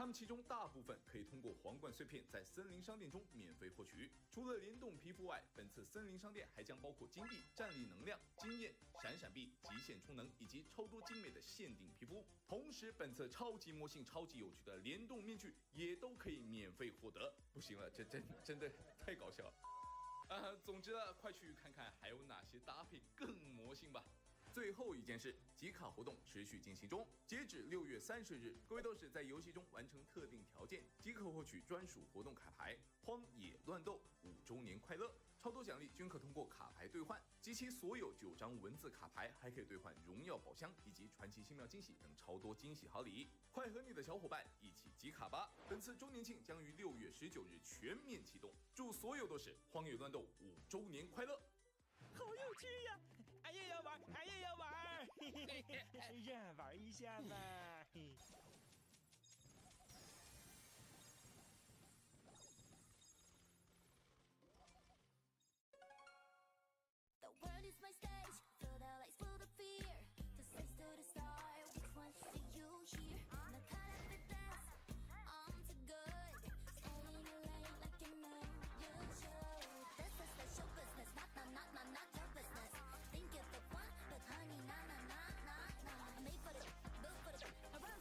它们其中大部分可以通过皇冠碎片在森林商店中免费获取。除了联动皮肤外，本次森林商店还将包括金币、战力能量、经验、闪闪币、极限充能以及超多精美的限定皮肤。同时，本次超级魔性、超级有趣的联动面具也都可以免费获得。不行了，这真的太搞笑了。总之呢，快去看看还有哪些搭配更魔性吧。最后一件事，集卡活动持续进行中，截止6月30日，各位斗士在游戏中完成特定条件，即可获取专属活动卡牌“荒野乱斗5周年快乐”，超多奖励均可通过卡牌兑换，及其所有9张文字卡牌还可以兑换荣耀宝箱以及传奇新妙惊喜等超多惊喜好礼。快和你的小伙伴一起集卡吧！本次周年庆将于6月19日全面启动，祝所有斗士荒野乱斗5周年快乐！好有趣呀！俺也要玩，俺也要玩，让俺玩一下嘛。The world is my stage, fill the lights, full of fear. The stage to the star, which one do you hear? No cut up the dance, I'm too good. Stay in your lane like you know you should. This is the show business, not your business. Think you're the one, but honey, nah. Made for the, built for the, I run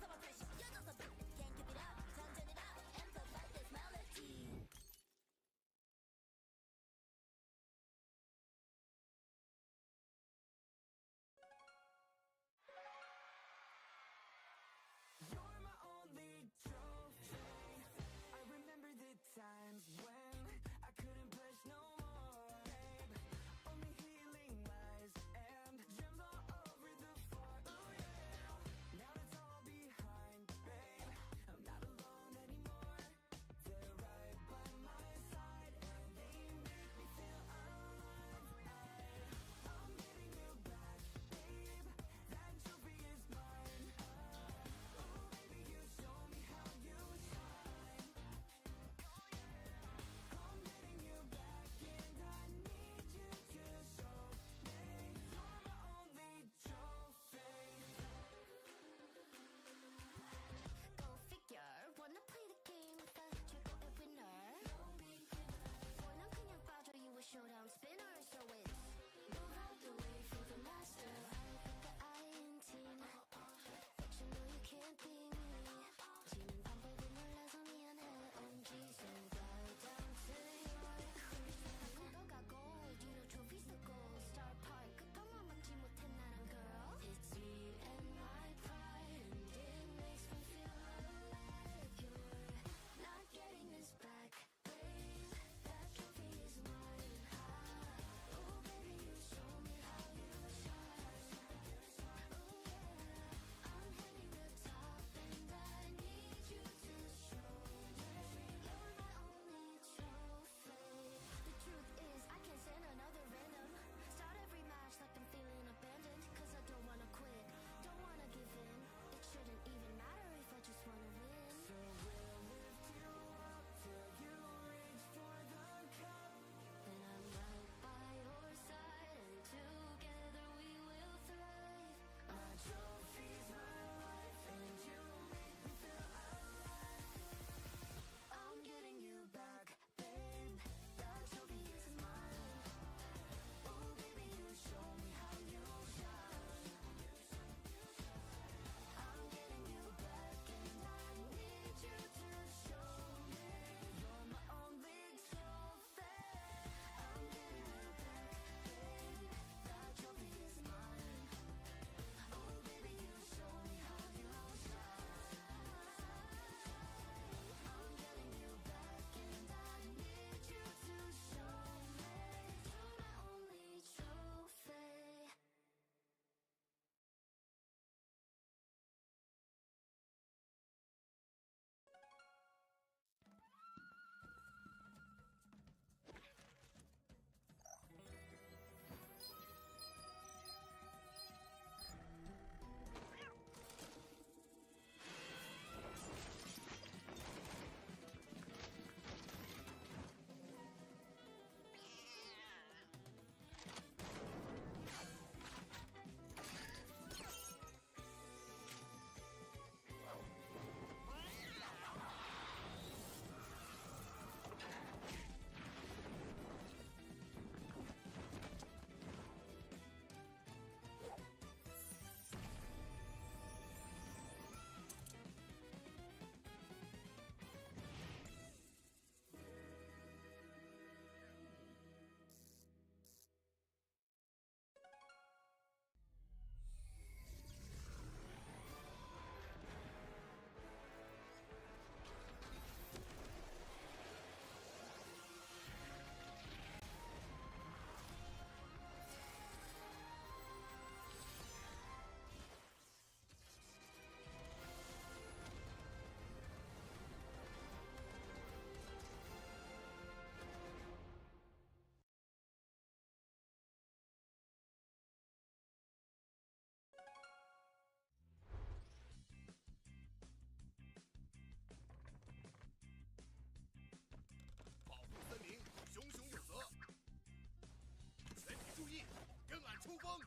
出风！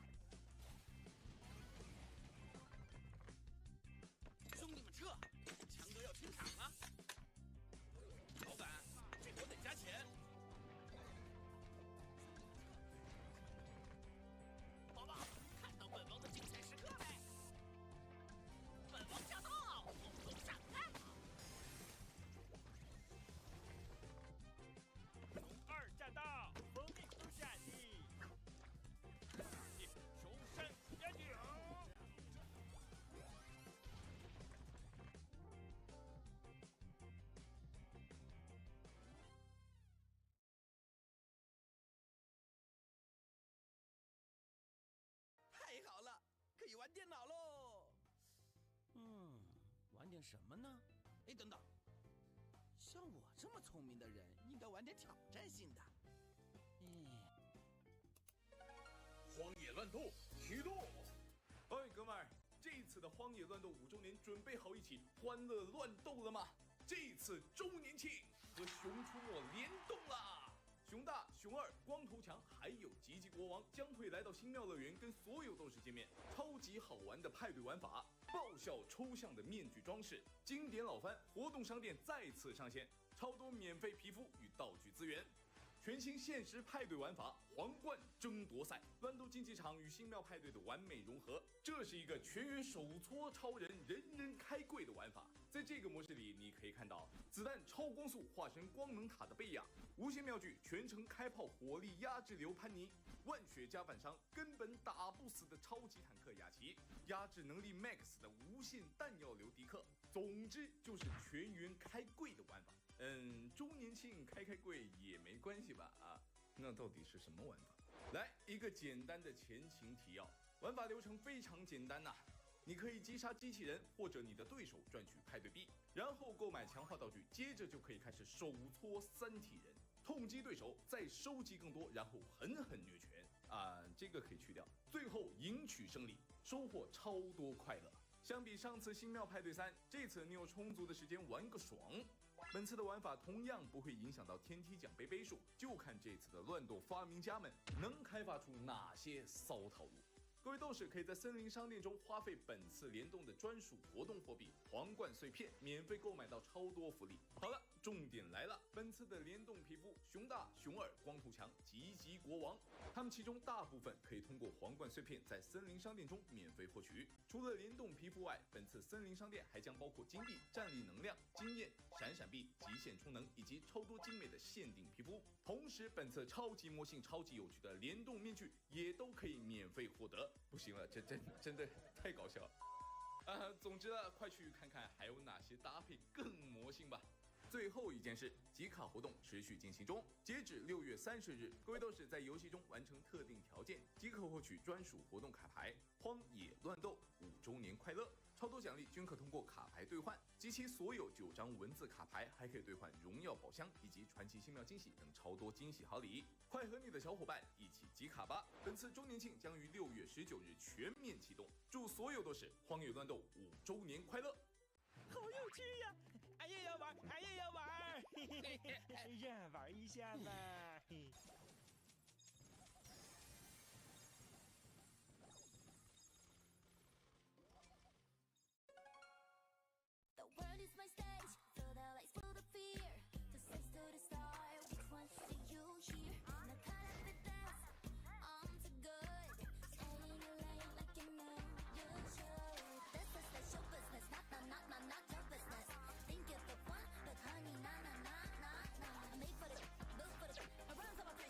兄弟们撤，强哥要清场了。老板，这我得加钱。宝宝，看到本王的精彩时刻没？本王驾到，轰动展开！龙二驾到，风力都下地。求生压顶。太好了，可以玩电脑喽！玩点什么呢？哎，等等，像我这么聪明的人，应该玩点挑战性的。荒野乱斗启动！哎，哥们儿，这一次的荒野乱斗5周年，准备好一起欢乐乱斗了吗？这一次周年庆和熊出没联动啦！熊大、熊二、光头强还有吉吉国王将会来到新庙乐园，跟所有斗士见面。超级好玩的派对玩法，爆笑抽象的面具装饰，经典老番活动商店再次上线，超多免费皮肤与道具资源。全新限时派对玩法，皇冠争夺赛，乱斗竞技场与新庙派对的完美融合。这是一个全员手搓超人，人人开柜的玩法。在这个模式里，你可以看到子弹超光速化身光能塔的贝亚，无限妙具全程开炮火力压制流潘尼，万血加反伤根本打不死的超级坦克雅奇，压制能力 MAX 的无限弹药流迪克。总之就是全员开柜的玩法。周年庆开柜也没关系吧？啊，那到底是什么玩法？来一个简单的前情提要，玩法流程非常简单呐。你可以击杀机器人或者你的对手赚取派对币，然后购买强化道具，接着就可以开始手搓三体人，痛击对手，再收集更多，然后狠狠虐拳啊，这个可以去掉。最后赢取胜利，收获超多快乐。相比上次新庙派对3，这次你有充足的时间玩个爽。本次的玩法同样不会影响到天梯奖杯杯数，就看这次的乱斗发明家们能开发出哪些骚套路。各位斗士可以在森林商店中花费本次联动的专属活动货币皇冠碎片，免费购买到超多福利。好了，重点来了，本次的联动皮肤熊大、熊二、光头强、吉吉国王，他们其中大部分可以通过皇冠碎片在森林商店中免费获取。除了联动皮肤外，本次森林商店还将包括金币、战力能量、经验、闪闪币、极限充能以及超多精美的限定皮肤。同时，本次超级魔性、超级有趣的联动面具也都可以免费获得。不行了，这真的太搞笑了。总之了，快去看看还有哪些搭配更魔性吧。最后一件事，集卡活动持续进行中，截止6月30日，各位斗士在游戏中完成特定条件，即可获取专属活动卡牌《荒野乱斗5周年快乐》，超多奖励均可通过卡牌兑换，及其所有9张文字卡牌还可以兑换荣耀宝箱以及传奇新妙惊喜等超多惊喜好礼。快和你的小伙伴一起集卡吧！本次周年庆将于6月19日全面启动，祝所有斗士荒野乱斗5周年快乐！好有趣呀！俺也要玩，俺也要玩，呀，玩一下吧。The world is my stage, feel the lights, feel the fear. To sense to the star, which one do you hear? Now cut up the dance, I'm too good. Stay in your lane like you know you should. This is the show business, not your business. Think you're the one, but honey, nah. I made for the, built for the, I run for my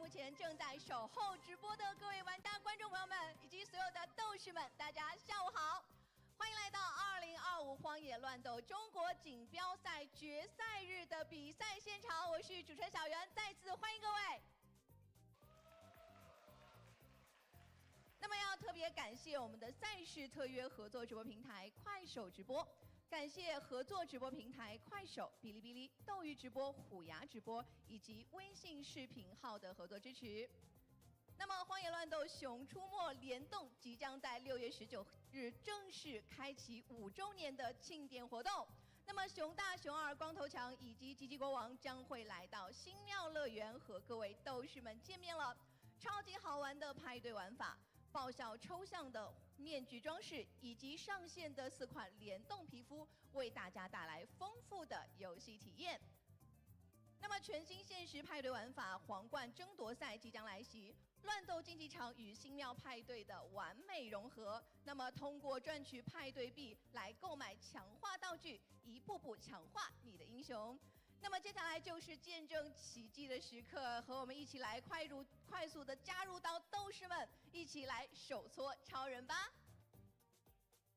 目前正在守候直播的各位玩家、观众朋友们，以及所有的斗士们，大家下午好！欢迎来到2025荒野乱斗中国锦标赛决赛日的比赛现场，我是主持人小袁，再次欢迎各位。那么要特别感谢我们的赛事特约合作直播平台快手直播。感谢合作直播平台快手、哔哩哔哩、斗鱼直播、虎牙直播以及微信视频号的合作支持。那么，荒野乱斗熊出没联动即将在6月19日正式开启5周年的庆典活动。那么，熊大、熊二、光头强以及吉吉国王将会来到新妙乐园和各位斗士们见面了。超级好玩的派对玩法。爆笑抽象的面具装饰以及上线的4款联动皮肤，为大家带来丰富的游戏体验。那么，全新限时派对玩法皇冠争夺赛即将来袭，乱斗竞技场与新庙派对的完美融合。那么，通过赚取派对币来购买强化道具，一步步强化你的英雄。那么接下来就是见证奇迹的时刻，和我们一起来快速的加入到斗士们，一起来手搓超人吧。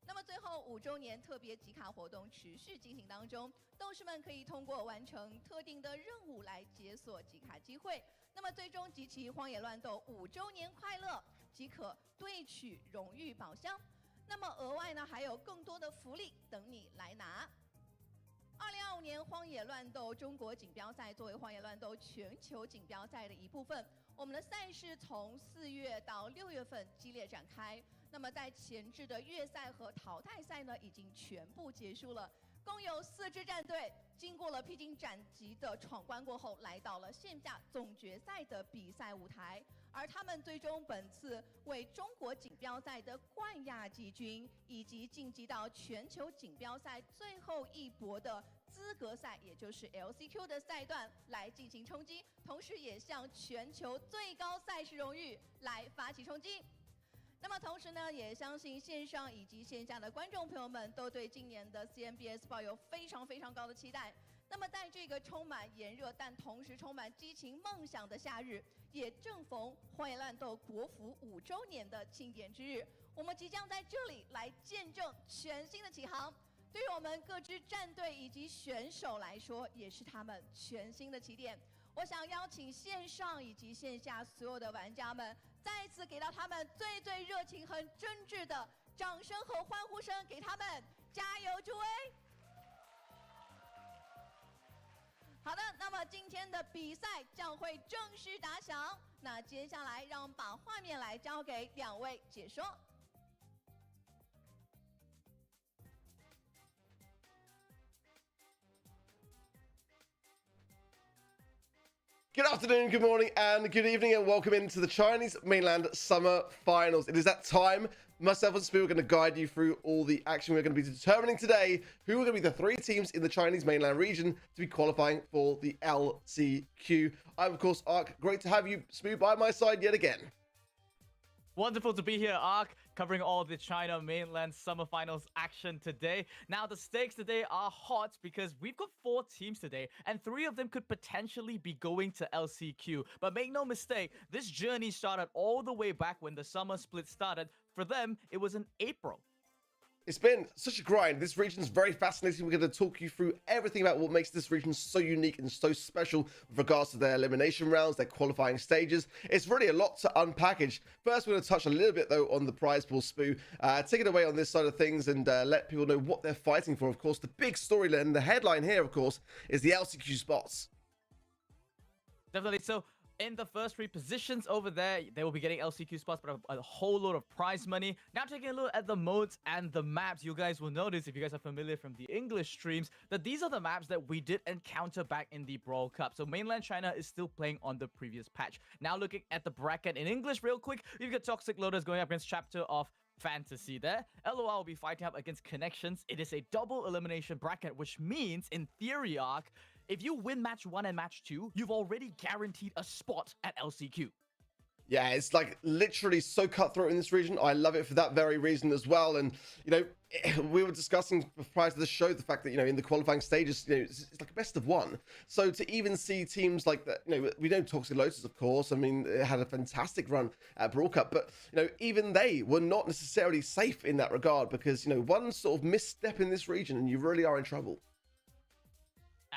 那么最后5周年特别集卡活动持续进行当中，斗士们可以通过完成特定的任务来解锁集卡机会。那么最终集齐荒野乱斗5周年快乐，即可对取荣誉宝箱。那么额外呢还有更多的福利等你来拿。2025年荒野乱斗中国锦标赛作为荒野乱斗全球锦标赛的一部分，我们的赛事从4月到6月份激烈展开。那么在前置的月赛和淘汰赛呢，已经全部结束了。共有4支战队经过了披荆斩棘的闯关过后，来到了线下总决赛的比赛舞台。而他们最终本次为中国锦标赛的冠亚季军，以及晋级到全球锦标赛最后一搏的资格赛，也就是 LCQ 的赛段来进行冲击，同时也向全球最高赛事荣誉来发起冲击。那么同时呢，也相信线上以及线下的观众朋友们都对今年的 CNBS 抱有非常高的期待。那么在这个充满炎热但同时充满激情梦想的夏日，也正逢荒野乱斗国服5周年的庆典之日，我们即将在这里来见证全新的起航。对于我们各支战队以及选手来说，也是他们全新的起点。我想邀请线上以及线下所有的玩家们，再次给到他们最热情、很真挚的掌声和欢呼声，给他们加油助威！好的，那么今天的比赛将会正式打响。那接下来，让我们把画面来交给2位解说。Good afternoon, good morning, and good evening, and welcome into the Chinese Mainland Summer Finals. It is that time. Myself and Spoo are going to guide you through all the action. We're going to be determining today who are going to be the 3 teams in the Chinese Mainland region to be qualifying for the LCQ. I'm, of course, Ark. Great to have you, Spoo, by my side yet again. Wonderful to be here, Ark, covering all the China Mainland Summer Finals action today. Now, the stakes today are hot because we've got 4 teams today, and 3 of them could potentially be going to LCQ. But make no mistake, this journey started all the way back when the summer split started. For them, it was in April. It's been such a grind. This region is very fascinating. We're going to talk you through everything about what makes this region so unique and so special with regards to their elimination rounds, their qualifying stages. It's really a lot to unpackage. First, we're going to touch a little bit, though, on the prize pool, Spoo. Take it away on this side of things and let people know what they're fighting for. Of course, the big storyline, the headline here, of course, is the LCQ spots. Definitely. So, in the first 3 positions over there, they will be getting LCQ spots, but a whole lot of prize money. Now taking a look at the modes and the maps, you guys will notice, if you guys are familiar from the English streams, that these are the maps that we did encounter back in the Brawl Cup. So mainland China is still playing on the previous patch. Now looking at the bracket in English real quick, you've got Toxic Loaders going up against Chapter of Fantasy there. LOL will be fighting up against Connections. It is a double elimination bracket, which means, in theory, Arc, if you win match 1 and match 2, you've already guaranteed a spot at LCQ. Yeah, it's like literally so cutthroat in this region. I love it for that very reason as well. And, you know, we were discussing prior to the show the fact that, you know, in the qualifying stages, you know, it's like a best of one. So to even see teams like that, you know, we know Toxic Lotus, of course. I mean, it had a fantastic run at Brawl Cup, but, you know, even they were not necessarily safe in that regard because, you know, one sort of misstep in this region and you really are in trouble.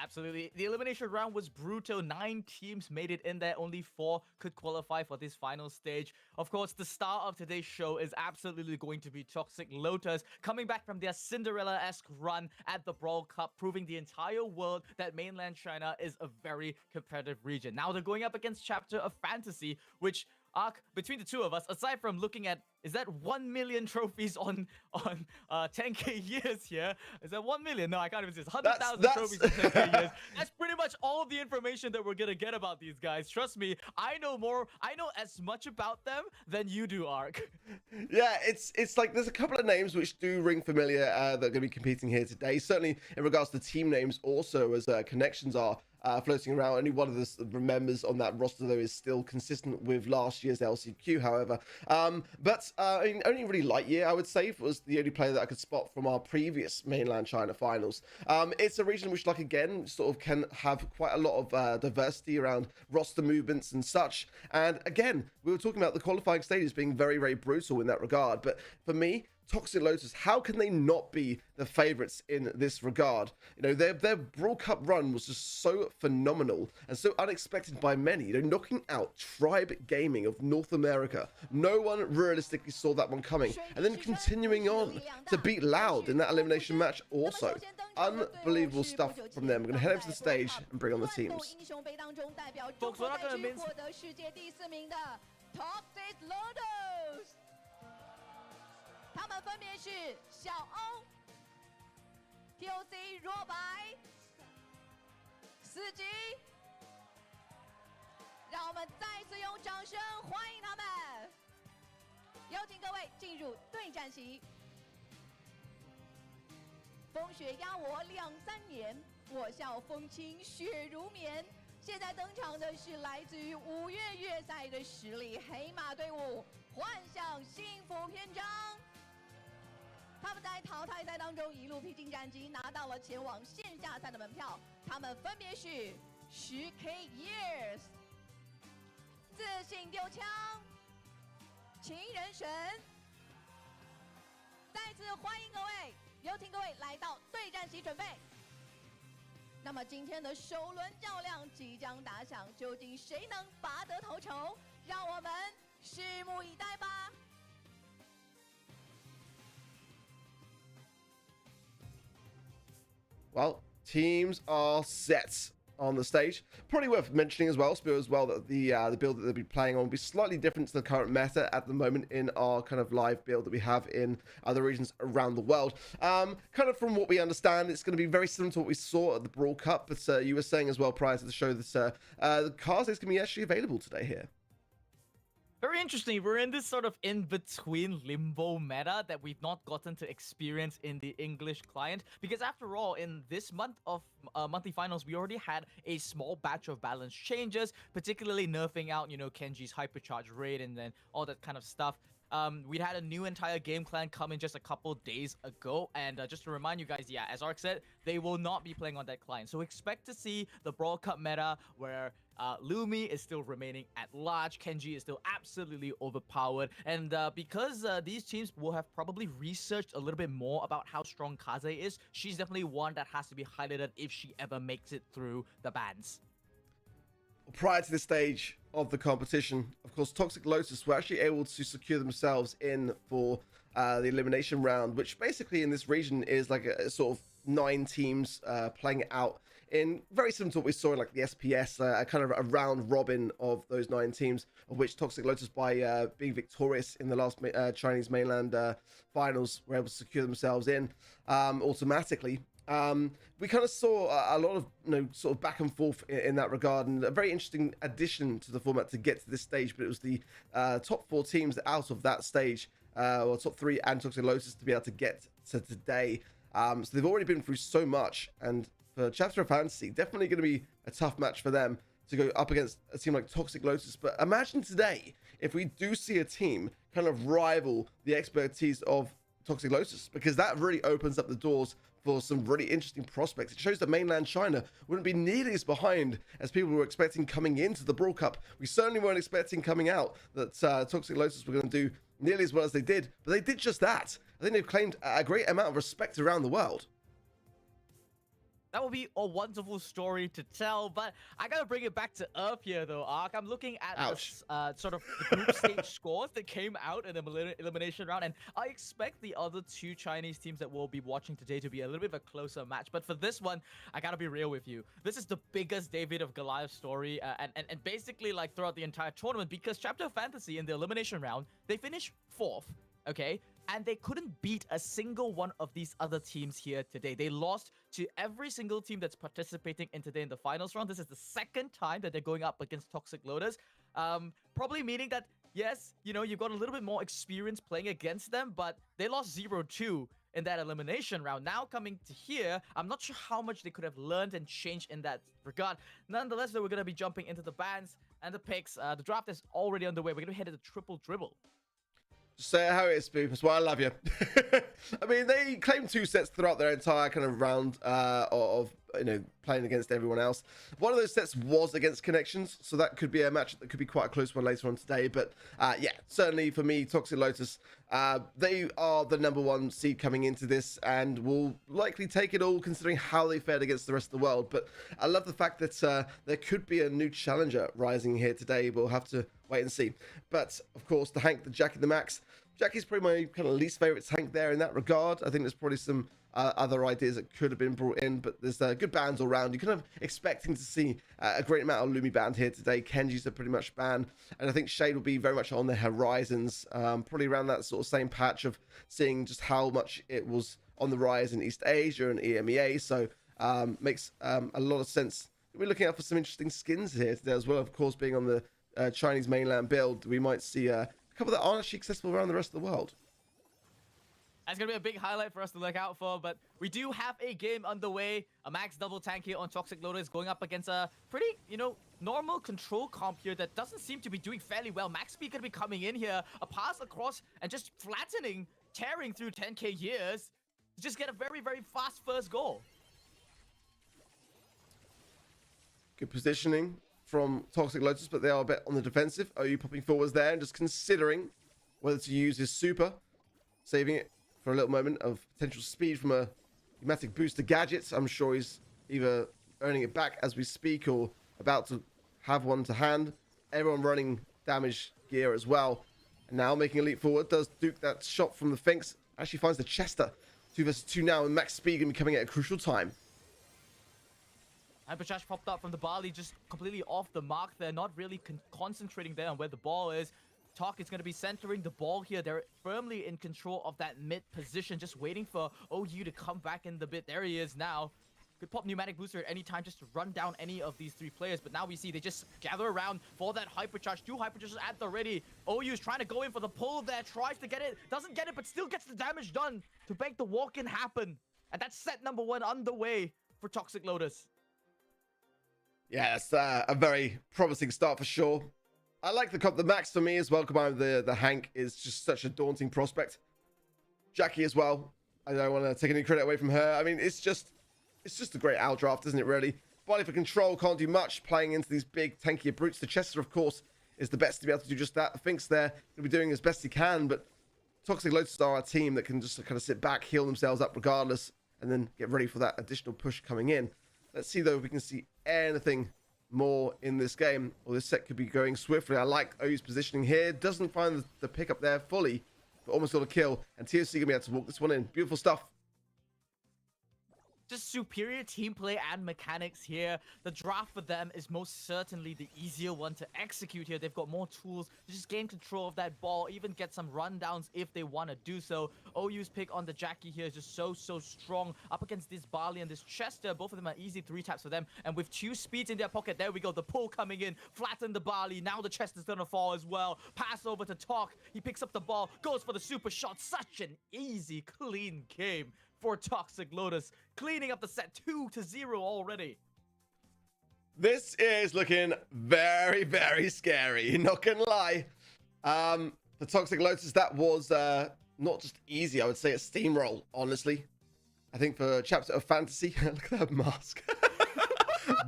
Absolutely. The elimination round was brutal. 9 teams made it in there. Only 4 could qualify for this final stage. Of course, the star of today's show is absolutely going to be Toxic Lotus, coming back from their Cinderella-esque run at the Brawl Cup, proving the entire world that mainland China is a very competitive region. Now they're going up against Chapter of Fantasy, which between the two of us, aside from looking at, is that 1 million trophies on 10k years here? Is that 1 million? No, I can't even say it's 100,000 trophies on 10k years. That's pretty much all of the information that we're gonna get about these guys. Trust me, I know as much about them than you do, Ark. Yeah, it's like there's a couple of names which do ring familiar that are going to be competing here today. Certainly in regards to team names also, as connections are floating around. Only one of us remembers on that roster, though, is still consistent with last year's LCQ, however. But I mean, only really Lightyear, I would say, was the only player that I could spot from our previous mainland China finals. It's a region which, like, again, sort of can have quite a lot of diversity around roster movements and such. And again, we were talking about the qualifying stages being very, very brutal in that regard. But for me, Toxic Lotus, how can they not be the favorites in this regard? You know, their Brawl Cup run was just so phenomenal and so unexpected by many. You know, knocking out Tribe Gaming of North America. No one realistically saw that one coming. And then continuing on to beat Loud in that elimination match also. Unbelievable stuff from them. We're going to head over to the stage and bring on the teams. Folks, we're not going to mince... Lotus 他们分别是小欧、TOC 若白、司机，让我们再次用掌声欢迎他们。有请各位进入对战席。风雪压我2、3年，我笑风轻雪如绵。现在登场的是来自于5月月赛的实力黑马队伍，幻想幸福篇章。他们在淘汰赛当中一路披荆斩棘，拿到了前往线下赛的门票。他们分别是10K Years、自信丢枪、情人神。再次欢迎各位，有请各位来到对战席准备。那么今天的首轮较量即将打响，究竟谁能拔得头筹？让我们拭目以待吧。Well, teams are set on the stage. Probably worth mentioning as well, that the build that they'll be playing on will be slightly different to the current meta at the moment in our kind of live build that we have in other regions around the world. Kind of from what we understand, it's going to be very similar to what we saw at the Brawl Cup, but you were saying as well prior to the show that the cars is going to be actually available today here. Very interesting. We're in this sort of in-between limbo meta that we've not gotten to experience in the English client. Because after all, in this month of monthly finals, we already had a small batch of balance changes, particularly nerfing out, you know, Kenji's hypercharge rate and then all that kind of stuff. We had a new entire game clan come in just a couple days ago, and just to remind you guys, yeah, as Ark said, they will not be playing on that client. So expect to see the Brawl Cup meta where Lumi is still remaining at large, Kenji is still absolutely overpowered, and because these teams will have probably researched a little bit more about how strong Kaze is, she's definitely one that has to be highlighted if she ever makes it through the bans. Prior to this stage of the competition, of course, Toxic Lotus were actually able to secure themselves in for the elimination round, which basically in this region is like a sort of 9 teams playing it out in very similar to what we saw in like the SPS, kind of a round robin of those 9 teams, of which Toxic Lotus, by being victorious in the last Chinese mainland finals, were able to secure themselves in automatically. We kind of saw a lot of, you know, sort of back and forth in that regard, and a very interesting addition to the format to get to this stage. But it was the top 4 teams out of that stage, or top 3 and Toxic Lotus, to be able to get to today. So they've already been through so much, and for Chapter of Fantasy, definitely going to be a tough match for them to go up against a team like Toxic Lotus. But imagine today if we do see a team kind of rival the expertise of Toxic Lotus, because that really opens up the doors for some really interesting prospects. It shows that mainland China wouldn't be nearly as behind as people were expecting coming into the Brawl Cup. We certainly weren't expecting coming out that Toxic Lotus were going to do nearly as well as they did, but they did just that. I think they've claimed a great amount of respect around the world. That would be a wonderful story to tell, but I gotta bring it back to Earth here, though, Ark. I'm looking at this, sort of the group stage scores that came out in the elimination round, and I expect the other two Chinese teams that we'll be watching today to be a little bit of a closer match. But for this one, I gotta be real with you. This is the biggest David of Goliath story, and basically like throughout the entire tournament, because Chapter Fantasy in the elimination round, they finished 4th, okay? And they couldn't beat a single one of these other teams here today. They lost to every single team that's participating in today in the finals round. This is the second time that they're going up against Toxic Lotus. Probably meaning that, yes, you know, you've got a little bit more experience playing against them, but they lost 0-2 in that elimination round. Now coming to here, I'm not sure how much they could have learned and changed in that regard. Nonetheless, though, we're going to be jumping into the bans and the picks. The draft is already underway. We're going to head into triple dribble. Just say it how it is, Spoop. That's why I love you. I mean, they claimed 2 sets throughout their entire kind of round of you know, playing against everyone else. One of those sets was against Connections, so that could be a match that could be quite a close one later on today. But yeah, certainly for me, Toxic Lotus, they are the #1 seed coming into this and will likely take it all considering how they fared against the rest of the world. But I love the fact that there could be a new challenger rising here today. We'll have to wait and see. But of course, the Hank, the Jackie, the Max. Jackie's probably my kind of least favorite tank there in that regard. I think there's probably some other ideas that could have been brought in, but there's good bans all around. You're kind of expecting to see a great amount of Lumi banned here today. Kenji's a pretty much ban, and I think Shade will be very much on the horizons, probably around that sort of same patch of seeing just how much it was on the rise in East Asia and EMEA. So makes a lot of sense. We're looking out for some interesting skins here today as well. Of course, being on the Chinese mainland build, we might see a couple that aren't actually accessible around the rest of the world. That's going to be a big highlight for us to look out for, but we do have a game underway. A max double tank here on Toxic Lotus going up against a pretty, you know, normal control comp here that doesn't seem to be doing fairly well. Max Speed going to be coming in here, a pass across and just flattening, tearing through 10k years to just get a very, very fast first goal. Good positioning from Toxic Lotus, but they are a bit on the defensive. OU popping forwards there and just considering whether to use his super, saving it for a little moment of potential speed from a pneumatic booster gadget. I'm sure he's either earning it back as we speak or about to have one to hand. Everyone running damage gear as well. And now making a leap forward. Does Duke that shot from the Finks. Actually finds the Chester. 2 versus 2 now, and Max Speed going to be coming at a crucial time. Hypercharge popped up from the Barley, just completely off the mark. They're not really concentrating there on where the ball is. Talk is going to be centering the ball here. They're firmly in control of that mid position, just waiting for OU to come back in the bit. There he is now. Could pop pneumatic booster at any time just to run down any of these 3 players. But now we see they just gather around for that hypercharge. 2 hypercharges at the ready. OU is trying to go in for the pull there. Tries to get it. Doesn't get it, but still gets the damage done to make the walk-in happen. And that's set #1 underway for Toxic Lotus. Yeah, it's a very promising start for sure. I like the Max for me as well, combined with the Hank is just such a daunting prospect. Jackie as well. I don't want to take any credit away from her. I mean, it's just a great outdraft, isn't it, really? Body for control, can't do much playing into these big, tankier brutes. The Chester, of course, is the best to be able to do just that. The Finks there will be doing as best he can, but Toxic Lotus are a team that can just kind of sit back, heal themselves up regardless, and then get ready for that additional push coming in. Let's see, though, if we can see anything more in this game. Well, this set could be going swiftly. I like OU's positioning here. Doesn't find the pickup there fully, but almost got a kill. And TOC going to be able to walk this one in. Beautiful stuff. Just superior team play and mechanics here. The draft for them is most certainly the easier one to execute here. They've got more tools to just gain control of that ball, even get some rundowns if they want to do so. OU's pick on the Jackie here is just so strong. Up against this Barley and this Chester, both of them are easy 3 taps for them. And with 2 speeds in their pocket, there we go. The pull coming in, flatten the Barley. Now the Chester's going to fall as well. Pass over to Talk. He picks up the ball, goes for the super shot. Such an easy, clean game for Toxic Lotus, cleaning up the set 2-0 already. This is looking very, very scary. Not gonna lie. The Toxic Lotus, that was not just easy. I would say a steamroll, honestly. I think for Chapter of Fantasy, look at that mask.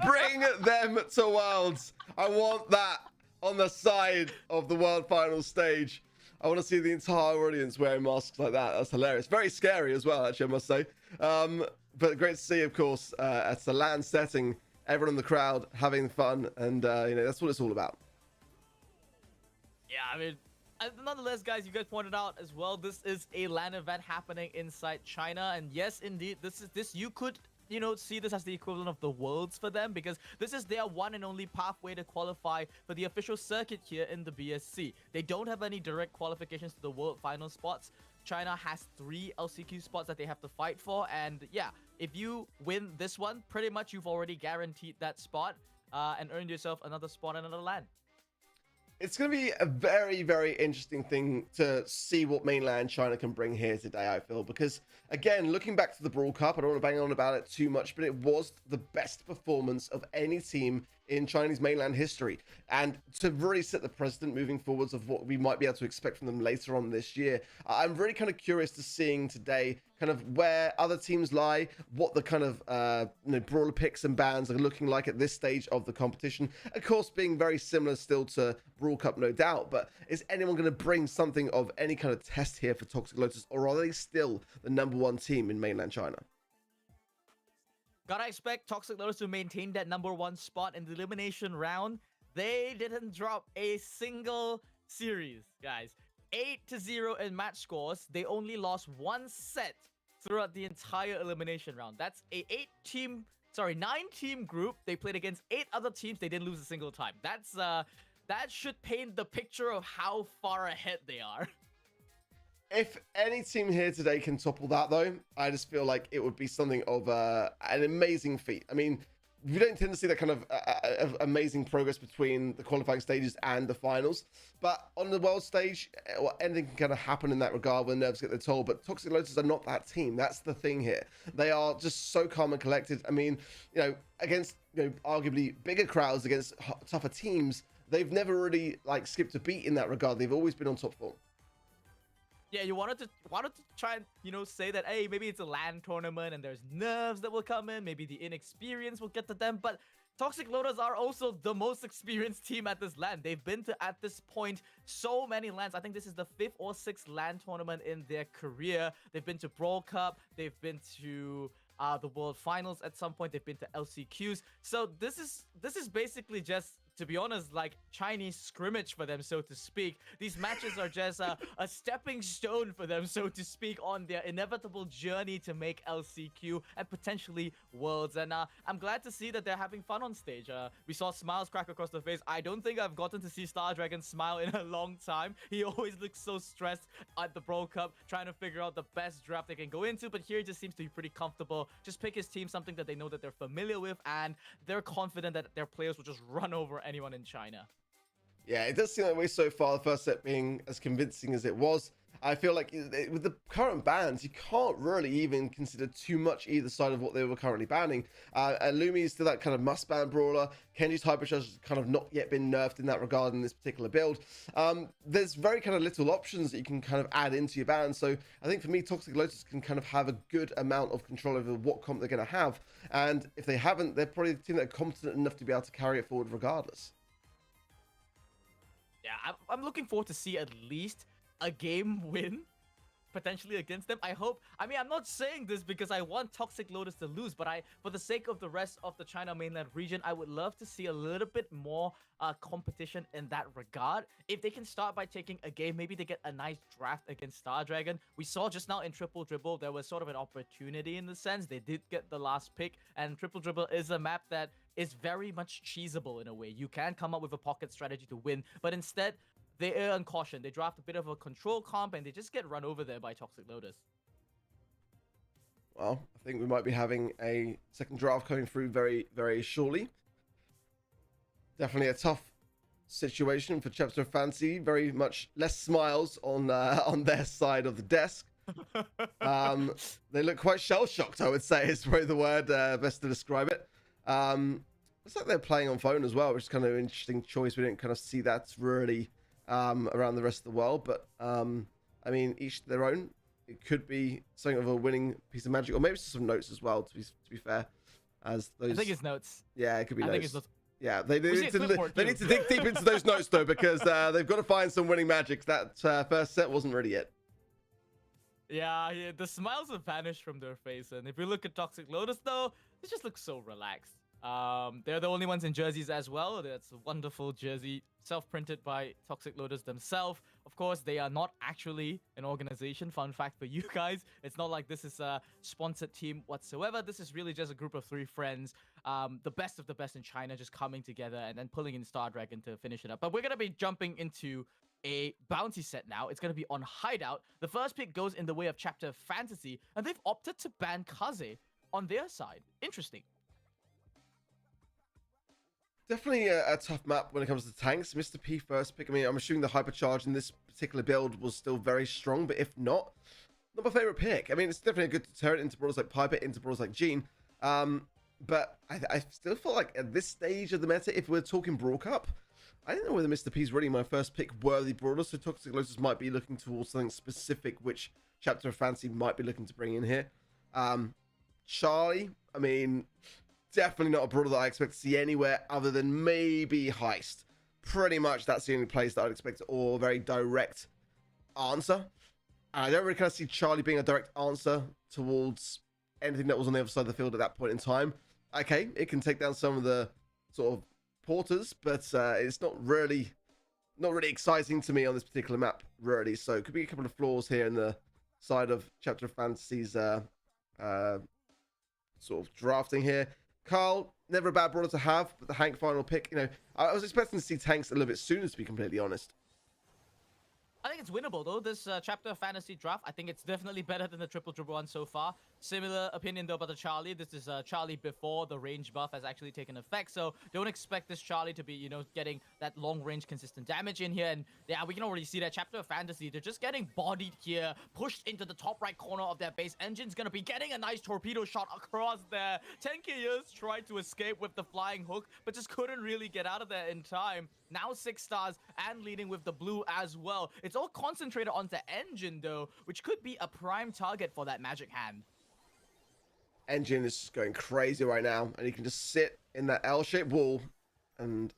Bring them to Worlds. I want that on the side of the World Finals stage. I want to see the entire audience wearing masks like that. That's hilarious. Very scary as well, actually, I must say. But great to see, of course, at the LAN setting, everyone in the crowd having fun, and you know, that's what it's all about. Yeah, I mean, nonetheless, guys, you guys pointed out as well, this is a LAN event happening inside China, and yes, indeed, this you could, you know, see this as the equivalent of the Worlds for them, because this is their one and only pathway to qualify for the official circuit here in the BSC. They don't have any direct qualifications to the World Final spots. China has 3 LCQ spots that they have to fight for, and yeah, if you win this one, pretty much you've already guaranteed that spot and earned yourself another spot in another LAN. It's going to be a very, very interesting thing to see what mainland China can bring here today, I feel. Because, again, looking back to the Brawl Cup, I don't want to bang on about it too much, but it was the best performance of any team in Chinese mainland history. And to really set the precedent moving forwards of what we might be able to expect from them later on this year, I'm really kind of curious to seeing today kind of where other teams lie, what the kind of you know, brawler picks and bans are looking like at this stage of the competition. Of course, being very similar still to Brawl Cup, no doubt, but is anyone going to bring something of any kind of test here for Toxic Lotus, or are they still the #1 team in mainland China? Gotta expect Toxic Lotus to maintain that #1 spot in the elimination round. They didn't drop a single series, guys. 8-0 in match scores. They only lost 1 set throughout the entire elimination round. That's a 9-team group. They played against 8 other teams. They didn't lose a single time. That's that should paint the picture of how far ahead they are. If any team here today can topple that, though, I just feel like it would be something of an amazing feat. I mean, we don't tend to see that kind of amazing progress between the qualifying stages and the finals. But on the world stage, anything can kind of happen in that regard when nerves get their toll. But Toxic Lotus are not that team. That's the thing here. They are just so calm and collected. I mean, you know, against, you know, arguably bigger crowds, against tougher teams, they've never really like skipped a beat in that regard. They've always been on top form. Yeah, you wanted to try and, you know, say that, hey, maybe it's a LAN tournament and there's nerves that will come in. Maybe the inexperience will get to them. But Toxic Lotus are also the most experienced team at this LAN. They've been to, at this point, so many LANs. I think this is the 5th or 6th LAN tournament in their career. They've been to Brawl Cup. They've been to the World Finals at some point. They've been to LCQs. So this is basically just, to be honest, like Chinese scrimmage for them, so to speak. These matches are just a stepping stone for them, so to speak, on their inevitable journey to make LCQ and potentially Worlds. And I'm glad to see that they're having fun on stage. We saw smiles crack across the face. I don't think I've gotten to see Star Dragon smile in a long time. He always looks so stressed at the Brawl Cup, trying to figure out the best draft they can go into. But here he just seems to be pretty comfortable. Just pick his team, something that they know that they're familiar with, and they're confident that their players will just run over anyone in China. Yeah, it does seem that way so far, the first set being as convincing as it was. I feel like with the current bans, you can't really even consider too much either side of what they were currently banning. Lumi is still that kind of must-ban brawler. Kenji's Hypercharge has kind of not yet been nerfed in that regard in this particular build. There's very kind of little options that you can kind of add into your ban. So I think for me, Toxic Lotus can kind of have a good amount of control over what comp they're going to have. And if they haven't, they're probably the team that are competent enough to be able to carry it forward regardless. Yeah, I'm looking forward to see at least a game win potentially against them. I hope. I mean, I'm not saying this because I want Toxic Lotus to lose, but for the sake of the rest of the China mainland region, I would love to see a little bit more competition in that regard. If they can start by taking a game, maybe they get a nice draft against Star Dragon. We saw just now in Triple Dribble, there was sort of an opportunity in the sense. They did get the last pick, and Triple Dribble is a map that is very much cheesable in a way. You can come up with a pocket strategy to win, but instead, they err on caution. They draft a bit of a control comp, and they just get run over there by Toxic Lotus. Well, I think we might be having a second draft coming through very, very shortly. Definitely a tough situation for Chapter of Fantasy. Very much less smiles on their side of the desk. They look quite shell-shocked, I would say, is probably the word best to describe it. Looks like they're playing on phone as well, which is kind of an interesting choice. We didn't kind of see that really around the rest of the world, but I mean, each to their own. It could be something of a winning piece of magic, or maybe some notes as well. To be fair, as those. I think it's notes. Yeah, it could be I notes. think it's notes. Yeah, they We see need a to clipboard they too. need to dig deep into those notes though, because they've got to find some winning magic. That first set wasn't really it. Yeah, the smiles have vanished from their face, and if you look at Toxic Lotus, though, they just look so relaxed. They're the only ones in jerseys as well. That's a wonderful jersey, self-printed by Toxic Lotus themselves. Of course, they are not actually an organization. Fun fact for you guys, it's not like this is a sponsored team whatsoever. This is really just a group of 3 friends, the best of the best in China, just coming together and then pulling in Star Dragon to finish it up. But we're gonna be jumping into a bounty set now. It's going to be on Hideout. The first pick goes in the way of Chapter Fantasy, and they've opted to ban Kaze on their side. Interesting. Definitely a tough map when it comes to tanks. Mr. P first pick. I mean, I'm assuming the hypercharge in this particular build was still very strong, but if not my favorite pick. I mean, it's definitely a good deterrent into brawlers like Piper, into brawlers like Gene. But I still feel like at this stage of the meta, if we're talking Brawl Cup, I don't know whether Mr. P is really my first pick worthy brawler, so Toxic Lotus might be looking towards something specific, which Chapter of Fantasy might be looking to bring in here. Charlie, I mean, definitely not a brawler that I expect to see anywhere other than maybe Heist. Pretty much that's the only place that I'd expect, or a very direct answer. I don't really kind of see Charlie being a direct answer towards anything that was on the other side of the field at that point in time. Okay, it can take down some of the sort of porters, but it's not really exciting to me on this particular map, really. So it could be a couple of flaws here in the side of Chapter of Fantasy's sort of drafting here. Carl, never a bad brawler to have, but the Hank final pick, you know, I was expecting to see tanks a little bit sooner, to be completely honest. I think it's winnable though, this Chapter Fantasy draft. I think it's definitely better than the triple one so far. Similar opinion though about the Charlie. This is Charlie before the range buff has actually taken effect. So don't expect this Charlie to be, you know, getting that long range consistent damage in here. And yeah, we can already see that Chapter Fantasy, they're just getting bodied here, pushed into the top right corner of their base. Engine's gonna be getting a nice torpedo shot across there. 10k years tried to escape with the flying hook, but just couldn't really get out of there in time. Now 6 stars and leading with the blue as well. It's all concentrated onto Engine though, which could be a prime target for that magic hand. Engine is just going crazy right now, and he can just sit in that L-shaped wall and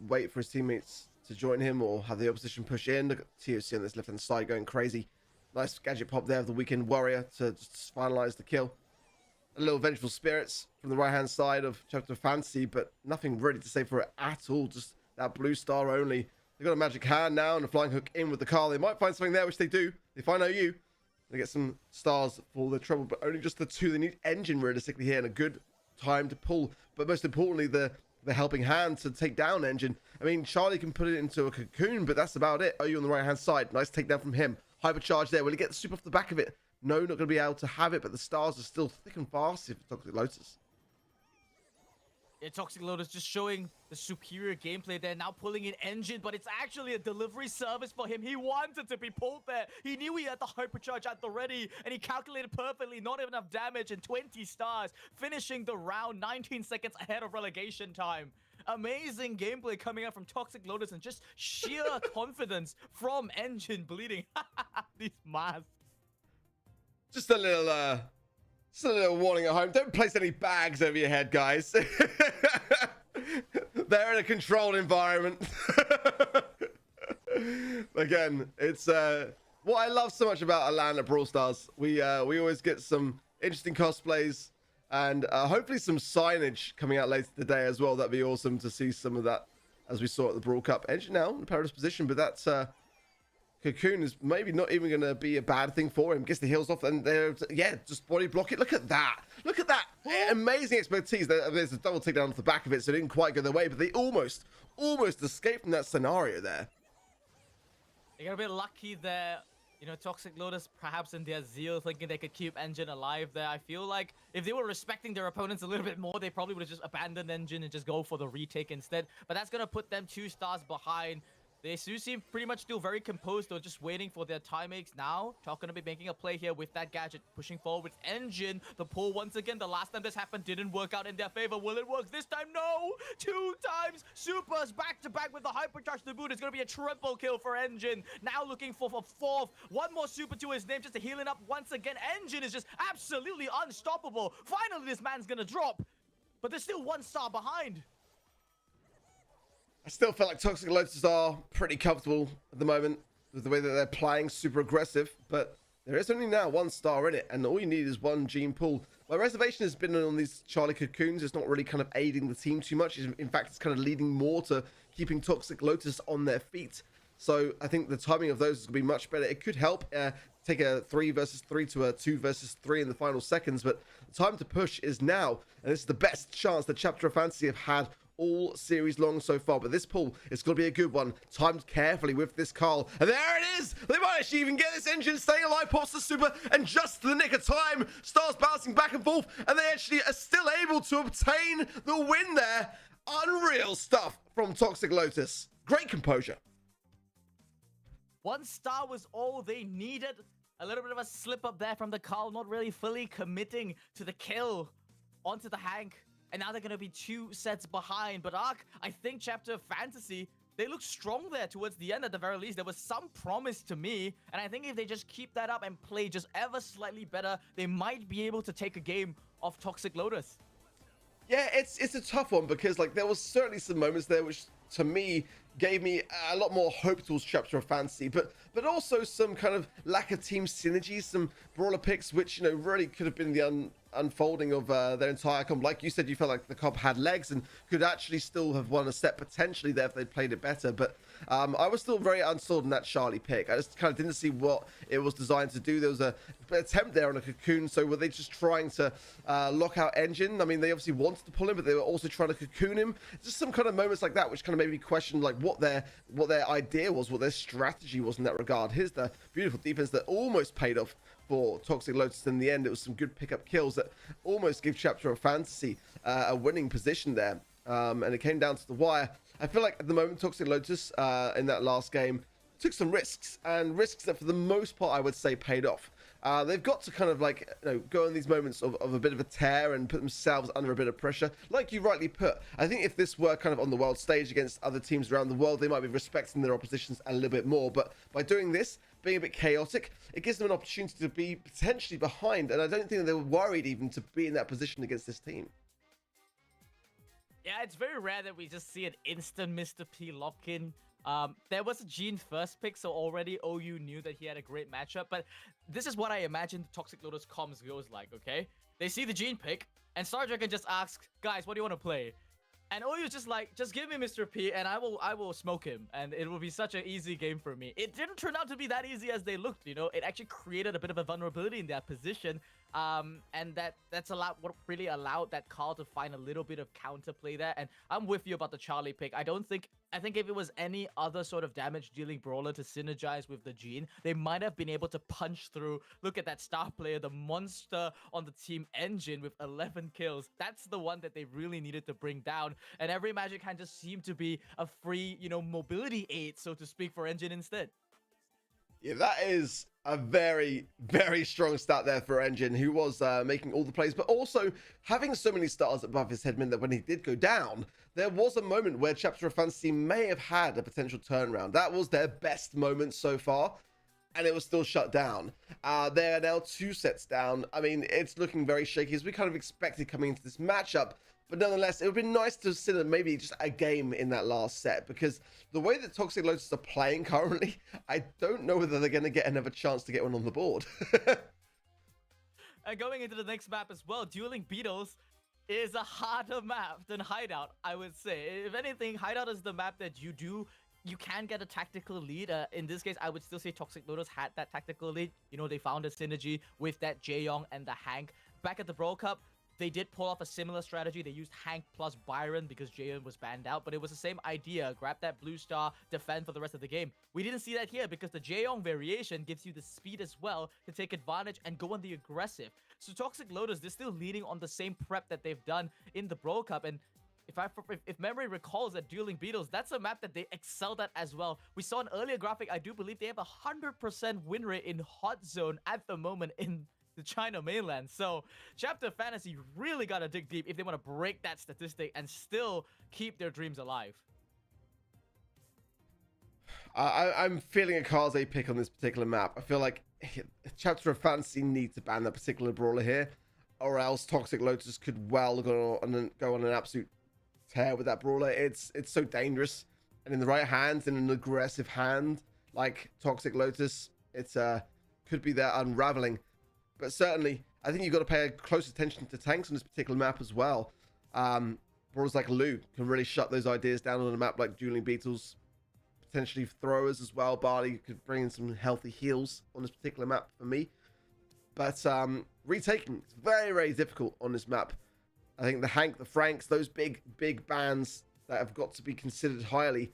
wait for his teammates to join him or have the opposition push in. Look at TOC on this left-hand side going crazy. Nice gadget pop there of the Weekend Warrior to just finalize the kill. A little Vengeful Spirits from the right-hand side of Chapter of Fantasy, but nothing ready to say for it at all. Just that blue star only. They've got a magic hand now and a flying hook in with the car. They might find something there, which they do. They find OU. They get some stars for the trouble, but only just the 2. They need Engine realistically here and a good time to pull. But most importantly, the helping hand to take down Engine. I mean, Charlie can put it into a cocoon, but that's about it. OU on the right-hand side. Nice takedown from him. Hypercharge there. Will he get the super off the back of it? No, not going to be able to have it, but the stars are still thick and fast if Toxic Lotus. Yeah, Toxic Lotus just showing the superior gameplay there, now pulling in Engine, but it's actually a delivery service for him. He wanted to be pulled there. He knew he had the hypercharge at the ready, and he calculated perfectly, not even enough damage, and 20 stars, finishing the round 19 seconds ahead of relegation time. Amazing gameplay coming out from Toxic Lotus, and just sheer confidence from Engine bleeding. These masks. Just a little warning at home. Don't place any bags over your head, guys. They're in a controlled environment. Again, it's what I love so much about Atlanta Brawl Stars. We always get some interesting cosplays and hopefully some signage coming out later today as well. That'd be awesome to see some of that as we saw at the Brawl Cup. Engine now in a perilous position, but that's Cocoon is maybe not even going to be a bad thing for him. Gets the heals off and they're, yeah, just body block it. Look at that. Look at that. Amazing expertise. There's a double takedown off the back of it, so it didn't quite go their way, but they almost escaped from that scenario there. They got a bit lucky there. You know, Toxic Lotus, perhaps in their zeal, thinking they could keep Engine alive there. I feel like if they were respecting their opponents a little bit more, they probably would have just abandoned Engine and just go for the retake instead. But that's going to put them 2 stars behind. They do seem pretty much still very composed, though, just waiting for their timeouts now. Talk gonna be making a play here with that gadget, pushing forward with Engine. The pull once again, the last time this happened didn't work out in their favor. Will it work this time? No! 2 times supers back to back with the hypercharge to boot. It's gonna be a triple kill for Engine. Now looking for a 4th. One more super to his name just to heal it up once again. Engine is just absolutely unstoppable. Finally, this man's gonna drop. But there's still 1 star behind. I still feel like Toxic Lotus are pretty comfortable at the moment with the way that they're playing, super aggressive, but there is only now 1 star in it, and all you need is 1 gene pool. My reservation has been on these Charlie Cocoons. It's not really kind of aiding the team too much. In fact, it's kind of leading more to keeping Toxic Lotus on their feet. So I think the timing of those is going to be much better. It could help take a 3 versus 3 to a 2 versus 3 in the final seconds, but the time to push is now, and this is the best chance that Chapter of Fantasy have had all series long so far. But this pull is going to be a good one, timed carefully with this Carl, and there it is. They might actually even get this Engine staying alive, pops the super, and just the nick of time, stars bouncing back and forth, and they actually are still able to obtain the win there. Unreal stuff from Toxic Lotus. Great composure. 1 star was all they needed. A little bit of a slip up there from the Carl, not really fully committing to the kill onto the Hank. And now they're going to be 2 sets behind. But Ark, I think Chapter of Fantasy, they look strong there towards the end at the very least. There was some promise to me. And I think if they just keep that up and play just ever slightly better, they might be able to take a game off Toxic Lotus. Yeah, it's a tough one because like there was certainly some moments there which to me gave me a lot more hope towards Chapter of Fantasy, but also some kind of lack of team synergy, some brawler picks which, you know, really could have been the unfolding of their entire comp. Like you said, you felt like the comp had legs and could actually still have won a set potentially there if they played it better. But I was still very unsold in that Charlie pick. I just kind of didn't see what it was designed to do. There was an attempt there on a cocoon. So were they just trying to lock out Engine? I mean, they obviously wanted to pull him, but they were also trying to cocoon him. Just some kind of moments like that, which kind of made me question like what their idea was, what their strategy was in that regard. Here's the beautiful defense that almost paid off for Toxic Lotus in the end. It was some good pickup kills that almost give Chapter of Fantasy a winning position there. And it came down to the wire. I feel like at the moment Toxic Lotus in that last game took some risks, and risks that for the most part I would say paid off. They've got to kind of like, you know, go in these moments of a bit of a tear and put themselves under a bit of pressure. Like you rightly put, I think if this were kind of on the world stage against other teams around the world, they might be respecting their oppositions a little bit more. But by doing this, being a bit chaotic, it gives them an opportunity to be potentially behind. And I don't think that they were worried even to be in that position against this team. Yeah, it's very rare that we just see an instant Mr. P lock-in. There was a Gene first pick, so already OU knew that he had a great matchup. But this is what I imagine the Toxic Lotus comms goes like, okay? They see the Gene pick, and Star Dragon just asks, guys, what do you want to play? And OU's just like, just give me Mr. P and I will smoke him. And it will be such an easy game for me. It didn't turn out to be that easy as they looked, you know. It actually created a bit of a vulnerability in that position. And that's what really allowed that Carl to find a little bit of counterplay there. And I'm with you about the Charlie pick. I think if it was any other sort of damage dealing brawler to synergize with the Gene, they might have been able to punch through. Look at that star player, the monster on the team Engine with 11 kills. That's the one that they really needed to bring down. And every magic hand just seemed to be a free, you know, mobility aid, so to speak, for Engine instead. Yeah, that is a very, very strong start there for Engine, who was making all the plays, but also having so many stars above his head meant that when he did go down, there was a moment where Chapter of Fantasy may have had a potential turnaround. That was their best moment so far, and it was still shut down. They are now 2 sets down. I mean, it's looking very shaky, as we kind of expected coming into this matchup. But nonetheless, it would be nice to see maybe just a game in that last set, because the way that Toxic Lotus are playing currently, I don't know whether they're going to get another chance to get one on the board. And going into the next map as well, Dueling Beetles is a harder map than Hideout, I would say. If anything, Hideout is the map that you can get a tactical lead. In this case, I would still say Toxic Lotus had that tactical lead. You know, they found a synergy with that Jaeyong and the Hank. Back at the Brawl Cup, they did pull off a similar strategy. They used Hank plus Byron because Jaeyong was banned out, but it was the same idea. Grab that blue star, defend for the rest of the game. We didn't see that here because the Jaeyong variation gives you the speed as well to take advantage and go on the aggressive. So Toxic Lotus, they're still leading on the same prep that they've done in the Brawl Cup, and if memory recalls at Dueling Beetles, that's a map that they excelled at as well. We saw an earlier graphic. I do believe they have 100% win rate in Hot Zone at the moment in the China mainland. So Chapter Fantasy really gotta dig deep if they want to break that statistic and still keep their dreams alive. I'm feeling a Kaze pick on this particular map. I feel like Chapter of Fantasy need to ban that particular brawler here, or else Toxic Lotus could well go on an absolute tear with that brawler. It's so dangerous, and in the right hands, in an aggressive hand like Toxic Lotus, it's could be there unraveling. But certainly, I think you've got to pay close attention to tanks on this particular map as well. Brawlers like Lu can really shut those ideas down on a map like Dueling Beetles. Potentially throwers as well. Barley could bring in some healthy heals on this particular map for me. But retaking, it's very, very difficult on this map. I think the Hank, the Franks, those big bans that have got to be considered highly.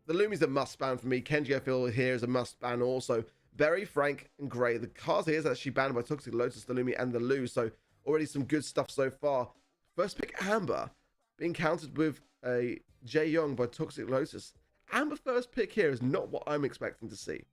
The Lumi's a must ban for me. Kenji, I feel here is a must ban also. Berry, Frank, and Gray. The Kaze is actually banned by Toxic Lotus, the Lumi, and the Lu. So already some good stuff so far. First pick Amber being countered with a Jae Young by Toxic Lotus. Amber first pick here is not what I'm expecting to see.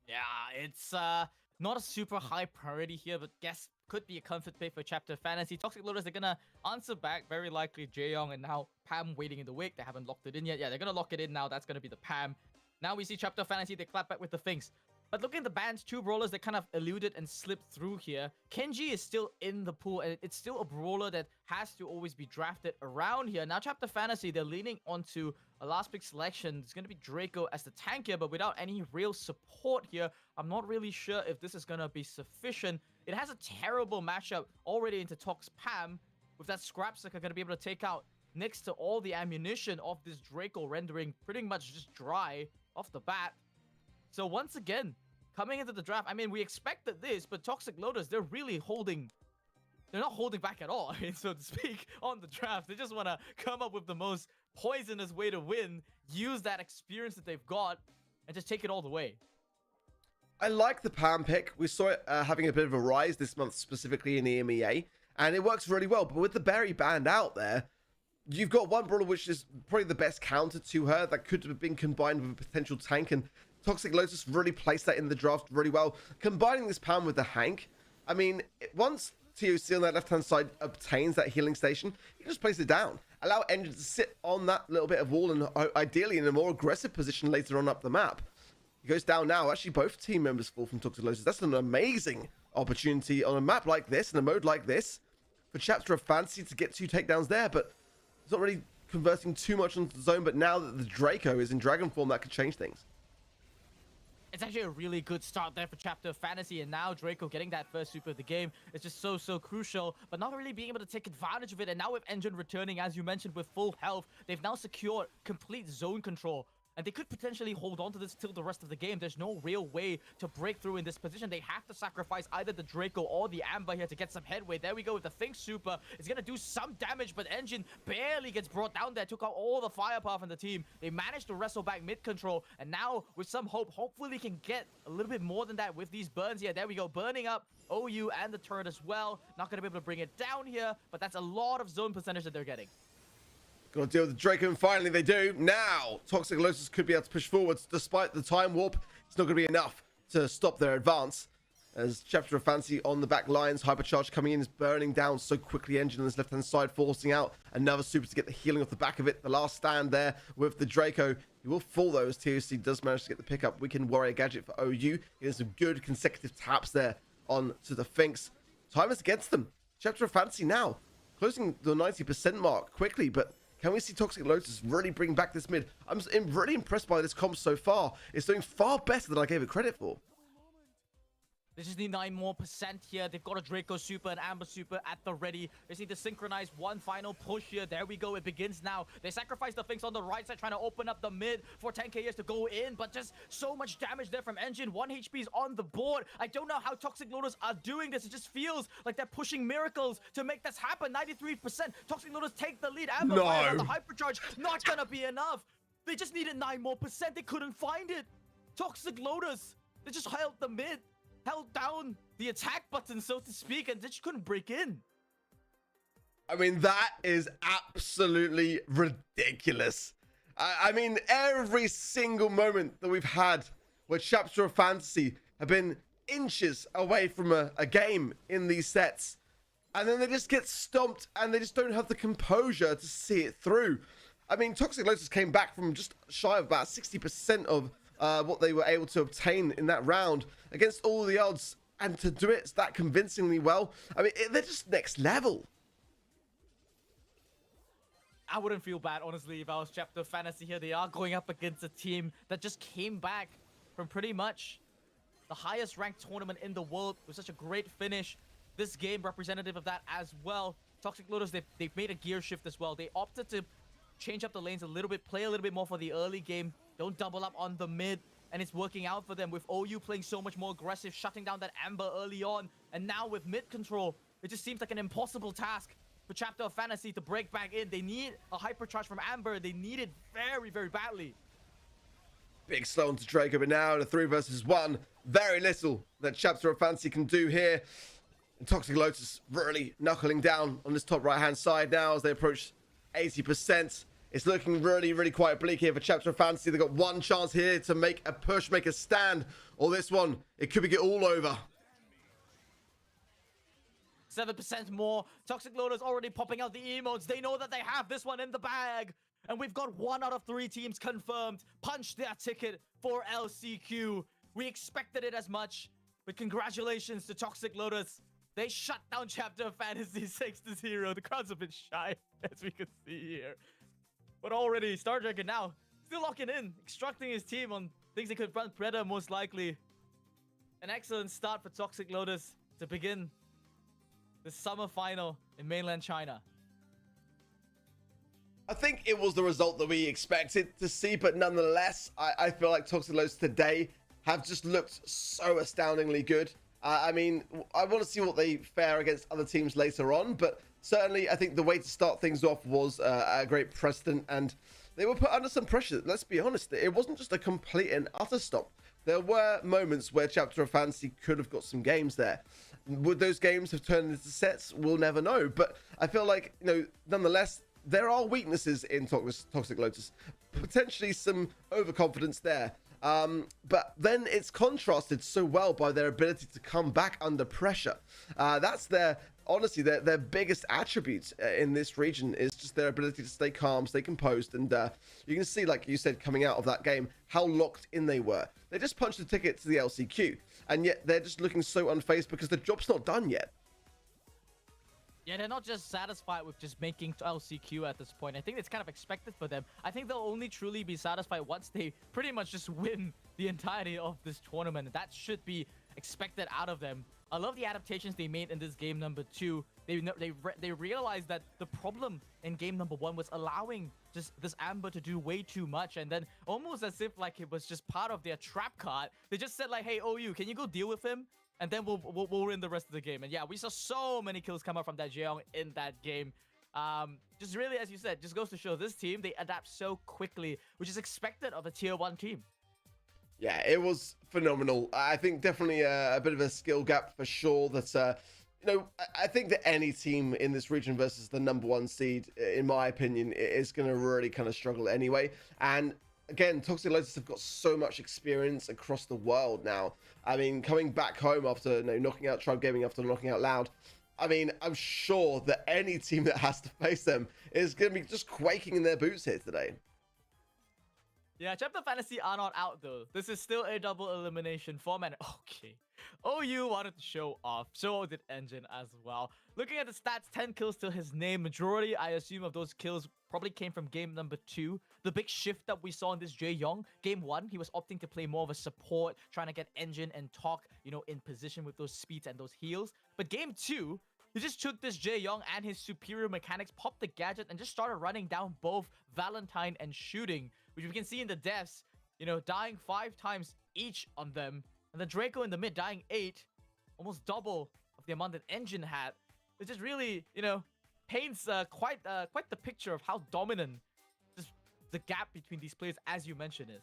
Yeah, it's not a super high priority here, but guess could be a comfort pick for Chapter Fantasy. Toxic Lotus, they're gonna answer back, very likely Jaeyoung, and now Pam waiting in the wake. They haven't locked it in yet. Yeah, they're gonna lock it in now. That's gonna be the Pam. Now we see Chapter Fantasy, they clap back with the Finks. But looking at the bans, two brawlers that kind of eluded and slipped through here. Kenji is still in the pool, and it's still a brawler that has to always be drafted around here. Now, Chapter Fantasy, they're leaning onto a last pick selection. It's going to be Draco as the tank here, but without any real support here, I'm not really sure if this is going to be sufficient. It has a terrible matchup already into Tox Pam, with that Scrap Sucker going to be able to take out next to all the ammunition of this Draco, rendering pretty much just dry off the bat. So once again, coming into the draft, I mean, we expected this, but Toxic Lotus, they're really holding... They're not holding back at all, I mean, so to speak, on the draft. They just want to come up with the most poisonous way to win, use that experience that they've got, and just take it all the way. I like the Pam pick. We saw it having a bit of a rise this month, specifically in EMEA, and it works really well. But with the Berry band out there, you've got one brawler which is probably the best counter to her that could have been combined with a potential tank, and Toxic Lotus really placed that in the draft really well. Combining this Pam with the Hank, I mean, once TOC on that left-hand side obtains that healing station, you can just place it down. Allow Engine to sit on that little bit of wall and ideally in a more aggressive position later on up the map. He goes down now. Actually, both team members fall from Toxic Lotus. That's an amazing opportunity on a map like this, in a mode like this, for Chapter of Fantasy to get 2 takedowns there, but it's not really converting too much onto the zone. But now that the Draco is in Dragon form, that could change things. It's actually a really good start there for Chapter of Fantasy, and now Draco getting that first super of the game is just so crucial, but not really being able to take advantage of it. And now with Engine returning, as you mentioned, with full health, they've now secured complete zone control. And they could potentially hold on to this till the rest of the game. There's no real way to break through in this position. They have to sacrifice either the Draco or the Amber here to get some headway. There we go with the Think Super. It's going to do some damage, but Engine barely gets brought down there. Took out all the firepower from the team. They managed to wrestle back mid-control. And now, with some hope, hopefully can get a little bit more than that with these burns here. There we go, burning up OU and the turret as well. Not going to be able to bring it down here, but that's a lot of zone percentage that they're getting. Got to deal with the Draco, and finally they do. Now, Toxic Lotus could be able to push forwards. Despite the time warp, it's not going to be enough to stop their advance. As Chapter of Fantasy on the back lines, Hypercharge coming in is burning down so quickly. Engine on his left-hand side, forcing out another super to get the healing off the back of it. The last stand there with the Draco. He will fall though, as TOC does manage to get the pickup. Weekend Warrior gadget for OU. Getting some good consecutive taps there on to the Finks. Time is against them. Chapter of Fantasy now, closing the 90% mark quickly, but can we see Toxic Lotus really bring back this mid? I'm really impressed by this comp so far. It's doing far better than I gave it credit for. They just need 9% more here. They've got a Draco Super and Amber Super at the ready. They just need to synchronize one final push here. There we go. It begins now. They sacrifice the Finks on the right side, trying to open up the mid for 10Kers to go in, but just so much damage there from Engine. 1 HP is on the board. I don't know how Toxic Lotus are doing this. It just feels like they're pushing miracles to make this happen. 93%. Toxic Lotus take the lead. Amber fires on the Hypercharge. Not gonna be enough. They just needed 9% more. They couldn't find it. Toxic Lotus, they just held the mid. Held down the attack button, so to speak, and they just couldn't break in. I mean, that is absolutely ridiculous. I mean, every single moment that we've had where Chapter of Fantasy have been inches away from a game in these sets, and then they just get stomped and they just don't have the composure to see it through. I mean, Toxic Lotus came back from just shy of about 60% of what they were able to obtain in that round against all the odds, and to do it that convincingly well. I mean, they're just next level. I wouldn't feel bad, honestly, if I was Chapter of Fantasy here. They are going up against a team that just came back from pretty much the highest ranked tournament in the world with such a great finish. This game representative of that as well. Toxic Lotus, they've made a gear shift as well. They opted to change up the lanes a little bit, play a little bit more for the early game. Don't double up on the mid, and it's working out for them with OU playing so much more aggressive, shutting down that Amber early on. And now with mid control, it just seems like an impossible task for Chapter of Fantasy to break back in. They need a hypercharge from Amber. They need it very, very badly. Big slow onto Draco, but now in a 3 versus 1, very little that Chapter of Fantasy can do here. And Toxic Lotus really knuckling down on this top right-hand side now as they approach 80%. It's looking really, really quite bleak here for Chapter of Fantasy. They've got one chance here to make a push, make a stand, or this one, it could be all over. 7% more. Toxic Lotus already popping out the emotes. They know that they have this one in the bag. And we've got 1 out of 3 teams confirmed. Punch their ticket for LCQ. We expected it as much. But congratulations to Toxic Lotus. They shut down Chapter of Fantasy 6-0. The crowd's a bit shy, as we can see here. But already, Star Dragon now still locking in, instructing his team on things they could run Predator most likely. An excellent start for Toxic Lotus to begin the summer final in mainland China. I think it was the result that we expected to see, but nonetheless, I feel like Toxic Lotus today have just looked so astoundingly good. I mean, I want to see what they fare against other teams later on, but certainly I think the way to start things off was a great precedent, and they were put under some pressure. Let's be honest, it wasn't just a complete and utter stop. There were moments where Chapter of Fantasy could have got some games there. Would those games have turned into sets? We'll never know. But I feel like, you know, nonetheless, there are weaknesses in Toxic Lotus. Potentially some overconfidence there. But then it's contrasted so well by their ability to come back under pressure. That's honestly, their biggest attributes in this region is just their ability to stay calm, stay composed. And you can see, like you said, coming out of that game, how locked in they were. They just punched the ticket to the LCQ, and yet they're just looking so unfazed because the job's not done yet. Yeah, they're not just satisfied with just making LCQ at this point. I think it's kind of expected for them. I think they'll only truly be satisfied once they pretty much just win the entirety of this tournament. That should be expected out of them. I love the adaptations they made in this game number 2. They realized that the problem in game number 1 was allowing just this Amber to do way too much, and then almost as if like it was just part of their trap card, they just said like, hey, OU, can you go deal with him? And then we'll win the rest of the game. And yeah, we saw so many kills come out from that Jeong in that game. Just really, as you said, just goes to show this team, they adapt so quickly, which is expected of a tier 1 team. Yeah, it was phenomenal. I think definitely a bit of a skill gap for sure. That you know, I think that any team in this region versus the #1 seed, in my opinion, is going to really kind of struggle anyway. And again, Toxic Lotus have got so much experience across the world now. I mean, coming back home after knocking out Tribe Gaming, after knocking out Loud, I mean, I'm sure that any team that has to face them is going to be just quaking in their boots here today. Yeah, Chapter Fantasy are not out though. This is still a double elimination format. Okay. OU wanted to show off. So did Engine as well. Looking at the stats, 10 kills to his name. Majority, I assume, of those kills probably came from game number 2. The big shift that we saw in this Jae-Young. Game 1, he was opting to play more of a support, trying to get Engine and Talk, in position with those speeds and those heals. But game 2, he just took this Jae-Young and his superior mechanics, popped the gadget, and just started running down both Valentine and shooting, which we can see in the deaths, dying 5 times each on them. And the Draco in the mid dying 8, almost double of the amount that Engine had. It just really, paints quite the picture of how dominant just the gap between these players, as you mentioned, is.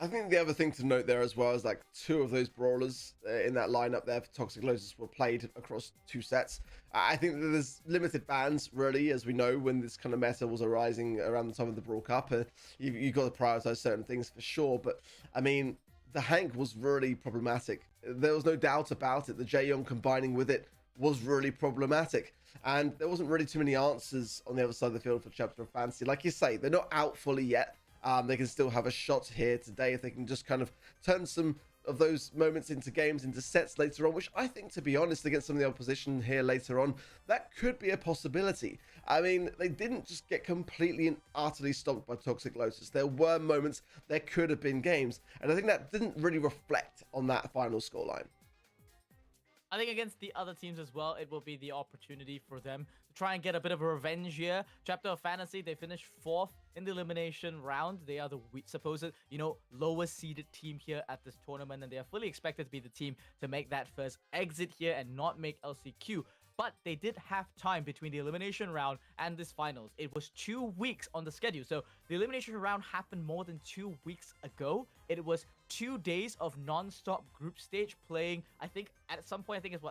I think the other thing to note there as well is like 2 of those brawlers in that lineup there for Toxic Lotus were played across 2 sets. I think that there's limited bans really, as we know, when this kind of meta was arising around the time of the Brawl Cup. You've got to prioritize certain things for sure, but I mean, the Hank was really problematic. There was no doubt about it. The Jaeyoung combining with it was really problematic, and there wasn't really too many answers on the other side of the field for Chapter of Fantasy. Like you say, they're not out fully yet. They can still have a shot here today if they can just kind of turn some of those moments into games, into sets later on, which I think, to be honest, against some of the opposition here later on, that could be a possibility. I mean, they didn't just get completely and utterly stomped by Toxic Lotus. There were moments there could have been games, and I think that didn't really reflect on that final scoreline. I think against the other teams as well, it will be the opportunity for them to try and get a bit of a revenge here. Chapter of Fantasy, they finished 4th in the elimination round. They are the supposed, lowest seeded team here at this tournament, and they are fully expected to be the team to make that first exit here and not make LCQ. But they did have time between the elimination round and this finals. It was 2 weeks on the schedule. So the elimination round happened more than 2 weeks ago. It was 2 days of non-stop group stage playing. I think at some point, it's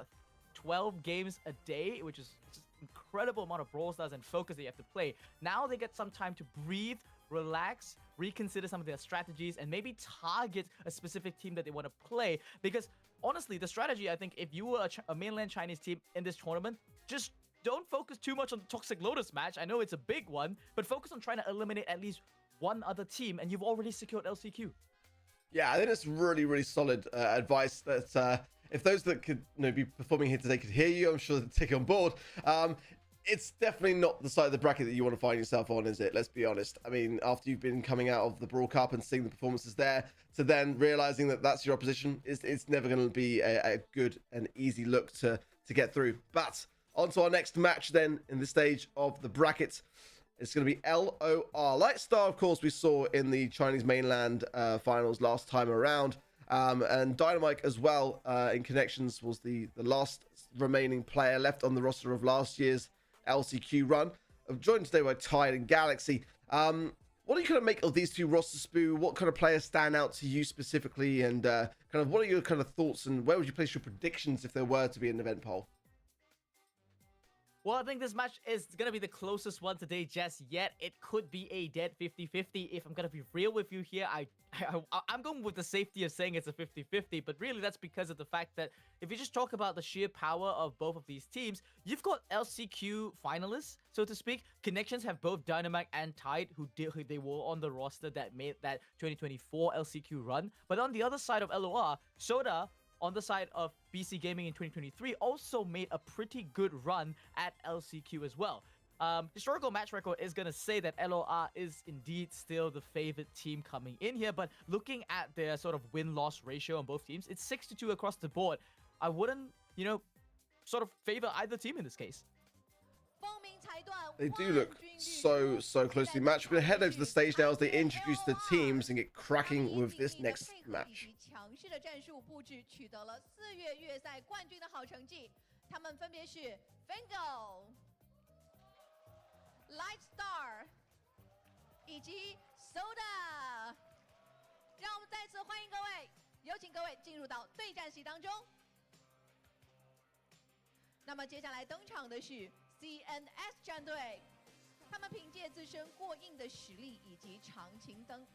12 games a day, which is just incredible amount of Brawl Stars and focus that you have to play. Now they get some time to breathe, relax, reconsider some of their strategies, and maybe target a specific team that they want to play. Because honestly, the strategy, I think, if you were a mainland Chinese team in this tournament, just don't focus too much on the Toxic Lotus match. I know it's a big one, but focus on trying to eliminate at least one other team, and you've already secured LCQ. Yeah, I think it's really, really solid advice that if those that could be performing here today could hear you, I'm sure they'd take on board. It's definitely not the side of the bracket that you want to find yourself on, is it? Let's be honest. I mean, after you've been coming out of the Brawl Cup and seeing the performances there, to then realizing that that's your opposition, it's never going to be a good and easy look to get through. But on to our next match then in this stage of the bracket. It's going to be LOR. Lightstar, of course, we saw in the Chinese mainland finals last time around. And Dynamite as well in connections was the last remaining player left on the roster of last year's LCQ run. I'm joined today by Tide and Galaxy. What do you kind of make of these 2 rosters, Spoo? What kind of players stand out to you specifically? And kind of what are your kind of thoughts, and where would you place your predictions if there were to be an event poll? Well, I think this match is going to be the closest one today just yet. It could be a dead 50-50. If I'm going to be real with you here, I'm going with the safety of saying it's a 50-50, but really that's because of the fact that if you just talk about the sheer power of both of these teams, you've got LCQ finalists, so to speak. Connections have both Dynamite and Tide, who they were on the roster that made that 2024 LCQ run. But on the other side of LOR, Soda, on the side of BC Gaming in 2023, also made a pretty good run at LCQ as well. Historical match record is going to say that LOR is indeed still the favorite team coming in here, but looking at their sort of win-loss ratio on both teams, it's 6-2 across the board. I wouldn't, sort of favor either team in this case. They do look so closely matched. We're going to head over to the stage now as they introduce the teams and get cracking with this next match. 强势的战术布置取得了4月月赛冠军的好成绩，他们分别是 Fango、Lightstar 以及 Soda。让我们再次欢迎各位，有请各位进入到对战席当中。那么接下来登场的是 CNS 战队，他们凭借自身过硬的实力以及常青藤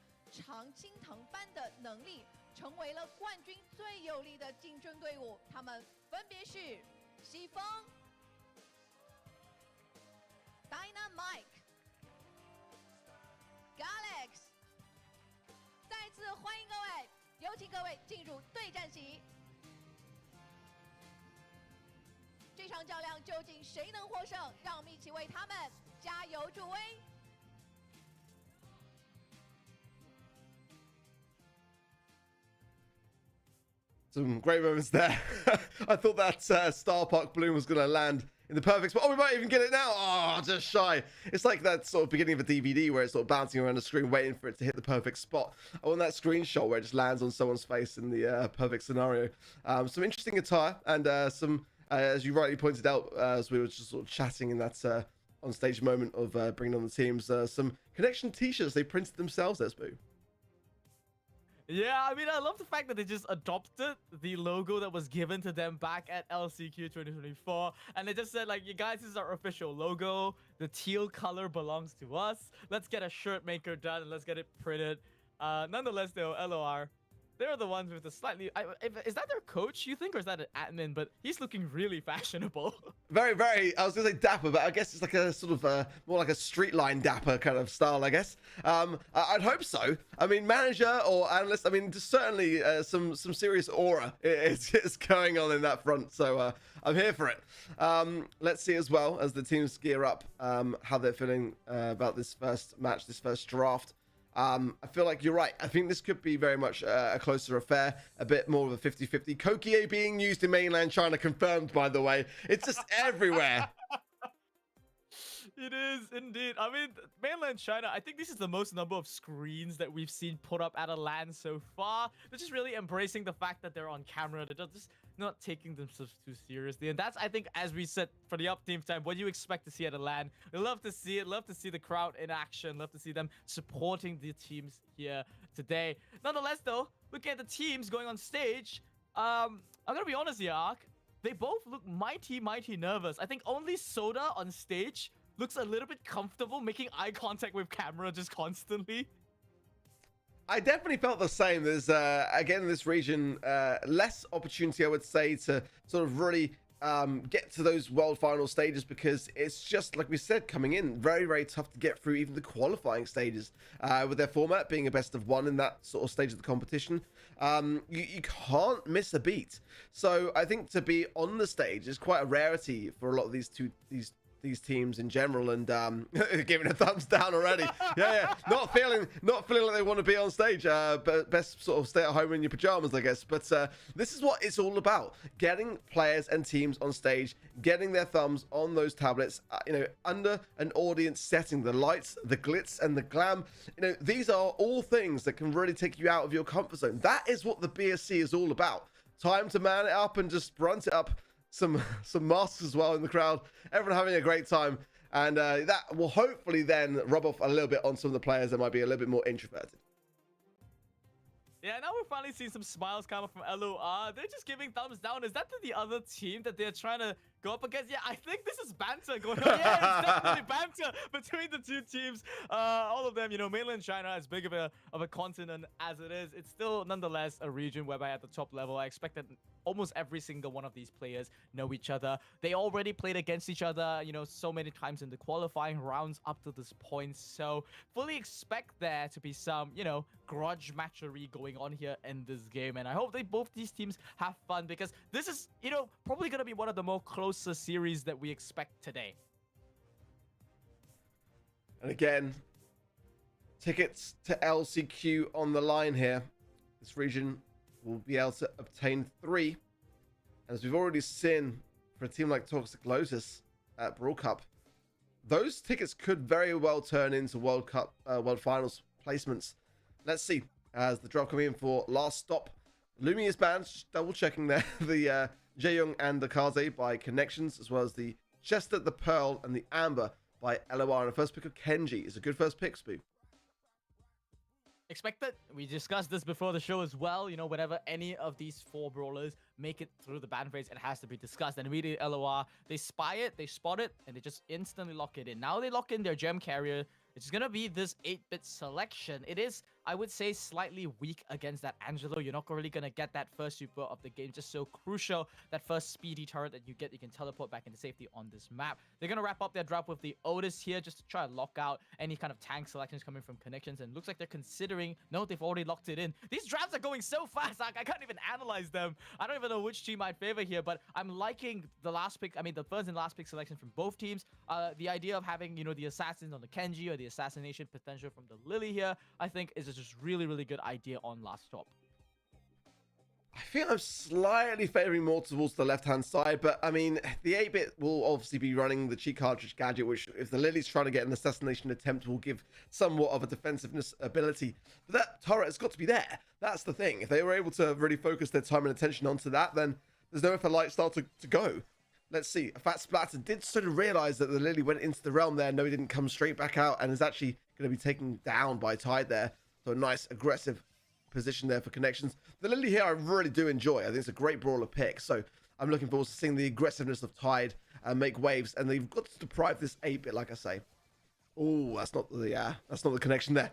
般的能力，成为了冠军最有力的竞争队伍。他们分别是西风、Dynamite、Galax。再次欢迎各位，有请各位进入对战席。这场较量究竟谁能获胜？让我们一起为他们加油助威。Some great moments there. I thought that Star Park Bloom was going to land in the perfect spot. Oh, we might even get it now. Oh, just shy. It's like that sort of beginning of a DVD where it's sort of bouncing around the screen waiting for it to hit the perfect spot. I want that screenshot where it just lands on someone's face in the perfect scenario. Some interesting attire and some, as you rightly pointed out, as we were just sort of chatting in that on stage moment of bringing on the teams, some connection t-shirts they printed themselves, Espo. Yeah, I mean, I love the fact that they just adopted the logo that was given to them back at LCQ 2024. And they just said, like, you guys, this is our official logo. The teal color belongs to us. Let's get a shirt maker done and let's get it printed. Nonetheless, though, LOR, they're the ones with the slightly... is that their coach, you think, or is that an admin? But he's looking really fashionable. Very, very, I was going to say dapper, but I guess it's like a sort of more like a street line dapper kind of style, I guess. I'd hope so. I mean, manager or analyst, I mean, just certainly some serious aura is going on in that front. So I'm here for it. Let's see as well as the teams gear up how they're feeling about this first match, this first draft. I feel like you're right. I think this could be very much a closer affair, a bit more of a 50-50. Kokie being used in mainland China, confirmed, by the way. It's just everywhere. It is indeed. I mean, mainland China, I think this is the most number of screens that we've seen put up at a LAN so far. They're just really embracing the fact that they're on camera. They're just not taking themselves too seriously. And that's, I think, as we said for the up team time, what you expect to see at a LAN. We love to see it. Love to see the crowd in action. Love to see them supporting the teams here today. Nonetheless, though, looking at the teams going on stage, I'm going to be honest here, Ark. They both look mighty nervous. I think only Soda on stage looks a little bit comfortable making eye contact with camera just constantly. I definitely felt the same. There's, again, in this region, less opportunity, I would say, to sort of really get to those world final stages, because it's just, like we said, coming in, very tough to get through even the qualifying stages, with their format being a best of one in that sort of stage of the competition. You can't miss a beat. So I think to be on the stage is quite a rarity for a lot of these teams in general, and giving a thumbs down already. Yeah, not feeling like they want to be on stage. But best sort of stay at home in your pajamas, I guess. But this is what it's all about: getting players and teams on stage, getting their thumbs on those tablets. Under an audience setting, the lights, the glitz, and the glam. These are all things that can really take you out of your comfort zone. That is what the BSC is all about. Time to man it up and just brunt it up. Some masks as well in the crowd, everyone having a great time, and that will hopefully then rub off a little bit on some of the players that might be a little bit more introverted. Yeah, now we're finally seeing some smiles coming from LOR. They're just giving thumbs down. Is that to the other team that they're trying to go up against? Yeah, I think this is banter going on. Yeah, it's definitely banter between the two teams. All of them, mainland China, as big of a continent as it is, it's still nonetheless a region whereby at the top level, I expect that almost every single one of these players know each other. They already played against each other, so many times in the qualifying rounds up to this point. So fully expect there to be some, grudge matchery going on here in this game. And I hope both these teams have fun, because this is, probably going to be one of the more closer series that we expect today. And again, tickets to LCQ on the line here. This region will be able to obtain 3. As we've already seen for a team like Toxic Lotus at Brawl Cup, those tickets could very well turn into World Cup, World Finals placements. Let's see, as the draft coming in for last stop. Lumi is banned, just double checking there. The Jaeyoung and the Kaze by Connections, as well as the Chester, the Pearl, and the Amber by LOR. And the first pick of Kenji is a good first pick, Spoo. Expect it. We discussed this before the show as well. Whenever any of these 4 brawlers make it through the ban phase, it has to be discussed. And immediately LOR, they spy it, they spot it, and they just instantly lock it in. Now they lock in their gem carrier. It's going to be this 8-bit selection. It is, I would say, slightly weak against that Angelo. You're not really going to get that first super of the game. Just so crucial. That first speedy turret that you get, you can teleport back into safety on this map. They're going to wrap up their drop with the Otis here, just to try and lock out any kind of tank selections coming from Connections. And looks like they're considering... No, they've already locked it in. These drafts are going so fast, I can't even analyze them. I don't even know which team I'd favor here, but I'm liking the last pick. I mean, the first and last pick selection from both teams. The idea of having, the assassins on the Kenji or the assassination potential from the Lily here, I think is just really good idea on last stop. I think I'm slightly favoring more towards the left-hand side, but I mean, the 8-bit will obviously be running the cheat cartridge gadget, which if the Lily's trying to get an assassination attempt will give somewhat of a defensiveness ability. But that turret has got to be there. That's the thing. If they were able to really focus their time and attention onto that, then there's nowhere for Lightstar to go. Let's see. Fat Splatter did sort of realize that the Lily went into the realm there. No, he didn't come straight back out, and is actually going to be taken down by Tide there. So a nice aggressive position there for connections. The Lily here I really do enjoy. I think it's a great brawler pick. So I'm looking forward to seeing the aggressiveness of Tide make waves. And they've got to deprive this 8-bit, like I say. Oh, that's not the connection there.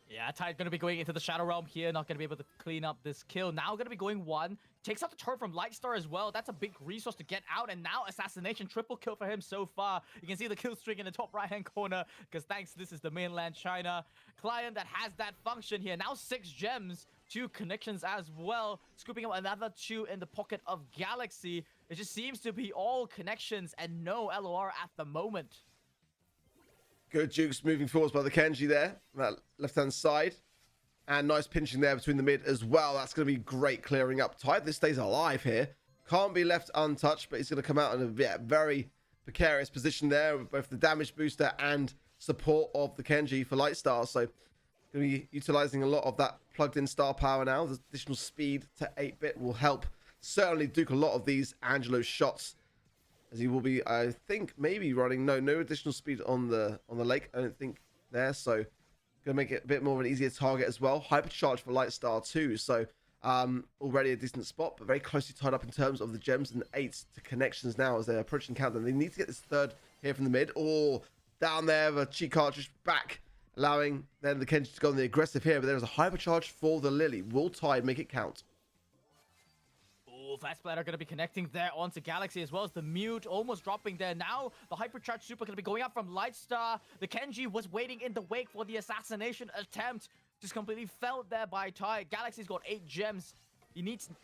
Yeah, Tide going to be going into the Shadow Realm here, not going to be able to clean up this kill. Now going to be going one. Takes out the turret from Lightstar as well. That's a big resource to get out. And now Assassination, triple kill for him so far. You can see the kill streak in the top right-hand corner because thanks, this is the Mainland China client that has that function here. Now 6 gems, 2 connections as well. Scooping up another 2 in the pocket of Galaxy. It just seems to be all connections and no LOR at the moment. Good jukes moving forwards by the Kenji there, that left-hand side. And nice pinching there between the mid as well. That's going to be great clearing up. Tide, this stays alive here. Can't be left untouched, but he's going to come out in a very precarious position there with both the damage booster and support of the Kenji for Lightstar. So going to be utilizing a lot of that plugged-in star power now. The additional speed to 8-bit will help certainly duke a lot of these Angelo shots. As he will be, I think, maybe running no additional speed on the lake. I don't think there, so gonna make it a bit more of an easier target as well. Hypercharge for Lightstar too, so already a decent spot, but very closely tied up in terms of the gems and 8s to connections now as they're approaching countdown. They need to get this third here from the mid, or down there the cheat cartridge back, allowing then the Kenji to go on the aggressive here. But there's a hypercharge for the Lily. Will Tide make it count? Fast Splatter going to be connecting there onto Galaxy as well as the Mute almost dropping there. Now the Hypercharge Super going to be going out from Lightstar. The Kenji was waiting in the wake for the assassination attempt. Just completely fell there by Tide. Galaxy's got 8 gems. He needs to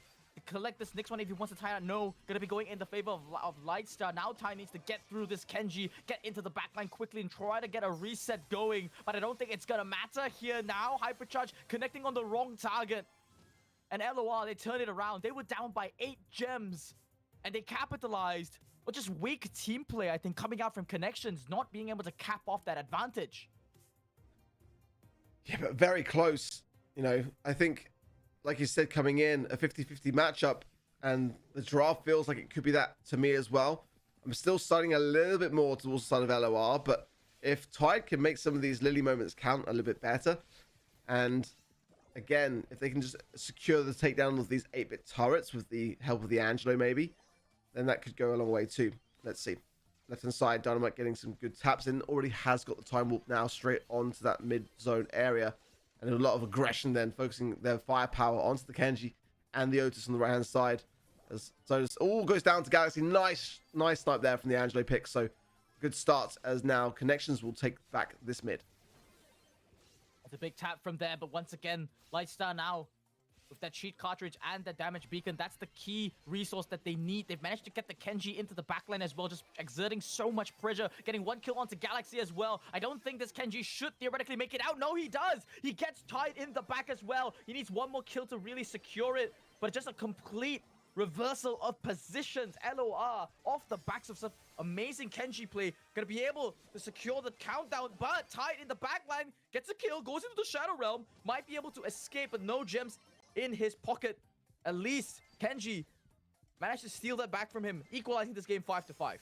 collect this next one if he wants to tie out. No, going to be going in the favor of Lightstar. Now Tide needs to get through this Kenji, get into the backline quickly and try to get a reset going. But I don't think it's going to matter here now. Hypercharge connecting on the wrong target. And LOR, they turned it around. They were down by 8 gems. And they capitalized. Or just weak team play, I think, coming out from connections, not being able to cap off that advantage. Yeah, but very close. You know, I think, like you said, coming in, a 50-50 matchup. And the draft feels like it could be that to me as well. I'm still starting a little bit more towards the side of LOR. But if Tide can make some of these Lily moments count a little bit better. And again, if they can just secure the takedown of these 8-bit turrets with the help of the Angelo maybe, then that could go a long way too. Let's see. Left-hand side, Dynamite getting some good taps in. Already has got the Time Warp now straight onto that mid-zone area. And a lot of aggression then, focusing their firepower onto the Kenji and the Otis on the right-hand side. So this all goes down to Galaxy. Nice snipe there from the Angelo pick. So good start as now Connections will take back this mid. It's a big tap from there, but once again, Lightstar now with that cheat cartridge and the damage beacon, that's the key resource that they need. They've managed to get the Kenji into the backline as well, just exerting so much pressure, getting 1 kill onto Galaxy as well. I don't think this Kenji should theoretically make it out. No, he does. He gets tied in the back as well. He needs 1 more kill to really secure it, but just a complete reversal of positions. LOR off the backs of some amazing Kenji play, gonna be able to secure the countdown, but Tide in the backline gets a kill, goes into the Shadow Realm, might be able to escape, but no gems in his pocket. At least Kenji managed to steal that back from him, equalizing this game 5-5.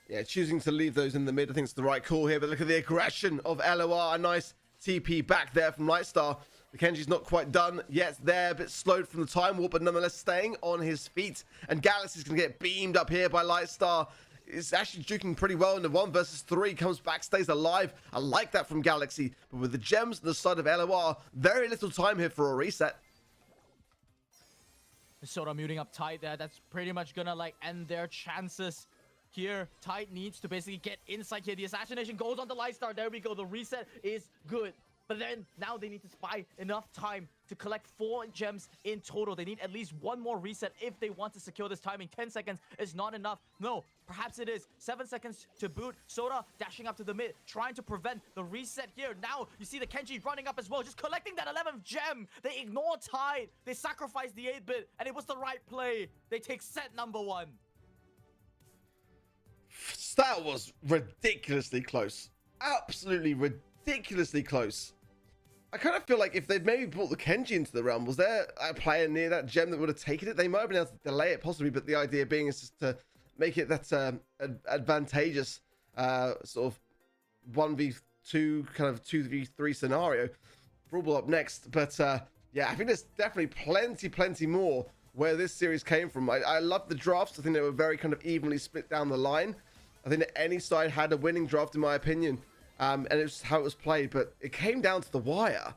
Yeah, choosing to leave those in the mid, I think it's the right call here, but look at the aggression of LOR. A nice TP back there from Lightstar. The Kenji's not quite done yet there, a bit slowed from the Time Warp, but nonetheless staying on his feet. And Galaxy's going to get beamed up here by Lightstar. It's actually juking pretty well in the 1 versus 3. Comes back, stays alive. I like that from Galaxy. But with the gems on the side of LOR, very little time here for a reset. Sort muting up Tide there. That's pretty much going to like end their chances here. Tide needs to basically get inside here. The assassination goes on the Lightstar. There we go. The reset is good. But then, now they need to buy enough time to collect 4 gems in total. They need at least 1 more reset if they want to secure this timing. 10 seconds is not enough. No, perhaps it is. 7 seconds to boot. Soda dashing up to the mid, trying to prevent the reset here. Now, you see the Kenji running up as well, just collecting that 11th gem. They ignore Tide. They sacrifice the 8-bit, and it was the right play. They take set number 1. That was ridiculously close. Absolutely ridiculously close. I kind of feel like if they'd maybe brought the Kenji into the realm, was there a player near that gem that would have taken it? They might have been able to delay it possibly, but the idea being is just to make it that advantageous sort of 1v 2 kind of 2v3 scenario. Brawl up next, but yeah, I think there's definitely plenty more where this series came from. I love the drafts. I think they were very kind of evenly split down the line. I think that any side had a winning draft in my opinion, and it's how it was played, but it came down to the wire.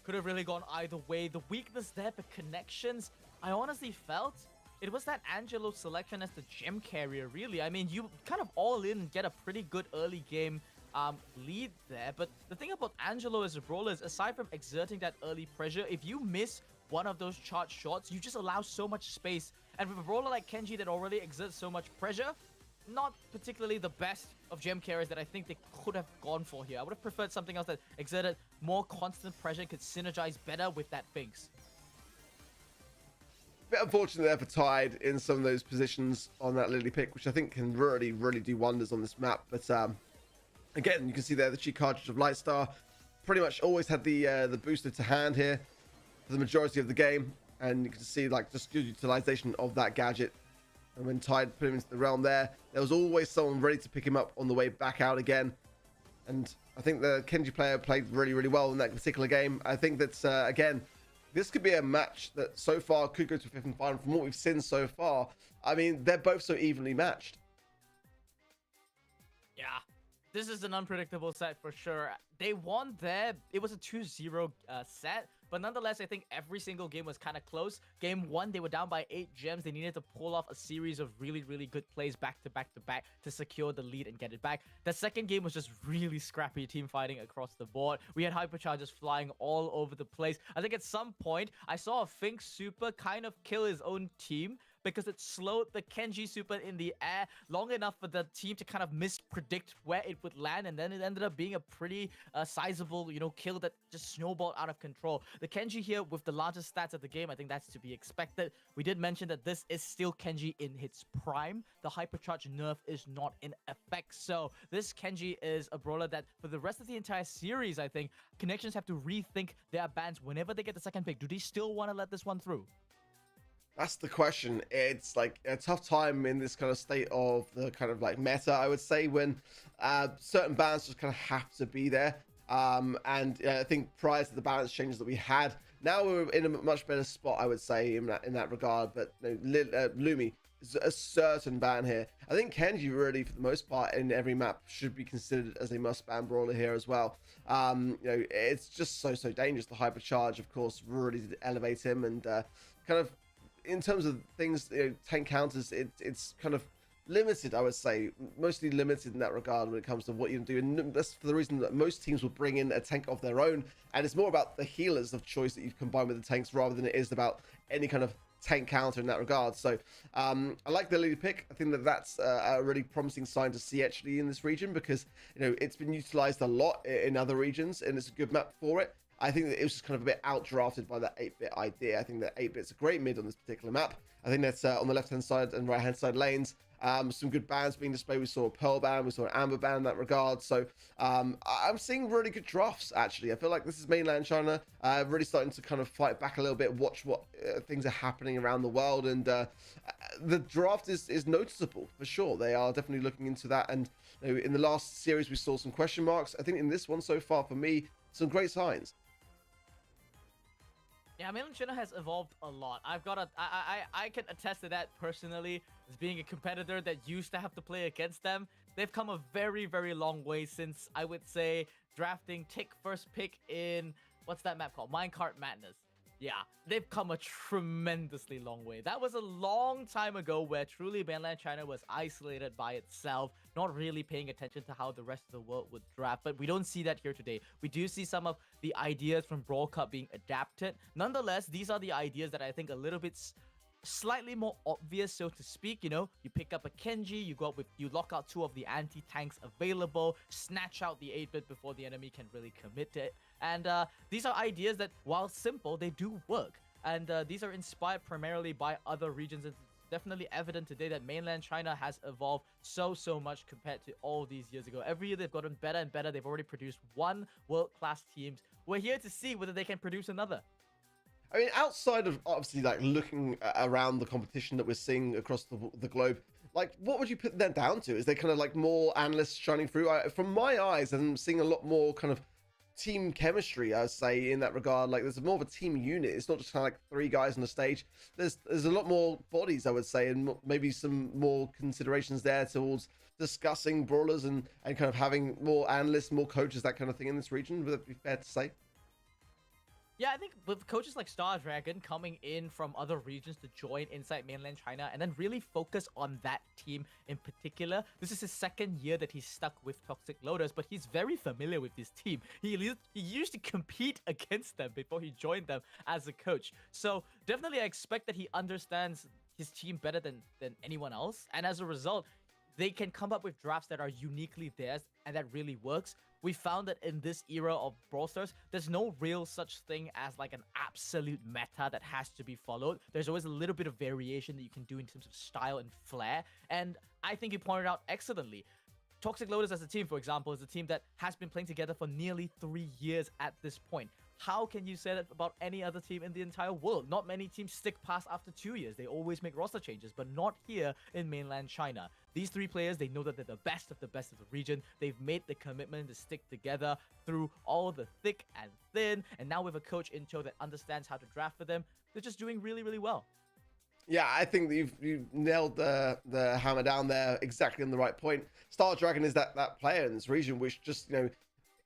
Could have really gone either way. The weakness there for connections, I honestly felt it was that Angelo selection as the gem carrier, really. I mean, you kind of all in and get a pretty good early game lead there. But the thing about Angelo as a brawler is, aside from exerting that early pressure, if you miss one of those charged shots, you just allow so much space. And with a brawler like Kenji that already exerts so much pressure, not particularly the best of gem carriers that I think they could have gone for here. I would have preferred something else that exerted more constant pressure and could synergize better with that Finks. Bit unfortunate there for Tide in some of those positions on that Lily pick, which I think can really do wonders on this map. But again, you can see there the cheap cartridge of Lightstar pretty much always had the booster to hand here for the majority of the game, and you can see like just good utilization of that gadget. And when Tide put him into the realm there was always someone ready to pick him up on the way back out again. And I think the Kenji player played really well in that particular game. I think that again, this could be a match that so far could go to a 5th and final. From what we've seen so far, I mean, they're both so evenly matched. Yeah, this is an unpredictable set for sure. They won there. It was a 2-0 set, but nonetheless, I think every single game was kind of close. Game 1, they were down by 8 gems. They needed to pull off a series of really good plays back to back to secure the lead and get it back. The second game was just really scrappy team fighting across the board. We had hypercharges flying all over the place. I think at some point, I saw a Fink super kind of kill his own team because it slowed the Kenji super in the air long enough for the team to kind of mispredict where it would land, and then it ended up being a pretty sizable, you know, kill that just snowballed out of control. The Kenji here with the largest stats of the game, I think that's to be expected. We did mention that this is still Kenji in its prime. The hypercharge nerf is not in effect, so this Kenji is a brawler that for the rest of the entire series, I think Connections have to rethink their bans whenever they get the second pick. Do they still want to let this one through? That's the question. It's like a tough time in this kind of state of the kind of like meta, I would say, when certain bans just kind of have to be there. And I think prior to the balance changes that we had, now we're in a much better spot, I would say, in that regard. But you know, Lumi is a certain ban here. I think Kenji really, for the most part, in every map should be considered as a must-ban brawler here as well. You know, it's just so dangerous. The hypercharge, of course, really did elevate him, and kind of in terms of things, you know, tank counters, it's kind of limited, I would say, mostly limited in that regard when it comes to what you can do. And that's for the reason that most teams will bring in a tank of their own, and it's more about the healers of choice that you combine with the tanks rather than it is about any kind of tank counter in that regard. So I like the lead pick. I think that that's a really promising sign to see actually in this region, because you know it's been utilized a lot in other regions and it's a good map for it. I think that it was just kind of a bit outdrafted by that 8-bit idea. I think that 8-bit's a great mid on this particular map. I think that's on the left-hand side and right-hand side lanes. Some good bans being displayed. We saw a Pearl ban, we saw an Amber ban in that regard. So I'm seeing really good drafts, actually. I feel like this is mainland China really starting to kind of fight back a little bit, watch what things are happening around the world. And the draft is noticeable, for sure. They are definitely looking into that. And you know, in the last series, we saw some question marks. I think in this one so far, for me, some great signs. Yeah, Mainland China has evolved a lot. I can attest to that personally, as being a competitor that used to have to play against them. They've come a very long way since, I would say, drafting Tick first pick in, what's that map called? Minecart Madness. Yeah, they've come a tremendously long way. That was a long time ago where truly Mainland China was isolated by itself, not really paying attention to how the rest of the world would draft. But we don't see that here today. We do see some of the ideas from Brawl Cup being adapted. Nonetheless, these are the ideas that I think a little bit slightly more obvious, so to speak. You know, you pick up a Kenji, you lock out 2 of the anti-tanks available, snatch out the 8-bit before the enemy can really commit to it. And these are ideas that, while simple, they do work. And these are inspired primarily by other regions. It's definitely evident today that Mainland China has evolved so much compared to all these years ago. Every year they've gotten better and better. They've already produced 1 world-class team. We're here to see whether they can produce another. I mean, outside of obviously like looking around the competition that we're seeing across the globe, Like, what would you put that down to? Is there kind of like more analysts shining through? From my eyes, I'm seeing a lot more kind of team chemistry, I would say, in that regard. Like, there's more of a team unit. It's not just kind of like 3 guys on the stage. There's a lot more bodies, I would say, and maybe some more considerations there towards discussing brawlers and kind of having more analysts, more coaches, that kind of thing in this region. Would that be fair to say? Yeah, I think with coaches like Star Dragon coming in from other regions to join inside mainland China and then really focus on that team in particular. This is his 2nd year that he's stuck with Toxic Lotus, but he's very familiar with this team. He used to compete against them before he joined them as a coach. So definitely I expect that he understands his team better than anyone else. And as a result, they can come up with drafts that are uniquely theirs and that really works. We found that in this era of Brawl Stars, there's no real such thing as like an absolute meta that has to be followed. There's always a little bit of variation that you can do in terms of style and flair. And I think you pointed out excellently. Toxic Lotus as a team, for example, is a team that has been playing together for nearly 3 years at this point. How can you say that about any other team in the entire world? Not many teams stick past after 2 years. They always make roster changes, but not here in mainland China. These 3 players, they know that they're the best of the region. They've made the commitment to stick together through all the thick and thin. And now with a coach in tow that understands how to draft for them, they're just doing really, really well. Yeah, I think that you've nailed the hammer down there exactly on the right point. Star Dragon is that player in this region, which just,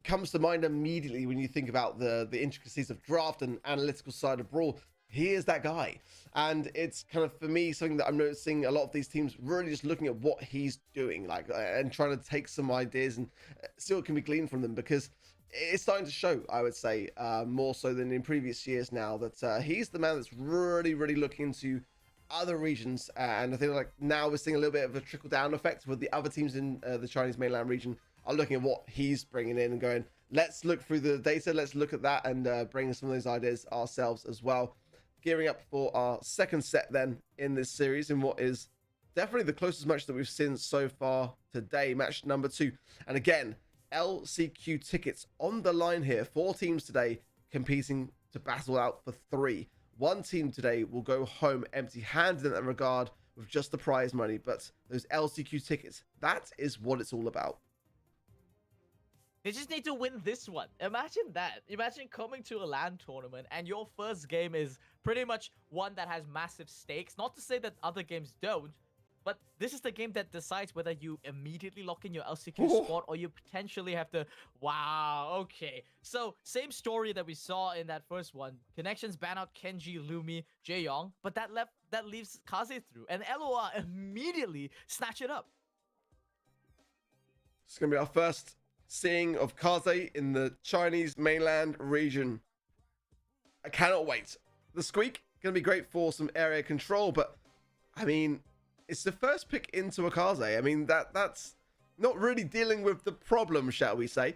comes to mind immediately when you think about the intricacies of draft and analytical side of Brawl. He is that guy. And it's kind of, for me, something that I'm noticing a lot of these teams really just looking at what he's doing, like, and trying to take some ideas and see what can be gleaned from them, because it's starting to show, I would say, more so than in previous years now, that he's the man that's really, really looking into other regions. And I think like now we're seeing a little bit of a trickle down effect with the other teams in the Chinese mainland region are looking at what he's bringing in and going, let's look through the data, let's look at that and bring some of those ideas ourselves as well. Gearing up for our 2nd set then in this series, in what is definitely the closest match that we've seen so far today, match number 2. And again, LCQ tickets on the line here. 4 teams today competing to battle out for 3. 1 team today will go home empty-handed in that regard with just the prize money, but those LCQ tickets, that is what it's all about. They just need to win this one. Imagine that. Imagine coming to a LAN tournament and your first game is pretty much one that has massive stakes. Not to say that other games don't, but this is the game that decides whether you immediately lock in your LCQ spot or you potentially have to... Wow, okay. So, same story that we saw in that first one. Connections ban out Kenji, Lumi, Jaeyong, but that leaves Kaze through. And LOR immediately snatch it up. It's going to be our first seeing of Kaze in the Chinese mainland region. I cannot wait. The squeak, going to be great for some area control, but I mean, it's the first pick into a Kaze. I mean, that's not really dealing with the problem, shall we say.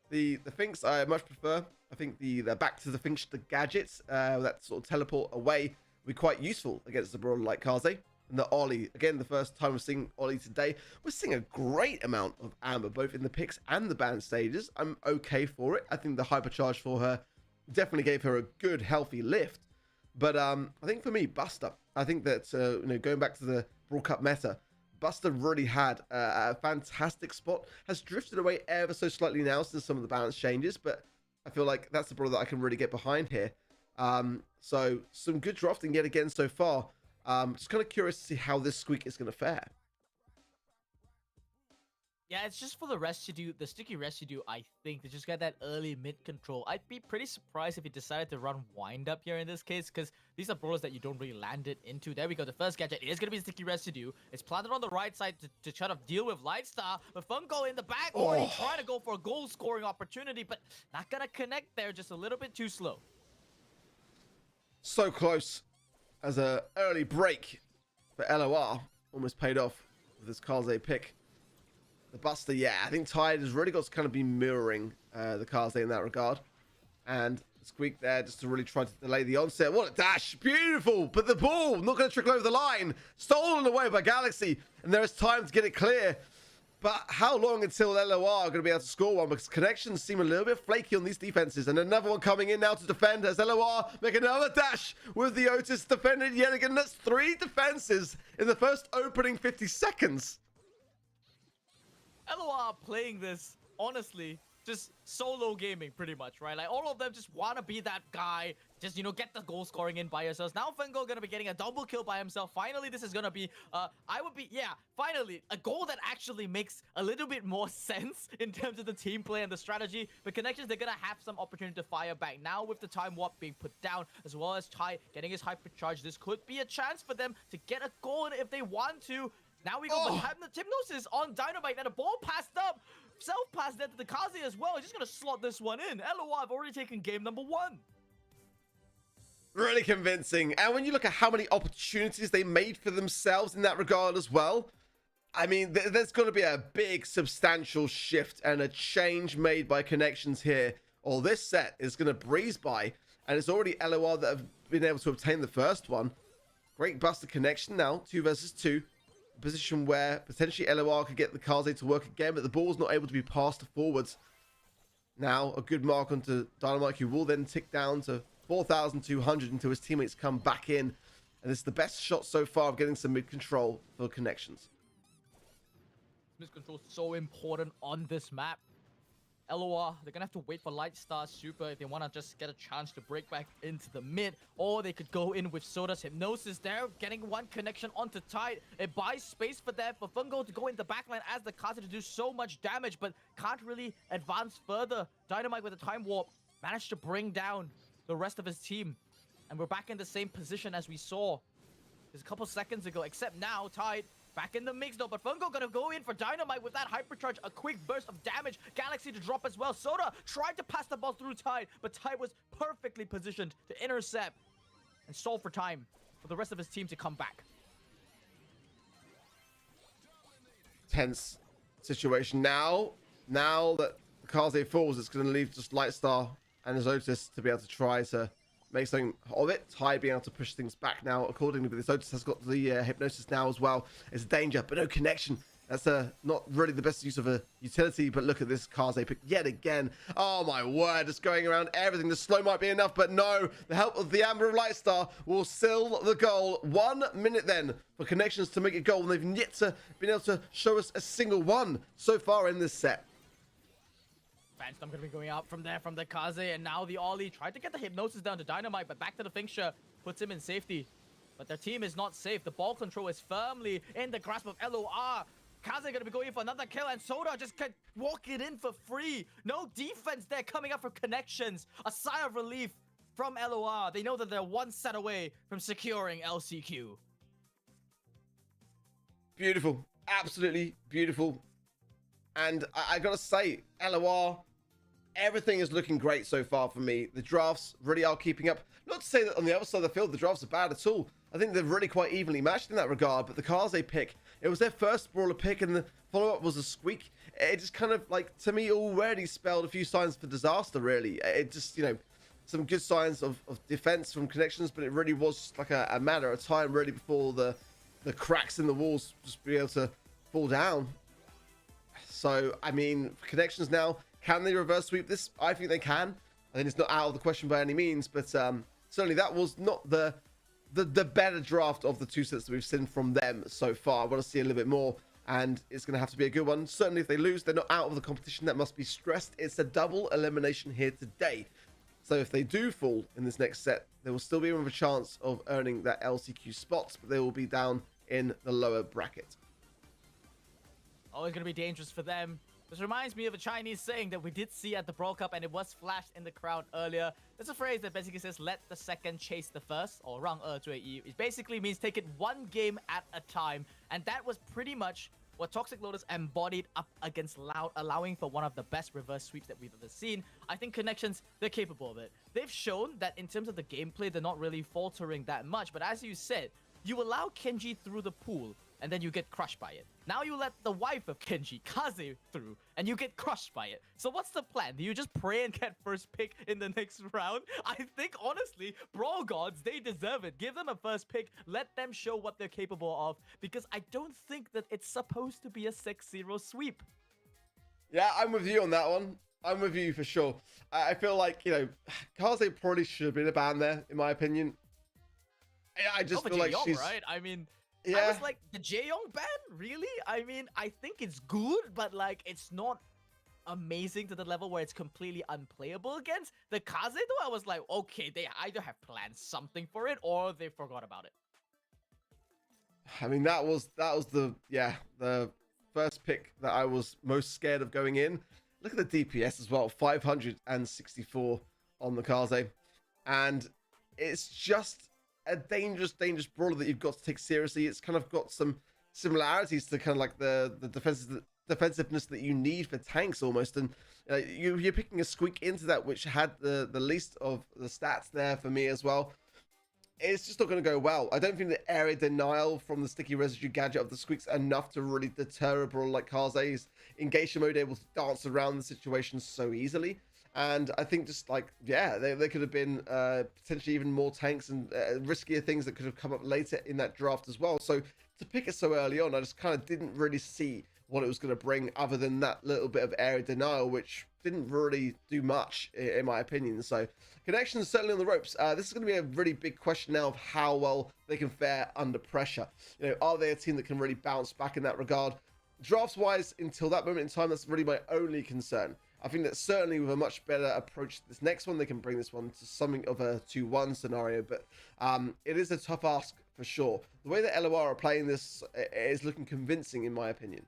The Finks I much prefer. I think the back to the Finks, the gadgets, that sort of teleport away, will be quite useful against a brawler like Kaze. And the Ollie, again, the first time we're seeing Ollie today, we're seeing a great amount of Amber, both in the picks and the ban stages. I'm okay for it. I think the hypercharge for her definitely gave her a good, healthy lift. But I think for me, Buster, I think that, going back to the Brawl Cup meta, Buster really had a fantastic spot, has drifted away ever so slightly now since some of the balance changes, but I feel like that's the brawler that I can really get behind here. So some good drafting yet again so far. Just kind of curious to see how this squeak is going to fare. Yeah, it's just for the residue, the sticky residue, I think, to just get that early mid control. I'd be pretty surprised if he decided to run wind up here in this case, because these are brawlers that you don't really land it into. There we go, the first gadget is going to be sticky residue. It's planted on the right side to try to deal with Lightstar, but Funko in the back already trying to go for a goal scoring opportunity, but not going to connect there, just a little bit too slow. So close. As an early break for LOR, almost paid off with this Kaze pick. The Buster, yeah, I think Tide has really got to kind of be mirroring the Kaze in that regard. And Squeak there just to really try to delay the onset. What a dash! Beautiful! But the ball, not going to trickle over the line. Stolen away by Galaxy. And there is time to get it clear. But how long until LOR are going to be able to score one? Because connections seem a little bit flaky on these defenses. And another one coming in now to defend as LOR make another dash with the Otis defended yet again. That's 3 defenses in the first opening 50 seconds. LOR playing this, honestly, just solo gaming pretty much, right? Like, all of them just want to be that guy, just, you know, get the goal scoring in by yourselves. Now Fungo gonna be getting a double kill by himself. Finally, this is gonna be, finally, a goal that actually makes a little bit more sense in terms of the team play and the strategy. But Connections, they're gonna have some opportunity to fire back. Now with the time warp being put down, as well as Ty getting his hypercharge, this could be a chance for them to get a goal if they want to. Now we go behind the Hypnosis on Dynamite, and a ball passed up. Self-pass there to the Kaze as well. He's just going to slot this one in. LOR have already taken game number 1. Really convincing. And when you look at how many opportunities they made for themselves in that regard as well, I mean, there's going to be a big substantial shift and a change made by Connections here. Or this set is going to breeze by, and it's already LOR that have been able to obtain the first one. Great busted connection now, 2 versus 2. A position where potentially LOR could get the Kaze to work again, but the ball's not able to be passed forwards. Now, a good mark onto Dynamite, who will then tick down to 4,200 until his teammates come back in. And it's the best shot so far of getting some mid-control for Connections. Mid-control is so important on this map. LOR, they're gonna have to wait for Lightstar Super if they want to just get a chance to break back into the mid, or they could go in with Soda's Hypnosis there, getting one connection onto Tide. It buys space for them, for Fungo to go in the backline as the Kaze to do so much damage, but can't really advance further. Dynamite with a time warp managed to bring down the rest of his team, and we're back in the same position as we saw just a couple seconds ago, except now Tide back in the mix though, but Fungo gonna go in for Dynamite with that hypercharge, a quick burst of damage. Galaxy to drop as well. Soda tried to pass the ball through Tide, but Tide was perfectly positioned to intercept and stall for time for the rest of his team to come back. Tense situation now. Now that Kaze falls, it's going to leave just Lightstar and his Otis to be able to try to make something of it. Ty being able to push things back now accordingly, but this Otis has got the Hypnosis now as well. It's a danger, but no connection. That's not really the best use of a utility, but look at this Kaze pick yet again. Oh my word, just going around everything. The slow might be enough, but no. The help of the Amber of Lightstar will seal the goal. 1 minute then for Connections to make a goal, and they've yet to been able to show us a single one so far in this set. Phantom gonna be going out from there from the Kaze, and now the Ollie tried to get the Hypnosis down to Dynamite, but back to the Finksha puts him in safety. But their team is not safe. The ball control is firmly in the grasp of LOR. Kaze gonna be going for another kill, and Soda just can walk it in for free. No defense there coming up for Connections. A sigh of relief from LOR. They know that they're one set away from securing LCQ. Beautiful. Absolutely beautiful. And I gotta say, LOR, everything is looking great so far for me. The drafts really are keeping up. Not to say that on the other side of the field, the drafts are bad at all. I think they're really quite evenly matched in that regard. But the Kaze pick, it was their first Brawler pick, and the follow-up was a squeak. It just kind of, like, to me, already spelled a few signs for disaster, really. It just, you know, some good signs of defense from Connections, but it really was like a matter of time, really, before the cracks in the walls just be able to fall down. So, I mean, Connections now, can they reverse sweep this? I think they can. I think it's not out of the question by any means, but certainly that was not the better draft of the two sets that we've seen from them so far. I want to see a little bit more, and it's going to have to be a good one. Certainly, if they lose, they're not out of the competition. That must be stressed. It's a double elimination here today. So if they do fall in this next set, there will still be a chance of earning that LCQ spot, but they will be down in the lower bracket. Always going to be dangerous for them. This reminds me of a Chinese saying that we did see at the Brawl Cup, and it was flashed in the crowd earlier. There's a phrase that basically says, let the second chase the first, or 让二追一. It basically means take it one game at a time. And that was pretty much what Toxic Lotus embodied up against Loud, allowing for one of the best reverse sweeps that we've ever seen. I think Connections, they're capable of it. They've shown that in terms of the gameplay, they're not really faltering that much. But as you said, you allow Kenji through the pool. and then you get crushed by it. Now you let the wife of Kenji, Kaze, through, and you get crushed by it. So what's the plan? Do you just pray and get first pick in the next round? I think, honestly, Brawl Gods, they deserve it. Give them a first pick. Let them show what they're capable of, because I don't think that it's supposed to be a 6-0 sweep. Yeah, I'm with you on that one. I'm with you for sure. I feel like, you know, Kaze probably should have been a ban there, in my opinion. I just feel like she's... right? I mean, yeah. I was like, the Jaeyoung ban? Really? I mean, I think it's good, but like, it's not amazing to the level where it's completely unplayable against. The Kaze, though, I was like, okay, they either have planned something for it, or they forgot about it. I mean, that was the first pick that I was most scared of going in. Look at the DPS as well, 564 on the Kaze. And it's just a dangerous brawler that you've got to take seriously. It's kind of got some similarities to kind of like the defensiveness that you need for tanks almost. And you're picking a Squeak into that, which had the least of the stats there for me as well. It's just not going to go well. I don't think the area denial from the sticky residue gadget of the Squeak's enough to really deter a brawler like Kaze. He's in Geisha mode able to dance around the situation so easily. And I think just like, yeah, there could have been potentially even more tanks and riskier things that could have come up later in that draft as well. So to pick it so early on, I just kind of didn't really see what it was going to bring other than that little bit of area denial, which didn't really do much in my opinion. So connections certainly on the ropes. This is going to be a really big question now of how well they can fare under pressure. You know, are they a team that can really bounce back in that regard? Drafts wise, until that moment in time, that's really my only concern. I think that certainly with a much better approach to this next one, they can bring this one to something of a 2-1 scenario. But it is a tough ask for sure. The way that LOR are playing this is looking convincing in my opinion.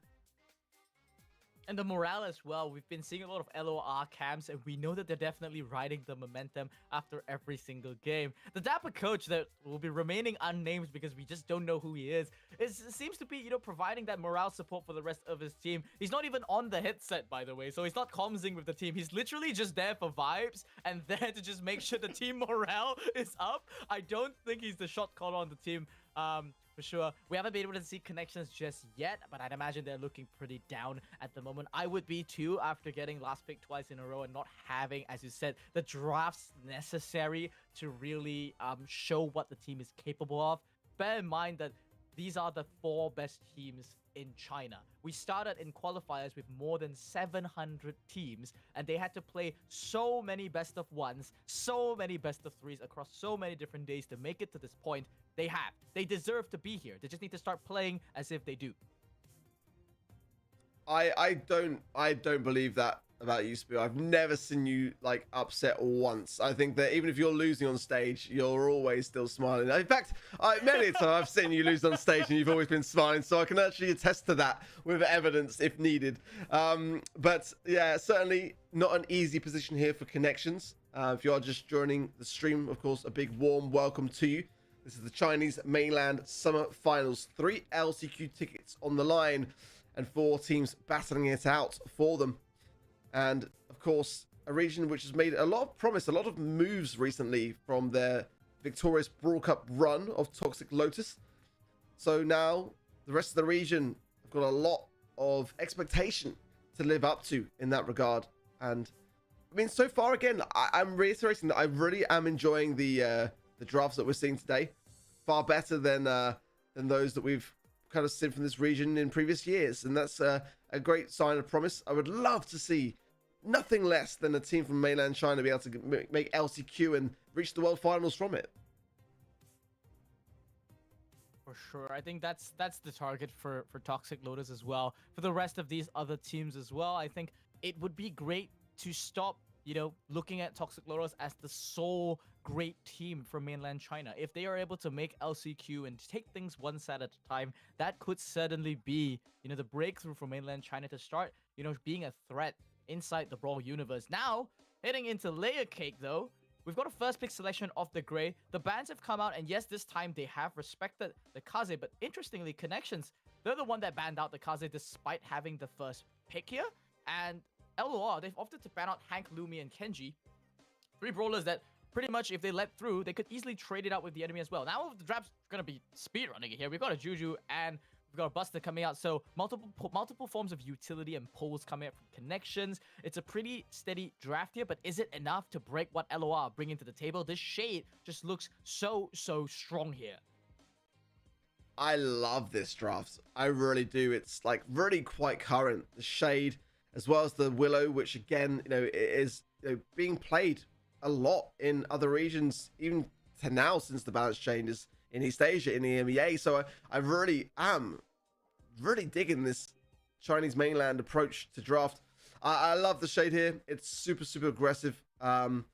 And the morale as well. We've been seeing a lot of LOR camps, and we know that they're definitely riding the momentum after every single game. The Dapper coach that will be remaining unnamed because we just don't know who he is, seems to be, you know, providing that morale support for the rest of his team. He's not even on the headset, by the way, so he's not commsing with the team. He's literally just there for vibes and there to just make sure the team morale is up. I don't think he's the shot caller on the team. For sure. We haven't been able to see connections just yet, but I'd imagine they're looking pretty down at the moment. I would be too after getting last pick twice in a row and not having, as you said, the drafts necessary to really show what the team is capable of. Bear in mind that these are the 4 best teams in China. We started in qualifiers with more than 700 teams, and they had to play so many best of 1s, so many best of 3s across so many different days to make it to this point. They have. They deserve to be here. They just need to start playing as if they do. I don't believe that about you, Spear. I've never seen you like upset once. I think that even if you're losing on stage, you're always still smiling. In fact, many times I've seen you lose on stage and you've always been smiling, so I can actually attest to that with evidence if needed. But yeah, certainly not an easy position here for connections. If you are just joining the stream, of course, a big warm welcome to you. This is the Chinese Mainland Summer Finals. 3 LCQ tickets on the line and 4 teams battling it out for them. And, of course, a region which has made a lot of promise, a lot of moves recently from their victorious Brawl Cup run of Toxic Lotus. So now the rest of the region have got a lot of expectation to live up to in that regard. And, I mean, so far, again, I'm reiterating that I really am enjoying the drafts that we're seeing today. Far better than those that we've kind of seen from this region in previous years, and that's a great sign of promise. I would love to see nothing less than a team from mainland China be able to make LCQ and reach the world finals from it. For sure. I think that's the target for Toxic Lotus as well. For the rest of these other teams as well, I think it would be great to stop, you know, looking at Toxic Lotus as the sole great team from mainland China. If they are able to make LCQ and take things one set at a time, that could certainly be, you know, the breakthrough for mainland China to start, you know, being a threat inside the Brawl universe. Now, heading into Layer Cake though, we've got a first pick selection of the Grey. The bans have come out, and yes, this time they have respected the Kaze, but interestingly, Connections, they're the one that banned out the Kaze despite having the first pick here. And LOR, they've opted to ban out Hank, Lumi, and Kenji. 3 brawlers that pretty much, if they let through, they could easily trade it out with the enemy as well. Now the draft's gonna be speedrunning it here. We've got a Juju and We got a Buster coming out, so multiple forms of utility and pulls coming up from connections. It's a pretty steady draft here, but is it enough to break what LOR are bringing to the table? This Shade just looks so strong here. I love this draft. I really do. It's like really quite current. The Shade, as well as the Willow, which again, is being played a lot in other regions, even to now since the balance changes in East Asia, in the EMEA. So I really am digging this Chinese mainland approach to draft. I love the Shade here. It's super aggressive. The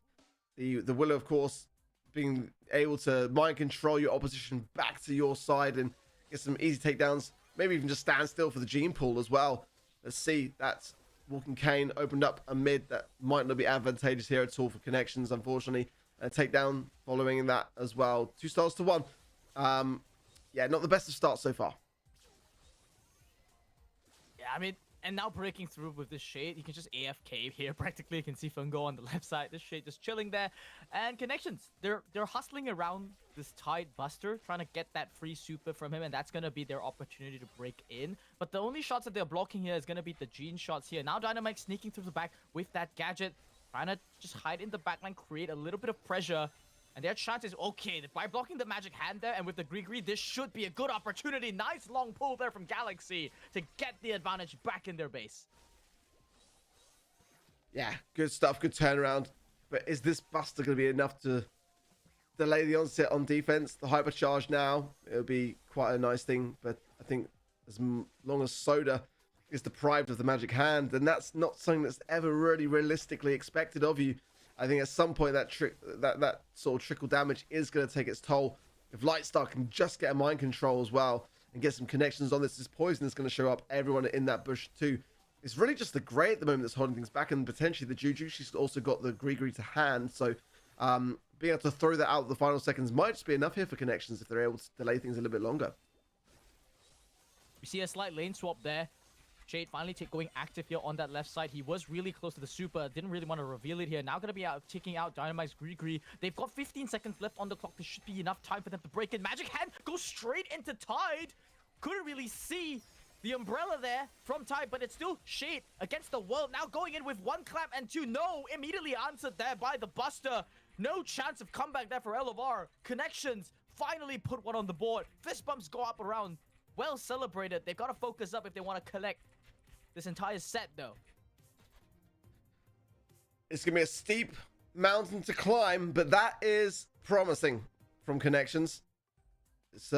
Willow, of course, being able to mind control your opposition back to your side and get some easy takedowns. Maybe even just stand still for the gene pool as well. Let's see. That's Walking Cane opened up a mid that might not be advantageous here at all for connections, unfortunately. A takedown following that as well. 2 stars to 1. Yeah, not the best of starts so far. Yeah, I mean, and now breaking through with this Shade, you can just AFK here. Practically, you can see Fungo on the left side. This Shade just chilling there. And connections, they're hustling around this Tide Buster, trying to get that free super from him, and that's going to be their opportunity to break in. But the only shots that they're blocking here is going to be the Gene shots here. Now Dynamite sneaking through the back with that gadget, trying to just hide in the backline, create a little bit of pressure. And their chance is okay. By blocking the magic hand there and with the Gree, this should be a good opportunity. Nice long pull there from Galaxy to get the advantage back in their base. Yeah, good stuff. Good turnaround. But is this Buster going to be enough to delay the onset on defense? The hypercharge now, it'll be quite a nice thing. But I think as long as Soda is deprived of the magic hand, then that's not something that's ever really realistically expected of you. I think at some point that sort of trickle damage is going to take its toll. If Lightstar can just get a mind control as well and get some connections on this poison is going to show up everyone in that bush too. It's really just the Grey at the moment that's holding things back, and potentially the Juju. She's also got the Gree to hand, so being able to throw that out the final seconds might just be enough here for connections if they're able to delay things a little bit longer. We see a slight lane swap there. Shade finally going active here on that left side. He was really close to the super. Didn't really want to reveal it here. Now going to be out taking out Dynamite's Gree. They've got 15 seconds left on the clock. There should be enough time for them to break in. Magic Hand goes straight into Tide. Couldn't really see the umbrella there from Tide, but it's still Shade against the world. Now going in with 1 clap and 2. No, immediately answered there by the Buster. No chance of comeback there for LFR. Connections finally put one on the board. Fist bumps go up around. Well celebrated. They've got to focus up if they want to collect this entire set, though. It's going to be a steep mountain to climb, but that is promising from Connections. It's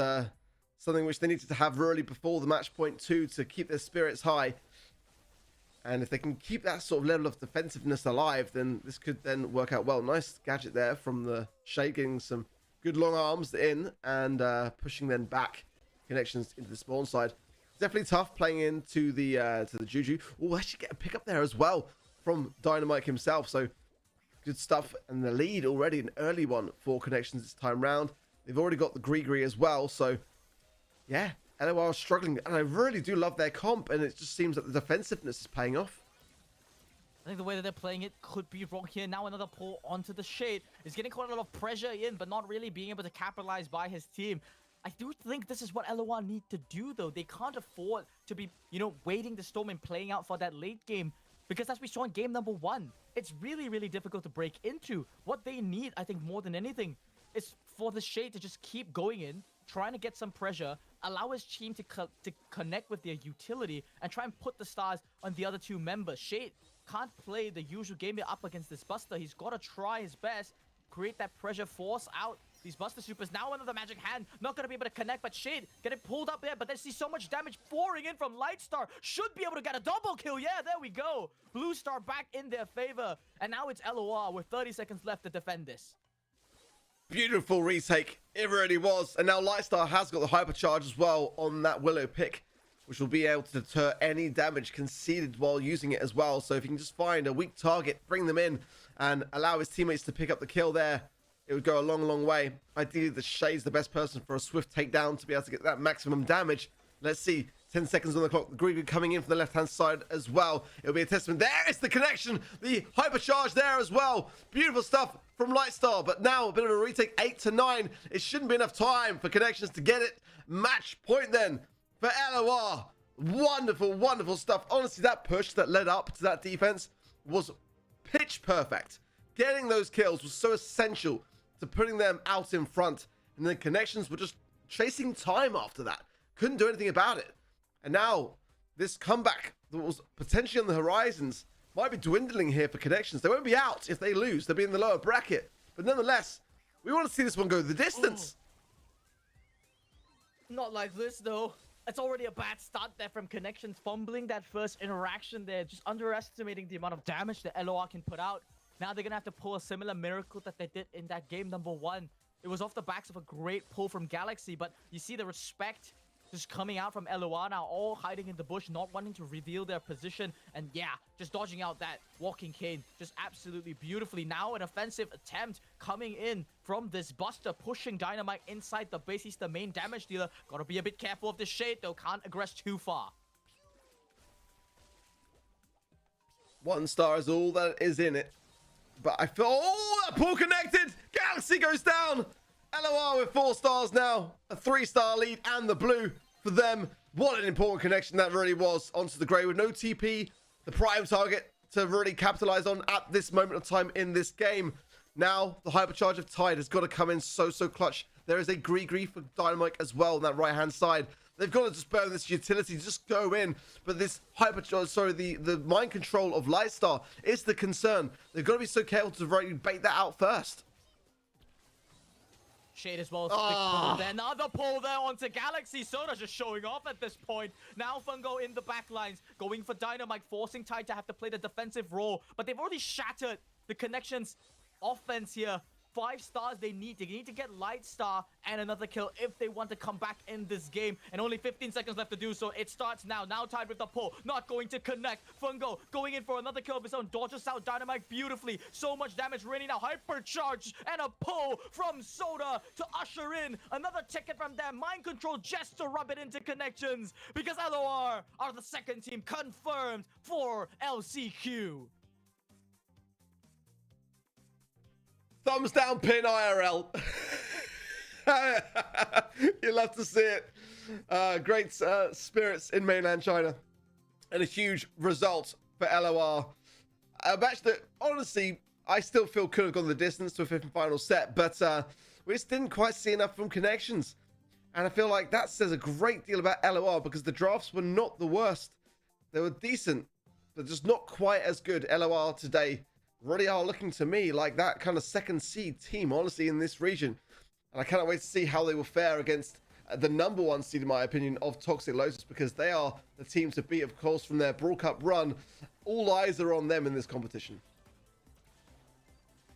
something which they needed to have really before the match point 2 to keep their spirits high. And if they can keep that sort of level of defensiveness alive, then this could then work out well. Nice gadget there from the Shade, getting some good long arms in and pushing them back Connections into the spawn side. Definitely tough playing into the Juju. Oh, actually get a pick up there as well from Dynamite himself. So good stuff. And the lead already, an early one for Connections this time round. They've already got the Gree as well. So yeah, LOR are struggling. And I really do love their comp. And it just seems that the defensiveness is paying off. I think the way that they're playing it could be wrong here. Now another pull onto the Shade. He's getting quite a lot of pressure in, but not really being able to capitalize by his team. I do think this is what LOR need to do, though. They can't afford to be, waiting the storm and playing out for that late game. Because as we saw in game number 1, it's really difficult to break into. What they need, I think, more than anything, is for the Shade to just keep going in, trying to get some pressure, allow his team to connect with their utility, and try and put the stars on the other 2 members. Shade can't play the usual game up against this Buster. He's got to try his best, create that pressure, force out these Buster Supers. Now another Magic Hand, not going to be able to connect, but Shade getting pulled up there, but they see so much damage pouring in from Lightstar. Should be able to get a double kill. Yeah, there we go. Blue Star back in their favor. And now it's LOR with 30 seconds left to defend this. Beautiful retake. It really was. And now Lightstar has got the hypercharge as well on that Willow pick, which will be able to deter any damage conceded while using it as well. So if you can just find a weak target, bring them in, and allow his teammates to pick up the kill there, it would go a long way. Ideally, the Shade's the best person for a swift takedown to be able to get that maximum damage. Let's see. 10 seconds on the clock. The Gree coming in from the left-hand side as well. It'll be a testament. There is the connection. The hypercharge there as well. Beautiful stuff from Lightstar. But now a bit of a retake. 8 to 9. It shouldn't be enough time for Connections to get it. Match point then for LOR. Wonderful, wonderful stuff. Honestly, that push that led up to that defense was pitch perfect. Getting those kills was so essential to putting them out in front. And then Connections were just chasing time after that. Couldn't do anything about it. And now, this comeback that was potentially on the horizons might be dwindling here for Connections. They won't be out if they lose. They'll be in the lower bracket. But nonetheless, we want to see this one go the distance. Not like this, though. It's already a bad start there from Connections, fumbling that first interaction there, just underestimating the amount of damage that LOR can put out. Now they're going to have to pull a similar miracle that they did in that game number 1. It was off the backs of a great pull from Galaxy, but you see the respect just coming out from LOR now, all hiding in the bush, not wanting to reveal their position. And yeah, just dodging out that walking cane just absolutely beautifully. Now an offensive attempt coming in from this Buster, pushing Dynamite inside the base. He's the main damage dealer. Gotta be a bit careful of the shade though, can't aggress too far. 1 star is all that is in it. But I feel, oh, that pull connected. Galaxy goes down. LOR with 4 stars now. A 3-star lead and the blue for them. What an important connection that really was onto the grey with no TP. The prime target to really capitalize on at this moment of time in this game. Now, the hypercharge of Tide has got to come in so clutch. There is a Gree for Dynamite as well on that right-hand side. They've got to just burn this utility, just go in. But this hypercharge, sorry, the mind control of Lightstar is the concern. They've got to be so careful to really bait that out first. Shade as well. Oh. Another pull there onto Galaxy. Soda just showing off at this point. Now Fungo in the back lines, going for Dynamite, forcing Tide to have to play the defensive role. But they've already shattered the Connections offense here. 5 stars they need. They need to get Lightstar and another kill if they want to come back in this game. And only 15 seconds left to do so. It starts now. Now Tide with the pull. Not going to connect. Fungo going in for another kill of his own. Dodges out Dynamite beautifully. So much damage raining now. Hypercharge and a pull from Soda to usher in another ticket from them. Mind control just to rub it into Connections. Because LOR are the second team confirmed for LCQ. Thumbs down pin IRL. You love to see it. Great spirits in mainland China. And a huge result for LOR. A match that, honestly, I still feel could have gone the distance to a 5th and final set. But we just didn't quite see enough from Connections. And I feel like that says a great deal about LOR because the drafts were not the worst. They were decent, but just not quite as good. LOR today really are looking to me like that kind of 2nd seed team, honestly, in this region. And I cannot wait to see how they will fare against the number 1 seed, in my opinion, of Toxic Lotus, because they are the team to beat, of course, from their Brawl Cup run. All eyes are on them in this competition.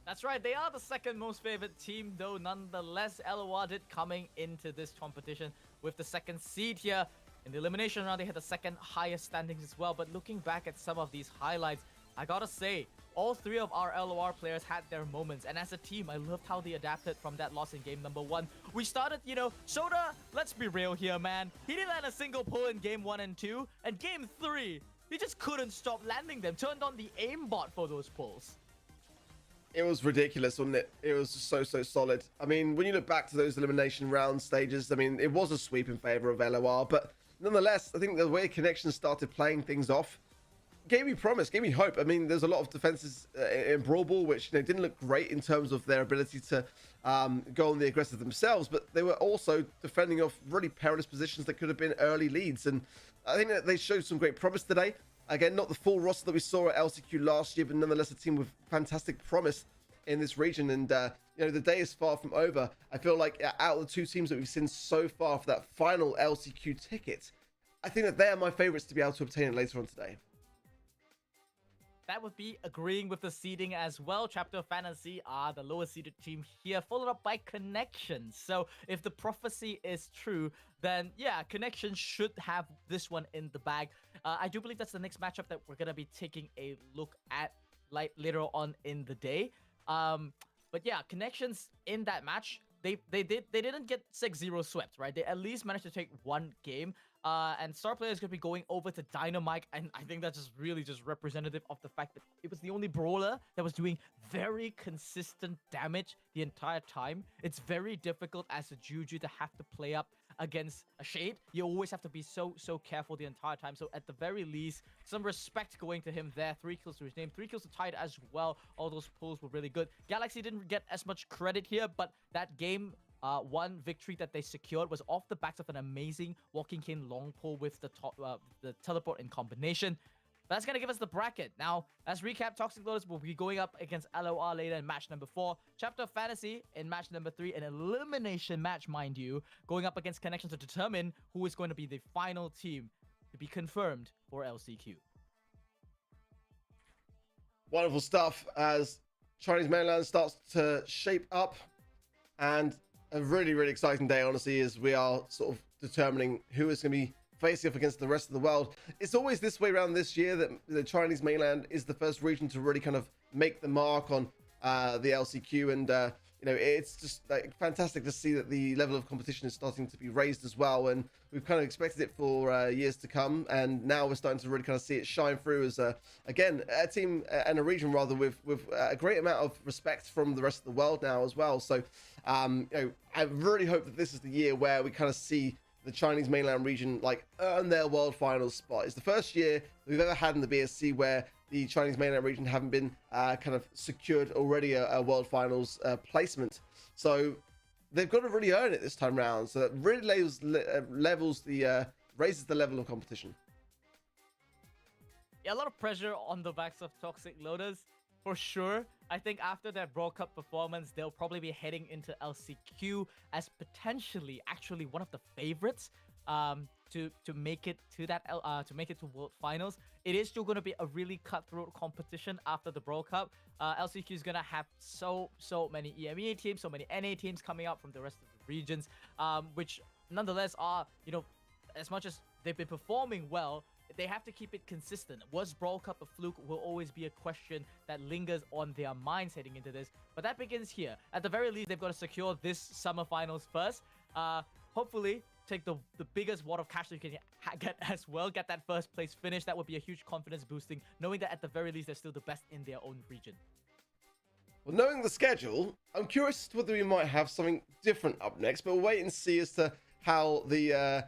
That's right, they are the 2nd most favored team, though nonetheless, LOR did coming into this competition with the 2nd seed here. In the elimination round, they had the 2nd highest standings as well. But looking back at some of these highlights, I gotta say, all 3 of our LOR players had their moments. And as a team, I loved how they adapted from that loss in game number 1. We started, you know, Soda, let's be real here, man. He didn't land a single pull in game 1 and 2. And game 3, he just couldn't stop landing them. Turned on the aimbot for those pulls. It was ridiculous, wasn't it? It was just so solid. I mean, when you look back to those elimination round stages, I mean, it was a sweep in favor of LOR. But nonetheless, I think the way Connections started playing things off gave me promise, gave me hope. I mean, there's a lot of defenses in Brawl Ball which didn't look great in terms of their ability to go on the aggressive themselves, but they were also defending off really perilous positions that could have been early leads. And I think that they showed some great promise today. Again, not the full roster that we saw at LCQ last year, but nonetheless a team with fantastic promise in this region. And you know, the day is far from over. I feel like out of the 2 teams that we've seen so far for that final LCQ ticket, I think that they are my favorites to be able to obtain it later on today. That would be agreeing with the seeding as well. Chapter Fantasy are the lowest seeded team here, followed up by Connections. So if the prophecy is true, then yeah, Connections should have this one in the bag. I do believe that's the next matchup that we're going to be taking a look at later on in the day. But yeah, Connections in that match, they didn't get 6-0 swept, right? They at least managed to take 1 game. And Star Player is going to be going over to Dynamite, and I think that's just really just representative of the fact that it was the only brawler that was doing very consistent damage the entire time. It's very difficult as a Juju to have to play up against a Shade, you always have to be so careful the entire time. So at the very least, some respect going to him there. 3 kills to his name, 3 kills to Tide as well. All those pulls were really good. Galaxy didn't get as much credit here, but that game 1 victory that they secured was off the backs of an amazing Walking Cane long pull with the teleport in combination. That's going to give us the bracket. Now, let's recap. Toxic Lotus will be going up against LOR later in match number 4. Chapter of Fantasy in match number 3. An elimination match, mind you, going up against Connection to determine who is going to be the final team to be confirmed for LCQ. Wonderful stuff as Chinese Mainland starts to shape up, and a really, really exciting day, honestly, as we are sort of determining who is going to be facing off against the rest of the world. It's always this way around this year that the Chinese Mainland is the first region to really kind of make the mark on the LCQ, and you know, it's just like fantastic to see that the level of competition is starting to be raised as well, and we've kind of expected it for years to come, and now we're starting to really kind of see it shine through as again a team and a region rather with a great amount of respect from the rest of the world now as well. So you know, I really hope that this is the year where we kind of see the Chinese Mainland region like earn their world finals spot. It's the first year we've ever had in the BSC where the Chinese Mainland region haven't been kind of secured already a world finals placement. So they've got to really earn it this time round. So that really raises the level of competition. Yeah, a lot of pressure on the backs of Toxic Lotus, for sure. I think after that Brawl Cup performance, they'll probably be heading into LCQ as potentially actually one of the favorites to make it to that to World Finals. It is still going to be a really cutthroat competition after the Brawl Cup. LCQ is going to have so many EMEA teams, so many NA teams coming out from the rest of the regions, which nonetheless are, you know, as much as they've been performing well, they have to keep it consistent. Was Brawl Cup a fluke will always be a question that lingers on their minds heading into this. But that begins here. At the very least, they've got to secure this summer finals first. Hopefully, take the biggest wad of cash that you can get as well. Get that first place finish. That would be a huge confidence boosting, knowing that at the very least, they're still the best in their own region. Well, knowing the schedule, I'm curious as to whether we might have something different up next, but we'll wait and see as to how the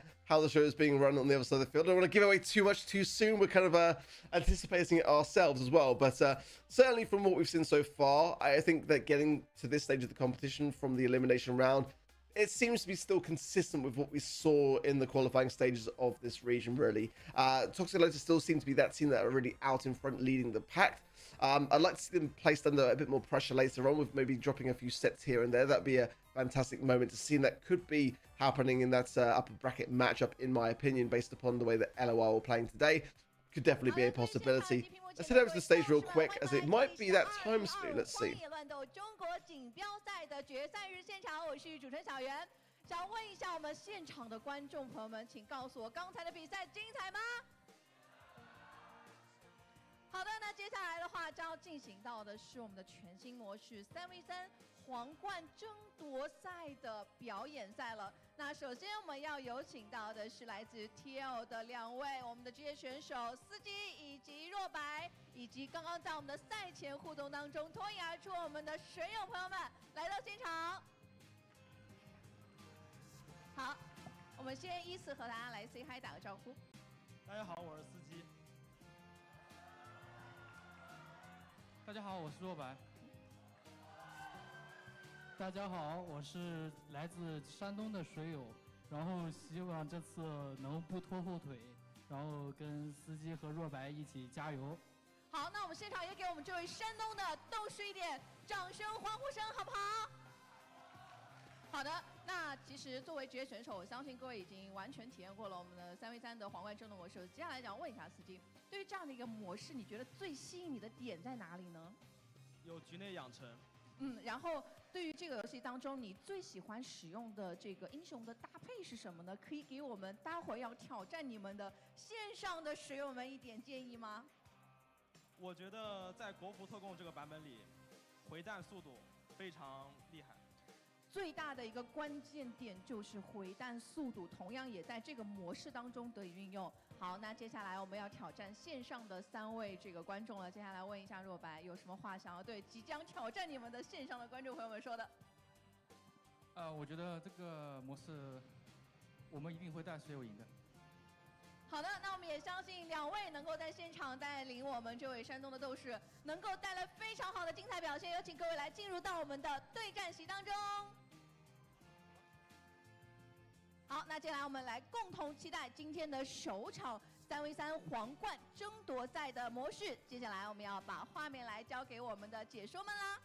show is being run on the other side of the field. I don't want to give away too much too soon. We're kind of anticipating it ourselves as well. But certainly from what we've seen so far, I think that getting to this stage of the competition from the elimination round, it seems to be still consistent with what we saw in the qualifying stages of this region, really. Toxic Lotus still seem to be that team that are really out in front leading the pack. I'd like to see them placed under a bit more pressure later on with maybe dropping a few sets here and there. That'd be a fantastic moment to see, and that could be happening in that upper bracket matchup, in my opinion, based upon the way that LOR were playing today. Could definitely be a possibility. Let's head over to the stage real quick, as it might be that time spoon. Let's see. 想问一下我们现场的观众朋友们，请告诉我刚才的比赛精彩吗？好的，那接下来的话将要进行到的是我们的全新模式3v3皇冠争夺赛的表演赛了。那首先我们要有请到的是来自 TL 的2位我们的职业选手司机以及若白，以及刚刚在我们的赛前互动当中脱颖而出我们的水友朋友们来到现场。好，我们先依次和大家来 say hi 打个招呼。大家好，我是司机。大家好，我是若白。大家好，我是来自山东的水友，然后希望这次能不拖后腿，然后跟司机和若白一起加油。好，那我们现场也给我们这位山东的斗士一点掌声欢呼声，好不好？好的，那其实作为职业选手，我相信各位已经完全体验过了我们的3v3的皇冠争夺模式。接下来想问一下司机，对于这样的一个模式，你觉得最吸引你的点在哪里呢？有局内养成。然后对于这个游戏当中，你最喜欢使用的这个英雄的搭配是什么呢？可以给我们待会儿要挑战你们的线上的水友们一点建议吗？我觉得在国服特供这个版本里，回弹速度非常厉害。最大的一个关键点就是回弹速度，同样也在这个模式当中得以运用。好，那接下来我们要挑战线上的3位这个观众了。接下来问一下若白，有什么话想要对即将挑战你们的线上的观众朋友们说的？我觉得这个模式我们一定会带水友赢的。好的，那我们也相信2位能够在现场带领我们这位山东的斗士，能够带来非常好的精彩表现。有请各位来进入到我们的对战席当中。好，那接下来我们来共同期待今天的首场3v3皇冠争夺赛的模式。接下来我们要把画面来交给我们的解说们啦。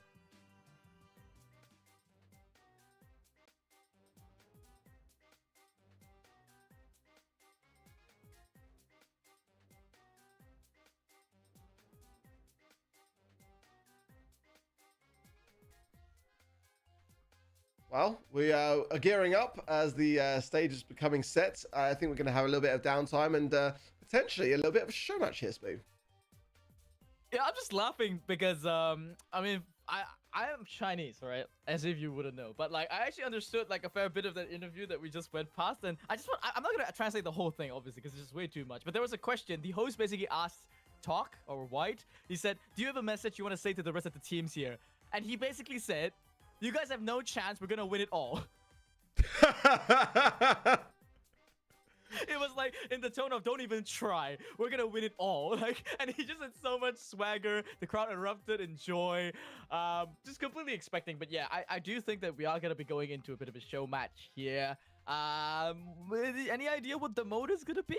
Well, we are gearing up as the stage is becoming set. I think we're going to have a little bit of downtime and potentially a little bit of a show match here, Spoo. Yeah, I'm just laughing because I mean I am Chinese, right? As if you wouldn't know, but like I actually understood like a fair bit of that interview that we just went past, and I'm not gonna translate the whole thing obviously because it's just way too much. But there was a question. The host basically asked Talk or White. He said, "Do you have a message you want to say to the rest of the teams here?" And he basically said, "You guys have no chance. We're gonna win it all." It was like in the tone of "Don't even try. We're gonna win it all." Like, and he just had so much swagger. The crowd erupted in joy. Just completely expecting. But yeah, I do think that we are gonna be going into a bit of a show match here. Any idea what the mode is gonna be?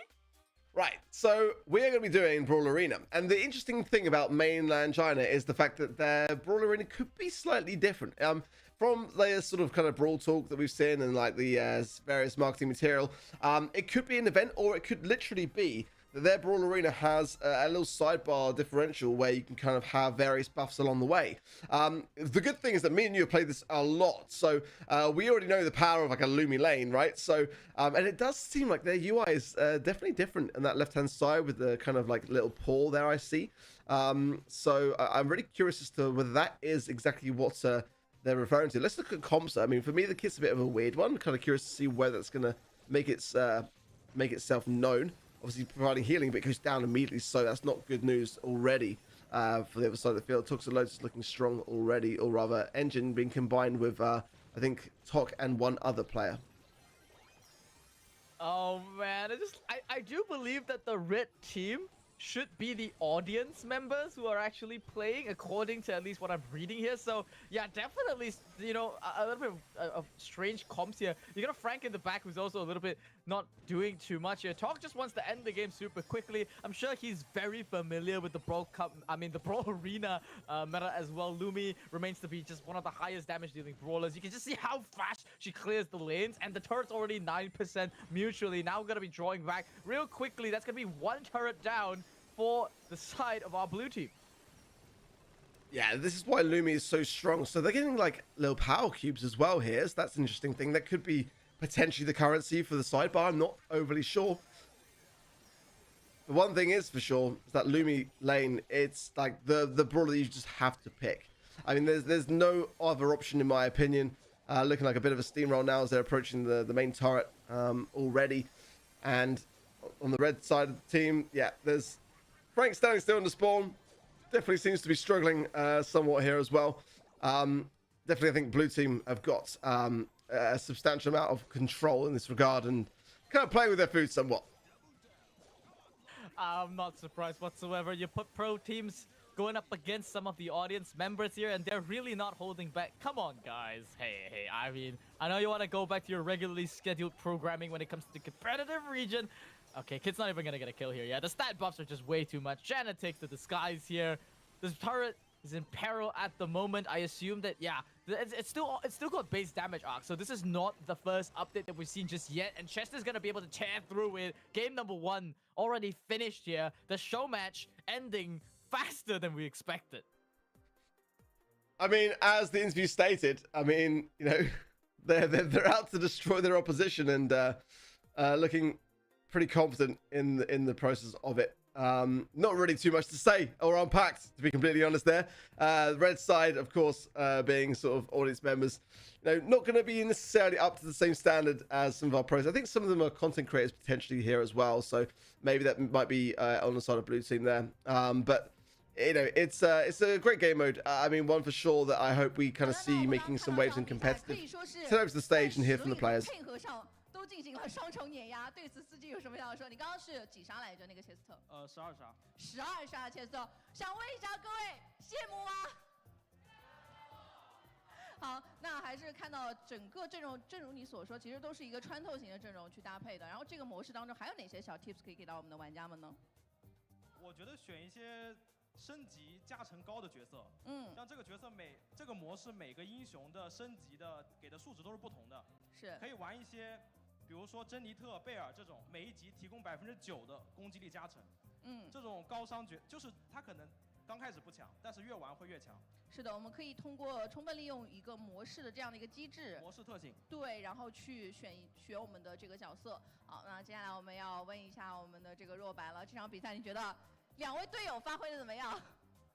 Right, so we're going to be doing Brawl Arena. And the interesting thing about mainland China is the fact that their Brawl Arena could be slightly different. From the sort of kind of Brawl talk that we've seen and like the various marketing material, it could be an event, or it could literally be that their Brawl Arena has a little sidebar differential where you can kind of have various buffs along the way. The good thing is that me and you have played this a lot, so we already know the power of like a Lumi lane, right? So, and it does seem like their UI is definitely different on that left-hand side with the kind of like little paw there I see. So I'm really curious as to whether that is exactly what they're referring to. Let's look at comps. I mean, for me, the kit's a bit of a weird one. Kind of curious to see whether it's going to make itself known. Obviously providing healing, but it goes down immediately, so that's not good news already for the other side of the field. Toxalo's looking strong already, or rather Engine being combined with I think Tok and one other player. Oh man, I do believe that the red team should be the audience members who are actually playing, according to at least what I'm reading here. So yeah, definitely, you know, a little bit of strange comps here. You got a Frank in the back who's also a little bit not doing too much here. Talk just wants to end the game super quickly. I'm sure he's very familiar with the Brawl the Brawl Arena meta as well. Lumi remains to be just one of the highest damage dealing brawlers. You can just see how fast she clears the lanes, and the turret's already 9% mutually. Now we're gonna be drawing back real quickly. That's gonna be one turret down for the side of our blue team. Yeah, this is why Lumi is so strong. So they're getting like little power cubes as well here. So that's an interesting thing. That could be potentially the currency for the sidebar. I'm not overly sure. The one thing is for sure is that Lumi lane, it's like the brawler you just have to pick. I mean, there's no other option in my opinion. Looking like a bit of a steamroll now as they're approaching the main turret already. And on the red side of the team, yeah, there's Frank standing still in the spawn. Definitely seems to be struggling somewhat here as well. Definitely, I think blue team have got a substantial amount of control in this regard and kind of playing with their food somewhat. I'm not surprised whatsoever. You put pro teams going up against some of the audience members here, and they're really not holding back. Come on, guys. Hey, I mean, I know you want to go back to your regularly scheduled programming when it comes to the competitive region. Okay, Kid's not even gonna get a kill here. Yeah, the stat buffs are just way too much. Janet takes the disguise here. This turret is in peril at the moment. I assume that, yeah, it's still got base damage arc. So this is not the first update that we've seen just yet. And Chester's gonna be able to tear through it. Game number 1 already finished here. The show match ending faster than we expected. I mean, as the interview stated, I mean, you know, they're out to destroy their opposition and looking pretty confident in the process of it. Not really too much to say or unpacked, to be completely honest there. The red side, of course, being sort of audience members, you know, not going to be necessarily up to the same standard as some of our pros. I think some of them are content creators potentially here as well, so maybe that might be on the side of blue team there. But you know, it's a great game mode. I mean, one for sure that I hope we kind of see making some waves in competitive. Turn over to the stage and hear from the players. 进行了双重碾压，对此司机有什么想要说？你刚刚是几杀来着？那个切斯特12杀。12杀切斯特，想问一下各位，羡慕吗？好，那还是看到整个阵容，正如你所说，其实都是一个穿透型的阵容去搭配的。然后这个模式当中还有哪些小 tips 可以给到我们的玩家们呢？我觉得选一些升级加成高的角色，让这个角色这个模式每个英雄的升级的给的数值都是不同的，是可以玩一些，比如说珍妮特、贝尔这种，每一级提供9%的攻击力加成，这种高伤就是他可能刚开始不强，但是越玩会越强。是的，我们可以通过充分利用一个模式的这样的一个机制，模式特性，对，然后去选我们的这个角色。好，那接下来我们要问一下我们的这个若白了，这场比赛你觉得2位队友发挥的怎么样？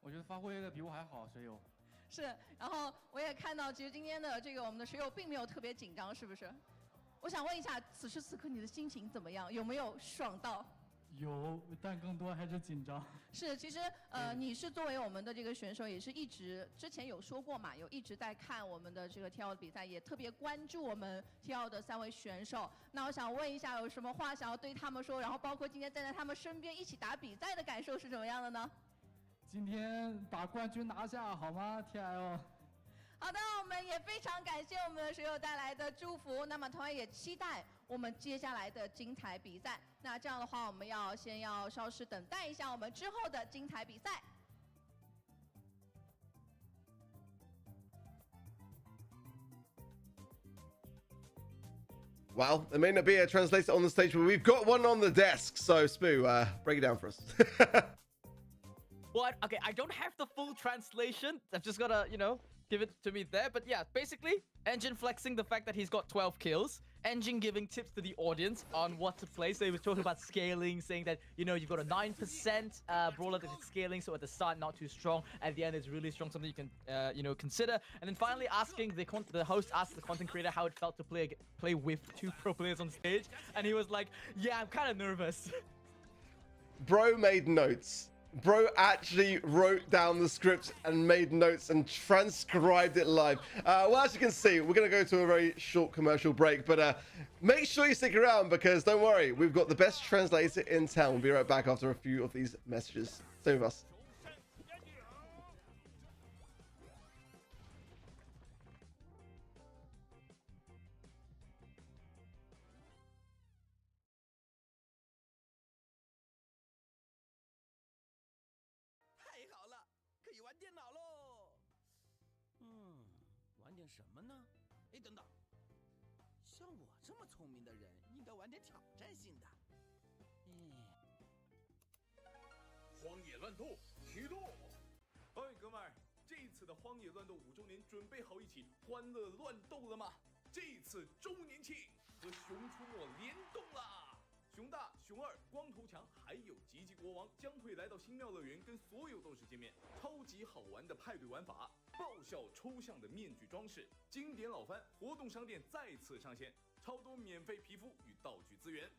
我觉得发挥的比我还好，水友。是，然后我也看到，其实今天的这个我们的水友并没有特别紧张，是不是？我想问一下，此时此刻你的心情怎么样？有没有爽到？有，但更多还是紧张。是，其实你是作为我们的这个选手，也是一直之前有说过嘛，有一直在看我们的这个 TL 的比赛，也特别关注我们 TL 的3位选手。那我想问一下，有什么话想要对他们说？然后包括今天站在他们身边一起打比赛的感受是怎么样的呢？今天把冠军拿下好吗 TL？好的，我们也非常感谢我们的水友带来的祝福。那么同样也期待我们接下来的精彩比赛。那这样的话，我们先要稍事等待一下我们之后的精彩比赛。Well, there may not be a translator on the stage, but we've got one on the desk. So, Spoo, break it down for us. What? Okay, I don't have the full translation. I've just gotta, give it to me there. But yeah, basically, Engine flexing the fact that he's got 12 kills. Engine giving tips to the audience on what to play. So he was talking about scaling, saying that, you've got a 9% brawler that is scaling. So at the start, not too strong. At the end, it's really strong, something you can, consider. And then finally asking, the host asked the content creator how it felt to play with 2 pro players on stage. And he was like, yeah, I'm kind of nervous. Bro made notes. Bro actually wrote down the script and made notes and transcribed it live. Well, as you can see, we're going to go to a very short commercial break, but make sure you stick around because don't worry, we've got the best translator in town. We'll be right back after a few of these messages. Stay with us.《荒野乱斗》启动！哎，哥们儿，这次的《荒野乱斗》5周年准备好一起欢乐乱斗了吗？这次周年庆和《熊出没》联动啦！熊大、熊二、光头强还有吉吉国王将会来到新庙乐园跟所有斗士见面，超级好玩的派对玩法，爆笑抽象的面具装饰，经典老番活动商店再次上线，超多免费皮肤与道具资源。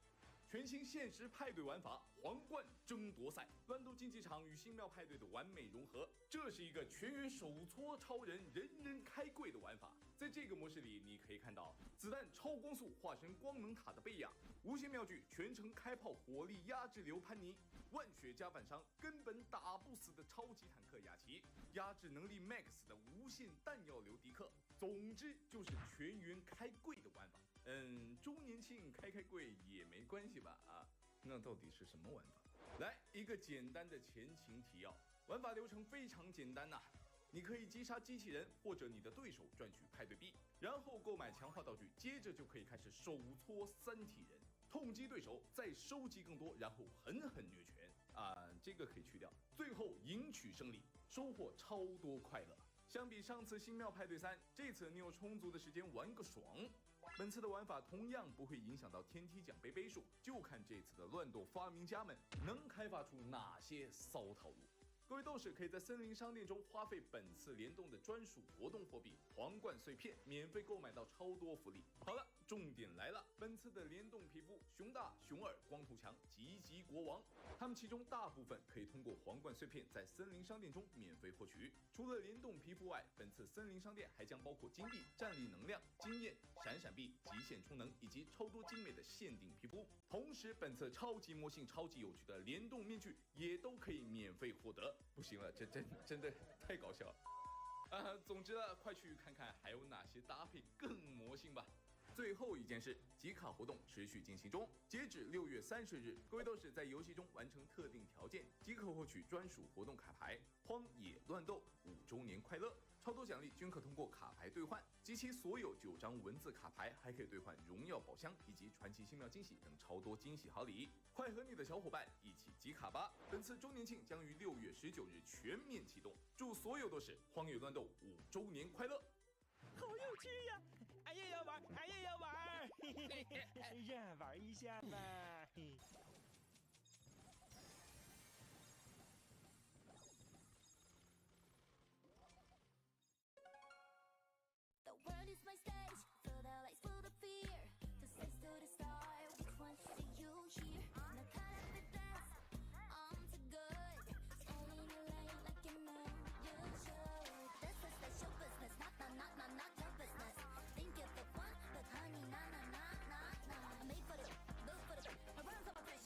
全新限时派对玩法，皇冠争夺赛，乱斗竞技场与新庙派对的完美融合。这是一个全员手搓超人，人人开柜的玩法。在这个模式里，你可以看到子弹超光速化身光能塔的贝亚，无限妙具全程开炮火力压制流潘尼，万血加反伤根本打不死的超级坦克雅奇，压制能力 max 的无限弹药流迪克。总之就是全员开柜的玩法。周年庆开柜也没关系吧？啊，那到底是什么玩法？来一个简单的前情提要，玩法流程非常简单呐。你可以击杀机器人或者你的对手赚取派对币，然后购买强化道具，接着就可以开始手搓3体人，痛击对手，再收集更多，然后狠狠虐拳啊，这个可以去掉。最后赢取胜利，收获超多快乐。相比上次新庙派对3，这次你有充足的时间玩个爽。本次的玩法同样不会影响到天梯奖杯数，就看这次的乱斗发明家们能开发出哪些骚套路。各位斗士可以在森林商店中花费本次联动的专属活动货币皇冠碎片，免费购买到超多福利。好了，重点来了，本次的联动皮肤，熊大、熊二、光头强、吉吉国王，他们其中大部分可以通过皇冠碎片在森林商店中免费获取。除了联动皮肤外，本次森林商店还将包括金币、战力能量、经验、闪闪币、极限充能以及超多精美的限定皮肤。同时，本次超级魔性、超级有趣的联动面具也都可以免费获得。不行了，这真的太搞笑了。总之快去看看还有哪些搭配更魔性吧。最后一件事，集卡活动持续进行中，截止6月30日，各位斗士在游戏中完成特定条件，即可获取专属活动卡牌《荒野乱斗5周年快乐》，超多奖励均可通过卡牌兑换，及其所有9张文字卡牌还可以兑换荣耀宝箱以及传奇新妙惊喜等超多惊喜好礼。快和你的小伙伴一起集卡吧！本次周年庆将于6月19日全面启动，祝所有斗士《荒野乱斗5周年快乐》！好有趣呀！俺也要玩，俺也要玩，让玩一下吧。The world is my stage, feel the lights, feel the fear. The stage to the star, which one see you here? Now cut up the dance, I'm too good. Stay in your lane like you know you should. This is the show business, not your business. Think you're the one, but honey, nah. I made for the, built for the, I run for my fish.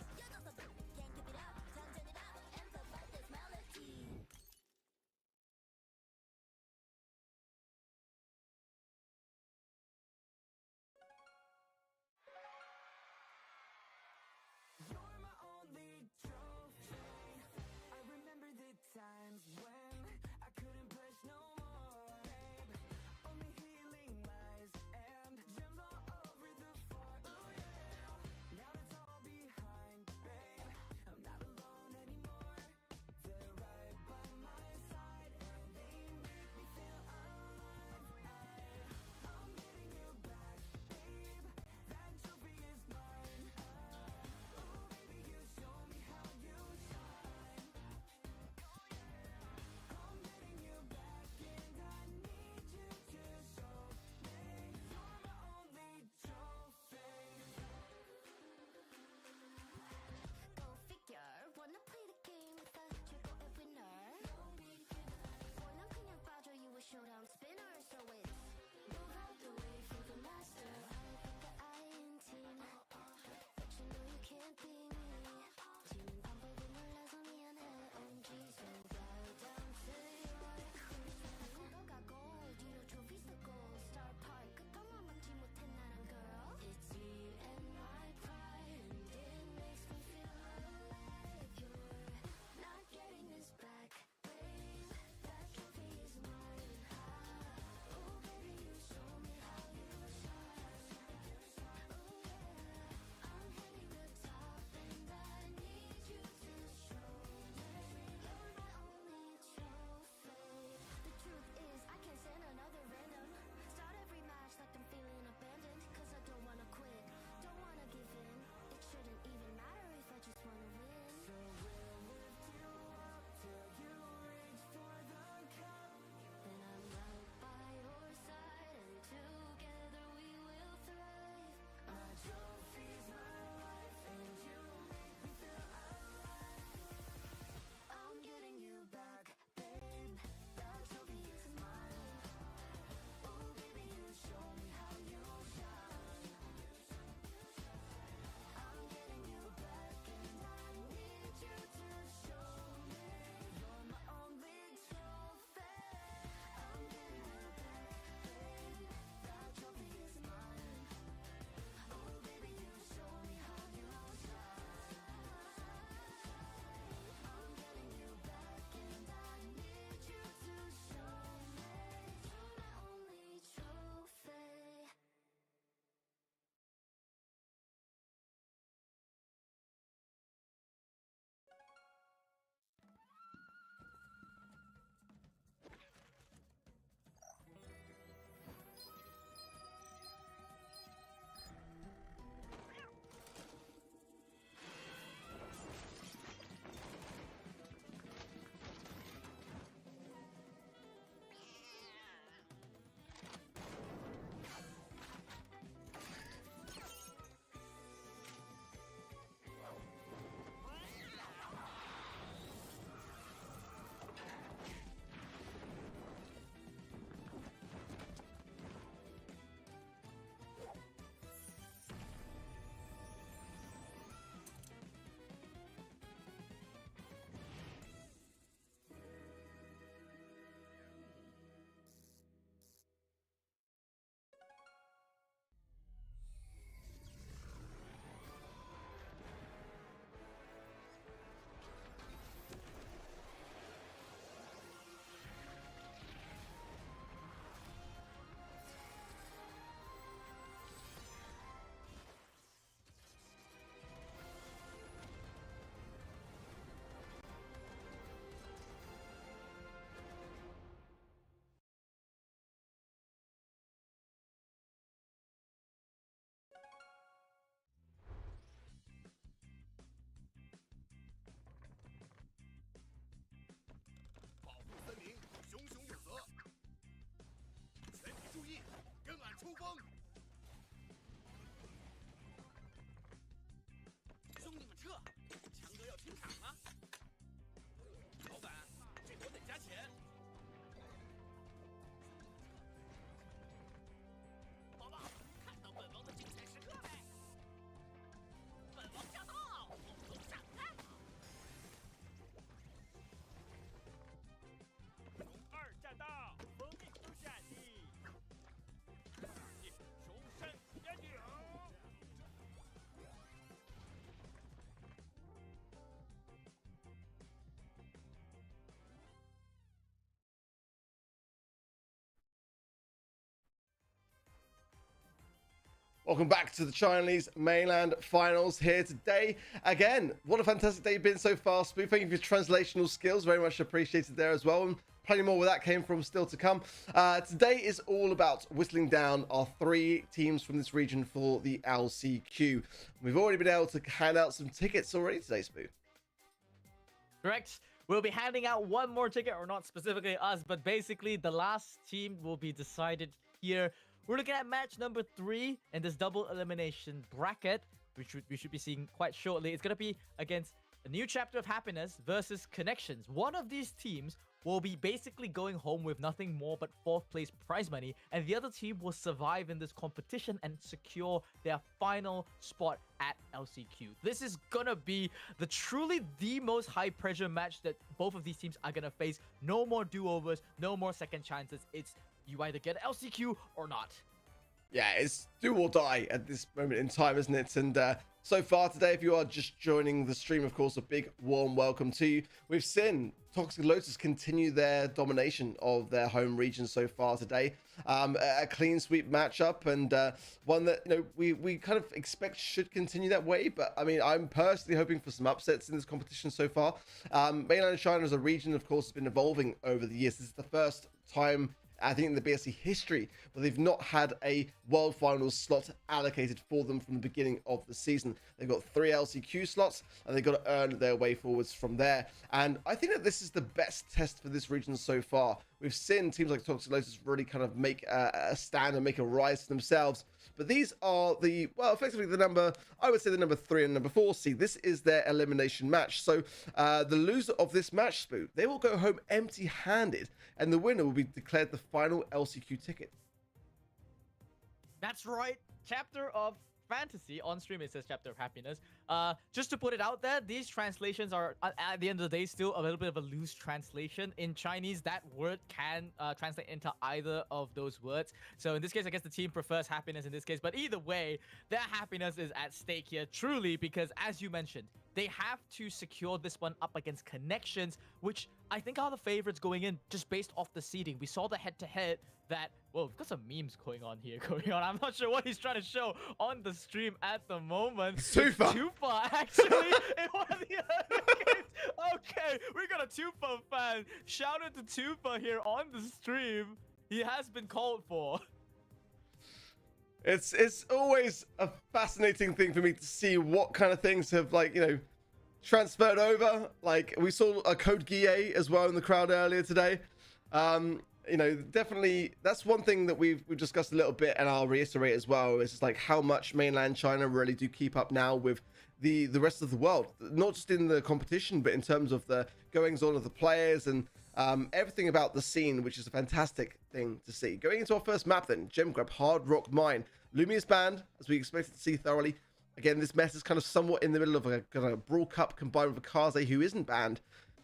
兄弟们撤，强哥要清场了。老板，这波得加钱。宝宝，看到本王的精彩时刻没？本王驾到，猛龙闪开！龙二驾到，封印都闪地，重山压顶。Welcome back to the Chinese Mainland Finals here today. Again, what a fantastic day been so far, Spoo. Thank you for your translational skills. Very much appreciated there as well. And plenty more where that came from still to come. Today is all about whistling down our 3 teams from this region for the LCQ. We've already been able to hand out some tickets already today, Spoo. Correct. We'll be handing out one more ticket, or not specifically us, but basically the last team will be decided here. We're looking at match number 3 in this double elimination bracket, which we should be seeing quite shortly. It's going to be against a new chapter of happiness versus connections. One of these teams will be basically going home with nothing more but 4th place prize money, and the other team will survive in this competition and secure their final spot at LCQ. This is gonna be truly the most high pressure match that both of these teams are gonna face. No more do-overs, no more second chances. It's you either get LCQ or not. Yeah, it's do or die at this moment in time, isn't it? And so far today, if you are just joining the stream, of course, a big warm welcome to you. We've seen Toxic Lotus continue their domination of their home region so far today. A clean sweep matchup, and one that, you know, we kind of expect should continue that way. But I mean, I'm personally hoping for some upsets in this competition so far. Mainland China as a region, of course, has been evolving over the years. This is the first time, I think, in the BSC history where they've not had a World Finals slot allocated for them from the beginning of the season. They've got 3 LCQ slots, and they've got to earn their way forwards from there. And I think that this is the best test for this region so far. We've seen teams like Toxic Lotus really kind of make a stand and make a rise to themselves. But these are the, well, effectively the number, I would say the number 3 and number 4 seed. This is their elimination match. So the loser of this match, Spoo, they will go home empty-handed, and the winner will be declared the final LCQ ticket. That's right. Chapter of Fantasy. On stream it says Chapter of Happiness. Just to put it out there, these translations are at the end of the day still a little bit of a loose translation. In Chinese, that word can translate into either of those words. So in this case, I guess the team prefers happiness in this case. But either way, their happiness is at stake here, truly, because as you mentioned, they have to secure this one up against connections, which I think are the favorites going in just based off the seeding. We saw the head-to-head that, well, we've got some memes going on. I'm not sure what he's trying to show on the stream at the moment. Tufa. Tufa, actually, in one of the early games. Okay, we got a Tufa fan. Shout out to Tufa here on the stream. He has been called for. It's always a fascinating thing for me to see what kind of things have, like, you know, transferred over. Like, we saw a Code Guille as well in the crowd earlier today. You know, definitely that's one thing that we've discussed a little bit, and I'll reiterate as well. Is just like how much Mainland China really do keep up now with the rest of the world, not just in the competition, but in terms of the goings on of the players and everything about the scene, which is a fantastic thing to see. Going into our first map then, Gem Grab, Hard Rock Mine. Lumia's banned, as we expected to see thoroughly. Again, this mess is kind of somewhat in the middle of a kind of Brawl Cup combined with a Kaze who isn't banned.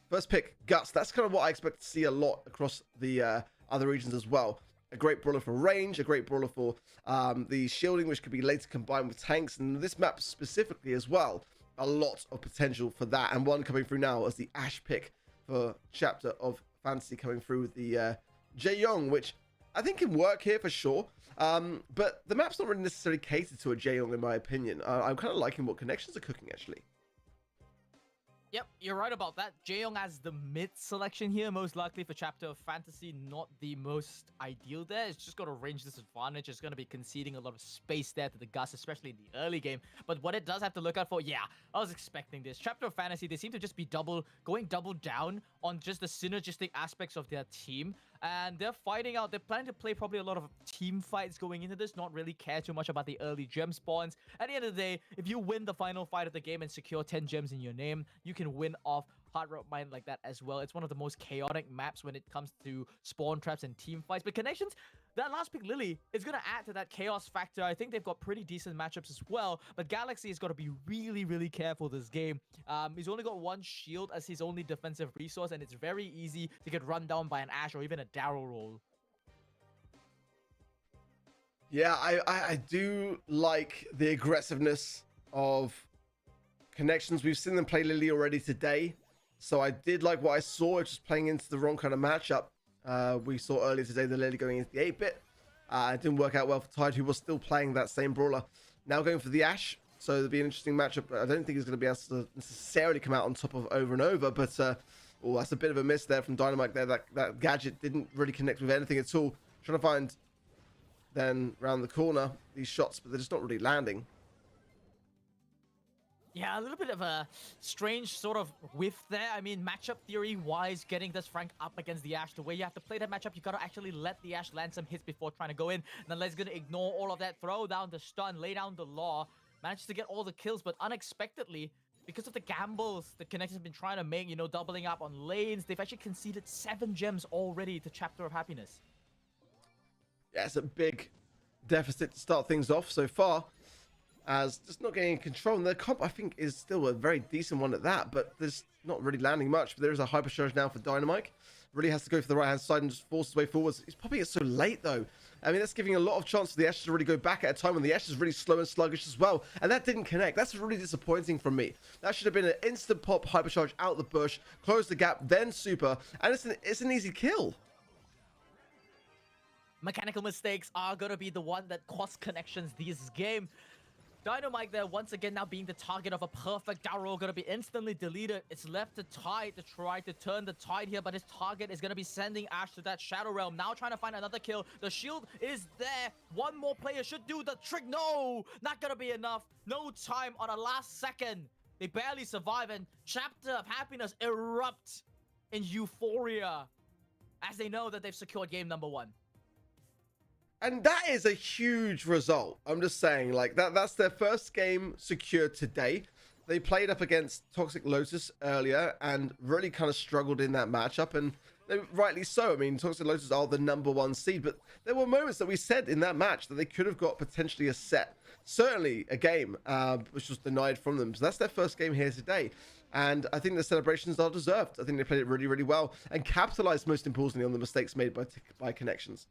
First pick, Guts. That's kind of what I expect to see a lot across the other regions as well. A great brawler for range, a great brawler for the shielding, which could be later combined with tanks. And this map specifically as well, a lot of potential for that. And one coming through now as the Ash pick for Chapter of Fantasy coming through with the Jaeyong, which I think can work here for sure. But the map's not really necessarily catered to a Jaeyong in my opinion. I'm kind of liking what connections are cooking actually. Yep, you're right about that. Jaeyong as the mid selection here, most likely for Chapter of Fantasy, not the most ideal there. It's just got a range disadvantage. It's going to be conceding a lot of space there to the Gus, especially in the early game. But what it does have to look out for, yeah, I was expecting this. Chapter of Fantasy, they seem to just be going double down on just the synergistic aspects of their team. and they're fighting out. They're planning to play probably a lot of team fights going into this, not really care too much about the early gem spawns. At the end of the day, if you win the final fight of the game and secure 10 gems in your name, you can win off Hard Rock Mine like that as well. It's one of the most chaotic maps when it comes to spawn traps and team fights. But Connections, that last pick Lily is going to add to that chaos factor. I think they've got pretty decent matchups as well. But Galaxy has got to be really, really careful this game. He's only got one shield as his only defensive resource, and it's very easy to get run down by an Ashe or even a Darrow roll. Yeah, I do like the aggressiveness of Connections. We've seen them play Lily already today. So I did like what I saw, just playing into the wrong kind of matchup. We saw earlier today the Lily going into the 8-bit. It didn't work out well for Tide, who was still playing that same brawler. Now going for the Ashe. So it'll be an interesting matchup. I don't think he's going to be able to necessarily come out on top of over and over. But oh, that's a bit of a miss there from Dynamite there. That gadget didn't really connect with anything at all. Trying to find then round the corner these shots, but they're just not really landing. Yeah, a little bit of a strange sort of whiff there. I mean, matchup theory-wise, getting this Frank up against the Ashe, the way you have to play that matchup, you got to actually let the Ashe land some hits before trying to go in. And then Let's going to ignore all of that, throw down the stun, lay down the law, manages to get all the kills, but unexpectedly, because of the gambles the Connections have been trying to make, you know, doubling up on lanes, they've actually conceded 7 gems already to Chapter of Happiness. Yeah, it's a big deficit to start things off so far, as just not getting in control. And the comp, I think, is still a very decent one at that, but there's not really landing much. But there is a hypercharge now for Dynamite. Really has to go for the right-hand side and just force his way forwards. He's popping it so late, though. I mean, that's giving a lot of chance for the Ashe to really go back at a time when the Ashe is really slow and sluggish as well. And that didn't connect. That's really disappointing from me. That should have been an instant pop hypercharge out the bush, close the gap, then super, and it's an easy kill. Mechanical mistakes are going to be the one that cost Connections this game. Dynamite there once again now being the target of a perfect Darrow, going to be instantly deleted. It's left to Tide to try to turn the tide here, but his target is going to be sending Ashe to that Shadow Realm. Now trying to find another kill. The shield is there. One more player should do the trick. No, not going to be enough. No time on a last second. They barely survive, and Chapter of Happiness erupt in euphoria as they know that they've secured game number 1. And that is a huge result. I'm just saying, like, that's their first game secured today. They played up against Toxic Lotus earlier and really kind of struggled in that matchup, and rightly so. I mean, Toxic Lotus are the #1 seed, but there were moments that we said in that match that they could have got potentially a set, certainly a game, which was denied from them. So that's their first game here today. And I think the celebrations are deserved. I think they played it really, really well and capitalized, most importantly, on the mistakes made by Connections.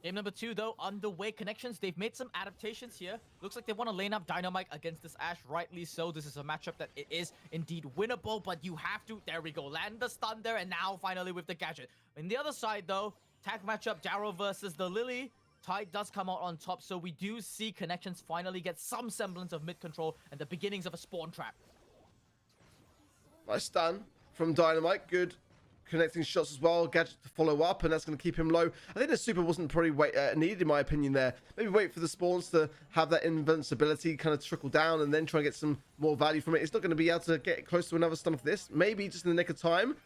Game number 2, though, underway. Connections, they've made some adaptations here. Looks like they want to lane up Dynamite against this Ashe, rightly so. This is a matchup that it is indeed winnable, but you have to, there we go, land the stun there, and now finally with the gadget. On the other side, though, tag matchup, Darrow versus the Lily. Tide does come out on top, so we do see Connections finally get some semblance of mid-control and the beginnings of a spawn trap. Nice stun from Dynamite. Good connecting shots as well. Gadget to follow up, and that's going to keep him low. I think the super wasn't probably needed, in my opinion, there. Maybe wait for the spawns to have that invincibility kind of trickle down and then try and get some more value from it. It's not going to be able to get close to another stun of this. Maybe just in the nick of time.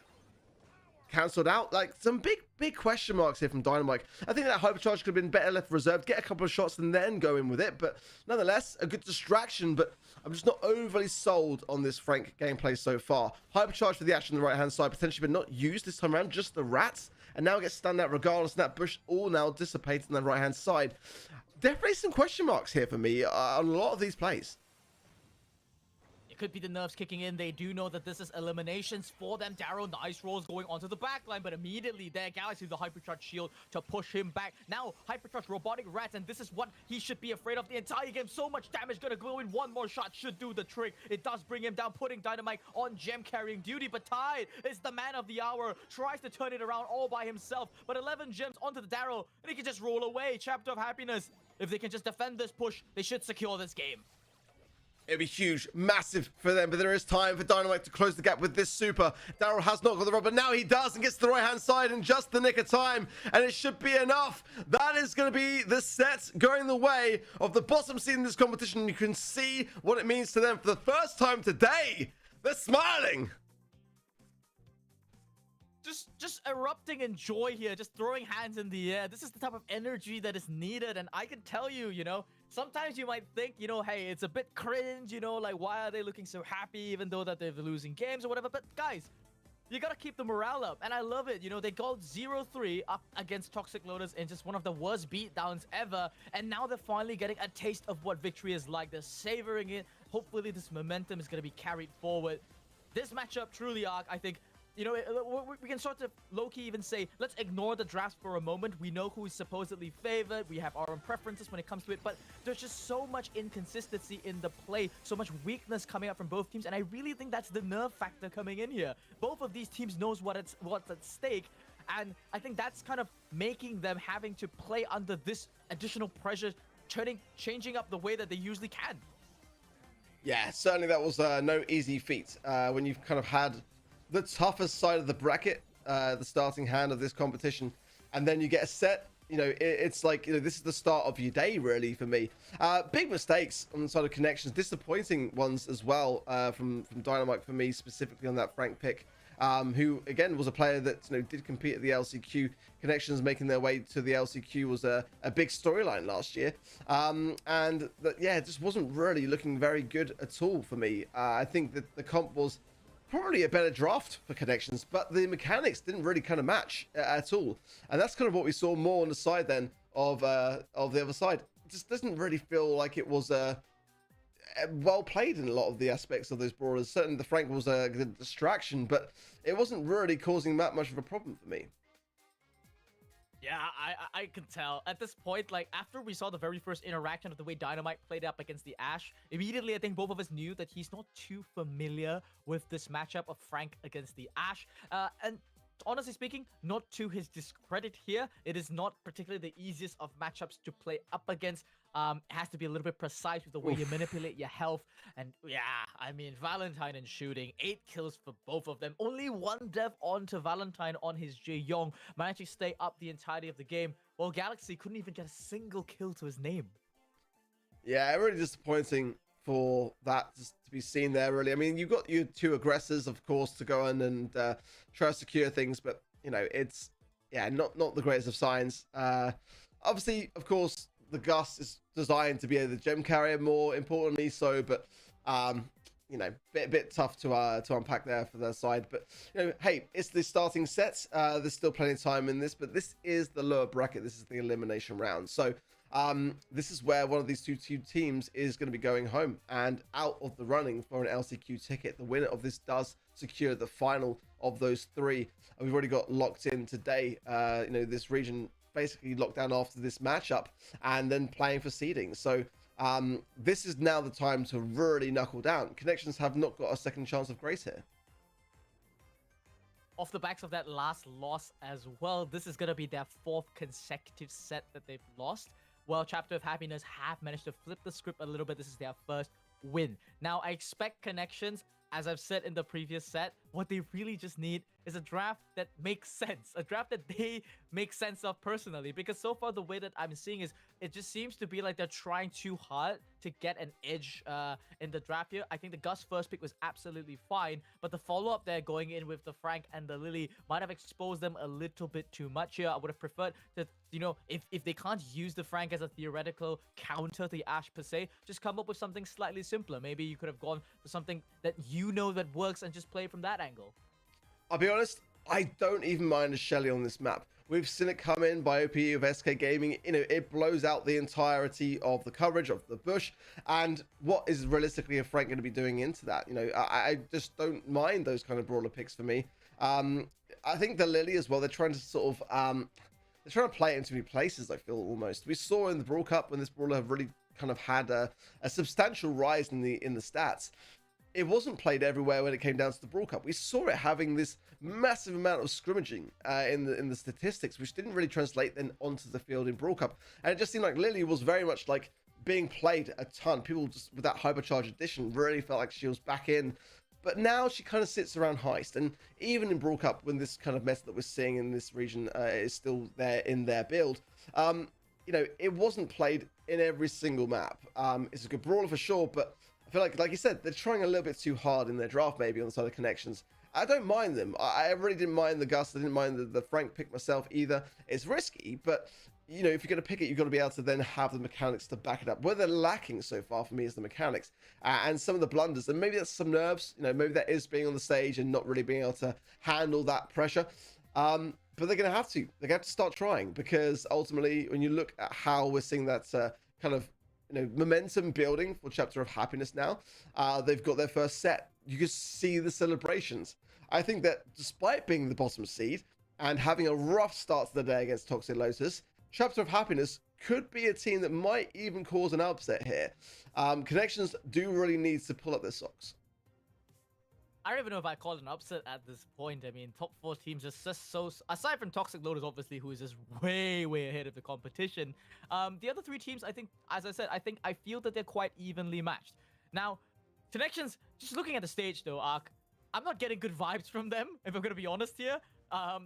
Cancelled out. Like, some big question marks here from Dynamite. I think that hypercharge could have been better left reserved, get a couple of shots and then go in with it, but nonetheless a good distraction. But I'm just not overly sold on this Frank gameplay so far. Hypercharge for the Ashe on the right hand side, potentially, but not used this time around, just the rats, and now gets stunned out regardless, and that bush all now dissipates on the right hand side. Definitely some question marks here for me on a lot of these plays. Could be the nerves kicking in. They do know that this is eliminations for them. Darrow, nice rolls going onto the backline, but immediately there, Galaxy the hypercharge shield to push him back. Now, hypercharge robotic rats, and this is what he should be afraid of the entire game. So much damage gonna go in. One more shot should do the trick. It does bring him down, putting Dynamite on gem carrying duty, but Tide is the man of the hour. Tries to turn it around all by himself, but 11 gems onto the Darrow, and he can just roll away. Chapter of Happiness. If they can just defend this push, they should secure this game. It'd be huge, massive for them, but there is time for Dynamite to close the gap with this super. Darrow has not got the rub, but now he does and gets to the right-hand side in just the nick of time, and it should be enough. That is going to be the set going the way of the bottom seed in this competition. You can see what it means to them for the first time today. They're smiling. just erupting in joy here, just throwing hands in the air. This is the type of energy that is needed, and I can tell you, you know, sometimes you might think, you know, hey, it's a bit cringe, you know, like why are they looking so happy even though that they're losing games or whatever, but guys, you gotta keep the morale up, and I love it. You know, they got 0-3 up against Toxic Lotus in just one of the worst beatdowns ever, and now they're finally getting a taste of what victory is like. They're savoring it. Hopefully this momentum is gonna be carried forward. This matchup truly, Ark, I think, you know, we can sort of low-key even say, let's ignore the drafts for a moment. We know who is supposedly favored. We have our own preferences when it comes to it, but there's just so much inconsistency in the play, so much weakness coming up from both teams, and I really think that's the nerve factor coming in here. Both of these teams knows what's at stake, and I think that's kind of making them having to play under this additional pressure, changing up the way that they usually can. Yeah, certainly that was no easy feat when you've kind of had the toughest side of the bracket, the starting hand of this competition, and then you get a set. You know, it's like, you know, this is the start of your day, really, for me. Big mistakes on the side of Connections, disappointing ones as well from Dynamite for me, specifically on that Frank pick, who again was a player that, you know, did compete at the LCQ. Connections making their way to the LCQ was a big storyline last year, and that, yeah, it just wasn't really looking very good at all for me. I think that the comp was probably a better draft for Connections, but the mechanics didn't really kind of match at all, and that's kind of what we saw more on the side then of the other side. It just doesn't really feel like it was well played in a lot of the aspects of those brawlers. Certainly the Frank was a distraction, but it wasn't really causing that much of a problem for me. Yeah, I can tell. At this point, like, after we saw the very first interaction of the way Dynamite played up against the Ashe, immediately I think both of us knew that he's not too familiar with this matchup of Frank against the Ashe. And honestly speaking, not to his discredit here, it is not particularly the easiest of matchups to play up against. It has to be a little bit precise with the way you manipulate your health. And yeah, I mean, Valentine and shooting, 8 kills for both of them. Only 1 death onto Valentine on his Jae-Young. Managed to stay up the entirety of the game, while Galaxy couldn't even get a single kill to his name. Yeah, really disappointing for that to be seen there, really. I mean, you've got your 2 aggressors, of course, to go in and try to secure things, but, you know, it's, yeah, not the greatest of signs. Obviously, of course, the Gus is designed to be the gem carrier, more importantly so, but you know, bit tough to unpack there for their side. But, you know, hey, it's the starting set. There's still plenty of time in this, but this is the lower bracket. This is the elimination round. So this is where one of these two teams is going to be going home and out of the running for an LCQ ticket. The winner of this does secure the final of those 3. We've already got locked in today. You know, this region basically locked down after this matchup and then playing for seeding. So this is now the time to really knuckle down. Connections have not got a second chance of grace here. Off the backs of that last loss as well, this is going to be their 4th consecutive set that they've lost. Well, Chapter of Happiness have managed to flip the script a little bit. This is their first win. Now, I expect Connections, as I've said in the previous set, what they really just need is a draft that makes sense. A draft that they make sense of personally. Because so far, the way that I'm seeing is, it just seems to be like they're trying too hard to get an edge in the draft here. I think the Gus first pick was absolutely fine, but the follow-up there going in with the Frank and the Lily might have exposed them a little bit too much here. I would have preferred to, you know, if they can't use the Frank as a theoretical counter to the Ashe per se, just come up with something slightly simpler. Maybe you could have gone for something that you know that works and just play from that angle. I'll be honest, I don't even mind a Shelly on this map. We've seen it come in by OPE of SK Gaming. You know, it blows out the entirety of the coverage of the bush. And what is realistically a Frank going to be doing into that? You know, I just don't mind those kind of brawler picks for me. I think the Lily as well, they're trying to sort of, they're trying to play it into new places, I feel, almost. We saw in the Brawl Cup when this brawler really kind of had a substantial rise in the stats. It wasn't played everywhere when it came down to the Brawl Cup. We saw it having this massive amount of scrimmaging in the statistics, which didn't really translate then onto the field in Brawl Cup. And it just seemed like Lily was very much like being played a ton. People just with that hypercharge addition really felt like she was back in. But now she kind of sits around Heist. And even in Brawl Cup, when this kind of mess that we're seeing in this region is still there in their build, you know, it wasn't played in every single map. It's a good brawler for sure, but I feel like you said, they're trying a little bit too hard in their draft, maybe on the side of Connections. I don't mind them. I really didn't mind the Gus. I didn't mind the Frank pick myself either. It's risky, but you know, if you're going to pick it, you've got to be able to then have the mechanics to back it up. Where they're lacking so far for me is the mechanics and some of the blunders. And maybe that's some nerves. You know, maybe that is being on the stage and not really being able to handle that pressure. But they're going to have to. They're going to have to start trying, because ultimately, when you look at how we're seeing that kind of, you know, momentum building for Chapter of Happiness now, they've got their first set. You can see the celebrations. I think that despite being the bottom seed and having a rough start to the day against Toxic Lotus, Chapter of Happiness could be a team that might even cause an upset here. Connections do really need to pull up their socks. I don't even know if I call it an upset at this point. I mean, top 4 teams just so... Aside from Toxic Lotus, obviously, who is just way ahead of the competition. The other 3 teams, I think, as I said, I feel that they're quite evenly matched. Now, Connections, just looking at the stage, though, Ark, I'm not getting good vibes from them, if I'm going to be honest here.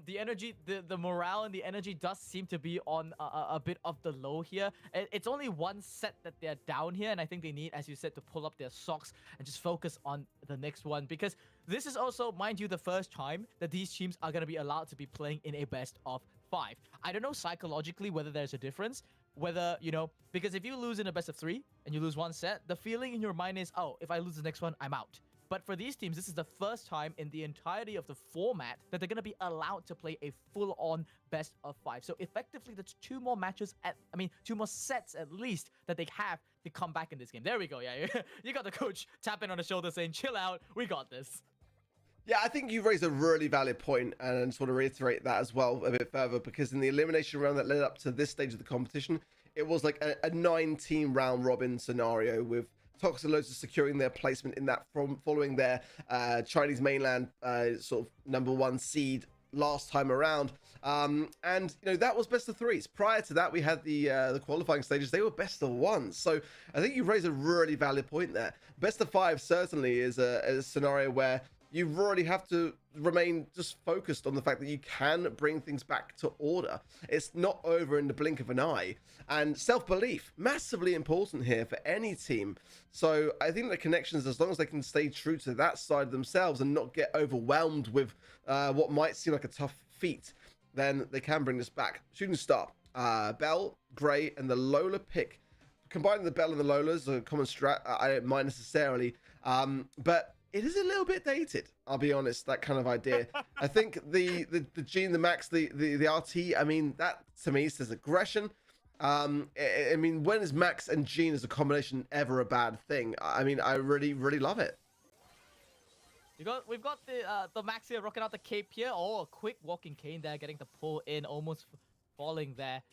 The energy, the morale and the energy does seem to be on a bit of the low here. It's only one set that they're down here, and I think they need, as you said, to pull up their socks and just focus on the next one, because this is also, mind you, the first time that these teams are going to be allowed to be playing in a best of 5. I don't know psychologically whether there's a difference, whether, you know, because if you lose in a best of 3 and you lose one set, the feeling in your mind is, oh, if I lose the next one, I'm out. But for these teams, this is the first time in the entirety of the format that they're going to be allowed to play a full-on best of 5. So effectively, that's 2 more matches 2 more sets at least that they have to come back in this game. There we go. Yeah, you got the coach tapping on the shoulder saying, chill out, we got this. Yeah, I think you raised a really valid point, and I just want to reiterate that as well a bit further, because in the elimination round that led up to this stage of the competition, it was like a 9-team round robin scenario with Toxic Lotus securing their placement in that from following their Chinese mainland sort of #1 seed last time around. And you know, that was best of 3s. Prior to that, we had the qualifying stages. They were best of 1s. So I think you raised a really valid point there. Best of 5 certainly is a scenario where you really have to remain just focused on the fact that you can bring things back to order. It's not over in the blink of an eye. And self-belief, massively important here for any team. So I think the Connections, as long as they can stay true to that side of themselves and not get overwhelmed with what might seem like a tough feat, then they can bring this back. Shooting Star, Bell, Gray, and the Lola pick. Combining the Bell and the Lola is a common strat. I don't mind necessarily, but it is a little bit dated, I'll be honest, that kind of idea. I think the Gene, the Max, the RT, I mean, that to me says aggression. I mean, when is Max and Gene as a combination ever a bad thing? I mean, I really love it. We've got the Max here rocking out the cape here. Oh, a quick walking cane there, getting the pull in, almost falling there.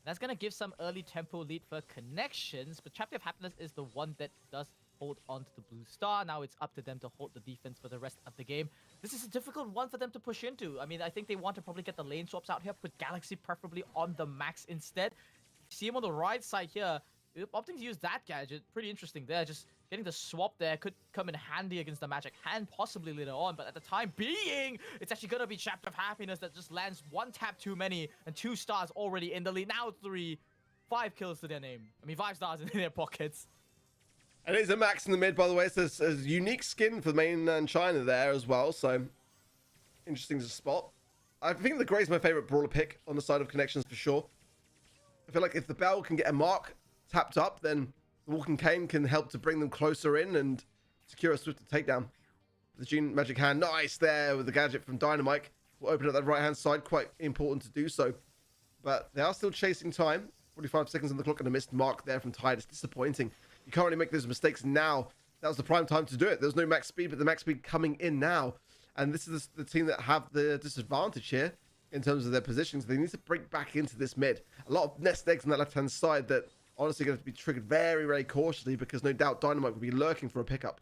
That's going to give some early tempo lead for Connections, but Chapter of Happiness is the one that does hold on to the blue star. Now it's up to them to hold the defense for the rest of the game. This is a difficult one for them to push into. I mean, I think they want to probably get the lane swaps out here, put Galaxy preferably on the Max instead. See him on the right side here, opting to use that gadget. Pretty interesting there. Just getting the swap there could come in handy against the Magic Hand, possibly later on. But at the time being, it's actually going to be Chapter of Happiness that just lands 1 tap too many and 2 stars already in the lead. Now 5 kills to their name. I mean, 5 stars in their pockets. And it's a Max in the mid, by the way. It's a unique skin for mainland China there as well. So interesting to spot. I think the Gray's my favorite brawler pick on the side of Connections for sure. I feel like if the Bell can get a mark tapped up, then the Walking Cane can help to bring them closer in and secure a swift takedown. The Gene Magic Hand, nice there with the gadget from Dynamite. Will open up that right-hand side, quite important to do so. But they are still chasing time. 45 seconds on the clock and a missed mark there from Tide. It's disappointing. You can't really make those mistakes now. That was the prime time to do it. There's no max speed, but the max speed coming in now. And this is the team that have the disadvantage here in terms of their positions. They need to break back into this mid. A lot of nest eggs on that left-hand side that honestly going to be triggered very cautiously, because no doubt Dynamite will be lurking for a pickup.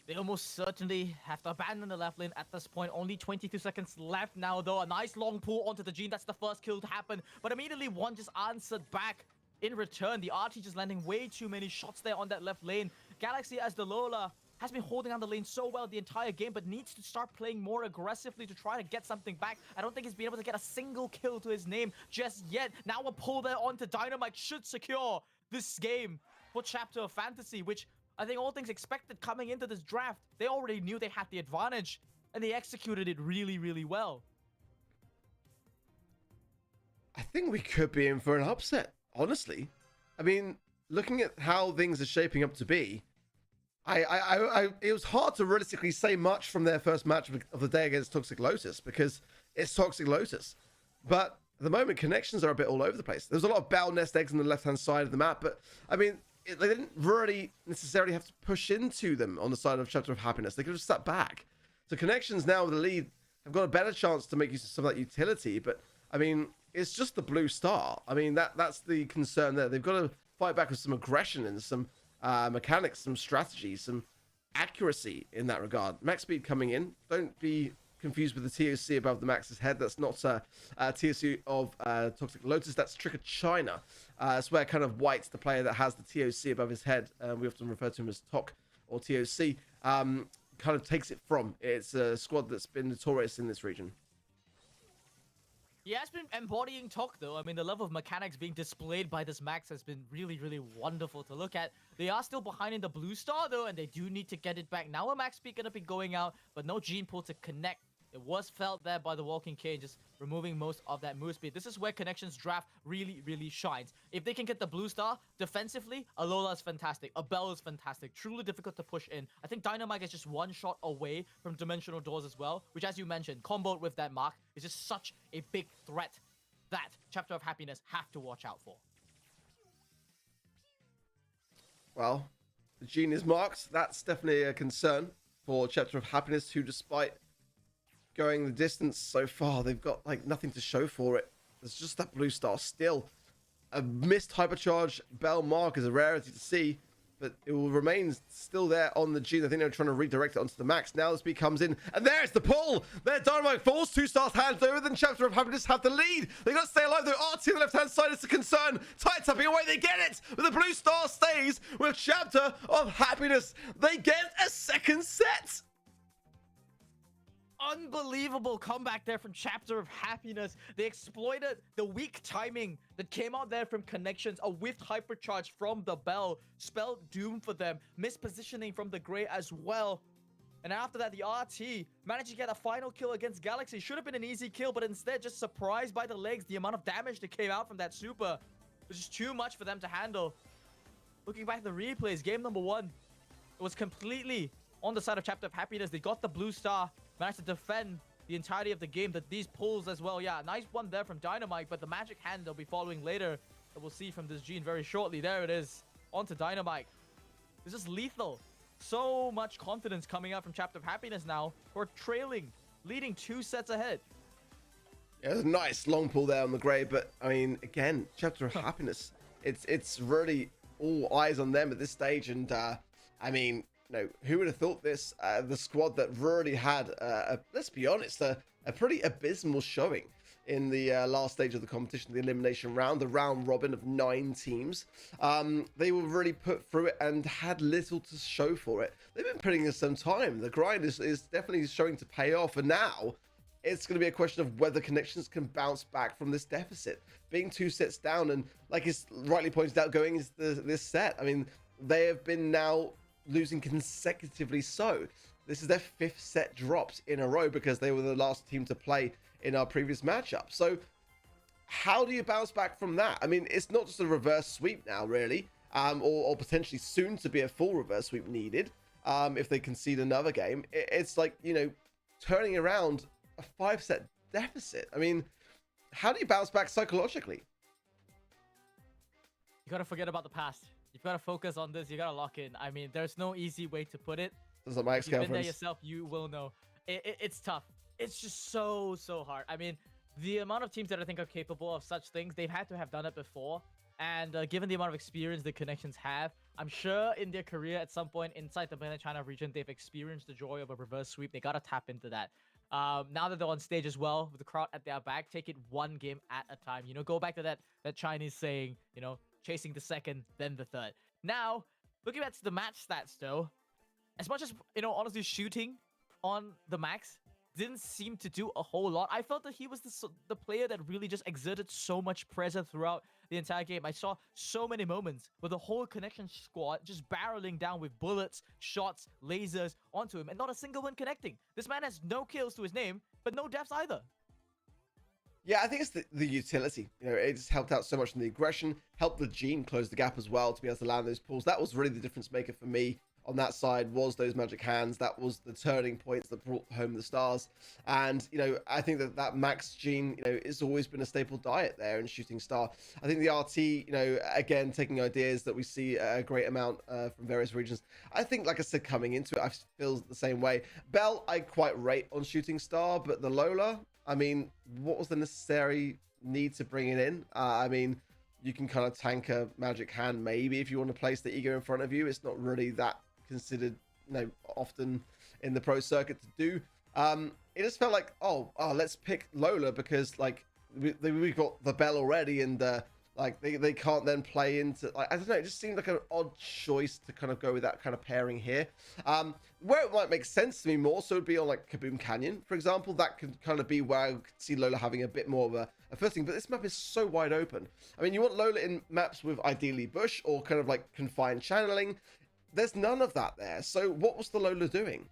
They almost certainly have to abandon the left lane at this point. Only 22 seconds left now, though. A nice long pull onto the Gene. That's the first kill to happen. But immediately one just answered back in return. The RT just landing way too many shots there on that left lane. Galaxy, as the Lola, has been holding on the lane so well the entire game, but needs to start playing more aggressively to try to get something back. I don't think he's been able to get a single kill to his name just yet. Now a pull there onto Dynamite should secure this game for Chapter of Fantasy, which I think all things expected coming into this draft. They already knew they had the advantage, and they executed it really, really well. I think we could be in for an upset, honestly. I mean, looking at how things are shaping up to be, it was hard to realistically say much from their first match of the day against Toxic Lotus because it's Toxic Lotus. But at the moment, connections are a bit all over the place. There's a lot of Bell nest eggs on the left-hand side of the map, but I mean, they didn't really necessarily have to push into them on the side of Chapter of Happiness. They could have sat back. So connections now with the lead have got a better chance to make use of some of that utility. But I mean, it's just the blue star. I mean, that's the concern there. They've got to fight back with some aggression and some mechanics, some strategy, some accuracy in that regard. Max speed coming in. Don't be confused with the TOC above the Max's head. That's not TOC of Toxic Lotus. That's Trick of China. I swear kind of White's the player that has the TOC above his head. We often refer to him as TOC or TOC. Kind of takes it from. It's a squad that's been notorious in this region. He has been embodying TOC though. I mean, the level of mechanics being displayed by this Max has been really, really wonderful to look at. They are still behind in the blue star though, and they do need to get it back. Now a Max speed gonna be going out, but no gene pool to connect. It was felt there by the Walking Cage, just removing most of that move speed. This is where Connections draft really, really shines. If they can get the blue star, defensively, Alola is fantastic. A Bell is fantastic. Truly difficult to push in. I think Dynamite is just one shot away from Dimensional Doors as well, which, as you mentioned, comboed with that mark is just such a big threat that Chapter of Happiness have to watch out for. Well, the gene is marked. That's definitely a concern for Chapter of Happiness, who, despite going the distance so far, they've got like nothing to show for it. There's just that blue star still. A missed hypercharge Bell mark is a rarity to see, but it will remain still there on the Gene. I think they're trying to redirect it onto the Max. Now the speed comes in, and there's the pull. There, Dynamite falls. 2 stars hands over. Then Chapter of Happiness have the lead. They got to stay alive though. RT on the left-hand side is the concern. Tight tapping away. They get it, but the blue star stays with Chapter of Happiness. They get a second set. Unbelievable comeback there from Chapter of Happiness. They exploited the weak timing that came out there from Connections. A whiffed hypercharge from the Bell spelled doom for them. Mispositioning from the Grey as well. And after that, the RT managed to get a final kill against Galaxy. Should have been an easy kill, but instead just surprised by the legs. The amount of damage that came out from that super was just too much for them to handle. Looking back at the replays, game number 1, it was completely on the side of Chapter of Happiness. They got the blue star, managed to defend the entirety of the game. That these pulls as well. Yeah, nice one there from Dynamite, but the magic hand they'll be following later that we'll see from this Gene very shortly. There it is. On to Dynamite. This is lethal. So much confidence coming out from Chapter of Happiness now. We're trailing, leading 2 sets ahead. Yeah, there's a nice long pull there on the Grey, but I mean, again, Chapter of Happiness, it's really all eyes on them at this stage. And I mean, no, who would have thought this? The squad that really had, let's be honest, a pretty abysmal showing in the last stage of the competition, the elimination round, the round robin of 9 teams. They were really put through it and had little to show for it. They've been putting in some time. The grind is definitely showing to pay off, and now it's going to be a question of whether Connections can bounce back from this deficit. Being 2 sets down, and like it's rightly pointed out, going into this set, I mean, they have been now losing consecutively. So this is their 5th set drops in a row because they were the last team to play in our previous matchup. So how do you bounce back from that? I mean, it's not just a reverse sweep now, really, or potentially soon to be a full reverse sweep needed if they concede another game. It's like, you know, turning around a 5-set deficit. I mean, how do you bounce back psychologically? You gotta forget about the past. You've got to focus on this. You got to lock in. I mean, there's no easy way to put it. Those are my If you've been there yourself, you will know. It's tough. It's just so hard. I mean, the amount of teams that I think are capable of such things, they've had to have done it before. And given the amount of experience the Connections have, I'm sure in their career at some point inside the Mainland China region, they've experienced the joy of a reverse sweep. They got to tap into that. Now that they're on stage as well, with the crowd at their back, take it 1 game at a time. You know, go back to that Chinese saying, you know, chasing the second, then the third. Now, looking at the match stats though, as much as, you know, honestly shooting on the Max didn't seem to do a whole lot. I felt that he was the player that really just exerted so much pressure throughout the entire game. I saw so many moments where the whole connection squad just barreling down with bullets, shots, lasers onto him, and not a single one connecting. This man has no kills to his name, but no deaths either. Yeah, I think it's the utility. You know, it just helped out so much in the aggression, helped the Gene close the gap as well to be able to land those pulls. That was really the difference maker for me on that side, was those magic hands. That was the turning points that brought home the stars. And, you know, I think that Max Gene, you know, it's always been a staple diet there in Shooting Star. I think the RT, you know, again, taking ideas that we see a great amount from various regions. I think, like I said, coming into it, I feel the same way. Bell, I quite rate on Shooting Star, but the Lola, I mean, what was the necessary need to bring it in? I mean, you can kind of tank a magic hand maybe if you want to place the ego in front of you. It's not really that considered, you know, often in the pro circuit to do. It just felt like, oh, let's pick Lola because like we got the Bell already, and like they can't then play into, like, I don't know, it just seemed like an odd choice to kind of go with that kind of pairing here. Where it might make sense to me more so would be on like Kaboom Canyon, for example. That could kind of be where I could see Lola having a bit more of a first thing, but this map is so wide open. I mean, you want Lola in maps with ideally bush or kind of like confined channeling. There's none of that there. So what was the Lola doing?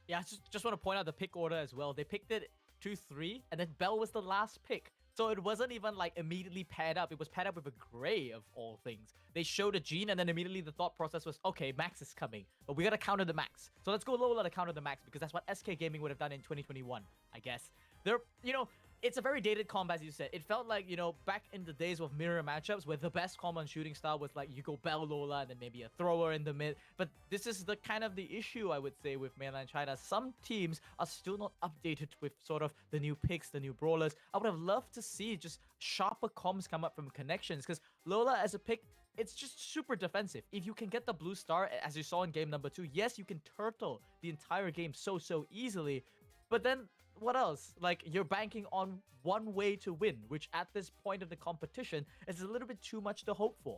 Yeah, I just want to point out the pick order as well. They picked it 2-3, and then Bell was the last pick. So it wasn't even like immediately paired up. It was paired up with a Gray of all things. They showed a Gene, and then immediately the thought process was, okay, Max is coming, but we gotta counter the Max. So let's go Lola to counter the Max, because that's what SK Gaming would have done in 2021, I guess. You know, it's a very dated combo, as you said. It felt like, you know, back in the days of mirror matchups where the best combo on Shooting Star was like you go Bell Lola and then maybe a thrower in the mid. But this is the kind of the issue, I would say, with Mainland China. Some teams are still not updated with sort of the new picks, the new brawlers. I would have loved to see just sharper comms come up from connections, because Lola as a pick, it's just super defensive. If you can get the blue star, as you saw in game number 2, yes, you can turtle the entire game so easily. But then what else? Like, you're banking on one way to win, which at this point of the competition is a little bit too much to hope for.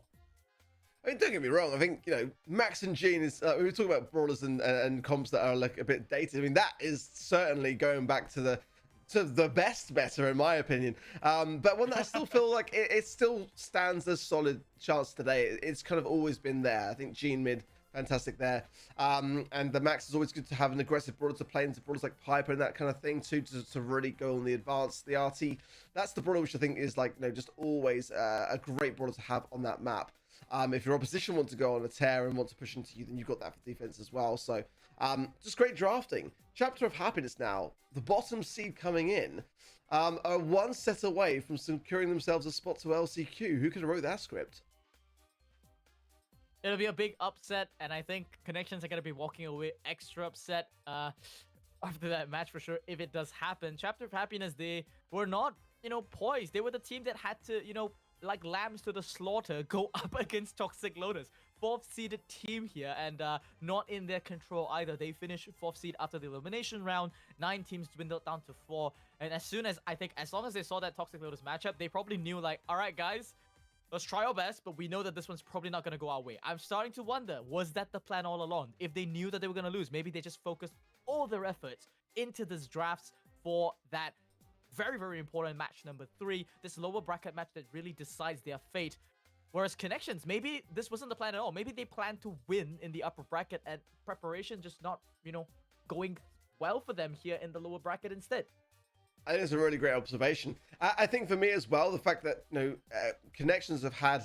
I mean, don't get me wrong. I think, you know, Max and Gene is, we were talking about brawlers and comps that are like a bit dated. I mean, that is certainly going back to the best better, in my opinion. But one that I still feel like it still stands a solid chance today. It's kind of always been there. I think Gene mid, fantastic there. And the Max is always good to have an aggressive brawler to play into brawlers like Piper and that kind of thing too, to really go on the advance. The RT, that's the brawler which I think is like, you know, just always a great brawler to have on that map. If your opposition want to go on a tear and want to push into you, then you've got that for defense as well. So just great drafting. Chapter of Happiness now, the bottom seed coming in, are one set away from securing themselves a spot to LCQ. Who could have wrote that script? It'll be a big upset, and I think Connections are going to be walking away extra upset after that match for sure, if it does happen. Chapter of Happiness, they were not, you know, poised. They were the team that had to, you know, like lambs to the slaughter, go up against Toxic Lotus. 4th seeded team here, and not in their control either. They finished 4th seed after the elimination round. 9 teams dwindled down to 4. And as long as they saw that Toxic Lotus matchup, they probably knew, like, all right, guys, let's try our best, but we know that this one's probably not going to go our way. I'm starting to wonder, was that the plan all along? If they knew that they were going to lose, maybe they just focused all their efforts into this drafts for that very important match number 3, this lower bracket match that really decides their fate. Whereas Connections, maybe this wasn't the plan at all. Maybe they planned to win in the upper bracket and preparation just not, you know, going well for them here in the lower bracket instead. I think it's a really great observation. I think for me as well, the fact that, you know, Connections have had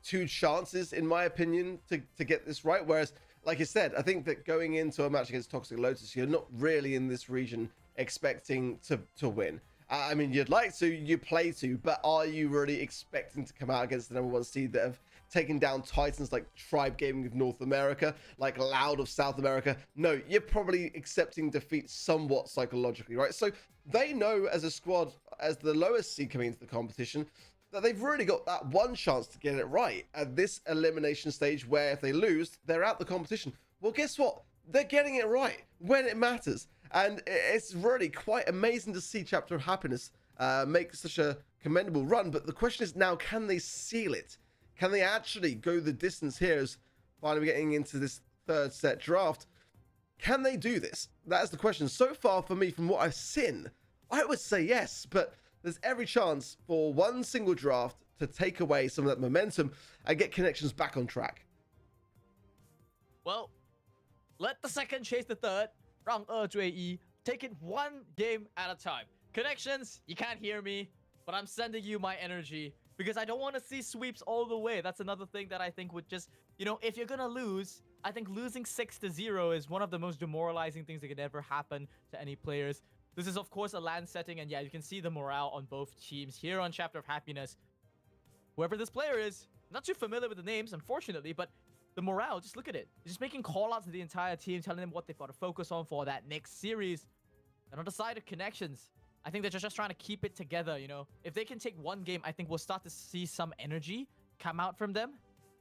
2 chances, in my opinion, to get this right. Whereas, like you said, I think that going into a match against Toxic Lotus, you're not really in this region expecting to win. I mean, you'd like to, you play to, but are you really expecting to come out against the #1 seed that have taken down titans like Tribe Gaming of North America, like Loud of South America? No, you're probably accepting defeat somewhat psychologically, right? So they know as a squad, as the lowest seed coming into the competition, that they've really got that one chance to get it right at this elimination stage, where if they lose, they're out the competition. Well, guess what? They're getting it right when it matters. And it's really quite amazing to see Chapter of Happiness make such a commendable run. But the question is now, can they seal it? Can they actually go the distance here as finally getting into this 3rd set draft? Can they do this? That is the question. So far for me, from what I've seen, I would say yes, but there's every chance for one single draft to take away some of that momentum and get Connections back on track. Well, let the second chase the third. 让二追一. Take it one game at a time. Connections, you can't hear me, but I'm sending you my energy because I don't want to see sweeps all the way. That's another thing that I think would just, you know, if you're going to lose, I think losing 6-0 is one of the most demoralizing things that could ever happen to any players. This is, of course, a LAN setting, and yeah, you can see the morale on both teams here on Chapter of Happiness. Whoever this player is, not too familiar with the names, unfortunately, but the morale, just look at it. Just making call-outs to the entire team, telling them what they've got to focus on for that next series. And on the side of Connections, I think they're just trying to keep it together, you know. If they can take one game, I think we'll start to see some energy come out from them.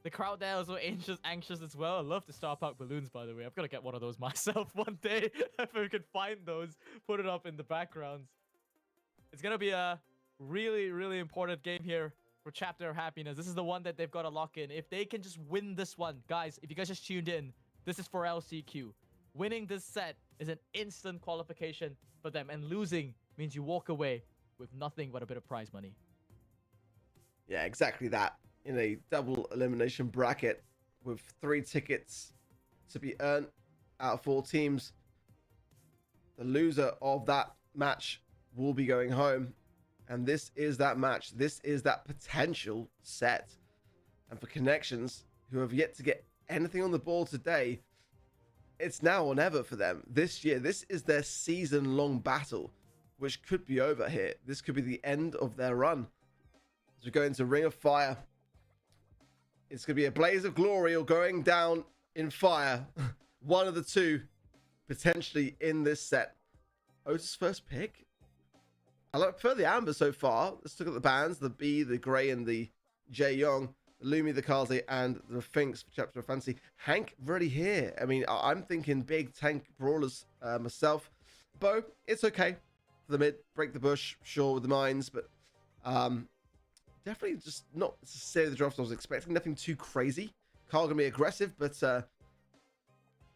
The crowd there is also anxious as well. I love the Star Park balloons, by the way. I've got to get one of those myself one day. If we could find those, put it up in the backgrounds. It's going to be a really, really important game here for Chapter of Happiness. This is the one that they've got to lock in. If they can just win this one, guys, if you guys just tuned in, this is for LCQ. Winning this set is an instant qualification for them, and losing means you walk away with nothing but a bit of prize money. Yeah, exactly that. In a double elimination bracket with 3 tickets to be earned out of 4 teams, the loser of that match will be going home. And this is that match. This is that potential set. And for Connections, who have yet to get anything on the board today, it's now or never for them. This year, this is their season-long battle, which could be over here. This could be the end of their run. As we go into Ring of Fire, it's going to be a blaze of glory or going down in fire. One of the two, potentially, in this set. Otis' first pick. I prefer the Amber so far. Let's look at the bands. The B, the Grey, and the Jae Young. The Lumi, the Kaze, and the Finks for Chapter of Fantasy. Hank already here. I mean, I'm thinking big tank brawlers myself. Bo, it's okay for the mid. Break the bush, sure, with the mines, but definitely just not necessarily the draft I was expecting. Nothing too crazy. Carl gonna be aggressive, but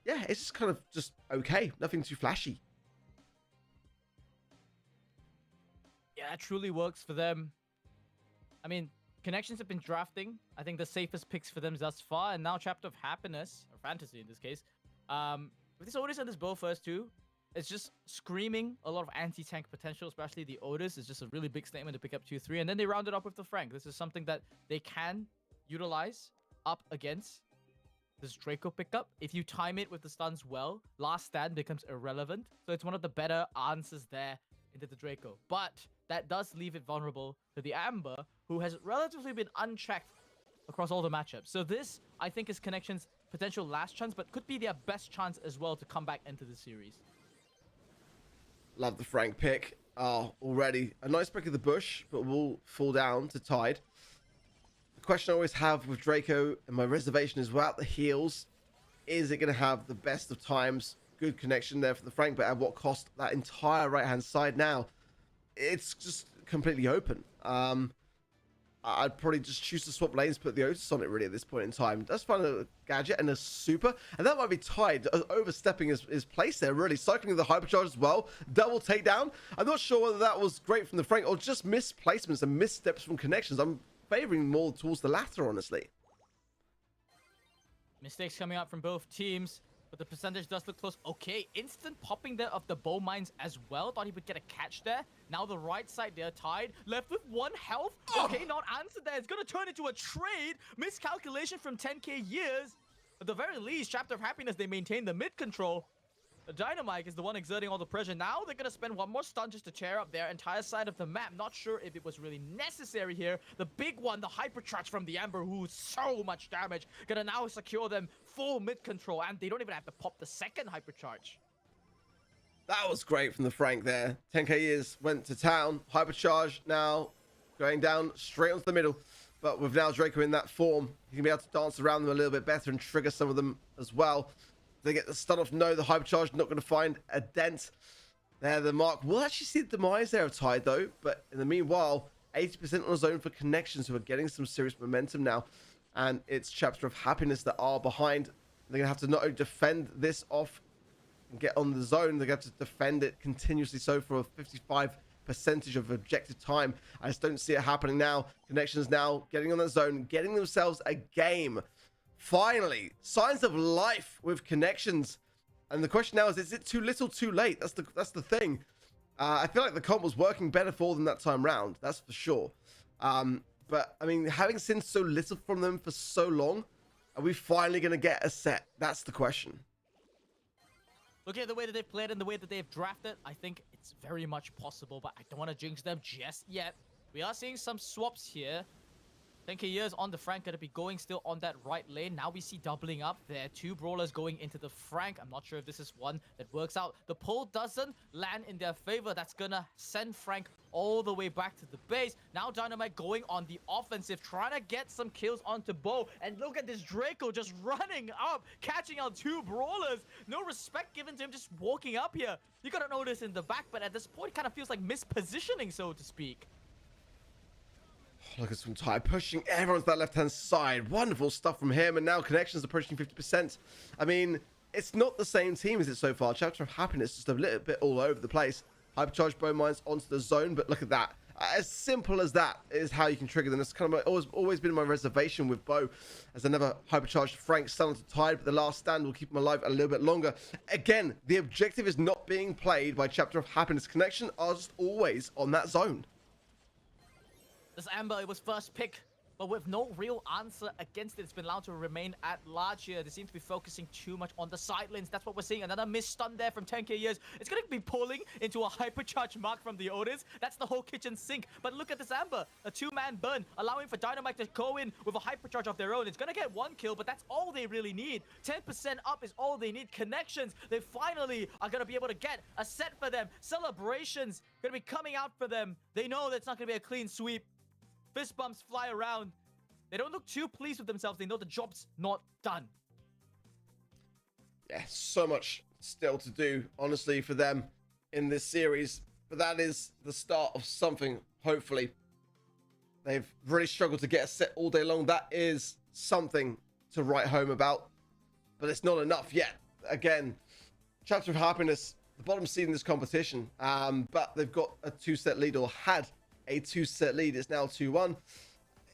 yeah, it's just kind of just okay. Nothing too flashy. Yeah, it truly works for them. I mean, Connections have been drafting, I think, the safest picks for them thus far, and now Chapter of Happiness, or Fantasy in this case, with this Otis and this Bo first too, it's just screaming a lot of anti-tank potential, especially the Otis. It's just a really big statement to pick up 2-3, and then they round it up with the Frank. This is something that they can utilize up against this Draco pickup. If you time it with the stuns well, last stand becomes irrelevant, so it's one of the better answers there into the Draco. But that does leave it vulnerable to the Amber, who has relatively been unchecked across all the matchups. So this, I think, is Connections' potential last chance, but could be their best chance as well to come back into the series. Love the Frank pick. Already a nice break of the bush, but will fall down to Tide. The question I always have with Draco, and my reservation is without the heals, is it going to have the best of times? Good connection there for the Frank, but at what cost? That entire right-hand side now, it's just completely open. I'd probably just choose to swap lanes, put the Otis on it really at this point in time. Let's find a gadget and a super, and that might be Tide overstepping his place there, really. Cycling the hypercharge as well. Double takedown. I'm not sure whether that was great from the Frank or just misplacements and missteps from Connections. I'm favoring more towards the latter, honestly. Mistakes coming out from both teams, but the percentage does look close. Okay, instant popping there of the bow mines as well. Thought he would get a catch there. Now the right side there, Tide, left with 1 health. Okay, not answered there. It's going to turn into a trade. Miscalculation from 10k years. At the very least, Chapter of Happiness, they maintain the mid control. The Dynamite is the one exerting all the pressure. Now they're going to spend one more stun just to tear up their entire side of the map. Not sure if it was really necessary here. The big one, the hypercharge from the Amber, who's so much damage, going to now secure them full mid control. And they don't even have to pop the second hypercharge. That was great from the Frank there. 10k years went to town. Hypercharge now going down straight onto the middle. But with now Draco in that form, he can be able to dance around them a little bit better and trigger some of them as well. They get the stun off. No, the hypercharge not going to find a dent. There, the mark. We'll actually see the demise there of Tide, though. But in the meanwhile, 80% on the zone for Connections, who are getting some serious momentum now. And it's Chapter of Happiness that are behind. They're going to have to not only defend this off and get on the zone. They have to defend it continuously so for a 55% of objective time. I just don't see it happening now. Connections now getting on that zone, getting themselves a game. Finally, signs of life with Connections. And the question now is it too little, too late? That's the thing. I feel like the comp was working better for them that time round. That's for sure. But, I mean, having seen so little from them for so long, are we finally going to get a set? That's the question. Looking at the way that they've played and the way that they've drafted, I think it's very much possible, but I don't want to jinx them just yet. We are seeing some swaps here. 10k years on the Frank, gonna be going still on that right lane. Now we see doubling up there. 2 brawlers going into the Frank. I'm not sure if this is one that works out. The pull doesn't land in their favor. That's gonna send Frank all the way back to the base. Now Dynamite going on the offensive, trying to get some kills onto Bo. And look at this Draco just running up, catching out 2 brawlers. No respect given to him, just walking up here. You gotta notice in the back, but at this point, it kind of feels like mispositioning, so to speak. Look at some time pushing everyone to that left-hand side. Wonderful stuff from him. And now Connections approaching 50%. I mean, it's not the same team as it so far. Chapter of Happiness just a little bit all over the place. Hypercharged bone mines onto the zone. But look at that. As simple as that is how you can trigger them. It's kind of always been my reservation with Bo. As another hypercharged Frank still onto Tide. But the last stand will keep him alive a little bit longer. Again, the objective is not being played by Chapter of Happiness. Connection are just always on that zone. This Amber, it was first pick, but with no real answer against it. It's been allowed to remain at large here. They seem to be focusing too much on the side lanes. That's what we're seeing. Another missed stun there from 10k years. It's going to be pulling into a hypercharge mark from the Otis. That's the whole kitchen sink. But look at this Amber. A 2-man burn, allowing for Dynamite to go in with a hypercharge of their own. It's going to get 1 kill, but that's all they really need. 10% up is all they need. Connections, they finally are going to be able to get a set for them. Celebrations going to be coming out for them. They know that's not going to be a clean sweep. Fist bumps fly around. They don't look too pleased with themselves. They know the job's not done. Yeah, so much still to do, honestly, for them in this series. But that is the start of something, hopefully. They've really struggled to get a set all day long. That is something to write home about. But it's not enough yet. Again, Chapter of Happiness, the bottom seed in this competition. But they've got a 2-set lead, or had a 2-set lead. It's now 2-1.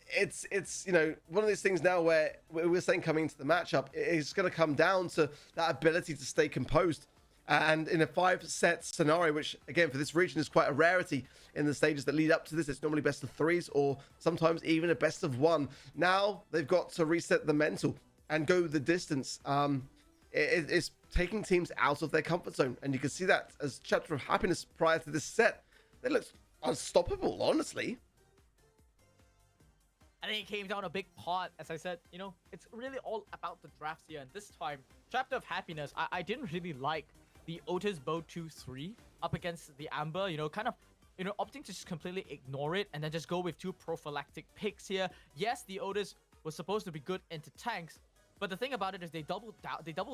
It's you know, one of these things now where we're saying coming into the matchup, it's going to come down to that ability to stay composed. And in a 5-set scenario, which again for this region is quite a rarity in the stages that lead up to this, it's normally best of 3s or sometimes even a best of 1. Now they've got to reset the mental and go the distance. It's taking teams out of their comfort zone, and you can see that as Chapter of Happiness prior to this set, they looked unstoppable, honestly. I think it came down a big part, as I said, you know, it's really all about the drafts here. And this time, Chapter of Happiness, I didn't really like the Otis Bow 2-3 up against the Amber, you know, kind of, you know, opting to just completely ignore it and then just go with 2 prophylactic picks here. Yes, the Otis was supposed to be good into tanks, but the thing about it is they doubled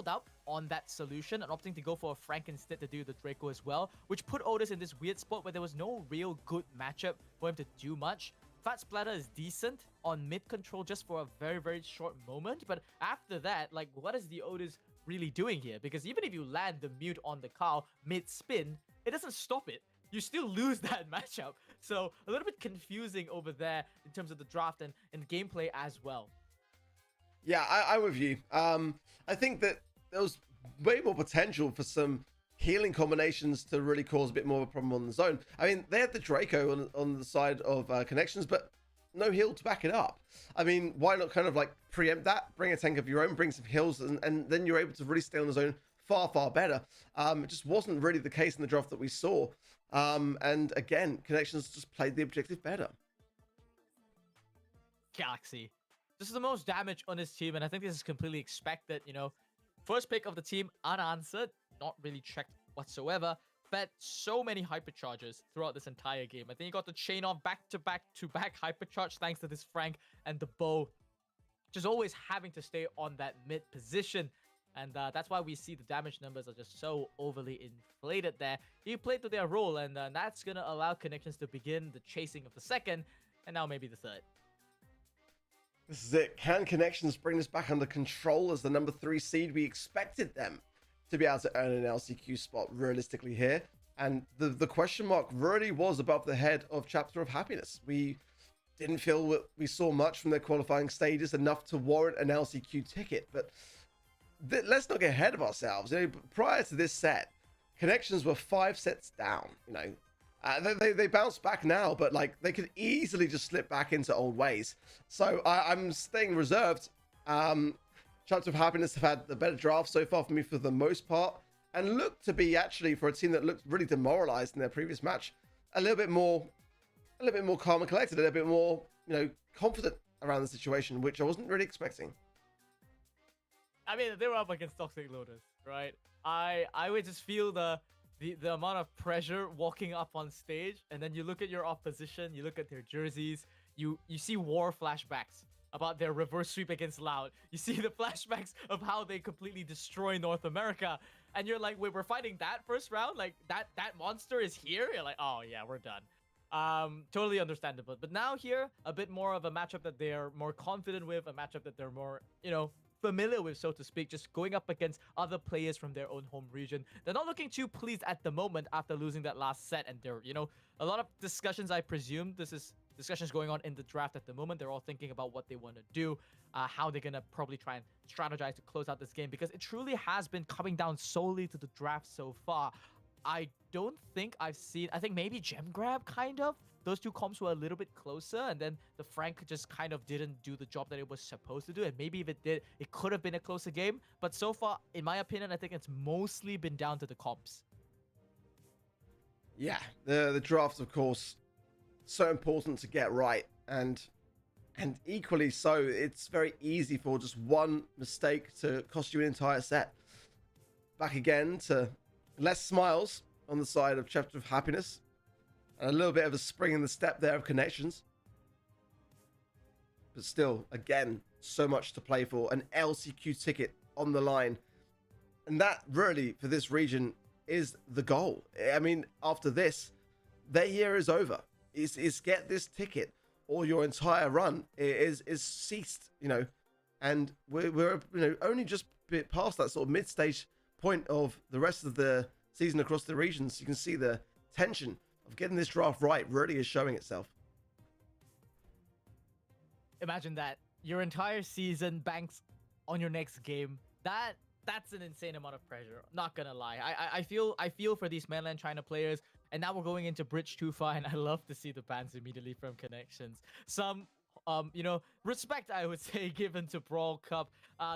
out on that solution and opting to go for a Frank instead to do the Draco as well, which put Otis in this weird spot where there was no real good matchup for him to do much. Fat Splatter is decent on mid control just for a very, very short moment, but after that, like, what is the Otis really doing here? Because even if you land the mute on the Carl mid-spin, it doesn't stop it. You still lose that matchup. So a little bit confusing over there in terms of the draft and gameplay as well. Yeah, I'm with you. I think that there was way more potential for some healing combinations to really cause a bit more of a problem on the zone. I mean, they had the Draco on the side of Connections, but no heal to back it up. I mean, why not kind of like preempt that, bring a tank of your own, bring some heals, and then you're able to really stay on the zone far, far better. It just wasn't really the case in the draft that we saw. And again, Connections just played the objective better. Galaxy. This is the most damage on his team, and I think this is completely expected, you know. First pick of the team, unanswered, not really checked whatsoever. Fed so many hypercharges throughout this entire game. I think he got the chain off back-to-back hypercharge thanks to this Frank and the Bow. Just always having to stay on that mid position. And that's why we see the damage numbers are just so overly inflated there. He played to their role, and that's going to allow Connections to begin the chasing of the second, and now maybe the third. This is it. Can Connections bring this back under control as the number 3 seed? We expected them to be able to earn an LCQ spot realistically here. And the question mark really was above the head of Chapter of Happiness. We didn't feel we saw much from their qualifying stages, enough to warrant an LCQ ticket. But let's not get ahead of ourselves. You know, prior to this set, Connections were 5 sets down. You know, they bounced back now, but like they could easily just slip back into old ways. So I'm staying reserved. Chapter of Happiness have had the better draft so far for me for the most part, and look to be actually, for a team that looked really demoralized in their previous match, a little bit more calm and collected, a little bit more, you know, confident around the situation, which I wasn't really expecting. I mean, they were up against Toxic Lotus, right? I would just feel the amount of pressure walking up on stage, and then you look at your opposition, you look at their jerseys, you see war flashbacks about their reverse sweep against Loud. You see the flashbacks of how they completely destroy North America, and you're like, wait, we're fighting that first round? Like, that monster is here? You're like, oh yeah, we're done. Totally understandable. But now here, a bit more of a matchup that they're more confident with, a matchup that they're more, you know, familiar with, so to speak, just going up against other players from their own home region. They're not looking too pleased at the moment after losing that last set, and they're, you know, a lot of discussions, I presume this is discussions going on in the draft at the moment. They're all thinking about what they want to do, how they're gonna probably try and strategize to close out this game, because it truly has been coming down solely to the draft so far. I don't think I've seen, I think maybe Gem Grab, kind of. Those two comps were a little bit closer, and then the Frank just kind of didn't do the job that it was supposed to do, and maybe if it did, it could have been a closer game. But so far, in my opinion, I think it's mostly been down to the comps. Yeah, the draft, of course, so important to get right, and equally so, it's very easy for just one mistake to cost you an entire set. Back again to less smiles on the side of Chapter of Happiness, and a little bit of a spring in the step there of Connections. But still, again, so much to play for. An LCQ ticket on the line. And that really, for this region, is the goal. I mean, after this, their year is over. Is get this ticket, or your entire run is ceased, you know. And we're you know, only just bit past that sort of mid-stage point of the rest of the season across the regions. You can see the tension of getting this draft right really is showing itself. Imagine that. Your entire season banks on your next game. That's an insane amount of pressure. Not gonna lie. I feel for these mainland China players, and now we're going into Bridge 2-5, and I love to see the bans immediately from Connections. Some you know, respect, I would say, given to Brawl Cup.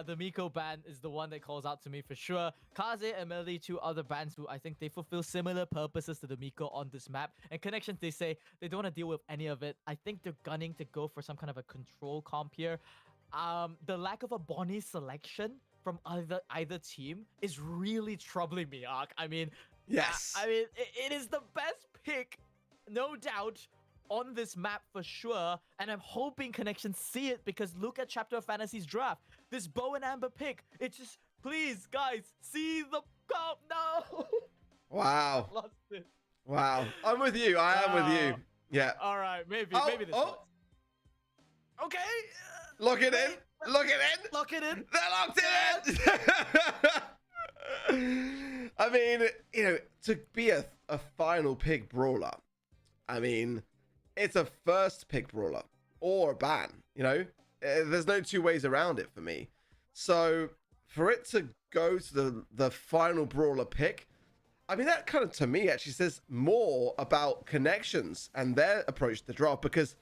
The Miko ban is the one that calls out to me for sure. Kaze and Melody, 2 other bans who I think they fulfill similar purposes to the Miko on this map. And Connections, they say they don't want to deal with any of it. I think they're gunning to go for some kind of a control comp here. The lack of a Bonnie selection from either team is really troubling me, Ark. I mean, yes. I mean, it is the best pick, no doubt, on this map for sure, and I'm hoping Connections see it, because look at Chapter of Fantasy's draft. This Bow and Amber pick, it just, please, guys, see the comp. No. Wow. Lost it. Wow. I'm with you. I am with you. Yeah. All right, maybe this one. Okay. Lock it in. Lock it in. Lock it in. They're locked in. I mean, you know, to be a final pick brawler, I mean, it's a first pick brawler or a ban, you know? There's no two ways around it for me. So for it to go to the final brawler pick, I mean, that kind of, to me, actually says more about Connections and their approach to the draft, because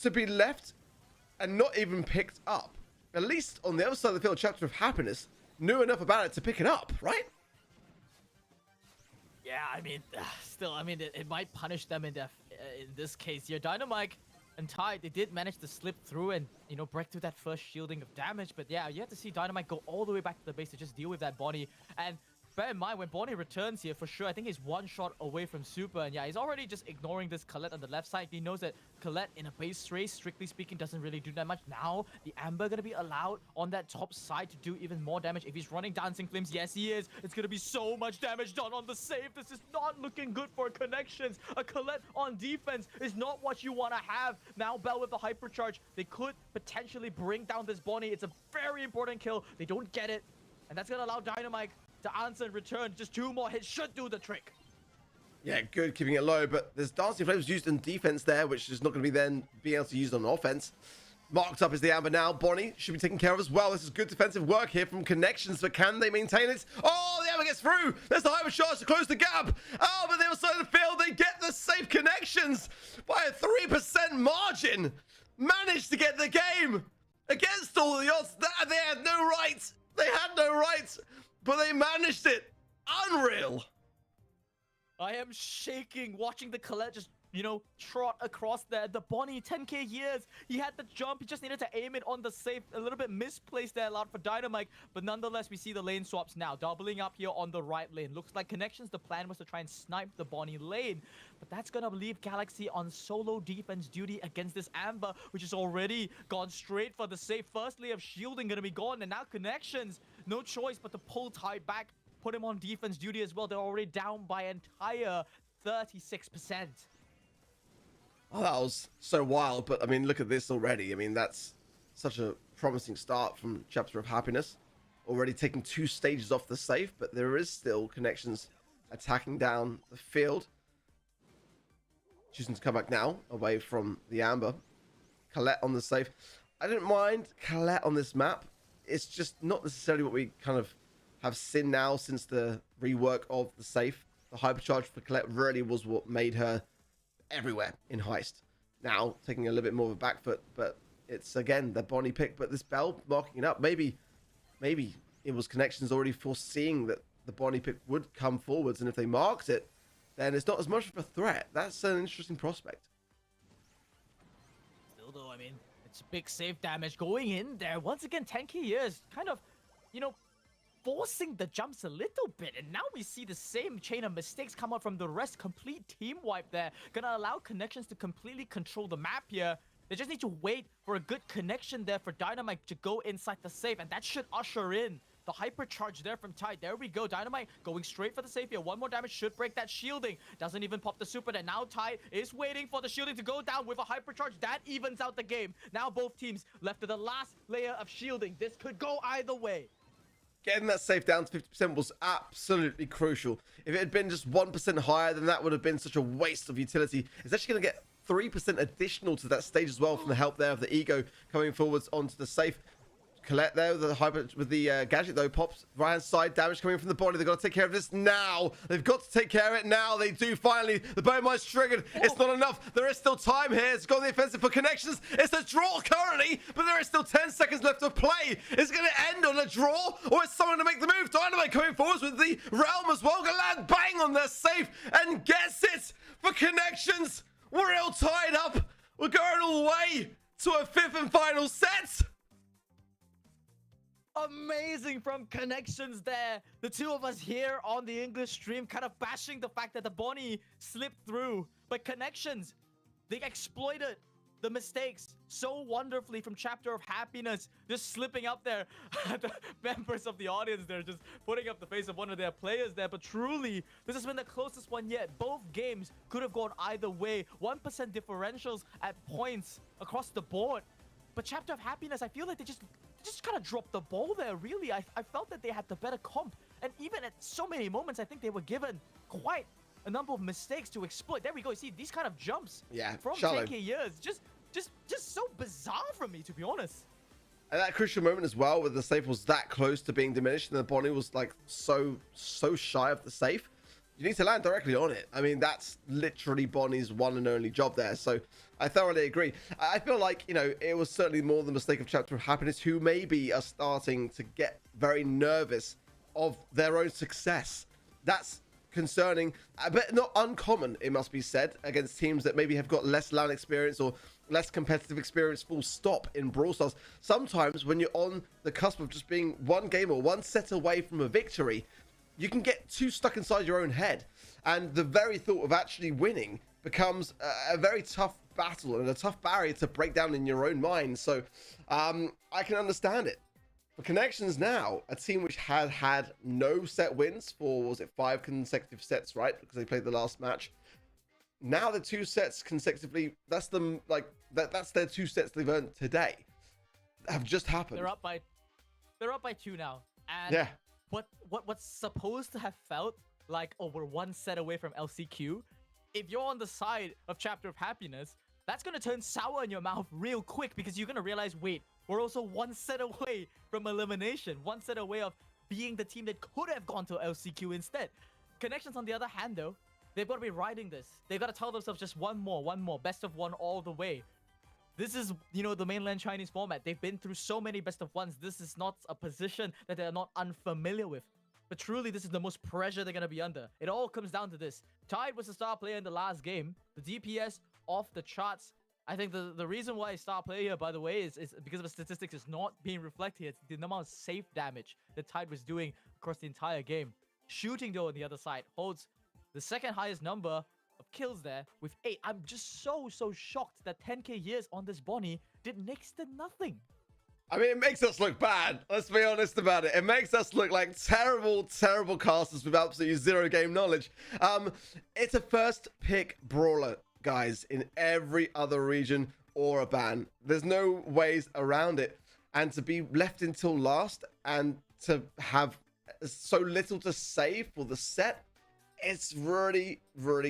to be left and not even picked up, at least on the other side of the field, Chapter of Happiness knew enough about it to pick it up, right? Yeah, I mean, still, I mean, it might punish them in this case here. Dynamite and Tide, they did manage to slip through and, you know, break through that first shielding of damage. But yeah, you have to see Dynamite go all the way back to the base to just deal with that Bonnie. And bear in mind when Bonnie returns here, for sure, I think he's one shot away from super. And yeah, he's already just ignoring this Colette on the left side. He knows that Colette in a base race, strictly speaking, doesn't really do that much. Now, the Amber going to be allowed on that top side to do even more damage. If he's running Dancing Flames, yes, he is. It's going to be so much damage done on the save. This is not looking good for Connections. A Colette on defense is not what you want to have. Now, Bell with the hypercharge. They could potentially bring down this Bonnie. It's a very important kill. They don't get it. And that's going to allow Dynamite to answer and return. Just 2 more hits should do the trick. Yeah, good, keeping it low, but there's Dancing Flames used in defense there, which is not going to be then being able to use on offense. Marked up is the Amber now. Bonnie should be taken care of as well. This is good defensive work here from Connections, but can they maintain it? Oh, the Amber gets through. There's the hypercharge to close the gap. Oh, but they also failed. They get the safe Connections by a 3% margin. Managed to get the game against all the odds. They had no rights. They had no rights, but they managed it. Unreal. I am shaking watching the Colette just, you know, trot across there. The Bonnie, 10k years. He had the jump. He just needed to aim it on the safe. A little bit misplaced there, allowed for Dynamite. But nonetheless, we see the lane swaps now. Doubling up here on the right lane. Looks like Connections, the plan was to try and snipe the Bonnie lane. But that's going to leave Galaxy on solo defense duty against this Amber, which has already gone straight for the safe. First layer of shielding going to be gone. And now Connections, no choice but to pull Tide back. Put him on defense duty as well. They're already down by an entire 36%. Oh, that was so wild. But, I mean, look at this already. I mean, that's such a promising start from Chapter of Happiness. Already taking 2 stages off the safe, but there is still Connections attacking down the field. Choosing to come back now, away from the Amber. Colette on the safe. I don't mind Colette on this map. It's just not necessarily what we kind of have seen now since the rework of the safe. The hypercharge for Colette really was what made her everywhere in Heist. Now, taking a little bit more of a back foot, but it's, again, the Bonnie pick. But this Bell marking it up, maybe it was Connections already foreseeing that the Bonnie pick would come forwards, and if they marked it, then it's not as much of a threat. That's an interesting prospect. Still, though, I mean, it's big save damage going in there. Once again, 10k years, kind of, you know, forcing the jumps a little bit, and now we see the same chain of mistakes come out from the rest. Complete team wipe there, gonna allow Connections to completely control the map here. They just need to wait for a good connection there for Dynamite to go inside the safe, and that should usher in the hypercharge there from Tide. There we go. Dynamite going straight for the safe here. 1 more damage should break that shielding. Doesn't even pop the super there. Now Tide is waiting for the shielding to go down with a hypercharge. That evens out the game. Now both teams left with the last layer of shielding. This could go either way. Getting that safe down to 50% was absolutely crucial. If it had been just 1% higher, then that would have been such a waste of utility. It's actually going to get 3% additional to that stage as well from the help there of the Ego coming forwards onto the safe. Colette there with the gadget though pops right hand side, damage coming from the body. They've got to take care of this now. They've got to take care of it now. They do finally. The bone mine's triggered. It's not enough. There is still time here. It's got the offensive for Connections. It's a draw currently, but there is still 10 seconds left to play. Is it going to end on a draw, or is someone to make the move? Dynamite coming forwards with the realm as well. Gonna land bang on their safe and gets it for Connections. We're all tied up. We're going all the way to a 5th and final set. Amazing from Connections there. The two of us here on the English stream kind of bashing the fact that the Bonnie slipped through. But Connections, they exploited the mistakes so wonderfully from Chapter of Happiness. Just slipping up there. The members of the audience there just putting up the face of one of their players there. But truly, this has been the closest one yet. Both games could have gone either way. 1% differentials at points across the board. But Chapter of Happiness, I feel like they just kind of dropped the ball there, really. I felt that they had the better comp. And even at so many moments, I think they were given quite a number of mistakes to exploit. There we go. You see, these kind of jumps from shallow. 10k years. Just so bizarre for me, to be honest. And that crucial moment as well, where the safe was that close to being diminished and the Bonnie was like so shy of the safe. You need to land directly on it. I mean, that's literally Bonnie's one and only job there. So I thoroughly agree. I feel like, you know, it was certainly more the mistake of Chapter of Happiness, who maybe are starting to get very nervous of their own success. That's concerning, but not uncommon, it must be said, against teams that maybe have got less LAN experience or less competitive experience, full stop, in Brawl Stars. Sometimes when you're on the cusp of just being one game or one set away from a victory, you can get too stuck inside your own head, and the very thought of actually winning becomes a very tough battle and a tough barrier to break down in your own mind. So I can understand it. For Connections now, a team which had no set wins for, was it 5 consecutive sets, right? Because they played the last match. Now the 2 sets consecutively, that's them, like, that's their 2 sets they've earned today. Have just happened. They're up by 2 now. And yeah. What's supposed to have felt like, oh, we're 1 set away from LCQ. If you're on the side of Chapter of Happiness, that's going to turn sour in your mouth real quick, because you're going to realize, wait, we're also 1 set away from elimination. 1 set away of being the team that could have gone to LCQ instead. Connections, on the other hand, though, they've got to be riding this. They've got to tell themselves just one more, best of 1 all the way. This is, you know, the mainland Chinese format. They've been through so many best of 1s. This is not a position that they're not unfamiliar with. But truly, this is the most pressure they're going to be under. It all comes down to this. Tide was the star player in the last game. The DPS off the charts. I think the reason why star player here, by the way, is because of the statistics is not being reflected. It's the amount of safe damage that Tide was doing across the entire game. Shooting, though, on the other side, holds the second highest number of kills there with 8. I'm just so shocked that 10k years on this Bonnie did next to nothing. I mean, it makes us look bad. Let's be honest about it. It makes us look like terrible casters with absolutely 0 game knowledge. It's a first pick brawler, guys, in every other region or a ban. There's no ways around it. And to be left until last and to have so little to say for the set, it's really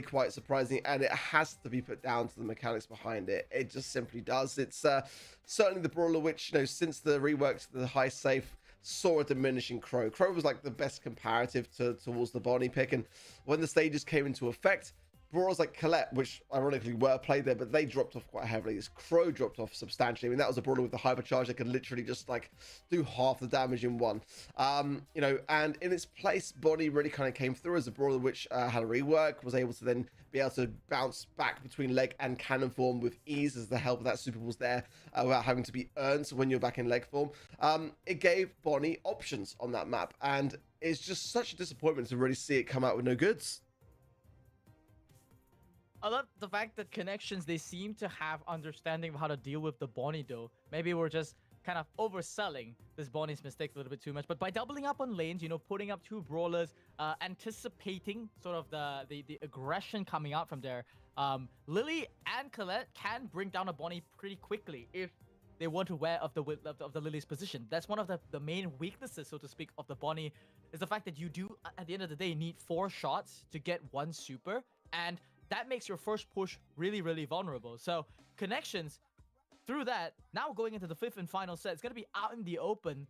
quite surprising, and it has to be put down to the mechanics behind it. It just simply does. It's certainly the brawler which, you know, since the reworks to the high safe, saw a diminishing Crow. Crow was like the best comparative towards the Bonnie pick, and when the stages came into effect, brawlers like Colette, which ironically were played there, but they dropped off quite heavily. This Crow dropped off substantially. I mean, that was a brawler with the hypercharge that could literally just like do half the damage in one. You know, and in its place, Bonnie really kind of came through as a brawler which had a rework, was able to then be able to bounce back between leg and cannon form with ease, as the help of that super was there without having to be earned when you're back in leg form. It gave Bonnie options on that map, and it's just such a disappointment to really see it come out with no goods. I love the fact that Connections, they seem to have understanding of how to deal with the Bonnie, though. Maybe we're just kind of overselling this Bonnie's mistakes a little bit too much. But by doubling up on lanes, you know, putting up 2 brawlers, anticipating sort of the aggression coming out from there, Lily and Colette can bring down a Bonnie pretty quickly if they want to wear of the Lily's position. That's one of the main weaknesses, so to speak, of the Bonnie, is the fact that you do, at the end of the day, need 4 shots to get 1 super, and that makes your first push really vulnerable. So Connections, through that, now going into the 5th and final set, it's going to be out in the open.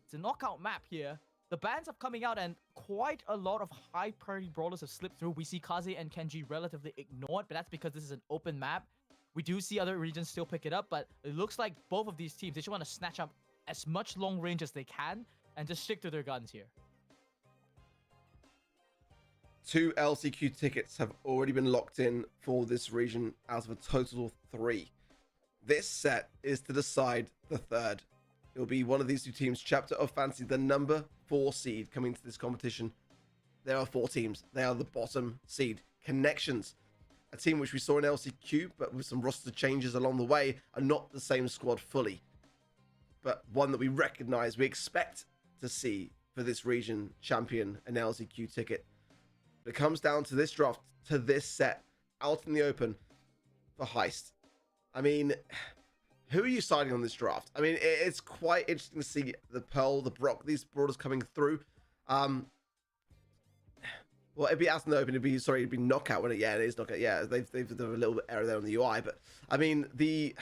It's a knockout map here. The bans have coming out, and quite a lot of high priority brawlers have slipped through. We see Kaze and Kenji relatively ignored, but that's because this is an open map. We do see other regions still pick it up, but it looks like both of these teams, they just want to snatch up as much long range as they can and just stick to their guns here. 2 LCQ tickets have already been locked in for this region out of a total of 3. This set is to decide the 3rd. It will be one of these 2 teams. Chapter of Fantasy, the number 4 seed coming to this competition. There are 4 teams. They are the bottom seed. Connections, a team which we saw in LCQ, but with some roster changes along the way, are not the same squad fully. But one that we recognize, we expect to see for this region champion an LCQ ticket. It comes down to this draft, to this set, out in the open for Heist. I mean, who are you siding on this draft? I mean, it's quite interesting to see the Pearl, the Brock, these brawlers coming through. Well, it'd be out in the open. It'd be knockout when it. Yeah, it is knockout. Yeah, they've done a little bit error there on the UI, but I mean, the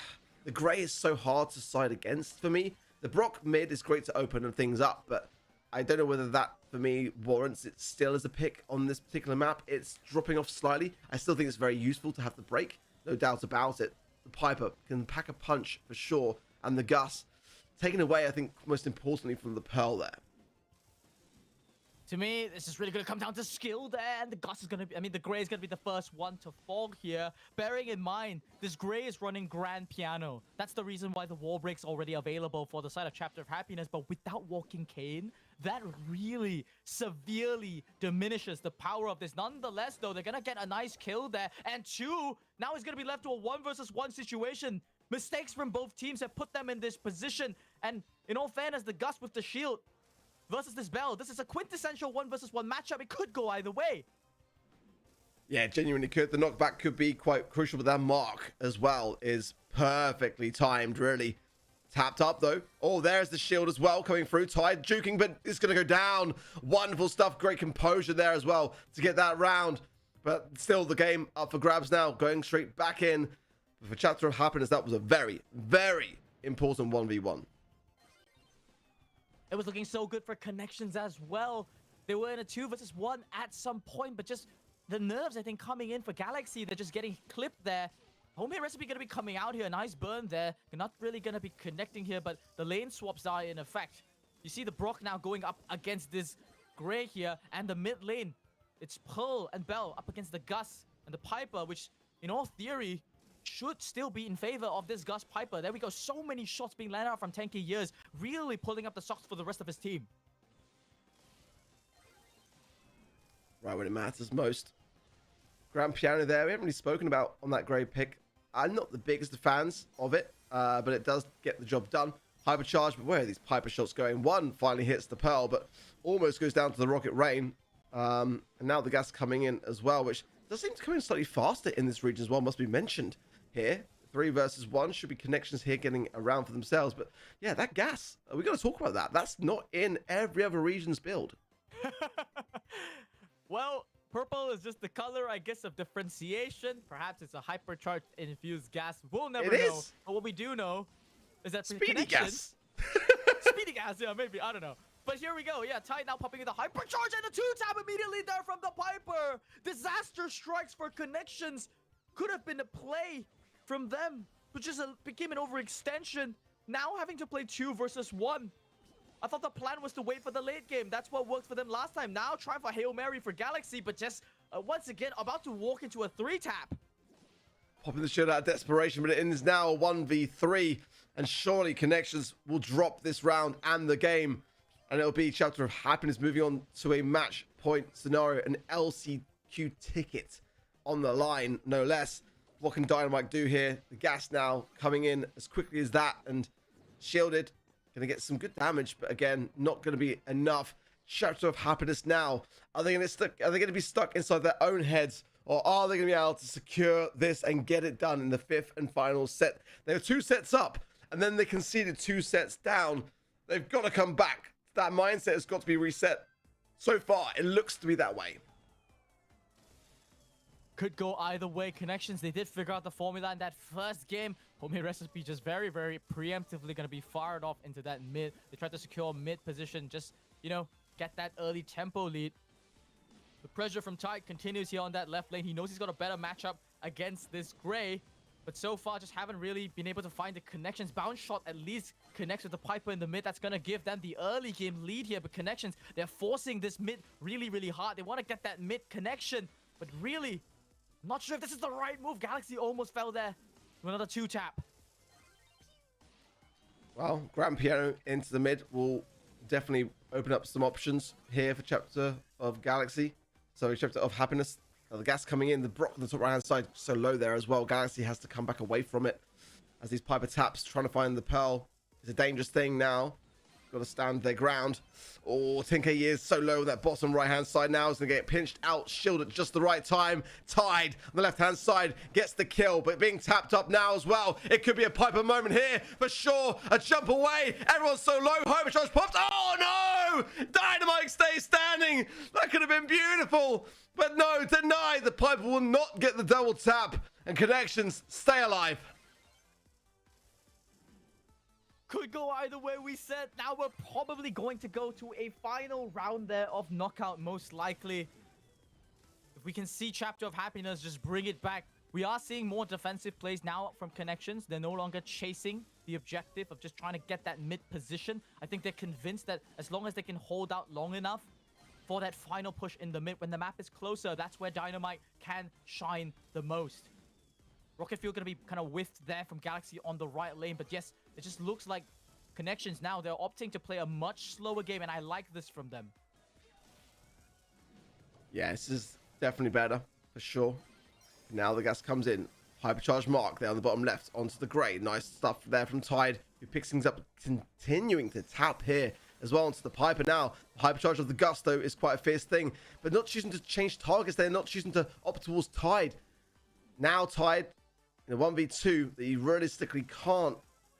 Grey is so hard to side against for me. The Brock mid is great to open things up, but I don't know whether that, for me, warrants it still as a pick on this particular map. It's dropping off slightly. I still think it's very useful to have the break, no doubt about it. The Piper can pack a punch for sure, and the Gus taken away, I think, most importantly from the Pearl there. To me, this is really going to come down to skill there, and the Gus is going to be, I mean, the Grey is going to be the first one to fall here. Bearing in mind, this Grey is running Grand Piano. That's the reason why the wall break's already available for the side of Chapter of Happiness, but without Walking Cane, that really severely diminishes the power of this. Nonetheless, though, they're gonna get a nice kill there. And 2, now he's gonna be left to a 1 versus 1 situation. Mistakes from both teams have put them in this position. And in all fairness, the Gus with the shield versus this Bell, this is a quintessential 1 versus 1 matchup. It could go either way. Yeah, genuinely could. The knockback could be quite crucial, but that mark as well is perfectly timed, really. Tapped up, though. Oh, there's the shield as well coming through. Tide juking, but it's going to go down. Wonderful stuff. Great composure there as well to get that round. But still, the game up for grabs now. Going straight back in. But for Chapter of Happiness, that was a very, very important 1v1. It was looking so good for Connections as well. They were in a 2 versus 1 at some point, but just the nerves, I think, coming in for Galaxy, they're just getting clipped there. Homemade Recipe going to be coming out here. Nice burn there. They're not really going to be connecting here, but the lane swaps are in effect. You see the Brock now going up against this Gray here, and the mid lane. It's Pearl and Bell up against the Gus and the Piper, which, in all theory, should still be in favor of this Gus Piper. There we go. So many shots being landed out from 10k years, really pulling up the socks for the rest of his team. Right when it matters most. Grand Piano there. We haven't really spoken about on that Gray pick. I'm not the biggest of fans of it, but it does get the job done. Hypercharge, but where are these Piper shots going? One finally hits the Pearl, but almost goes down to the Rocket Rain. And now the Gas coming in as well, which does seem to come in slightly faster in this region as well, must be mentioned here. 3 versus 1 should be Connections here getting around for themselves. But yeah, that Gas, we got to talk about that. That's not in every other region's build. Well, purple is just the color, I guess, of differentiation. Perhaps it's a hypercharged infused gas. We'll never know. But what we do know is that Speedy Gas. Speedy Gas, yeah, maybe. I don't know. But here we go. Yeah, Tide now popping in the hypercharge and the 2-tap immediately there from the Piper. Disaster strikes for Connections. Could have been a play from them, but just became an overextension. Now having to play 2 versus 1. I thought the plan was to wait for the late game. That's what worked for them last time. Now try for Hail Mary for Galaxy, but just once again about to walk into a 3-tap. Popping the shit out of desperation, but it is now a 1v3. And surely Connections will drop this round and the game. And it'll be Chapter of Happiness moving on to a match point scenario. An LCQ ticket on the line, no less. What can Dynamite do here? The Gas now coming in as quickly as that and shielded. Going to get some good damage, but again, not going to be enough. Chapter of Happiness now. Are they going to be stuck inside their own heads, or are they going to be able to secure this and get it done in the 5th and final set? They were 2 sets up, and then they conceded 2 sets down. They've got to come back. That mindset has got to be reset. So far, it looks to be that way. Could go either way. Connections, they did figure out the formula in that first game. Homemade Recipe just very, very preemptively going to be fired off into that mid. They tried to secure mid position, just, you know, get that early tempo lead. The pressure from Tide continues here on that left lane. He knows he's got a better matchup against this Gray, but so far just haven't really been able to find the Connections. Bounce shot at least connects with the Piper in the mid. That's going to give them the early game lead here, but Connections, they're forcing this mid really, really hard. They want to get that mid connection, but really, not sure if this is the right move. Galaxy almost fell there with another 2-tap. Well, Grand Piano into the mid will definitely open up some options here for Chapter of Galaxy. So Chapter of Happiness. Now the Gas coming in. The Brock on the top right hand side so low there as well. Galaxy has to come back away from it as these Piper taps trying to find the Pearl. It's a dangerous thing now. Got to stand their ground. Oh, 10k years so low. That bottom right hand side now is going to get pinched out. Shield at just the right time. Tide on the left hand side gets the kill, but being tapped up now as well. It could be a Piper moment here for sure. A jump away. Everyone's so low. Hypercharge popped. Oh no! Dynamite stays standing. That could have been beautiful, but no, denied. The Piper will not get the double tap, and Connections stay alive. Could go either way, we said. Now we're probably going to go to a final round there of knockout, most likely. If we can see Chapter of Happiness just bring it back. We are seeing more defensive plays now from Connections. They're no longer chasing the objective of just trying to get that mid position. I think they're convinced that as long as they can hold out long enough for that final push in the mid, when the map is closer, that's where Dynamite can shine the most. Rocket Fuel going to be kind of whiffed there from Galaxy on the right lane. But yes, it just looks like Connections now, they're opting to play a much slower game, and I like this from them. Yeah, this is definitely better, for sure. Now the gas comes in. Hypercharge Mark there on the bottom left onto the Grey. Nice stuff there from Tide, who picks things up, continuing to tap here as well onto the Piper. Now, the Hypercharge of the Gusto is quite a fierce thing, but not choosing to change targets. They're not choosing to opt towards Tide. Now Tide in a 1v2 that you realistically can't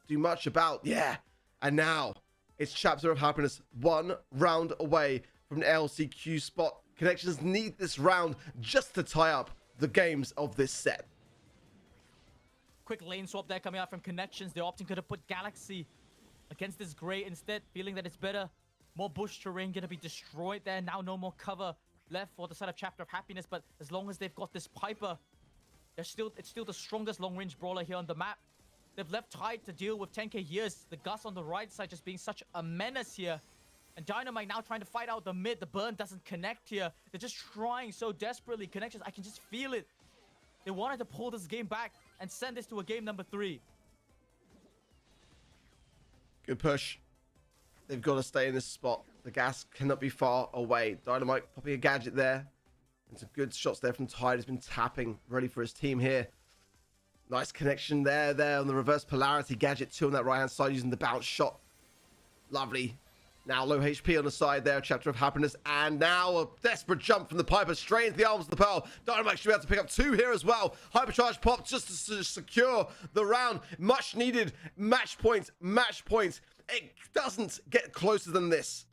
do much about. Yeah, and now it's Chapter of Happiness, 1 round away from an LCQ spot. Connections need this round just to tie up the games of this set. Quick lane swap there coming out from Connections. They're opting to put Galaxy against this Grey instead, feeling that it's better. More bush terrain gonna be destroyed there. Now no more cover left for the side of Chapter of Happiness, but as long as they've got this Piper, it's still the strongest long-range brawler here on the map. They've left Tide to deal with 10k years. The Gus on the right side just being such a menace here. And Dynamite now trying to fight out the mid. The burn doesn't connect here. They're just trying so desperately. Connections, I can just feel it. They wanted to pull this game back and send this to a game number 3. Good push. They've got to stay in this spot. The gas cannot be far away. Dynamite popping a gadget there. And some good shots there from Tide. He's been tapping, ready for his team here. Nice connection there on the reverse polarity. Gadget 2 on that right-hand side using the bounce shot. Lovely. Now low HP on the side there, Chapter of Happiness. And now a desperate jump from the Piper straight into the arms of the Pearl. Dynamite should be able to pick up 2 here as well. Hypercharge pop just to secure the round. Much needed. Match point. Match point. It doesn't get closer than this.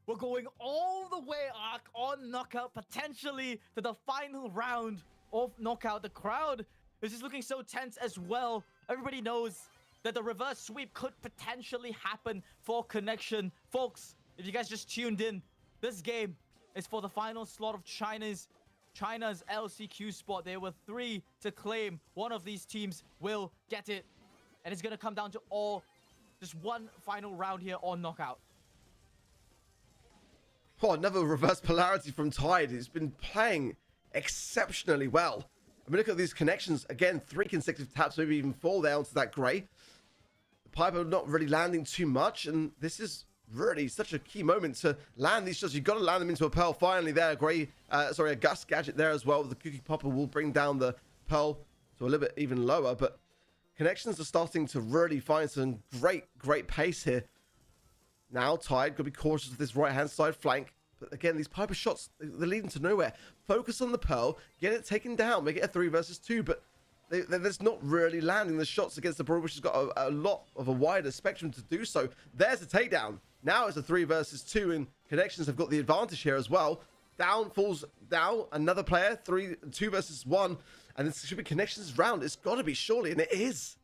We're going all the way on Knockout, potentially to the final round of Knockout. The crowd is just looking so tense as well. Everybody knows that the reverse sweep could potentially happen for Connection. Folks, if you guys just tuned in, this game is for the final slot of China's LCQ spot. There were 3 to claim. One of these teams will get it. And it's going to come down to just one final round here on Knockout. Oh, another reverse polarity from Tide. He's been playing exceptionally well. I mean, look at these connections. Again, 3 consecutive taps, maybe even 4 there onto that Grey. The Piper not really landing too much, and this is really such a key moment to land these shots. You've got to land them into a Pearl finally there. A Gus gadget there as well. The Cookie Popper will bring down the Pearl to a little bit even lower, but Connections are starting to really find some great pace here. Now Tide, got to be cautious of this right-hand side flank. But again, these Piper shots, they're leading to nowhere. Focus on the Pearl, get it taken down, make it a 3 versus 2, but they're just not really landing the shots against the Brawl, which has got a lot of a wider spectrum to do so. There's a takedown. Now it's a 3 versus 2, and Connections have got the advantage here as well. Down, falls down, another player, 2 versus 1, and this should be Connections' round. It's got to be, surely, and it is.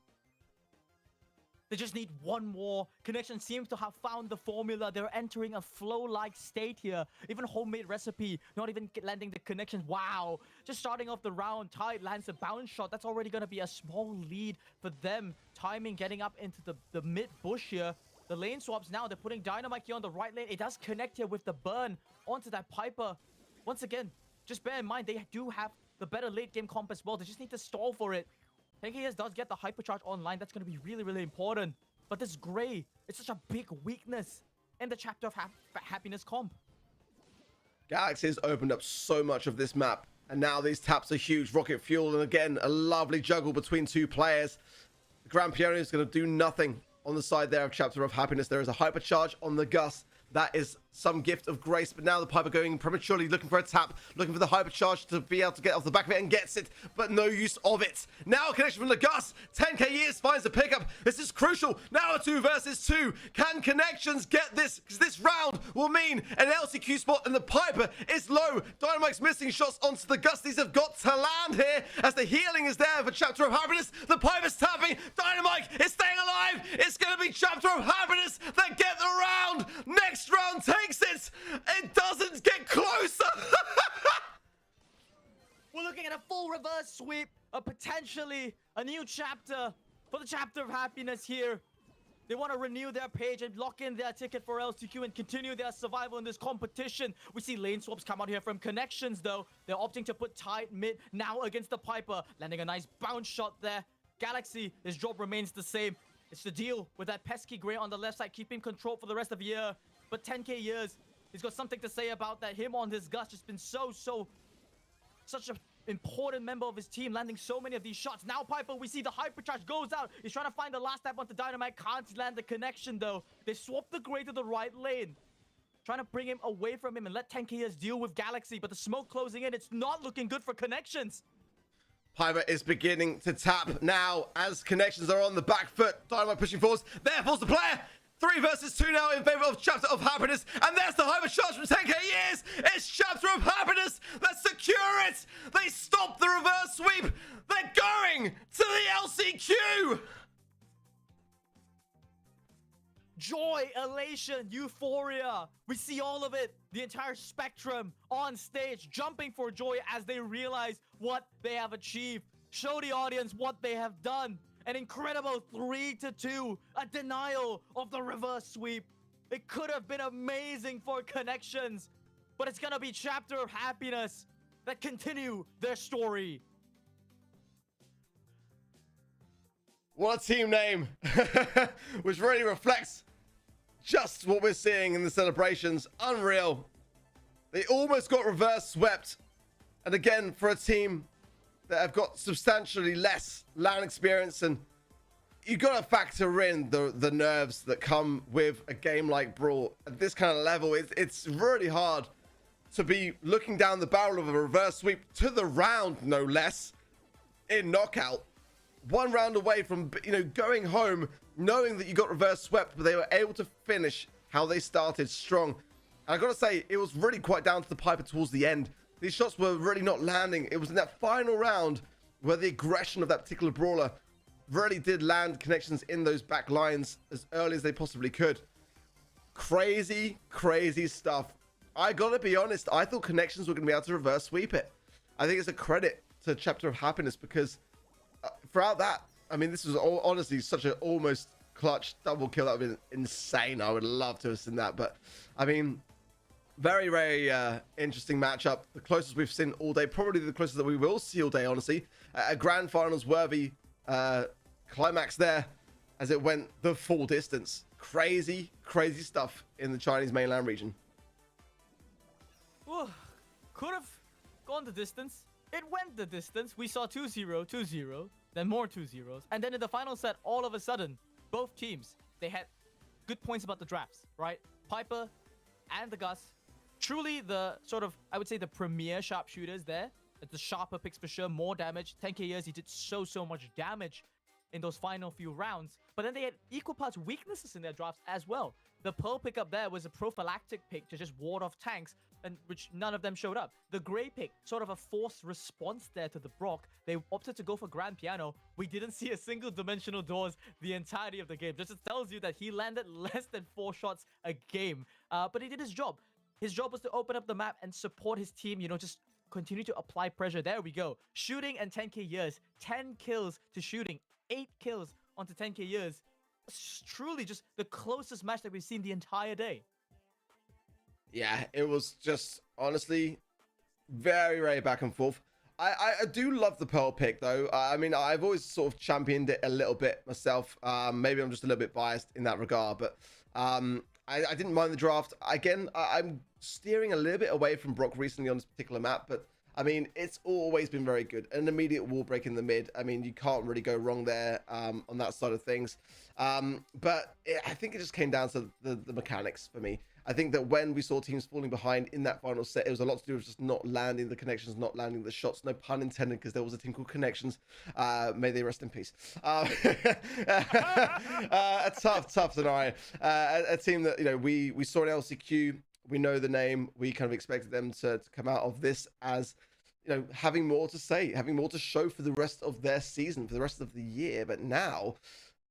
They just need one more. Connection seems to have found the formula. They're entering a flow-like state here. Even homemade recipe, not even landing the connections. Wow. Just starting off the round, Tide lands a bounce shot. That's already going to be a small lead for them. Timing getting up into the mid-bush here. The lane swaps now. They're putting Dynamite here on the right lane. It does connect here with the burn onto that Piper. Once again, just bear in mind, they do have the better late-game comp as well. They just need to stall for it. 10k does get the hypercharge online. That's going to be really important. But this Grey, it's such a big weakness in the Chapter of Happiness comp. Galaxy has opened up so much of this map. And now these taps are huge. Rocket Fuel, and again, a lovely juggle between 2 players. The Grand Piano is going to do nothing on the side there of Chapter of Happiness. There is a hypercharge on the Gus. That is some gift of grace, but now the Piper going prematurely, looking for a tap, looking for the hypercharge to be able to get off the back of it, and gets it, but no use of it. Now a connection from the Gus. 10k years finds a pickup. This is crucial. Now a 2 versus 2. Can Connections get this? Because this round will mean an LCQ spot, and the Piper is low. Dynamite's missing shots onto the Gus. These have got to land here as the healing is there for Chapter of Happiness. The Piper's tapping. Dynamite is staying alive. It's going to be Chapter of Happiness that get the round. Next round takes it. It doesn't get closer. We're looking at a full reverse sweep, potentially a new chapter for the Chapter of Happiness here. They want to renew their page and lock in their ticket for LCQ and continue their survival in this competition. We see lane swaps come out here from Connections, though. They're opting to put Tide mid now against the Piper, landing a nice bounce shot there. Galaxy, his job remains the same. It's to deal with that pesky Gray on the left side, keeping control for the rest of the year. But 10k years, he's got something to say about that. Him on his Gus just been such an important member of his team, landing so many of these shots. Now Piper, we see the hypercharge goes out. He's trying to find the last tap onto Dynamite. Can't land the connection though. They swap the Gray to the right lane, trying to bring him away from him and let 10k years deal with Galaxy. But the smoke closing in, it's not looking good for Connections. Piper is beginning to tap now as Connections are on the back foot. Dynamite pushing forwards. There falls the player. 3 versus 2 now in favor of Chapter of Happiness. And there's the hyper charge from 10k years. It's Chapter of Happiness that secure it. They stop the reverse sweep. They're going to the LCQ. Joy, elation, euphoria. We see all of it. The entire spectrum on stage jumping for joy as they realize what they have achieved. Show the audience what they have done. An incredible 3-2. A denial of the reverse sweep. It could have been amazing for Connections, but it's gonna be Chapter of Happiness that continue their story. What a team name, which really reflects just what we're seeing in the celebrations. Unreal. They almost got reverse swept. And again, for a team that have got substantially less LAN experience, and you got to factor in the nerves that come with a game like Brawl. At this kind of level, it's really hard to be looking down the barrel of a reverse sweep to the round, no less, in knockout. 1 round away from, going home knowing that you got reverse swept, but they were able to finish how they started, strong. And I got to say, it was really quite down to the Piper towards the end. These shots were really not landing. It was in that final round where the aggression of that particular brawler really did land Connections in those back lines as early as they possibly could. Crazy, crazy stuff. I gotta be honest, I thought Connections were gonna be able to reverse sweep it. I think it's a credit to Chapter of Happiness because throughout that, I mean, this was honestly such an almost clutch double kill. That would have been insane. I would love to have seen that. But, I mean, very, very interesting matchup. The closest we've seen all day. Probably the closest that we will see all day, honestly. A grand finals worthy climax there as it went the full distance. Crazy, crazy stuff in the Chinese mainland region. Ooh, could have gone the distance. It went the distance. We saw 2-0, 2-0, then more 2-0s. And then in the final set, all of a sudden, both teams, they had good points about the drafts, right? Piper and the Gus, truly the sort of, I would say, the premier sharpshooters there. The sharper picks for sure, more damage. 10k years, he did so much damage in those final few rounds. But then they had equal parts weaknesses in their drafts as well. The Pearl pick up there was a prophylactic pick to just ward off tanks, and which none of them showed up. The Grey pick, sort of a forced response there to the Brock. They opted to go for Grand Piano. We didn't see a single dimensional doors the entirety of the game. Just tells you that he landed less than 4 shots a game. But he did his job. His job was to open up the map and support his team, just continue to apply pressure. There we go. Shooting and 10k years. 10 kills to shooting. 8 kills onto 10k years. It's truly just the closest match that we've seen the entire day. Yeah, it was just honestly very, very back and forth. I do love the Pearl pick though. I mean, I've always sort of championed it a little bit myself. Maybe I'm just a little bit biased in that regard, but I didn't mind the draft. Again, I'm steering a little bit away from Brock recently on this particular map, but I mean, it's always been very good. An immediate wall break in the mid. I mean, you can't really go wrong there on that side of things. But I think it just came down to the mechanics for me. I think that when we saw teams falling behind in that final set, it was a lot to do with just not landing the connections, not landing the shots. No pun intended, because there was a team called Connections. May they rest in peace. A tough scenario. A team that, we saw in LCQ. We know the name. We kind of expected them to come out of this as, having more to say, having more to show for the rest of their season, for the rest of the year. But now,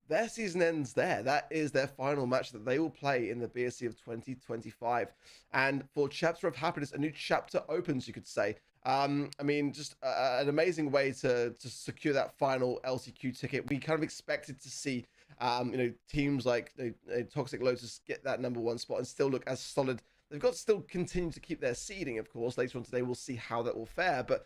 their season ends there. That is their final match that they will play in the BSC of 2025. And for Chapter of Happiness, a new chapter opens, you could say. I mean, just an amazing way to secure that final LCQ ticket. We kind of expected to see, teams like Toxic Lotus get that #1 spot and still look as solid. They've got to still continue to keep their seeding, of course. Later on today, we'll see how that will fare. But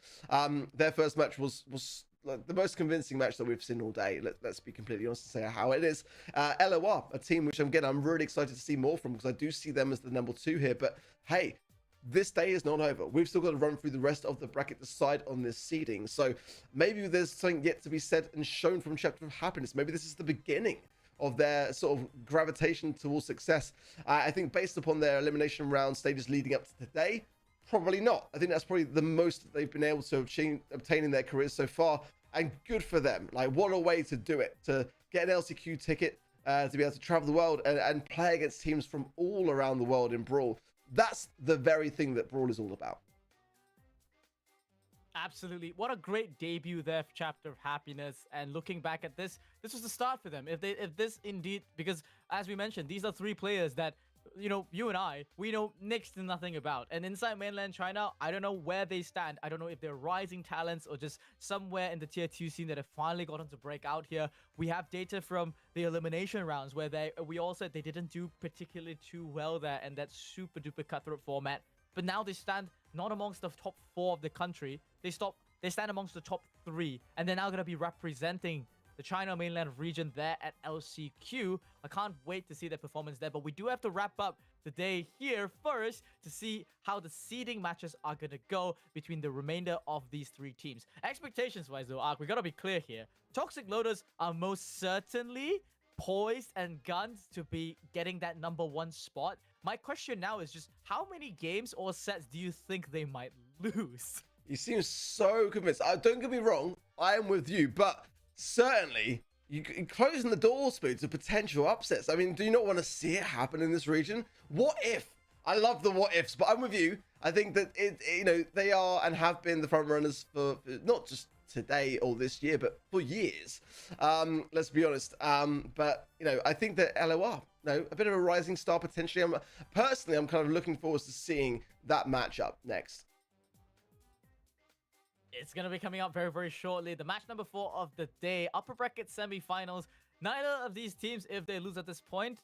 their first match was like, the most convincing match that we've seen all day. Let's be completely honest and say how it is. LOR, a team which I'm really excited to see more from, because I do see them as the number 2 here. But hey, this day is not over. We've still got to run through the rest of the bracket, decide on this seeding. So maybe there's something yet to be said and shown from Chapter of Happiness. Maybe this is the beginning of their sort of gravitation towards success. I think based upon their elimination round stages leading up to today, probably not. I think that's probably the most that they've been able to obtain in their careers so far, and good for them. Like, what a way to do it, to get an LCQ ticket, to be able to travel the world and play against teams from all around the world in Brawl. That's the very thing that Brawl is all about. Absolutely. What a great debut there for Chapter of Happiness. And looking back at this was the start for them. If this indeed, because as we mentioned, these are 3 players that, you know, you and I, we know next to nothing about. And inside mainland China, I don't know where they stand. I don't know if they're rising talents or just somewhere in the tier 2 scene that have finally gotten to break out here. We have data from the elimination rounds where we all said they didn't do particularly too well there and that super duper cutthroat format. But now they stand not amongst the top 4 of the country. They stand amongst the top 3, and they're now going to be representing the China mainland region there at LCQ. I can't wait to see their performance there, but we do have to wrap up the day here first to see how the seeding matches are going to go between the remainder of these 3 teams. Expectations-wise, though, Ark, we got to be clear here. Toxic Lotus are most certainly poised and gunned to be getting that number 1 spot. My question now is just how many games or sets do you think they might lose? You seem so convinced. Don't get me wrong, I am with you, but certainly you're closing the door, Spoon, to potential upsets. I mean, do you not want to see it happen in this region? What if? I love the what ifs, but I'm with you. I think that they are and have been the front runners for not just today or this year, but for years. Let's be honest. But I think that LOR, a bit of a rising star potentially. I'm kind of looking forward to seeing that matchup next. It's going to be coming up very, very shortly. The match number 4 of the day, upper bracket semi-finals. Neither of these teams, if they lose at this point,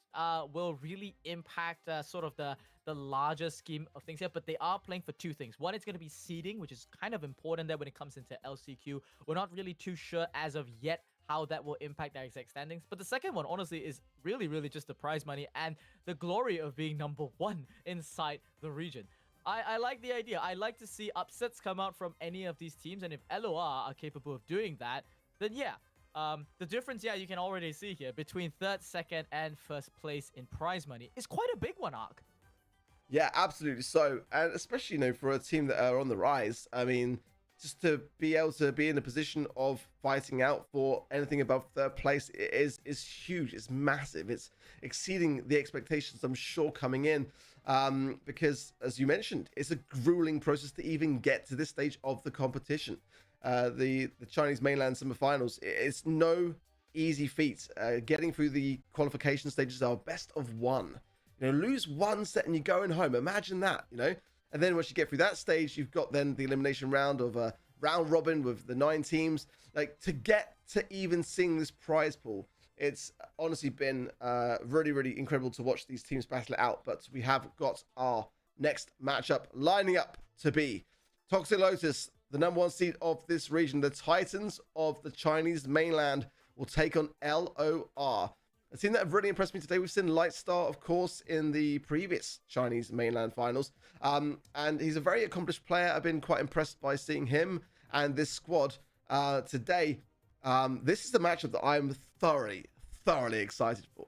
will really impact sort of the larger scheme of things here. But they are playing for 2 things. One, it's going to be seeding, which is kind of important there when it comes into LCQ. We're not really too sure as of yet how that will impact their exact standings. But the second one, honestly, is really, really just the prize money and the glory of being number 1 inside the region. I like the idea. I like to see upsets come out from any of these teams. And if LOR are capable of doing that, then yeah. The difference, you can already see here between 3rd, 2nd, and 1st place in prize money is quite a big one, Ark. Yeah, absolutely. So, and especially, for a team that are on the rise, I mean, just to be able to be in a position of fighting out for anything above 3rd place is huge. It's massive. It's exceeding the expectations, I'm sure, coming in. Because, as you mentioned, it's a grueling process to even get to this stage of the competition. The Chinese mainland semifinals, it's no easy feat. Getting through the qualification stages are best of 1. Lose 1 set and you're going home. Imagine that, And then once you get through that stage, you've got then the elimination round of a round robin with the 9 teams. Like, to get to even seeing this prize pool, it's honestly been really, really incredible to watch these teams battle it out. But we have got our next matchup lining up to be Toxic Lotus, the number 1 seed of this region. The Titans of the Chinese mainland will take on LOR. A team that have really impressed me today. We've seen Lightstar, of course, in the previous Chinese mainland finals. And he's a very accomplished player. I've been quite impressed by seeing him and this squad today. This is the matchup that I'm thoroughly excited for.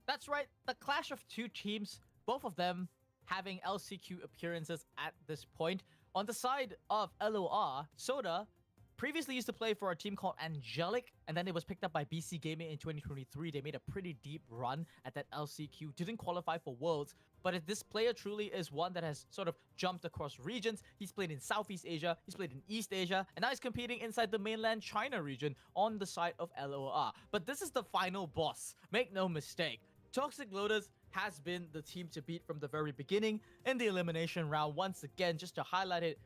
That's right. The clash of 2 teams, both of them having LCQ appearances at this point. On the side of LOR, Soda previously used to play for a team called Angelic, and then it was picked up by BC Gaming in 2023. They made a pretty deep run at that LCQ, didn't qualify for Worlds, but this player truly is one that has sort of jumped across regions. He's played in Southeast Asia, he's played in East Asia, and now he's competing inside the mainland China region on the side of LOR. But this is the final boss, make no mistake. Toxic Lotus has been the team to beat from the very beginning in the elimination round. Once again, just to highlight it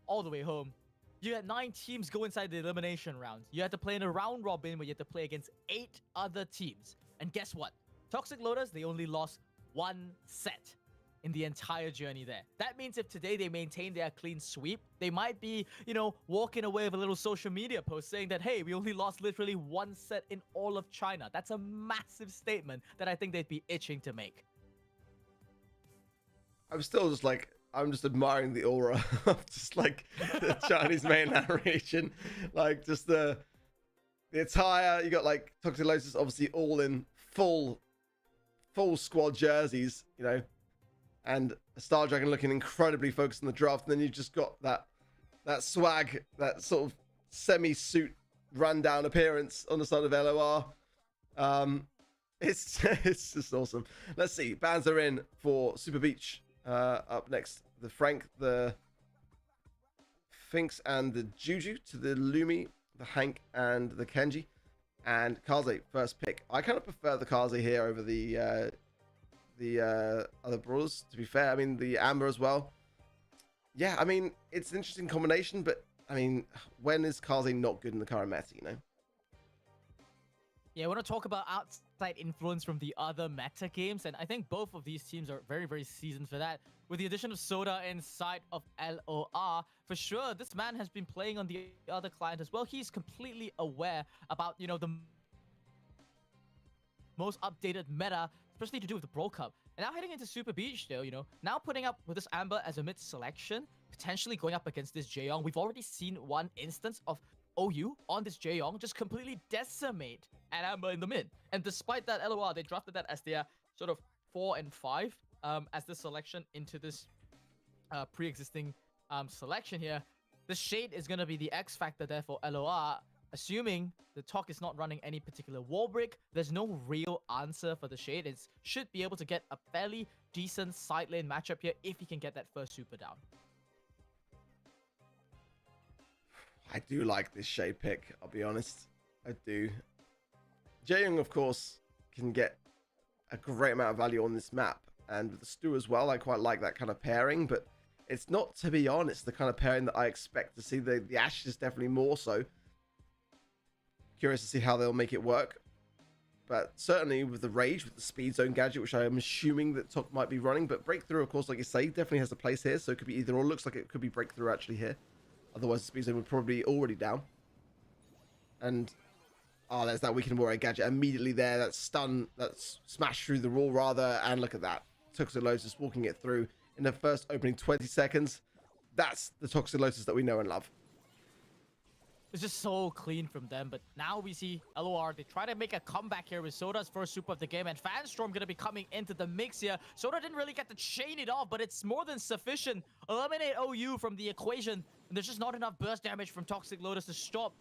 all the way home, you had 9 teams go inside the elimination rounds. You had to play in a round robin where you had to play against 8 other teams. And guess what? Toxic Lotus, they only lost 1 set. in the entire journey there. That means if today they maintain their clean sweep, they might be, you know, walking away with a little social media post saying that, hey, we only lost literally 1 set in all of China. That's a massive statement that I think they'd be itching to make. I'm still just like, I'm just admiring the aura of just like the Chinese mainland region. Like just the attire, you got like Toxic Lotus obviously all in full squad jerseys, you know, and Star Dragon looking incredibly focused on the draft. And then you've just got that swag, that sort of semi-suit rundown appearance on the side of LOR. It's just awesome. Let's see. Bans are in for Super Beach. Up next, the Frank, the Finks, and the Juju to the Lumi, the Hank, and the Kenji. And Kaze, first pick. I kind of prefer the Kaze here over the other brawlers, to be fair. I mean, the Amber as well. Yeah, I mean, it's an interesting combination, but, I mean, when is Kaze not good in the current meta, you know? Yeah, I want to talk about outside influence from the other meta games, and I think both of these teams are very, very seasoned for that. With the addition of Soda inside of LOR, for sure, this man has been playing on the other client as well. He's completely aware about, you know, the most updated meta, especially to do with the Brawl Cup. And now heading into Super Beach, though, you know, now putting up with this Amber as a mid selection, potentially going up against this Jaeyoung. We've already seen one instance of OU on this Jaeyoung just completely decimate an Amber in the mid. And despite that, LOR, they drafted that as their sort of 4 and 5 as the selection into this pre-existing selection here. The Shade is going to be the X factor there for LOR. Assuming the Talk is not running any particular wall break, there's no real answer for the Shade. It should be able to get a fairly decent side lane matchup here if he can get that first super down. I do like this Shade pick, I'll be honest. I do. Jaeyoung, of course, can get a great amount of value on this map. And with the Stu as well, I quite like that kind of pairing. But it's not, to be honest, the kind of pairing that I expect to see. The Ashe is definitely more so. Curious to see how they'll make it work. But certainly with the Rage, with the Speed Zone gadget, which I am assuming that Tok might be running. But Breakthrough, of course, like you say, definitely has a place here. So it could be either or. Looks like it could be Breakthrough actually here. Otherwise, the Speed Zone would probably be already down. And, oh, there's that Weakened Warrior gadget immediately there. That stun, that's smashed through the wall rather. And look at that. Toxic Lotus just walking it through in the first opening 20 seconds. That's the Toxic Lotus that we know and love. It's just so clean from them, but now we see LOR, they try to make a comeback here with Soda's first super of the game, and Fanstorm gonna be coming into the mix here. Soda didn't really get to chain it off, but it's more than sufficient. Eliminate OU from the equation, and there's just not enough burst damage from Toxic Lotus to stop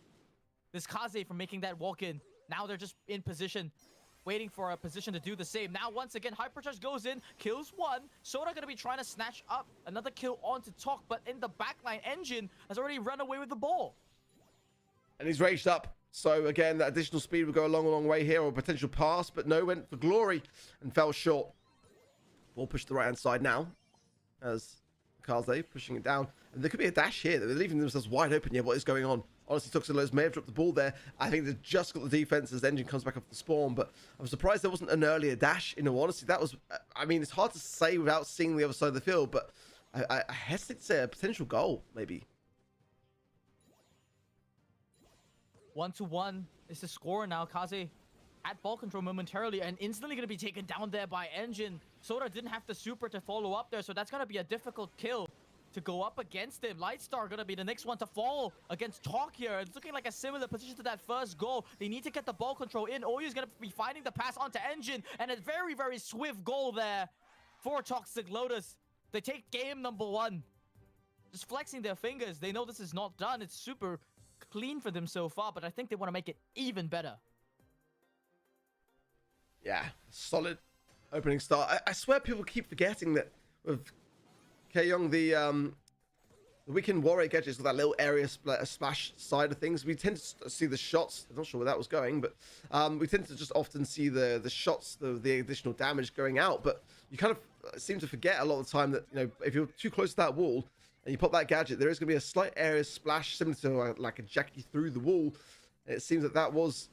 this Kaze from making that walk-in. Now they're just in position, waiting for a position to do the same. Now, once again, Hypercharge goes in, kills one. Soda gonna be trying to snatch up another kill onto Tok, but in the backline, Engine has already run away with the ball. And he's raged up. So again, that additional speed would go a long, long way here, or a potential pass, but no, went for Glory and fell short. Ball pushed to the right-hand side now, as Kaze pushing it down. And there could be a dash here. They're leaving themselves wide open here. What is going on? Honestly, Toxic Lotus may have dropped the ball there. I think they've just got the defense as Engine comes back off the spawn, but I'm surprised there wasn't an earlier dash, in all honesty. That was, I mean, it's hard to say without seeing the other side of the field, but I hesitate to say a potential goal, maybe. 1-1 is the score now. Kaze at ball control momentarily and instantly going to be taken down there by Engine. Soda didn't have the super to follow up there, so that's going to be a difficult kill to go up against him. Lightstar going to be the next one to fall against Talk here. It's looking like a similar position to that first goal. They need to get the ball control in. OU is going to be finding the pass onto Engine, and a very, very swift goal there for Toxic Lotus. They take game number 1. Just flexing their fingers. They know this is not done. It's super clean for them so far, but I think they want to make it even better. Yeah, solid opening start. I swear people keep forgetting that with Jaeyoung, the Weakened Warrior gadget's got that little area splash side of things. We tend to see the shots. I'm not sure where that was going, but we tend to just often see the shots, the additional damage going out. But you kind of seem to forget a lot of the time that, you know, if you're too close to that wall and you pop that gadget, there is going to be a slight area splash similar to like a Jackie through the wall. It seems that that was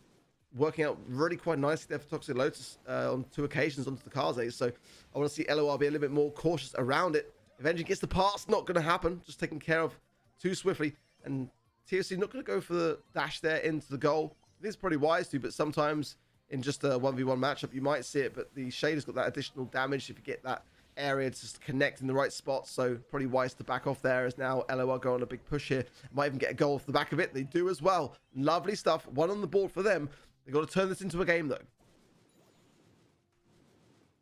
working out really quite nicely there for Toxic Lotus on 2 occasions onto the Kaze. So I want to see LOR be a little bit more cautious around it. If Engine gets the pass, not going to happen. Just taken care of too swiftly. And TFC not going to go for the dash there into the goal. I think it's probably wise to, but sometimes in just a 1v1 matchup, you might see it. But the Shade has got that additional damage if you get that area to just connect in the right spot. So probably wise to back off there, as now LOR go on a big push here. Might even get a goal off the back of it. They do as well. Lovely stuff. 1 on the board for them. They've got to turn this into a game, though.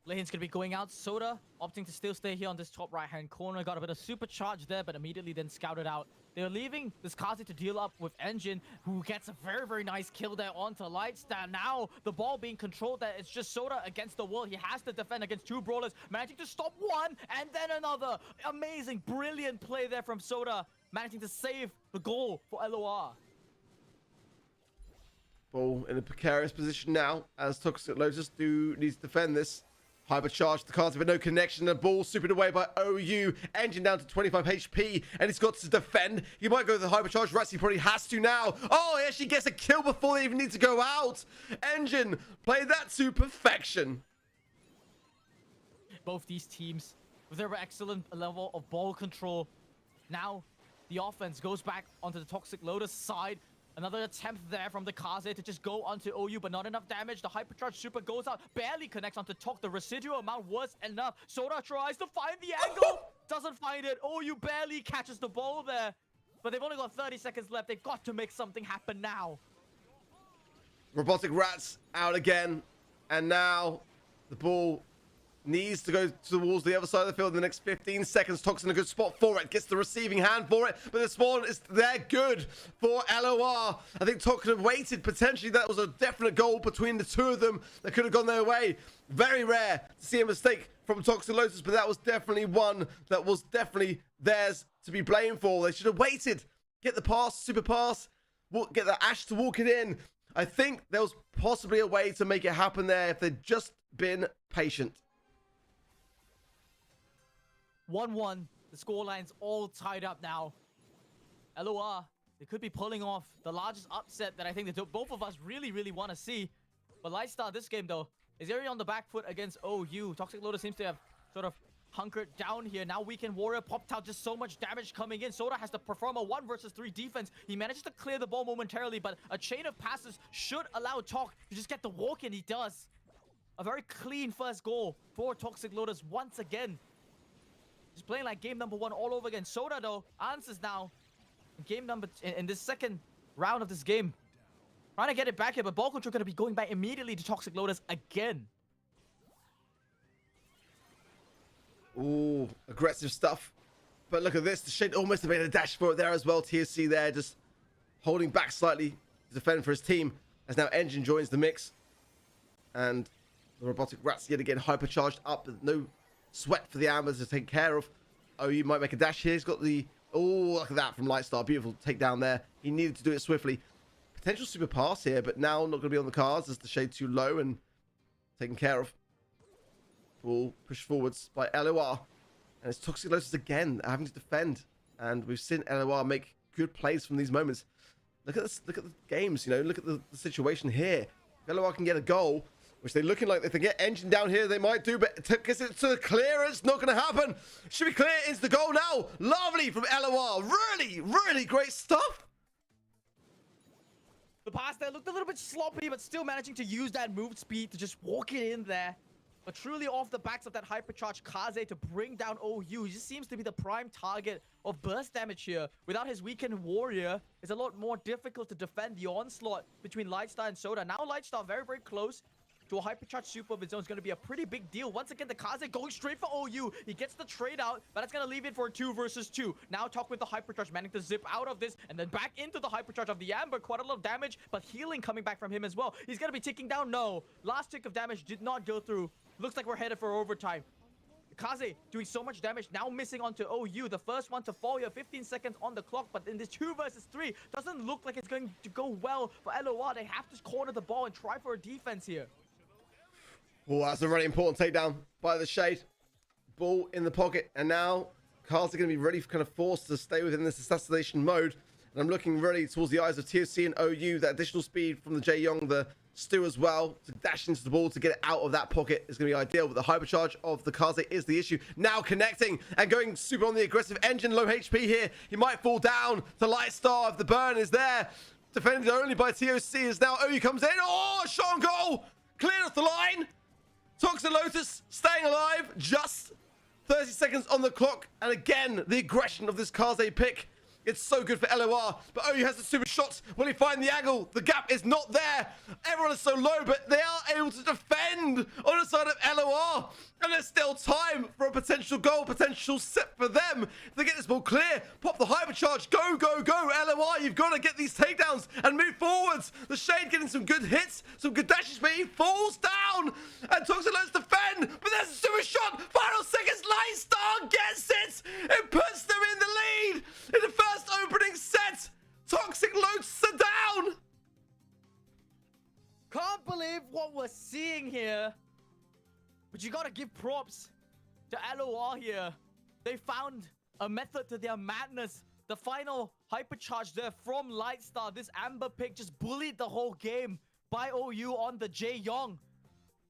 Lane's going to be going out. Soda opting to still stay here on this top right-hand corner. Got a bit of supercharge there, but immediately then scouted out. They're leaving this Kaze to deal up with Engine, who gets a very, very nice kill there onto Lightstar. Now, the ball being controlled there. It's just Soda against the wall. He has to defend against 2 brawlers, managing to stop one and then another. Amazing, brilliant play there from Soda, managing to save the goal for LOR. Ball in a precarious position now, as Toxic Lotus needs to defend this. Hypercharge the cards with no connection. The ball supered away by OU. Engine down to 25 HP, and he's got to defend. He might go with the hypercharge. Ratzi probably has to now. Oh, he actually gets a kill before they even need to go out. Engine played that to perfection. Both these teams with their excellent level of ball control. Now, the offense goes back onto the Toxic Lotus side. Another attempt there from the Kaze to just go onto OU, but not enough damage. The hypercharge super goes out, barely connects onto Tok. The residual amount was enough. Soda tries to find the angle, doesn't find it. OU barely catches the ball there, but they've only got 30 seconds left. They've got to make something happen now. Robotic Rats out again, and now the ball needs to go towards the other side of the field in the next 15 seconds. Tok's in a good spot for it. Gets the receiving hand for it, but the spawn is there good for LOR. I think Tok could have waited. Potentially, that was a definite goal between the 2 of them that could have gone their way. Very rare to see a mistake from Toxic Lotus, but that was definitely one that was definitely theirs to be blamed for. They should have waited. Get the pass, super pass, get the Ash to walk it in. I think there was possibly a way to make it happen there if they'd just been patient. 1-1. The scoreline's all tied up now. LOR, they could be pulling off the largest upset that I think that both of us really, really want to see. But Lightstar this game, though, is already on the back foot against OU. Toxic Lotus seems to have sort of hunkered down here. Now Weekend Warrior popped out, just so much damage coming in. Soda has to perform a 1 versus 3 defense. He manages to clear the ball momentarily, but a chain of passes should allow Tok to just get the walk in. He does. A very clean first goal for Toxic Lotus once again. Just playing like game number 1 all over again. Soda, though, answers now. In this second round of this game. Trying to get it back here, but ball control going to be going back immediately to Toxic Lotus again. Ooh, aggressive stuff. But look at this. The Shade almost made a dash for it there as well. TSC there just holding back slightly to defend for his team. As now Engine joins the mix. And the Robotic Rats yet again hypercharged up. No sweat for the Ambers to take care of. Oh, you might make a dash here. He's got the... Oh, look at that from Lightstar. Beautiful takedown there. He needed to do it swiftly. Potential super pass here, but now not going to be on the cards as the Shade too low and taken care of. Ball pushed forwards by LOR. And it's Toxic Lotus again having to defend. And we've seen LOR make good plays from these moments. Look at this. Look at the games, you know. Look at the situation here. If LOR can get a goal, which they're looking like if they get Engine down here, they might do, but gets it to the clearance. Not going to happen. Should be clear into the goal now. Lovely from LOR. Really, really great stuff. The pass there looked a little bit sloppy, but still managing to use that move speed to just walk it in there. But truly off the backs of that hypercharged Kaze to bring down OU. He just seems to be the prime target of burst damage here. Without his Weekend Warrior, it's a lot more difficult to defend the onslaught between Lightstar and Soda. Now Lightstar very, very close to a hypercharged super of his own. Is going to be a pretty big deal. Once again, the Kaze going straight for OU. He gets the trade out, but that's going to leave it for a 2 versus 2. Now Tok with the hypercharge, managing to zip out of this and then back into the hypercharge of the Amber. Quite a lot of damage, but healing coming back from him as well. He's going to be ticking down. No. Last tick of damage did not go through. Looks like we're headed for overtime. Kaze doing so much damage, now missing onto OU. The first one to fall here, 15 seconds on the clock, but in this 2 versus 3, doesn't look like it's going to go well for LOR. They have to corner the ball and try for a defense here. Oh, that's a really important takedown by the Shade. Ball in the pocket, and now Cards are going to be really kind of forced to stay within this assassination mode. And I'm looking really towards the eyes of TOC and OU. That additional speed from the Jae-Young, the Stu as well, to dash into the ball to get it out of that pocket is going to be ideal. But the hypercharge of the Kaze is the issue. Now connecting and going super on the aggressive engine. Low HP here. He might fall down to Lightstar if the burn is there. Defended only by TOC as now OU comes in. Oh, shot on goal. Cleared off the line. Toxic Lotus staying alive. Just 30 seconds on the clock. And again, the aggression of this Kaze pick. It's so good for LOR, but OU has the super shots. Will he find the angle? The gap is not there. Everyone is so low, but they are able to defend on the side of LOR. And there's still time for a potential goal, potential set for them. If they get this ball clear, pop the hypercharge. Go, go, go. LOR, you've got to get these takedowns and move forwards. The Shade getting some good hits, some good dashes, but he falls down. And Toxic Lotus defend, but there's a super shot. Final seconds, Lightstar gets it. It puts them in the lead in the first opening set. Toxic Lotus are down. Can't believe what we're seeing here. But you gotta give props to LOR here. They found a method to their madness. The final hypercharge there from Lightstar. This Amber pick just bullied the whole game by OU on the Jae-Young.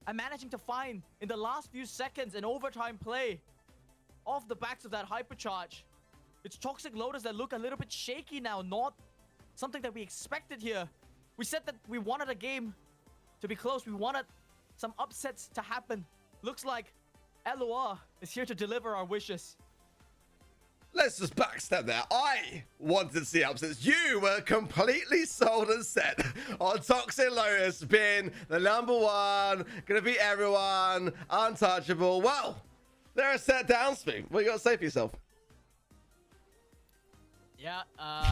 And managing to find, in the last few seconds, an overtime play off the backs of that hypercharge. It's Toxic Lotus that look a little bit shaky now. Not something that we expected here. We said that we wanted a game to be close. We wanted some upsets to happen. Looks like LOR is here to deliver our wishes. Let's just backstep there. I wanted to see upsets. You were completely sold and set on Toxic Lotus being the #1, gonna beat everyone, untouchable. Well, they're a set down, Spoon. What you got to say for yourself? Yeah,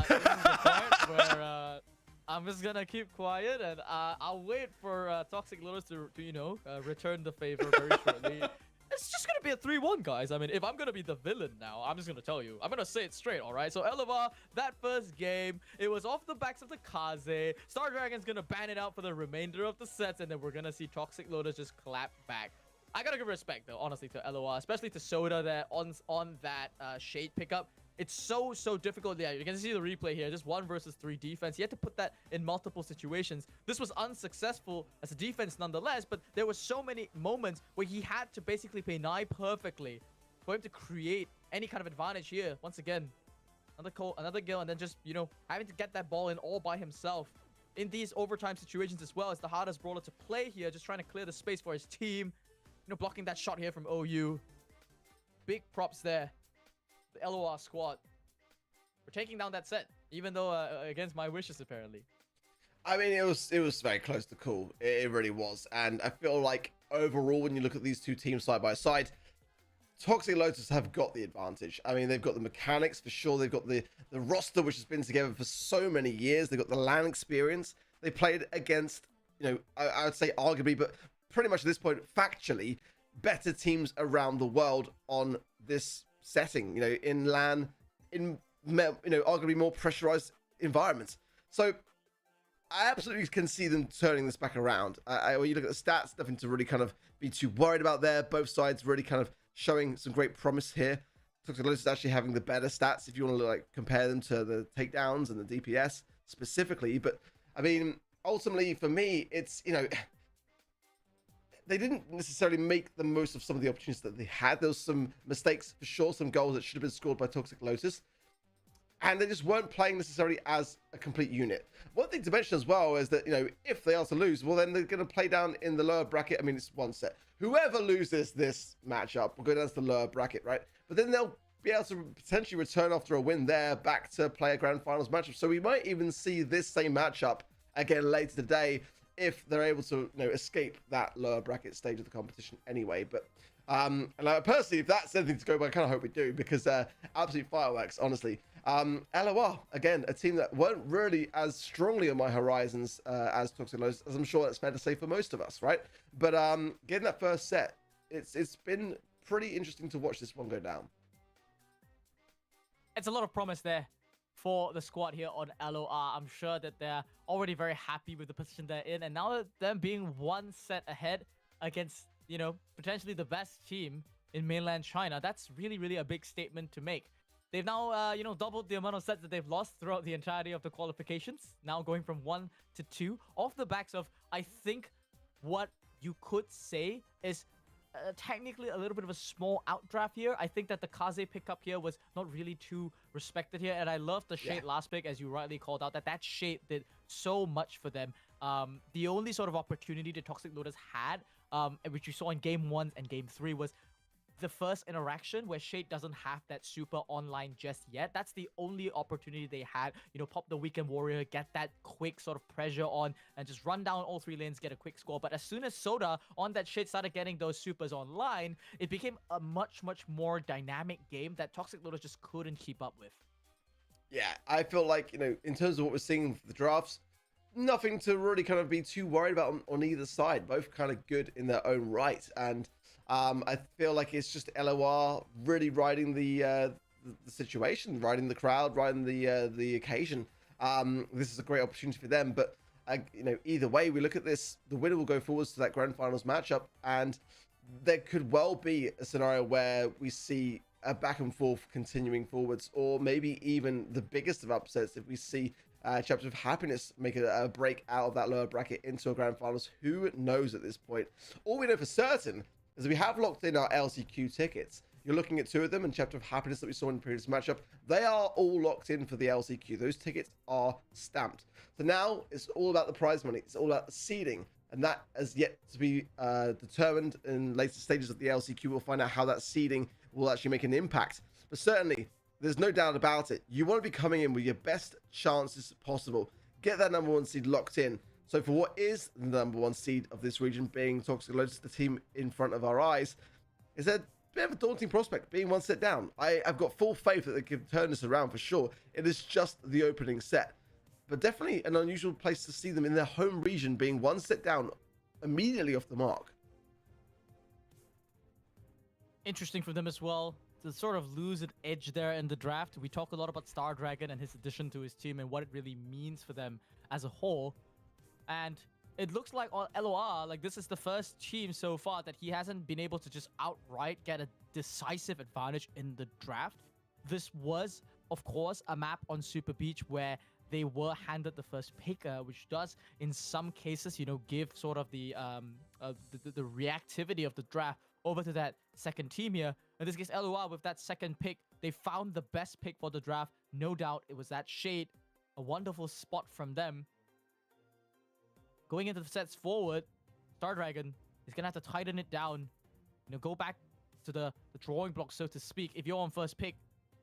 this is the part where I'm just gonna keep quiet and I'll wait for Toxic Lotus to you know, return the favor very shortly. It's just gonna be a 3-1, guys. I mean, if I'm gonna be the villain now, I'm just gonna tell you. I'm gonna say it straight, all right? So LOR, that first game, it was off the backs of the Kaze. Star Dragon's gonna ban it out for the remainder of the sets, and then we're gonna see Toxic Lotus just clap back. I gotta give respect, though, honestly, to LOR, especially to Soda there on that Shade pickup. It's so difficult. Yeah, you can see the replay here. Just 1 versus 3 defense. He had to put that in multiple situations. This was unsuccessful as a defense nonetheless, but there were so many moments where he had to basically play Nai perfectly for him to create any kind of advantage here. Once again, another kill, and then just, you know, having to get that ball in all by himself. In these overtime situations as well, it's the hardest brawler to play here, just trying to clear the space for his team. You know, blocking that shot here from OU. Big props there. The LOR squad. We're taking down that set, even though against my wishes, apparently. I mean, it was very close to call. It really was. And I feel like overall, when you look at these two teams side by side, Toxic Lotus have got the advantage. I mean, they've got the mechanics for sure. They've got the roster, which has been together for so many years. They've got the LAN experience. They played against, you know, I would say arguably, but pretty much at this point, factually, better teams around the world on this setting, you know, in LAN, in, you know, arguably more pressurized environments. So I absolutely can see them turning this back around. When you look at the stats, nothing to really kind of be too worried about there. Both sides really kind of showing some great promise here. Toxic Lotus is actually having the better stats if you want to like compare them to the takedowns and the DPS specifically. But I mean, ultimately for me, it's, you know, they didn't necessarily make the most of some of the opportunities that they had. There was some mistakes for sure, some goals that should have been scored by Toxic Lotus. And they just weren't playing necessarily as a complete unit. One thing to mention as well is that, you know, if they are to lose, well, then they're going to play down in the lower bracket. I mean, it's one set. Whoever loses this matchup will go down to the lower bracket, right? But then they'll be able to potentially return after a win there back to play a grand finals matchup. So we might even see this same matchup again later today, if they're able to, you know, escape that lower bracket stage of the competition anyway. But and personally, if that's anything to go by, I kind of hope we do, because absolute fireworks, honestly. LOR, again, a team that weren't really as strongly on my horizons as Toxic Lotus, as I'm sure that's fair to say for most of us, right? But getting that first set, it's been pretty interesting to watch this one go down. It's a lot of promise there for the squad here on LOR. I'm sure that they're already very happy with the position they're in, and now that them being 1 set ahead against, you know, potentially the best team in mainland China, that's really a big statement to make. They've now, doubled the amount of sets that they've lost throughout the entirety of the qualifications. Now going from 1 to 2, off the backs of, I think, what you could say is technically a little bit of a small outdraft here. I think that the Kaze pickup here was not really too respected here, and I love the Shade last pick, as you rightly called out, that Shade did so much for them. The only sort of opportunity the Toxic Lotus had, which you saw in Game 1 and Game 3, was the first interaction where Shade doesn't have that super online just yet. That's the only opportunity they had. Pop the Weekend Warrior, get that quick sort of pressure on, and just run down all 3 lanes, get a quick score. But as soon as Soda on that Shade started getting those supers online, it became a much more dynamic game that Toxic Lotus just couldn't keep up with. Yeah, I feel like, in terms of what we're seeing for the drafts, nothing to really kind of be too worried about on either side. Both kind of good in their own right. And I feel like it's just LOR really riding the situation, riding the crowd, riding the occasion. This is a great opportunity for them. But either way, we look at this, the winner will go forwards to that grand finals matchup, and there could well be a scenario where we see a back and forth continuing forwards, or maybe even the biggest of upsets if we see Chapter of Happiness make a break out of that lower bracket into a grand finals. Who knows at this point? All we know for certain is we have locked in our LCQ tickets. You're looking at 2 of them, and Chapter of Happiness that we saw in the previous matchup, they are all locked in for the LCQ. Those tickets are stamped. So now it's all about the prize money. It's all about the seeding, and that has yet to be determined in later stages of the LCQ. We'll find out how that seeding will actually make an impact. But certainly, there's no doubt about it. You want to be coming in with your best chances possible. Get that #1 seed locked in. So for what is the #1 seed of this region, being Toxic Lotus, the team in front of our eyes, is a bit of a daunting prospect, being 1 set down. I've got full faith that they can turn this around for sure. It is just the opening set. But definitely an unusual place to see them in their home region, being 1 set down immediately off the mark. Interesting for them as well to sort of lose an edge there in the draft. We talk a lot about Star Dragon and his addition to his team and what it really means for them as a whole. And it looks like on LOR, like this is the first team so far that he hasn't been able to just outright get a decisive advantage in the draft. This was, of course, a map on Super Beach where they were handed the first pick, which does, in some cases, give sort of the reactivity of the draft over to that second team here. In this case, LOR, with that second pick, they found the best pick for the draft. No doubt it was that Shade. A wonderful spot from them. Going into the sets forward, Star Dragon is going to have to tighten it down. Go back to the drawing block, so to speak. If you're on first pick,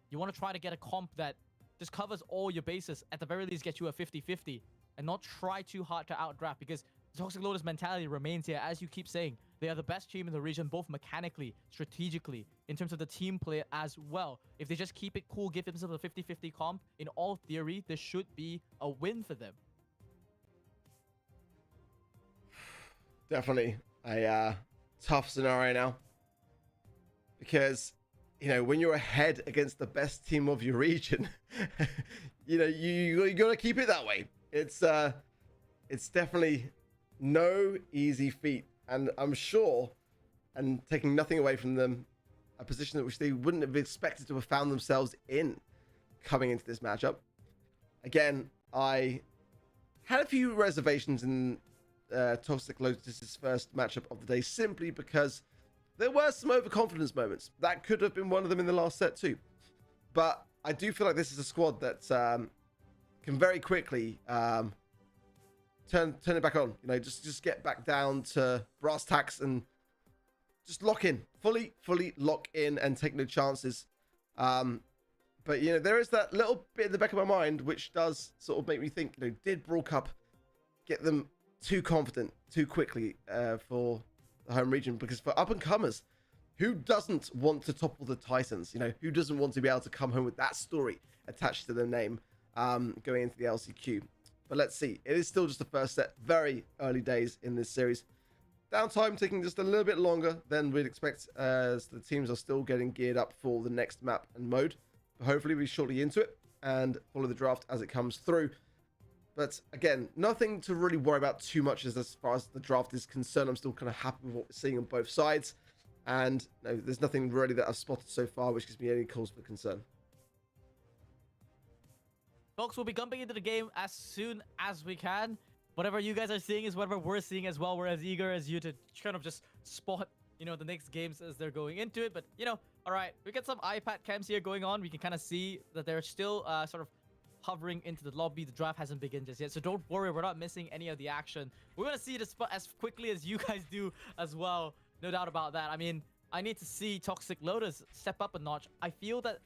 you want to try to get a comp that just covers all your bases. At the very least, get you a 50-50. And not try too hard to outdraft, because the Toxic Lotus mentality remains here. As you keep saying, they are the best team in the region, both mechanically, strategically, in terms of the team play as well. If they just keep it cool, give themselves a 50-50 comp, in all theory, this should be a win for them. Definitely a tough scenario now. Because, when you're ahead against the best team of your region, you got to keep it that way. It's definitely no easy feat. And I'm sure, and taking nothing away from them, a position that which they wouldn't have expected to have found themselves in coming into this matchup. Again, I had a few reservations in Toxic Lotus's first matchup of the day, simply because there were some overconfidence moments. That could have been one of them in the last set too. But I do feel like this is a squad that can very quickly turn it back on. Just get back down to brass tacks and just lock in, fully lock in and take no chances. But there is that little bit in the back of my mind which does sort of make me think, did Brawl Cup get them too confident too quickly for the home region? Because for up and comers, who doesn't want to topple the Titans? Who doesn't want to be able to come home with that story attached to their name going into the LCQ? But let's see. It is still just the first set. Very early days in this series. Downtime taking just a little bit longer than we'd expect, as the teams are still getting geared up for the next map and mode. But hopefully we'll be shortly into it and follow the draft as it comes through. But again, nothing to really worry about too much as far as the draft is concerned. I'm still kind of happy with what we're seeing on both sides. And there's nothing really that I've spotted so far which gives me any cause for concern. Folks, we'll be jumping into the game as soon as we can. Whatever you guys are seeing is whatever we're seeing as well. We're as eager as you to kind of just spot, you know, the next games as they're going into it. But, you know, all right, we got some iPad cams here going on. We can kind of see that they're still sort of hovering into the lobby. The draft hasn't begun just yet, so don't worry, we're not missing any of the action. We're gonna see this as quickly as you guys do as well. No doubt about that. I mean, I need to see Toxic Lotus step up a notch. I feel that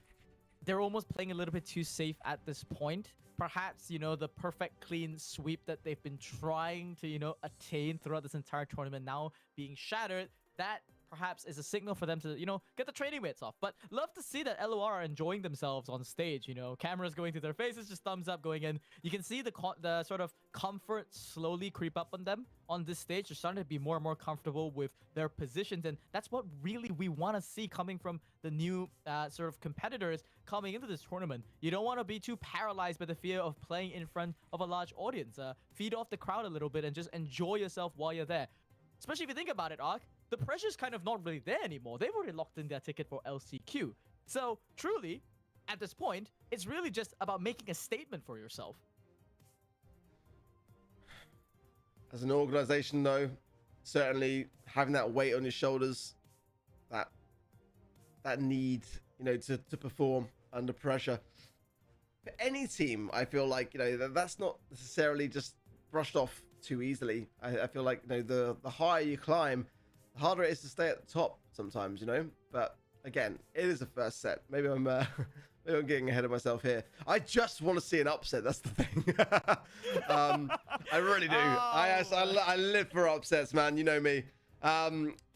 they're almost playing a little bit too safe at this point. Perhaps, you know, the perfect clean sweep that they've been trying to, you know, attain throughout this entire tournament now being shattered, that perhaps is a signal for them to, you know, get the training weights off. But love to see that LOR are enjoying themselves on stage, you know, cameras going to their faces, just thumbs up going in. You can see the sort of comfort slowly creep up on them on this stage. They're starting to be more and more comfortable with their positions, and that's what really we want to see coming from the new sort of competitors coming into this tournament. You don't want to be too paralyzed by the fear of playing in front of a large audience. Feed off the crowd a little bit and just enjoy yourself while you're there. Especially if you think about it, Ark, the pressure's kind of not really there anymore. They've already locked in their ticket for LCQ. So, truly, at this point, it's really just about making a statement for yourself. As an organization, though, certainly having that weight on your shoulders, that need, you know, to perform under pressure. For any team, I feel like, you know, that's not necessarily just brushed off too easily. I feel like, you know, the higher you climb, the harder it is to stay at the top sometimes, you know. But again, it is the first set. Maybe I'm maybe I'm getting ahead of myself here. I just want to see an upset. That's the thing. I really do. I live for upsets, man. You know me.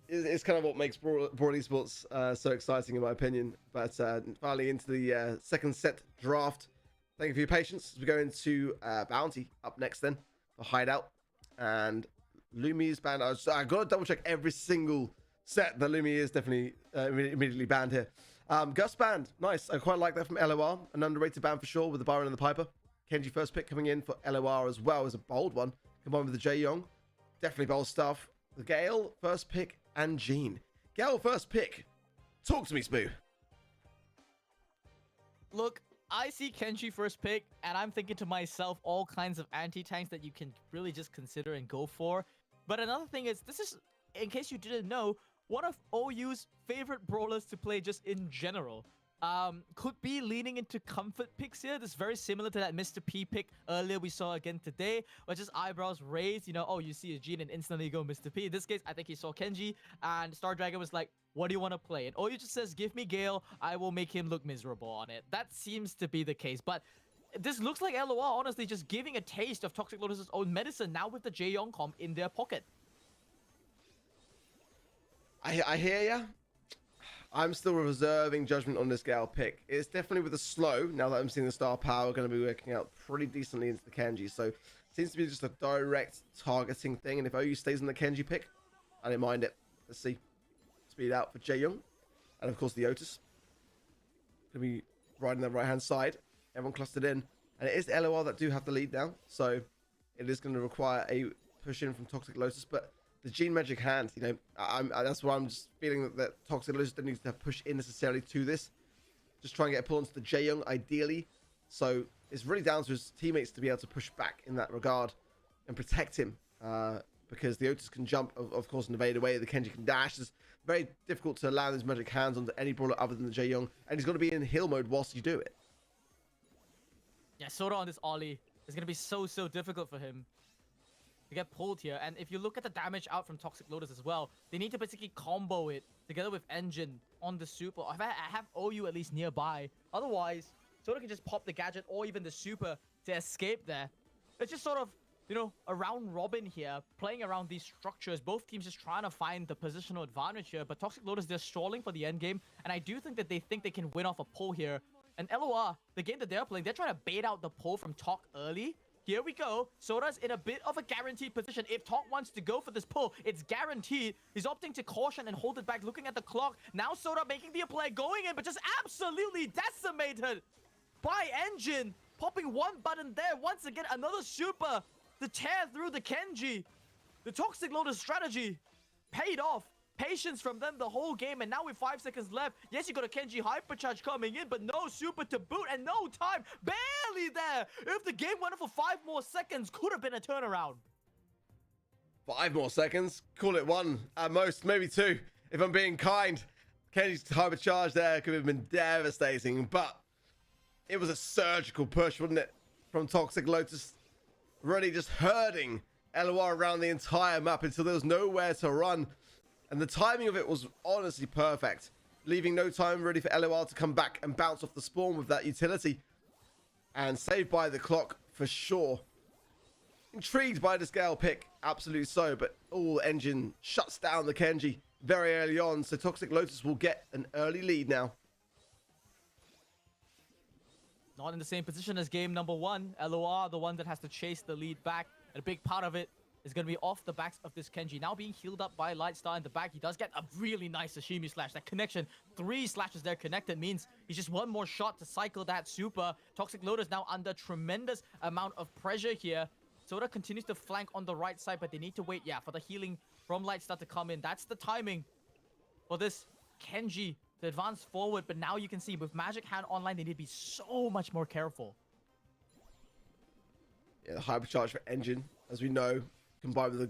It's kind of what makes Brawl Esports so exciting, in my opinion. But finally into the second set draft. Thank you for your patience as we go into Bounty up next then for Hideout. And Lumi's banned. I got to double check every single set that Lumi is definitely immediately banned here. Gus banned. Nice. I quite like that from LOR. An underrated ban for sure with the Byron and the Piper. Kenji first pick coming in for LOR as well as a bold one. Combined with the Jae-Young. Definitely bold stuff. The Gale first pick and Jean. Gale first pick. Talk to me, Spoo. Look, I see Kenji first pick, and I'm thinking to myself all kinds of anti-tanks that you can really just consider and go for. But another thing is, this is, in case you didn't know, one of OU's favorite brawlers to play just in general. Could be leaning into comfort picks here. This is very similar to that Mr. P pick earlier we saw again today, where just eyebrows raised, you know, oh, you see a Jean and instantly go Mr. P. In this case, I think he saw Kenji, and Star Dragon was like, what do you want to play? And OU just says, give me Gale, I will make him look miserable on it. That seems to be the case, but this looks like LOR honestly just giving a taste of Toxic Lotus's own medicine now with the Jae-Young comp in their pocket. I hear ya. I'm still reserving judgment on this Gale pick. It's definitely with a slow, now that I'm seeing the star power going to be working out pretty decently into the Kenji. So it seems to be just a direct targeting thing. And if OU stays on the Kenji pick, I don't mind it. Let's see. Speed out for Jae-Young. And of course the Otis. Going to be riding the right-hand side. Everyone clustered in. And it is LOR that do have the lead now. So it is going to require a push in from Toxic Lotus. But the Gene Magic hand, you know, that's why I'm just feeling that Toxic Lotus don't need to push in necessarily to this. Just try and get a pull onto the Jae-Young, ideally. So it's really down to his teammates to be able to push back in that regard and protect him. Because the Otis can jump, of course, and evade away. The Kenji can dash. It's very difficult to land his magic hands onto any brawler other than the Jae-Young. And he's got to be in heal mode whilst you do it. Yeah, Soda on this Ollie is going to be so difficult for him to get pulled here. And if you look at the damage out from Toxic Lotus as well, they need to basically combo it together with Engine on the super. I have OU at least nearby. Otherwise, Soda can just pop the gadget or even the super to escape there. It's just sort of, you know, a round robin here, playing around these structures. Both teams just trying to find the positional advantage here. But Toxic Lotus, they're stalling for the end game. And I do think that they think they can win off a pull here. And LOR, the game that they're playing, they're trying to bait out the pull from Tok early. Here we go. Soda's in a bit of a guaranteed position. If Tok wants to go for this pull, it's guaranteed. He's opting to caution and hold it back, looking at the clock. Now Soda making the play, going in, but just absolutely decimated by Engine. Popping one button there. Once again, another super. The tear through the Kenji. The Toxic Lotus strategy paid off. patience from them the whole game. And now with 5 seconds left, yes, you got a Kenji Hypercharge coming in, but no super to boot and no time. Barely there. If the game went on for 5 more seconds, could have been a turnaround. 5 more seconds? Call it 1 at most, maybe 2, if I'm being kind. Kenji's hypercharge there could have been devastating, but it was a surgical push, wasn't it? From Toxic Lotus, really just herding LOR around the entire map until there was nowhere to run. And the timing of it was honestly perfect, leaving no time really for LOR to come back and bounce off the spawn with that utility. And saved by the clock for sure. Intrigued by this Gale pick, absolutely so, but all Engine shuts down the Kenji very early on, so Toxic Lotus will get an early lead now. Not in the same position as game number 1. LOR, the one that has to chase the lead back. And a big part of it is going to be off the backs of this Kenji. Now being healed up by Lightstar in the back. He does get a really nice sashimi slash. That connection, 3 slashes there connected means he's just one more shot to cycle that super. Toxic Lotus now under tremendous amount of pressure here. Soda continues to flank on the right side, but they need to wait, for the healing from Lightstar to come in. That's the timing for this Kenji to advance forward. But now you can see with Magic Hand online, they need to be so much more careful. Yeah, the hypercharge for Engine, as we know, combined with the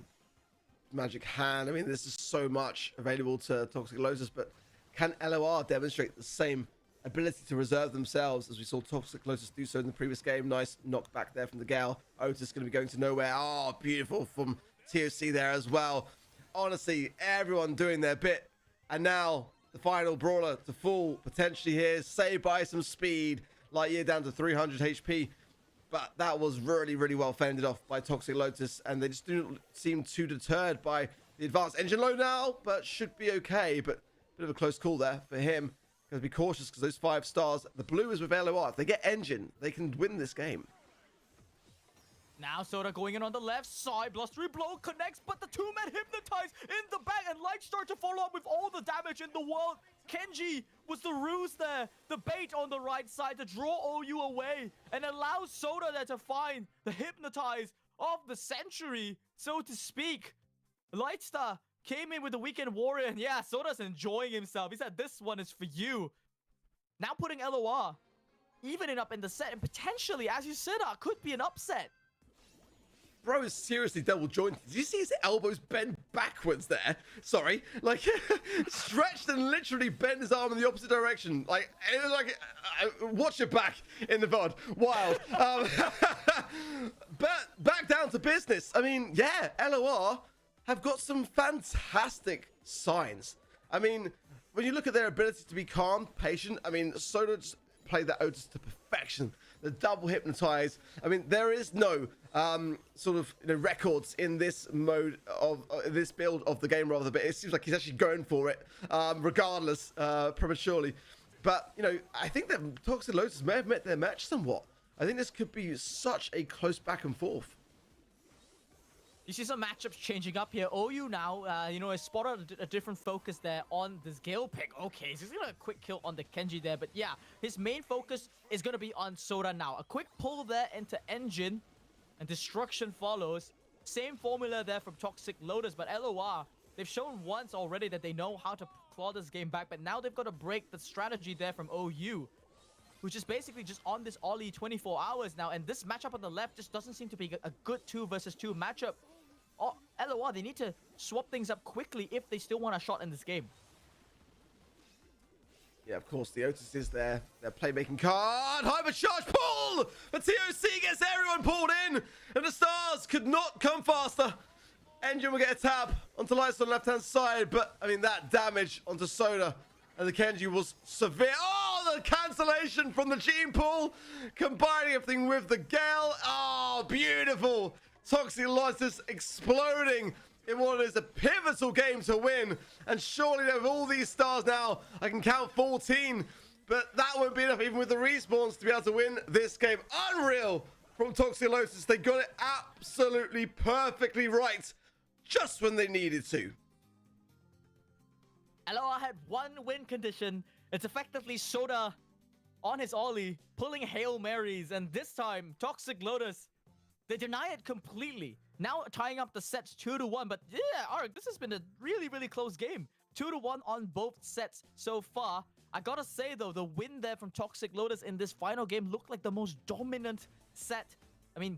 Magic Hand. I mean, there's just so much available to Toxic Lotus, but can LOR demonstrate the same ability to reserve themselves as we saw Toxic Lotus do so in the previous game? Nice knockback there from the Gale. Otis going to be going to nowhere. Oh, beautiful from TOC there as well. Honestly, everyone doing their bit. And now the final brawler to fall potentially here, saved by some speed. Lightyear down to 300 HP. But that was really, really well fended off by Toxic Lotus. And they just didn't seem too deterred by the advanced engine load now. But should be okay. But a bit of a close call there for him. Got to be cautious because those 5 stars, the blue is with LOR. If they get engine, they can win this game. Now Soda going in on the left side. Blustery blow connects, but the 2-man hypnotized in the back. And Lightstar to follow up with all the damage in the world. Kenji was the ruse there. The bait on the right side to draw OU away. And allows Soda there to find the hypnotize of the century, so to speak. Lightstar came in with the Weekend Warrior. And yeah, Soda's enjoying himself. He said, this one is for you. Now putting LOR evening up in the set. And potentially, as you said, could be an upset. Bro is seriously double jointed. Did you see his elbows bend backwards there? Sorry. Like, stretched and literally bent his arm in the opposite direction. Like watch your back in the VOD. Wild. But back down to business. I mean, yeah, LOR have got some fantastic signs. I mean, when you look at their ability to be calm, patient, I mean, Soda just played that Otis to perfection. The double hypnotize. I mean, there is no sort of records in this mode of this build of the game, rather, but it seems like he's actually going for it, regardless, prematurely. But I think that Toxic Lotus may have met their match somewhat. I think this could be such a close back and forth. You see some matchups changing up here. OU now, has spotted a different focus there on this Gale pick. Okay, so he's gonna quick kill on the Kenji there. But yeah, his main focus is gonna be on Soda now. A quick pull there into Engine, and destruction follows. Same formula there from Toxic Lotus, but LOR, they've shown once already that they know how to claw this game back. But now they've got to break the strategy there from OU, which is basically just on this Ollie 24 hours now. And this matchup on the left just doesn't seem to be a good 2 versus 2 matchup. Oh, LOR, they need to swap things up quickly if they still want a shot in this game. Yeah, of course, the Otis is there. Their playmaking card. Hypercharge pull! The TOC gets everyone pulled in, and the stars could not come faster. Engine will get a tap onto Lights on the left-hand side, but, I mean, that damage onto Soda and the Kenji was severe. Oh, the cancellation from the Gene Pool, combining everything with the Gale. Oh, beautiful. Toxic Lotus exploding in what is a pivotal game to win. And surely with all these stars now, I can count 14. But that won't be enough even with the respawns to be able to win this game. Unreal from Toxic Lotus. They got it absolutely perfectly right just when they needed to. LOR had one win condition. It's effectively Soda on his Ollie, pulling Hail Marys. And this time, Toxic Lotus, they deny it completely. Now tying up the sets 2-1. But yeah, Ark, this has been a really, really close game. 2-1 on both sets so far. I gotta say though, the win there from Toxic Lotus in this final game looked like the most dominant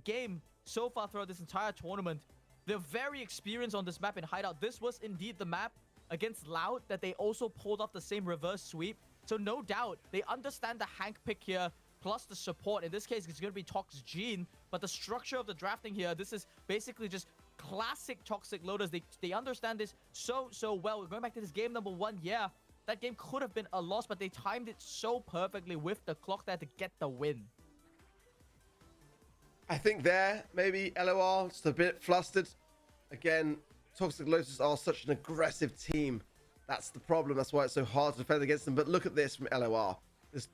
game so far throughout this entire tournament. They're very experienced on this map in Hideout. This was indeed the map against Loud that they also pulled off the same reverse sweep. So no doubt, they understand the Hank pick here, plus the support. In this case, it's going to be Tox Gene. But the structure of the drafting here, this is basically just classic Toxic Lotus. They understand this so well. We're going back to this game number 1. Yeah, that game could have been a loss, but they timed it so perfectly with the clock there to get the win. I think there, maybe LOR, just a bit flustered. Again, Toxic Lotus are such an aggressive team. That's the problem. That's why it's so hard to defend against them. But look at this from LOR.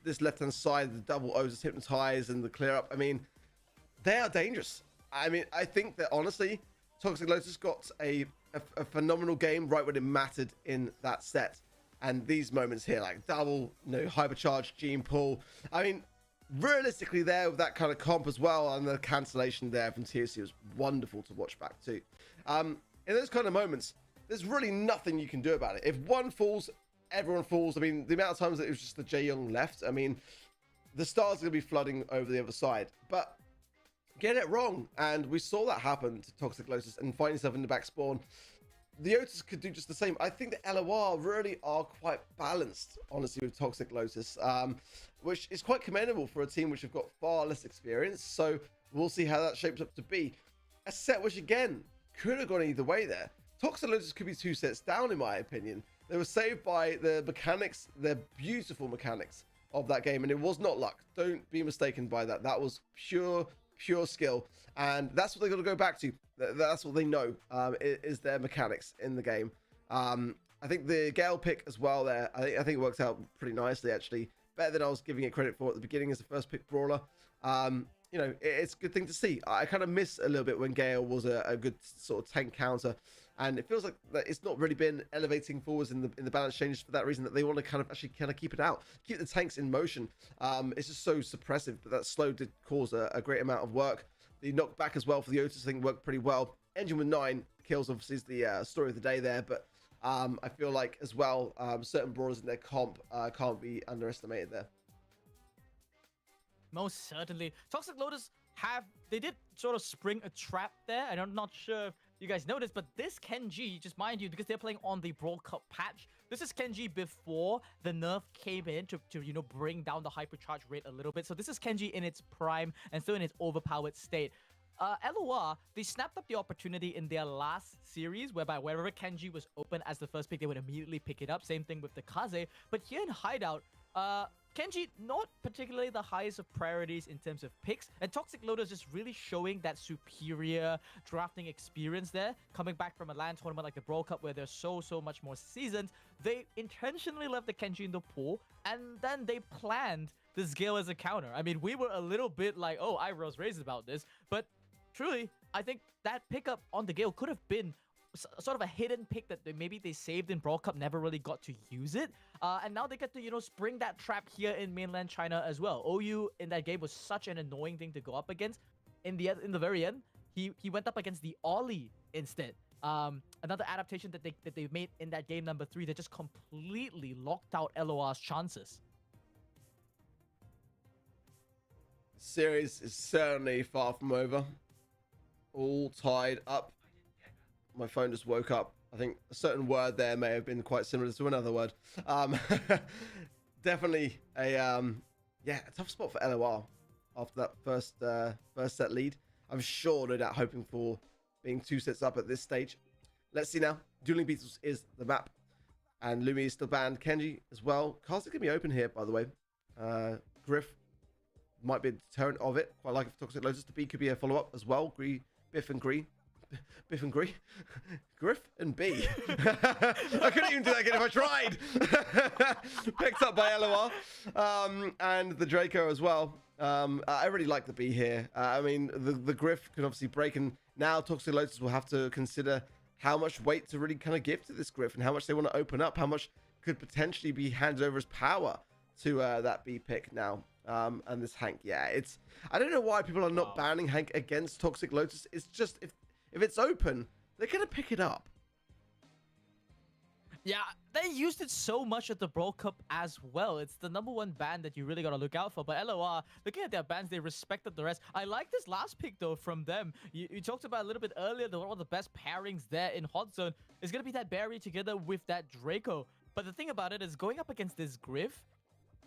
This left-hand side, the double O's hypnotize and the clear up. I mean, they are dangerous. I mean, I think that honestly, Toxic Lotus got a phenomenal game right when it mattered in that set. And these moments here, like double, hypercharged gene pull. I mean, realistically there with that kind of comp as well, and the cancellation there from TOC was wonderful to watch back too. In those kind of moments, there's really nothing you can do about it. If one falls, everyone falls. I mean, the amount of times that it was just the Jaeyoung left, I mean, the stars are going to be flooding over the other side. But get it wrong, and we saw that happen to Toxic Lotus and find yourself in the back spawn. The Otis could do just the same. I think the LOR really are quite balanced, honestly, with Toxic Lotus, which is quite commendable for a team which have got far less experience. So we'll see how that shapes up to be. A set which, again, could have gone either way there. Toxic Lotus could be 2 sets down, in my opinion. They were saved by the mechanics, the beautiful mechanics of that game, and it was not luck. Don't be mistaken by that. That was pure skill, and that's what they're going to go back to. That's what they know, is their mechanics in the game. I think the Gale pick as well there, I think it worked out pretty nicely, actually. Better than I was giving it credit for at the beginning as the first pick brawler. It's a good thing to see. I kind of miss a little bit when Gale was a good sort of tank counter, and it feels like that it's not really been elevating forwards in the balance changes for that reason, that they want to kind of keep it out, keep the tanks in motion. It's just so suppressive, but that slow did cause a great amount of work. The knockback as well for the Otis, I think, worked pretty well. Engine with 9 kills obviously is the story of the day there, but I feel like as well, certain brawlers in their comp can't be underestimated there. Most certainly. Toxic Lotus they did sort of spring a trap there, and I'm not sure if you guys noticed, but this Kenji, just mind you, because they're playing on the Brawl Cup patch, this is Kenji before the nerf came in to bring down the hypercharge rate a little bit. So this is Kenji in its prime and still in its overpowered state. LOR, they snapped up the opportunity in their last series, whereby wherever Kenji was open as the first pick, they would immediately pick it up. Same thing with the Kaze. But here in Hideout, Kenji, not particularly the highest of priorities in terms of picks, and Toxic Lotus just really showing that superior drafting experience there. Coming back from a LAN tournament like the Brawl Cup, where they're so much more seasoned, they intentionally left the Kenji in the pool, and then they planned this Gale as a counter. I mean, we were a little bit like, oh, eyebrows raised about this, but truly, I think that pickup on the Gale could have been sort of a hidden pick that maybe they saved in Brawl Cup, never really got to use it. And now they get to, spring that trap here in mainland China as well. OU in that game was such an annoying thing to go up against. In the very end, he went up against the Ollie instead. Another adaptation that they made in that game number 3 that just completely locked out LOR's chances. Series is certainly far from over. All tied up. My phone just woke up. I think a certain word there may have been quite similar to another word. Definitely a tough spot for LOR after that first set lead. I'm sure no doubt hoping for being 2 sets up at this stage. Let's see now. Dueling Beatles is the map, and Lumi is still banned. Kenji as well. Cards are going to be open here, by the way. Griff might be a deterrent of it. Quite like it for Toxic Lotus. The B could be a follow-up as well. Biff and Gree. Griff and B. I couldn't even do that again if I tried. Picked up by LOR and the Draco as well. I really like the B here. I mean, the Griff can obviously break, and now Toxic Lotus will have to consider how much weight to really kind of give to this Griff and how much they want to open up, how much could potentially be handed over as power to that B pick now. And this Hank, I don't know why people are not banning Hank against Toxic Lotus. It's just if it's open, they're gonna pick it up. Yeah, they used it so much at the Brawl Cup as well. It's the #1 ban that you really got to look out for. But LOR, looking at their bans, they respected the rest. I like this last pick, though, from them. You talked about a little bit earlier, one of the best pairings there in Hot Zone is going to be that Barry together with that Draco. But the thing about it is going up against this Griff,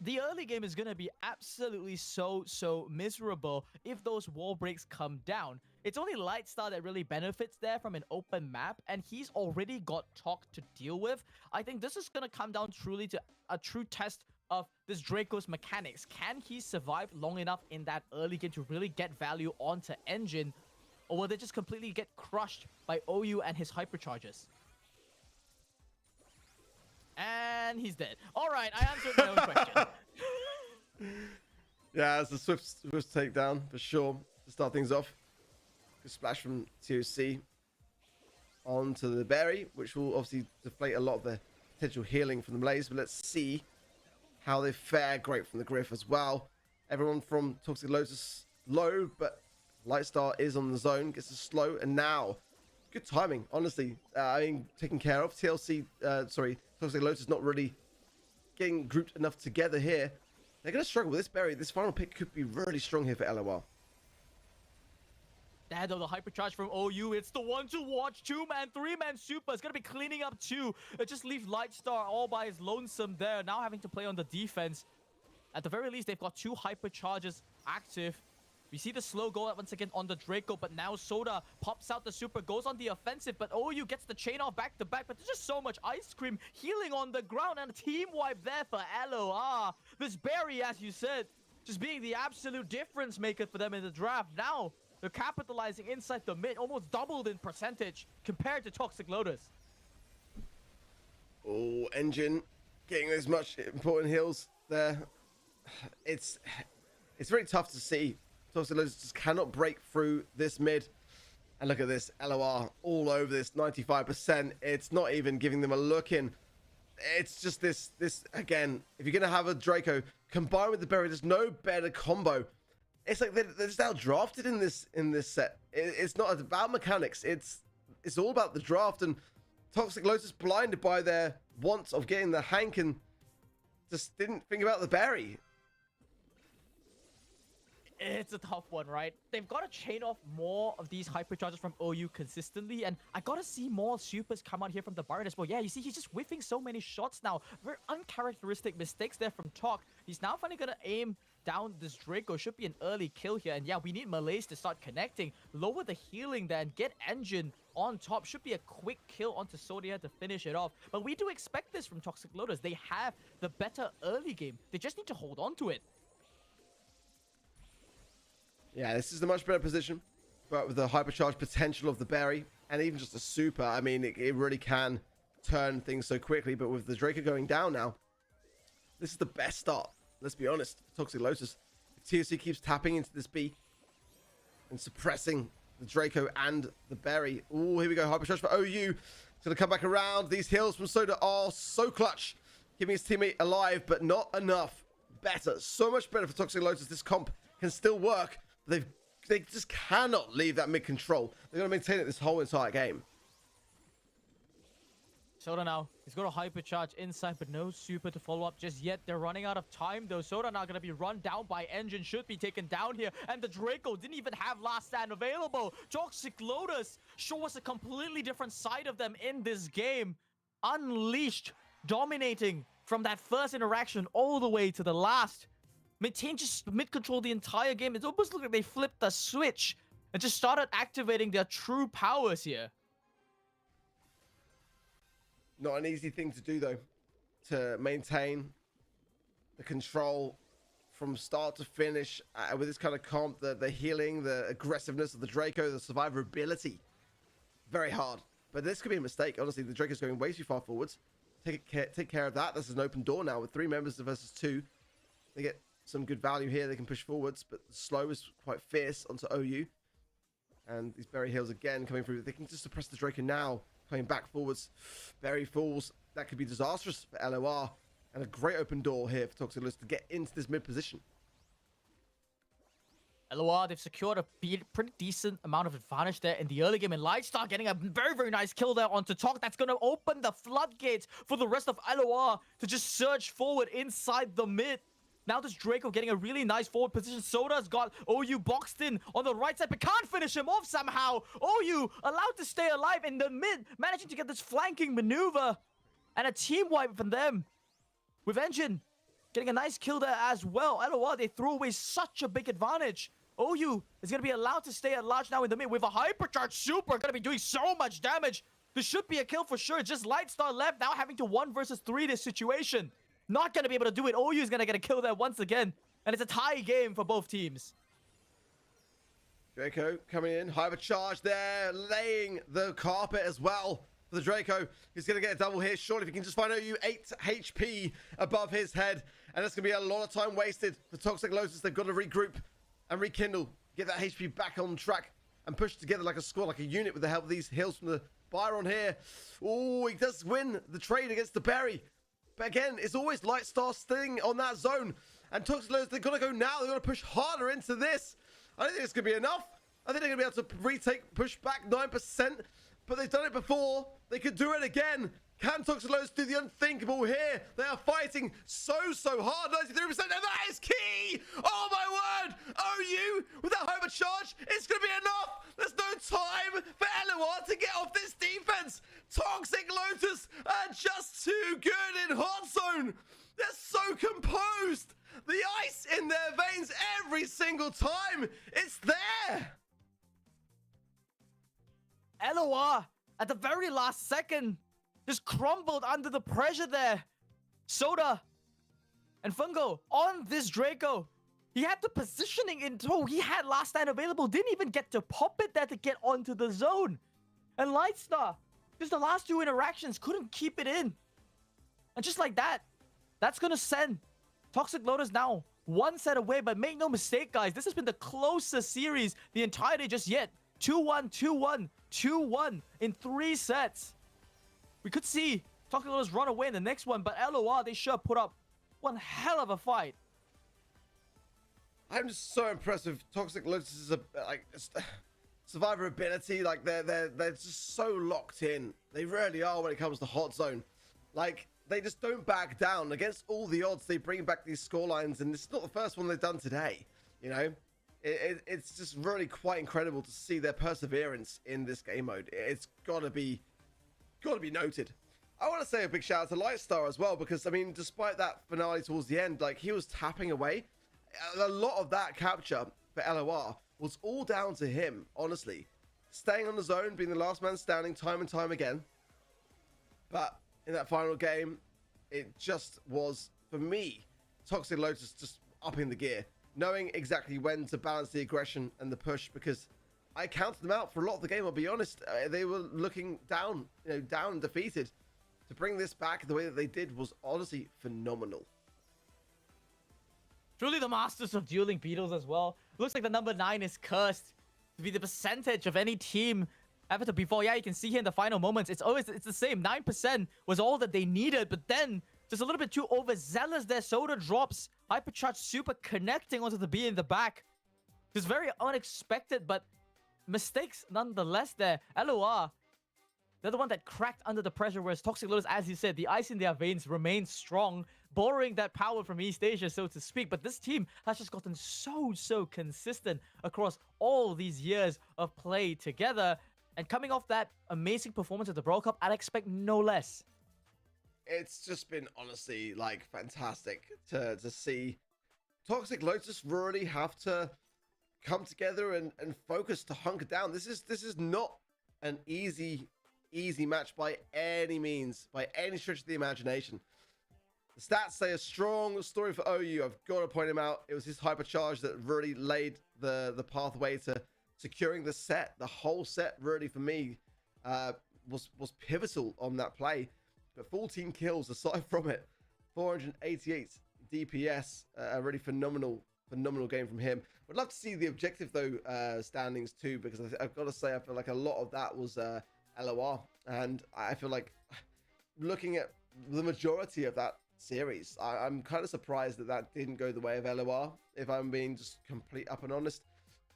the early game is going to be absolutely so miserable if those wall breaks come down. It's only Lightstar that really benefits there from an open map, and he's already got Talk to deal with. I think this is going to come down truly to a true test of this Draco's mechanics. Can he survive long enough in that early game to really get value onto Engine, or will they just completely get crushed by OU and his hypercharges? And he's dead. All right, I answered my own question. Yeah, it's a swift takedown for sure to start things off. Good splash from TOC onto the Berry, which will obviously deflate a lot of the potential healing from the Blaze. But let's see how they fare. Great from the Griff as well. Everyone from Toxic Lotus low, but Lightstar is on the zone, gets a slow, and now good timing, honestly. I mean, taken care of. Toxic Lotus not really getting grouped enough together here. They're going to struggle with this Berry. This final pick could be really strong here for LOR. There though, the hypercharge from OU, it's the one to watch. 2-man, 3-man super. It's going to be cleaning up too. It just leaves Lightstar all by his lonesome there. Now having to play on the defense. At the very least, they've got 2 hypercharges active. We see the slow go once again on the Draco, but now Soda pops out the super, goes on the offensive, but OU gets the chain off back to back, but there's just so much Ice Cream healing on the ground, and a team wipe there for LOR. This Barry, as you said, just being the absolute difference maker for them in the draft. Now, they're capitalizing inside the mid, almost doubled in percentage compared to Toxic Lotus. Oh, Engine getting as much important heals there. It's very tough to see. Toxic Lotus just cannot break through this mid. And look at this, LOR all over this, 95%. It's not even giving them a look in. It's just this again, if you're going to have a Draco combined with the Berry, there's no better combo. It's like they're just outdrafted in this set. It's not about mechanics. It's all about the draft, and Toxic Lotus blinded by their want of getting the Hank and just didn't think about the Berry. It's a tough one, right? They've got to chain off more of these hypercharges from OU consistently, and I got to see more supers come out here from the Baron as well. Yeah, you see, he's just whiffing so many shots now. Very uncharacteristic mistakes there from Talk. He's now finally going to aim down this Draco. Should be an early kill here, and yeah, we need Malaise to start connecting. Lower the healing then, get Engine on top. Should be a quick kill onto Sodia to finish it off. But we do expect this from Toxic Lotus. They have the better early game. They just need to hold on to it. Yeah, this is the much better position, but with the hypercharge potential of the Berry, and even just a super, I mean, it really can turn things so quickly. But with the Draco going down now, this is the best start, let's be honest, for Toxic Lotus. If TOC keeps tapping into this B and suppressing the Draco and the Berry. Oh, here we go, hypercharge for OU. It's going to come back around. These heals from Soda are so clutch, keeping his teammate alive, but not enough. Better, so much better for Toxic Lotus. This comp can still work. They just cannot leave that mid control. They're going to maintain it this whole entire game. Soda now, he's got a hypercharge inside, but no super to follow up just yet. They're running out of time, though. Soda now going to be run down by Engine, should be taken down here. And the Draco didn't even have last stand available. Toxic Lotus show us a completely different side of them in this game. Unleashed, dominating from that first interaction all the way to the last. Maintain just mid-control the entire game. It almost looked like they flipped the switch and just started activating their true powers here. Not an easy thing to do, though, to maintain the control from start to finish with this kind of comp, the healing, the aggressiveness of the Draco, the survivability. Very hard. But this could be a mistake. Honestly, the Draco's going way too far forwards. Take care of that. This is an open door now with 3 members versus 2. They get some good value here. They can push forwards, but the slow is quite fierce onto OU. And these Berry heals again coming through. They can just suppress the Draco now, coming back forwards. Berry falls. That could be disastrous for LOR. And a great open door here for Toxic Lotus to get into this mid position. LOR, they've secured a pretty decent amount of advantage there in the early game, and Lightstar getting a very, very nice kill there onto Talk. That's going to open the floodgates for the rest of LOR to just surge forward inside the mid. Now this Draco getting a really nice forward position. Soda's got OU boxed in on the right side, but can't finish him off somehow. OU allowed to stay alive in the mid, managing to get this flanking maneuver. And a team wipe from them. With Engine getting a nice kill there as well. LOR, they threw away such a big advantage. OU is going to be allowed to stay at large now in the mid with a hypercharge super. Going to be doing so much damage. This should be a kill for sure. Just Lightstar left now, having to 1 versus 3 this situation. Not going to be able to do it. OU is going to get a kill there once again. And it's a tie game for both teams. Draco coming in. Hypercharge there. Laying the carpet as well for the Draco. He's going to get a double here. Surely if he can just find OU 8 HP above his head. And that's going to be a lot of time wasted for Toxic Lotus. They've got to regroup and rekindle. Get that HP back on track. And push together like a squad, like a unit with the help of these heals from the Byron here. Oh, he does win the trade against the Berry. But again, it's always Lightstar staying on that zone. And Toxic Lotus, they've got to go now. They've got to push harder into this. I don't think it's going to be enough. I think they're going to be able to retake, push back 9%. But they've done it before. They could do it again. Can Toxic Lotus do the unthinkable here? They are fighting so hard. 93%, and that is key! Oh my word! OU, with that hypercharge, it's going to be enough! There's no time for LOR to get off this defense! Toxic Lotus are just too good in hot zone! They're so composed! The ice in their veins every single time! It's there! LOR, at the very last second, just crumbled under the pressure there. Soda and Fungo on this Draco. He had the positioning in tow. He had last stand available. Didn't even get to pop it there to get onto the zone. And Lightstar, just the last 2 interactions, couldn't keep it in. And just like that, that's going to send Toxic Lotus now 1 set away. But make no mistake, guys, this has been the closest series the entirety just yet. 2-1, 2-1, 2-1 in 3 sets. We could see Toxic Lotus run away in the next one, but LOR, they sure put up one hell of a fight. I'm just so impressed with Toxic Lotus's survivability. Like they're just so locked in. They really are when it comes to hot zone. Like they just don't back down against all the odds. They bring back these scorelines, and it's not the first one they've done today. You know, it's just really quite incredible to see their perseverance in this game mode. It's gotta be noted. I want to say a big shout out to Lightstar as well, because I mean, despite that finale towards the end, like he was tapping away. A lot of that capture for LOR was all down to him, honestly. Staying on the zone, being the last man standing time and time again. But in that final game, it just was, for me, Toxic Lotus just upping the gear. Knowing exactly when to balance the aggression and the push, because I counted them out for a lot of the game, I'll be honest. They were looking down, down and defeated. To bring this back the way that they did was honestly phenomenal. Truly the masters of dueling beetles as well. Looks like the number 9 is cursed to be the percentage of any team ever to before. Yeah, you can see here in the final moments, it's the same. 9% was all that they needed, but then just a little bit too overzealous there. Soda drops hypercharge super connecting onto the B in the back. Just very unexpected, but mistakes nonetheless there. LOR, they're the one that cracked under the pressure, whereas Toxic Lotus, as you said, the ice in their veins remains strong, borrowing that power from East Asia, so to speak. But this team has just gotten so consistent across all these years of play together. And coming off that amazing performance at the Brawl Cup, I'd expect no less. It's just been honestly like fantastic to see Toxic Lotus really have to come together and focus to hunker down. This is not an easy match by any means, by any stretch of the imagination. The stats say a strong story for OU. I've got to point him out. It was his hypercharge that really laid the pathway to securing the set. The whole set really for me was pivotal on that play. But 14 kills aside from it, 488 DPS, a really phenomenal game from him. Would love to see the objective though standings too, because I've got to say I feel like a lot of that was LOR, and I feel like looking at the majority of that series, I'm kind of surprised that didn't go the way of LOR, if I'm being just complete up and honest.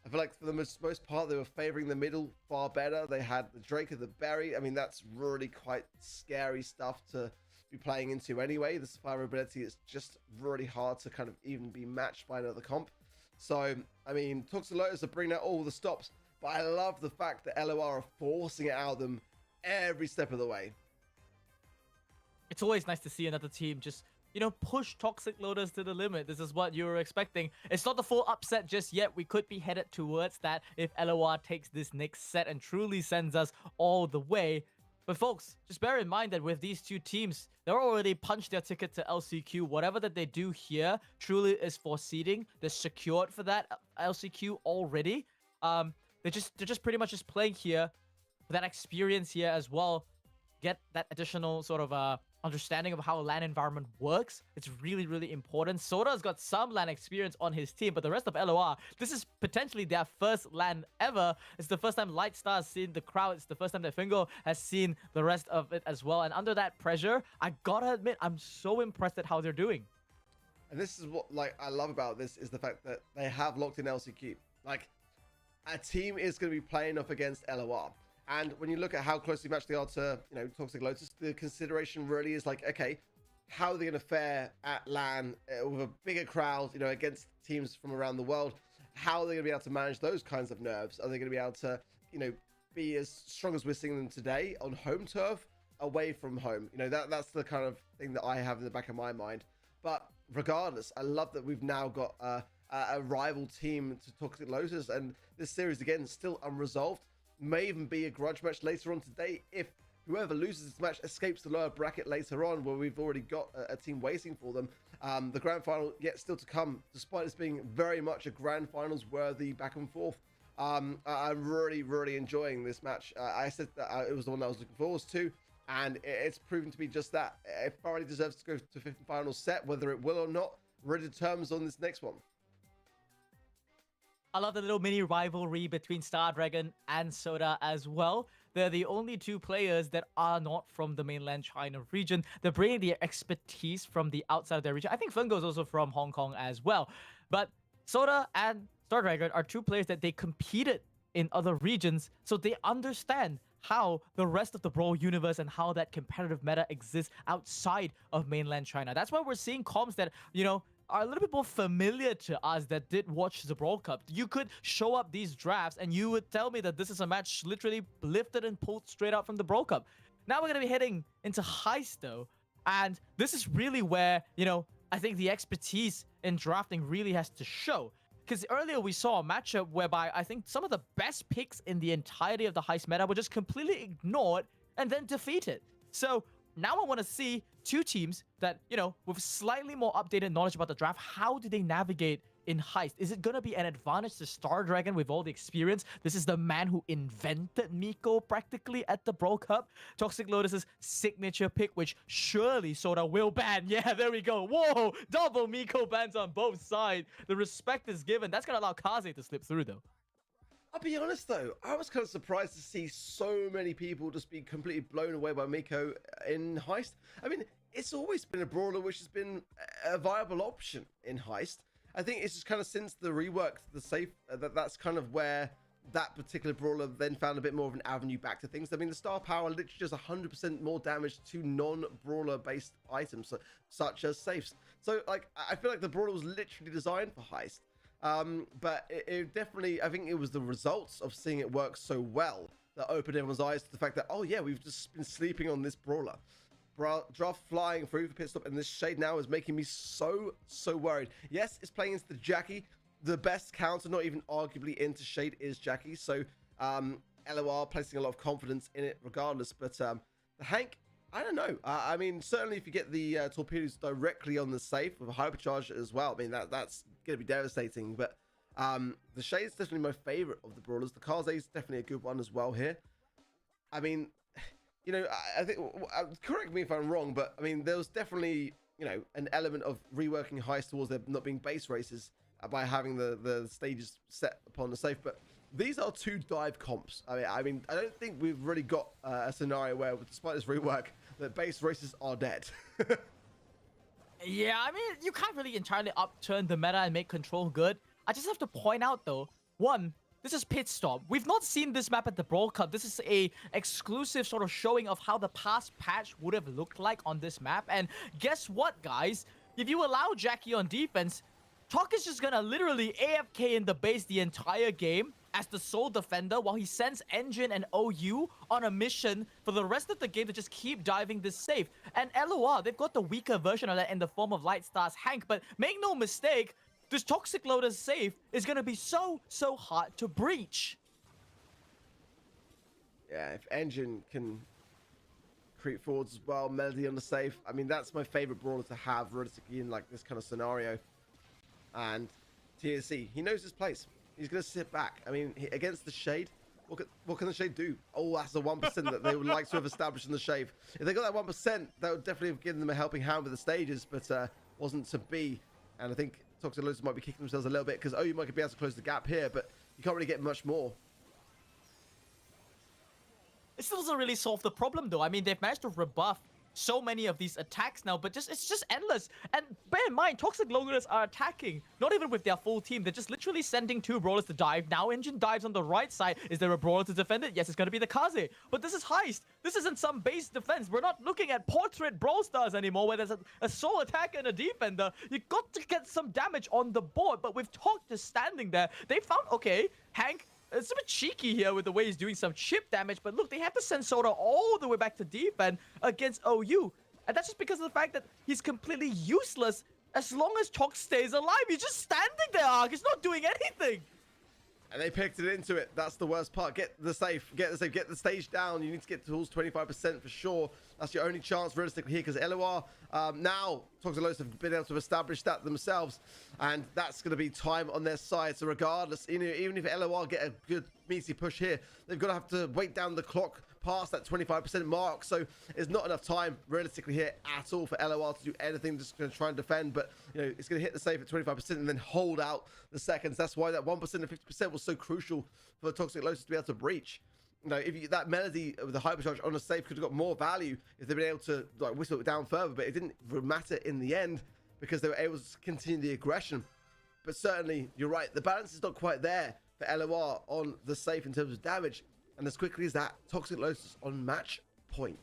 I feel like for the most part, they were favoring the middle far better. They had the Drake of the Berry. I mean, that's really quite scary stuff to be playing into anyway. The survivability is just really hard to kind of even be matched by another comp. So, I mean, Toxic Lotus are bringing out all the stops, but I love the fact that LOR are forcing it out of them every step of the way. It's always nice to see another team just, you know, push Toxic Lotus to the limit. This is what you were expecting. It's not the full upset just yet. We could be headed towards that if LOR takes this next set and truly sends us all the way. But folks, just bear in mind that with these two teams, they're already punched their ticket to LCQ. Whatever that they do here truly is for seeding. They're secured for that LCQ already. They're just pretty much just playing here for that experience here as well. Get that additional sort of understanding of how a LAN environment works. It's really, really important. Soda's got some LAN experience on his team, but the rest of LOR, this is potentially their first LAN ever. It's the first time Lightstar has seen the crowd. It's the first time that Fingo has seen the rest of it as well. And under that pressure, I gotta admit, I'm so impressed at how they're doing. And this is what I love about this is the fact that they have locked in LCQ. Like, a team is going to be playing off against LOR. And when you look at how closely matched they are to, you know, Toxic Lotus, the consideration really is like, okay, how are they going to fare at LAN with a bigger crowd, you know, against teams from around the world? How are they going to be able to manage those kinds of nerves? Are they going to be able to, you know, be as strong as we're seeing them today on home turf, away from home? You know, that's the kind of thing that I have in the back of my mind. But regardless, I love that we've now got a rival team to Toxic Lotus, and this series again still unresolved. May even be a grudge match later on today if whoever loses this match escapes the lower bracket later on, where we've already got a team waiting for them. The grand final yet still to come, despite this being very much a grand finals worthy back and forth. I'm really enjoying this match. I said that it was the one that I was looking forward to, and it's proven to be just that. It thoroughly deserves to go to fifth and final set. Whether it will or not really determines on this next one. I love the little mini rivalry between Star Dragon and Soda as well. They're the only two players that are not from the mainland China region. They're bringing their expertise from the outside of their region. I think Fungo is also from Hong Kong as well. But Soda and Star Dragon are two players that they competed in other regions, so they understand how the rest of the Brawl universe and how that competitive meta exists outside of mainland China. That's why we're seeing comps that, you know, are a little bit more familiar to us that did watch the Brawl Cup. You could show up these drafts and you would tell me that this is a match literally lifted and pulled straight out from the Brawl Cup. Now we're going to be heading into Heist though. And this is really where, you know, I think the expertise in drafting really has to show. Because earlier we saw a matchup whereby I think some of the best picks in the entirety of the Heist meta were just completely ignored and then defeated. So now I want to see two teams that, you know, with slightly more updated knowledge about the draft, how do they navigate in Heist? Is it going to be an advantage to Star Dragon with all the experience? This is the man who invented Miko practically at the Brawl Cup. Toxic Lotus's signature pick, which surely Soda will ban. Yeah, there we go. Whoa, double Miko bans on both sides. The respect is given. That's going to allow Kaze to slip through though. I'll be honest though, I was kind of surprised to see so many people just be completely blown away by Miko in Heist. I mean, it's always been a brawler which has been a viable option in Heist. I think it's just kind of since the rework to the safe, that's kind of where that particular brawler then found a bit more of an avenue back to things. I mean, the star power literally does 100% more damage to non-brawler based items, such as safes. So, like, I feel like the brawler was literally designed for Heist. But it definitely, I think it was the results of seeing it work so well that opened everyone's eyes to the fact that, oh yeah, we've just been sleeping on this brawler. Draft flying through for pit stop, and this Shade now is making me so worried. Yes, it's playing into the Jackie. The best counter, not even arguably into Shade, is Jackie. So LOR placing a lot of confidence in it regardless. But the Hank, I don't know. I mean, certainly if you get the torpedoes directly on the safe with a hypercharge as well, I mean, that's going to be devastating. But the Shade is definitely my favorite of the brawlers. The Kaze is definitely a good one as well here. I mean, you know, I think, correct me if I'm wrong, but I mean, there was definitely, you know, an element of reworking Heist towards there not being base races by having the stages set upon the safe. But these are two dive comps. I mean, I don't think we've really got a scenario where, despite this rework, that base races are dead. Yeah, I mean, you can't really entirely upturn the meta and make control good. I just have to point out, though, One, this is Pit Stop. We've not seen this map at the Brawl Cup. This is a exclusive sort of showing of how the past patch would have looked like on this map. And guess what, guys? If you allow Jackie on defense, Talk is just gonna literally AFK in the base the entire game as the sole defender while he sends Engine and OU on a mission for the rest of the game to just keep diving this safe. And LOR, they've got the weaker version of that in the form of Lightstar's Hank, but make no mistake, this Toxic Loader's safe is gonna be so hard to breach. Yeah, if Engine can creep forwards as well, Melody on the safe. I mean, that's my favorite brawler to have realistically in like this kind of scenario. And TSC, he knows his place. He's going to sit back. I mean, against the Shade, what can the Shade do? Oh, that's the 1% that they would like to have established in the Shade. If they got that 1%, that would definitely have given them a helping hand with the stages, but wasn't to be. And I think Toxic Lotus might be kicking themselves a little bit because OU might be able to close the gap here, but you can't really get much more. It still doesn't really solve the problem, though. I mean, they've managed to rebuff so many of these attacks now, but it's just endless. And bear in mind, Toxic Loaders are attacking, not even with their full team. They're just literally sending 2 brawlers to dive. Now Engine dives on the right side. Is there a brawler to defend it? Yes, it's going to be the Kaze. But this is Heist. This isn't some base defense. We're not looking at portrait Brawl Stars anymore, where there's a sole attacker and a defender. You got to get some damage on the board. But with Talk just standing there, they found, okay, Hank, it's a bit cheeky here with the way he's doing some chip damage, but look, they have to send Soda all the way back to defense against OU. And that's just because of the fact that he's completely useless as long as Talk stays alive. He's just standing there, Ark. He's not doing anything. And they picked it into it. That's the worst part. Get the safe. Get the stage down. You need to get towards 25% for sure. That's your only chance realistically here because LOR now Toxic Lotus have been able to establish that themselves, and that's going to be time on their side. So regardless, even if LOR get a good meaty push here, they've got to have to wait down the clock past that 25% mark. So it's not enough time realistically here at all for LOR to do anything. Just going to try and defend, but it's going to hit the safe at 25% and then hold out the seconds. That's why that 1% and 50% was so crucial for Toxic Lotus to be able to breach. If that Melody with the hypercharge on a safe could have got more value if they'd been able to like whistle it down further, but it didn't matter in the end because they were able to continue the aggression. But certainly, you're right, the balance is not quite there for LOR on the safe in terms of damage. And as quickly as that, Toxic Lotus on match point.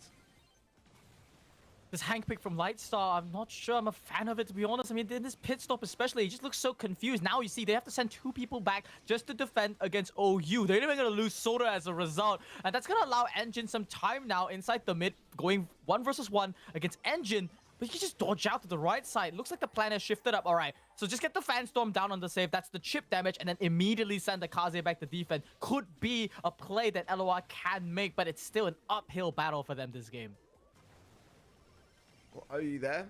This Hank pick from Lightstar, I'm not sure I'm a fan of it, to be honest. I mean, in this pit stop especially, he just looks so confused. Now you see they have to send 2 people back just to defend against OU. They're even going to lose Soda as a result. And that's going to allow Engine some time now inside the mid, going 1 versus 1 against Engine. But he can just dodge out to the right side. Looks like the plan has shifted up. All right, so just get the Fan Storm down on the save. That's the chip damage, and then immediately send the Kaze back to defense. Could be a play that LOR can make, but it's still an uphill battle for them this game. Well, OU there,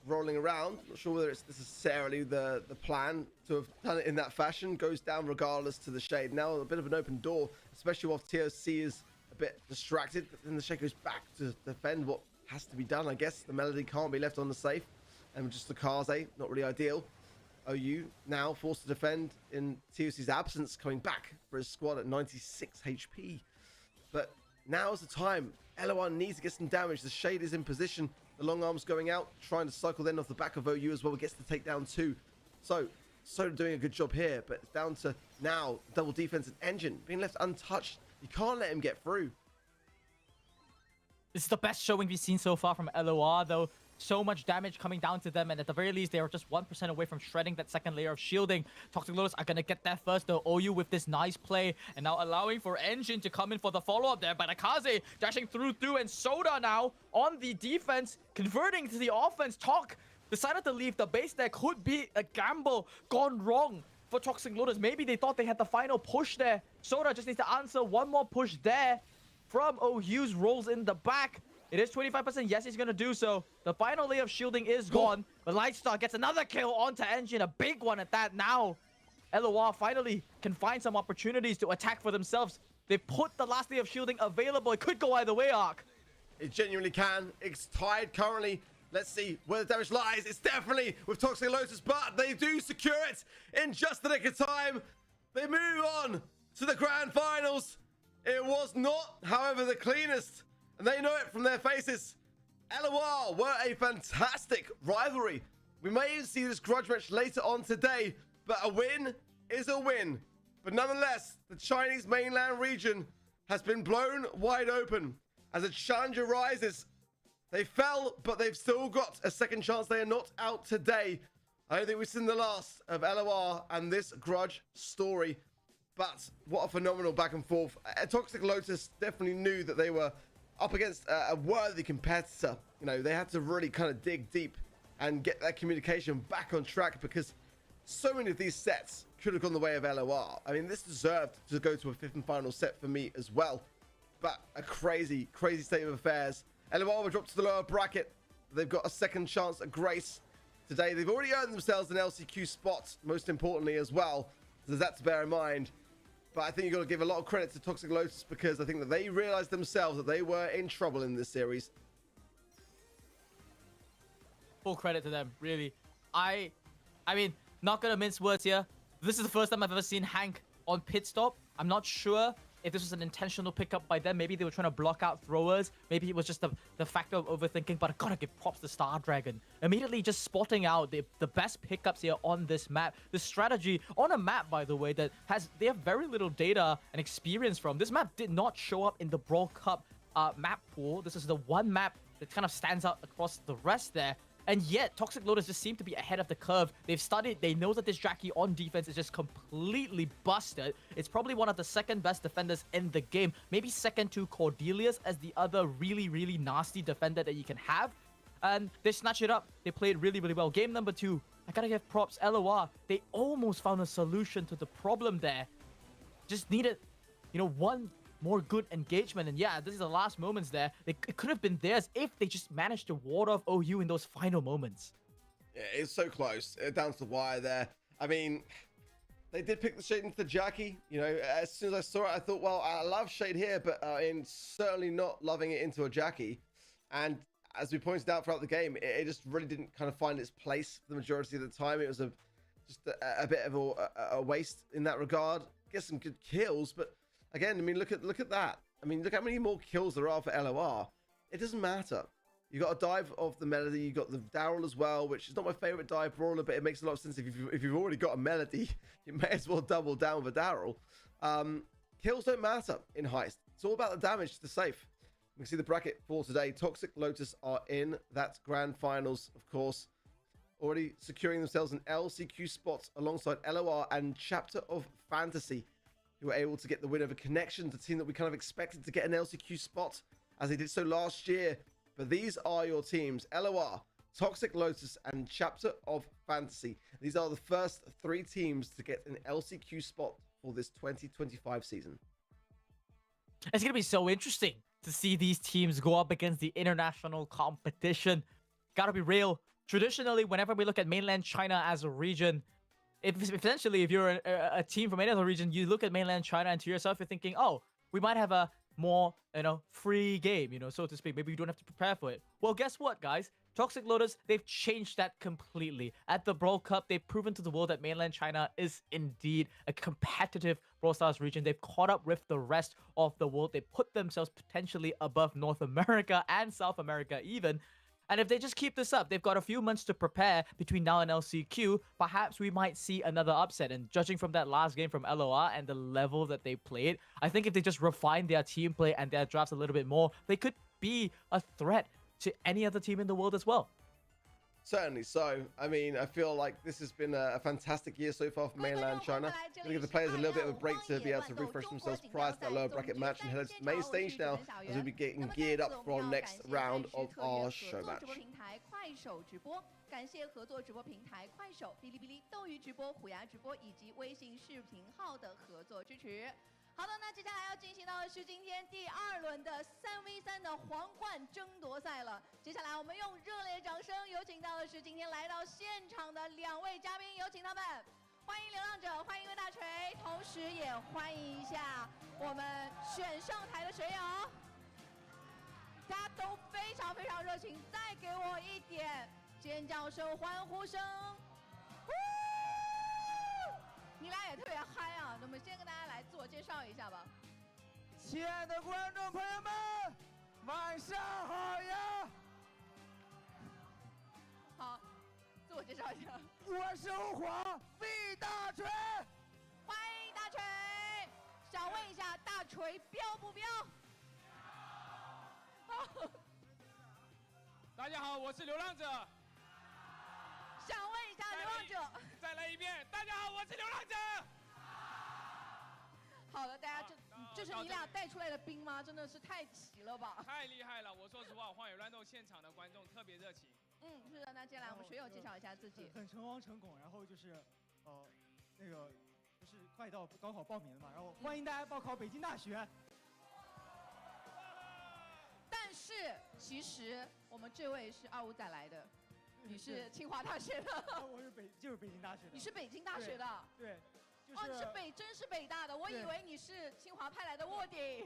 rolling around. Not sure whether it's necessarily the plan to have done it in that fashion. Goes down regardless to the Shade. Now a bit of an open door, especially while TOC is a bit distracted. But then the Shade goes back to defend what has to be done, I guess. The Melody can't be left on the safe. And just the Kaze, not really ideal. OU now forced to defend in TOC's absence, coming back for his squad at 96 HP. But now's the time. LOR needs to get some damage. The Shade is in position. The long arm's going out, trying to cycle then off the back of OU as well. Gets to take down 2. So doing a good job here, but it's down to now double defense and Engine being left untouched. You can't let him get through. This is the best showing we've seen so far from LOR, though. So much damage coming down to them, and at the very least, they are just 1% away from shredding that second layer of shielding. Toxic Lotus are going to get there first, though. OU with this nice play, and now allowing for Engine to come in for the follow-up there. But Akaze dashing through, and Soda now on the defense, converting to the offense. Talk decided to leave the base. There could be a gamble gone wrong for Toxic Lotus. Maybe they thought they had the final push there. Soda just needs to answer one more push there from OU's rolls in the back. It is 25%. Yes, he's going to do so. The final layer of shielding is gone. But Lightstar gets another kill onto Engine. A big one at that now. LOR finally can find some opportunities to attack for themselves. They've put the last layer of shielding available. It could go either way, Ark. It genuinely can. It's tied currently. Let's see where the damage lies. It's definitely with Toxic Lotus, but they do secure it in just the nick of time. They move on to the grand finals. It was not, however, the cleanest. And they know it from their faces. LOR were a fantastic rivalry. We may see this grudge match later on today, but a win is a win. But nonetheless, the Chinese mainland region has been blown wide open as a challenger rises. They fell, but they've still got a second chance. They are not out today. I don't think we've seen the last of LOR and this grudge story. But what a phenomenal back and forth. Toxic Lotus definitely knew that they were up against a worthy competitor. You know, they had to really kind of dig deep and get that communication back on track, because so many of these sets could have gone the way of LOR. I mean, this deserved to go to a 5th and final set for me as well. But a crazy, crazy state of affairs. LOR were dropped to the lower bracket. They've got a second chance at grace today. They've already earned themselves an LCQ spot, most importantly as well. So there's that to bear in mind. But I think you've got to give a lot of credit to Toxic Lotus, because I think that they realized themselves that they were in trouble in this series. Full credit to them, really. I mean, not gonna mince words here. This is the first time I've ever seen Hank on pit stop. I'm not sure if this was an intentional pickup by them. Maybe they were trying to block out throwers. Maybe it was just the factor of overthinking. But I gotta give props to Star Dragon. Immediately just spotting out the best pickups here on this map. The strategy on a map, by the way, that they have very little data and experience from. This map did not show up in the Brawl Cup map pool. This is the one map that kind of stands out across the rest there. And yet, Toxic Lotus just seem to be ahead of the curve. They've studied, they know that this Jackie on defense is just completely busted. It's probably one of the second best defenders in the game. Maybe second to Cordelius as the other really, really nasty defender that you can have. And they snatch it up. They played really, really well. Game number 2, I gotta give props. LOR, they almost found a solution to the problem there. Just needed, you know, one more good engagement. And yeah, this is the last moments there. It could have been theirs if they just managed to ward off OU in those final moments. Yeah, it's so close. Down to the wire there. I mean, they did pick the shade into the Jackie. You know, as soon as I saw it, I thought, well, I love shade here, but I'm certainly not loving it into a Jackie. And as we pointed out throughout the game, it just really didn't kind of find its place for the majority of the time. It was just a bit of a waste in that regard. Get some good kills, but again, I mean, look at that. I mean, look how many more kills there are for LOR. It doesn't matter. You got a dive of the Melody. You got the Daryl as well, which is not my favorite dive brawler, but it makes a lot of sense. If you've already got a Melody, you may as well double down with a Daryl. Kills don't matter in Heist. It's all about the damage to the safe. We can see the bracket for today. Toxic Lotus are in that grand finals, of course, already securing themselves an LCQ spot alongside LOR and Chapter of Fantasy, who were able to get the win over Connection, the team that we kind of expected to get an LCQ spot, as they did so last year. But these are your teams: LOR, Toxic Lotus, and Chapter of Fantasy. These are the first 3 teams to get an LCQ spot for this 2025 season. It's going to be so interesting to see these teams go up against the international competition. Gotta be real. Traditionally, whenever we look at mainland China as a region, essentially, if you're a team from any other region, you look at mainland China and to yourself, you're thinking, oh, we might have a more, you know, free game, you know, so to speak. Maybe you don't have to prepare for it. Well, guess what, guys? Toxic Lotus, they've changed that completely. At the Brawl Cup, they've proven to the world that mainland China is indeed a competitive Brawl Stars region. They've caught up with the rest of the world. They put themselves potentially above North America and South America even. And if they just keep this up, they've got a few months to prepare between now and LCQ. Perhaps we might see another upset. And judging from that last game from LOR and the level that they played, I think if they just refine their team play and their drafts a little bit more, they could be a threat to any other team in the world as well. Certainly so. I mean, I feel like this has been a fantastic year so far for mainland China. Going to give the players a little bit of a break to be able to refresh themselves prior to that lower bracket match and head to the main stage now as we'll be getting geared up for our next round of our show match. 感谢合作直播平台快手、哔哩哔哩、斗鱼直播、虎牙直播以及微信视频号的合作支持。好的，那接下来要进行到的是今天第2轮的3v3的皇冠争夺赛了。接下来我们用热烈掌声有请到的是今天来到现场的2位嘉宾，有请他们。欢迎流浪者，欢迎魏大锤，同时也欢迎一下我们选上台的水友。大家都非常非常热情，再给我一点尖叫声、欢呼声！你俩也特别嗨啊！那么先跟大家来自我介绍一下吧。亲爱的观众朋友们，晚上好呀！好，自我介绍一下。我是欧皇魏大锤，欢迎大锤。想问一下，大锤标不标？大家好，我是流浪者。想问一下流浪者，再来一遍。大家好，我是流浪者。好的，大家这是你俩带出来的兵吗？真的是太齐了吧！太厉害了！我说实话，荒野乱斗现场的观众特别热情。是的。那接下来我们水友介绍一下自己。很诚惶诚恐，然后就是那个就是快到高考报名了嘛，然后欢迎大家报考北京大学。但是其实我们这位是25载来的，你是清华大学的。我是就是北京大学的。你是北京大学的？对。哦，你是真是北大的，我以为你是清华派来的卧底。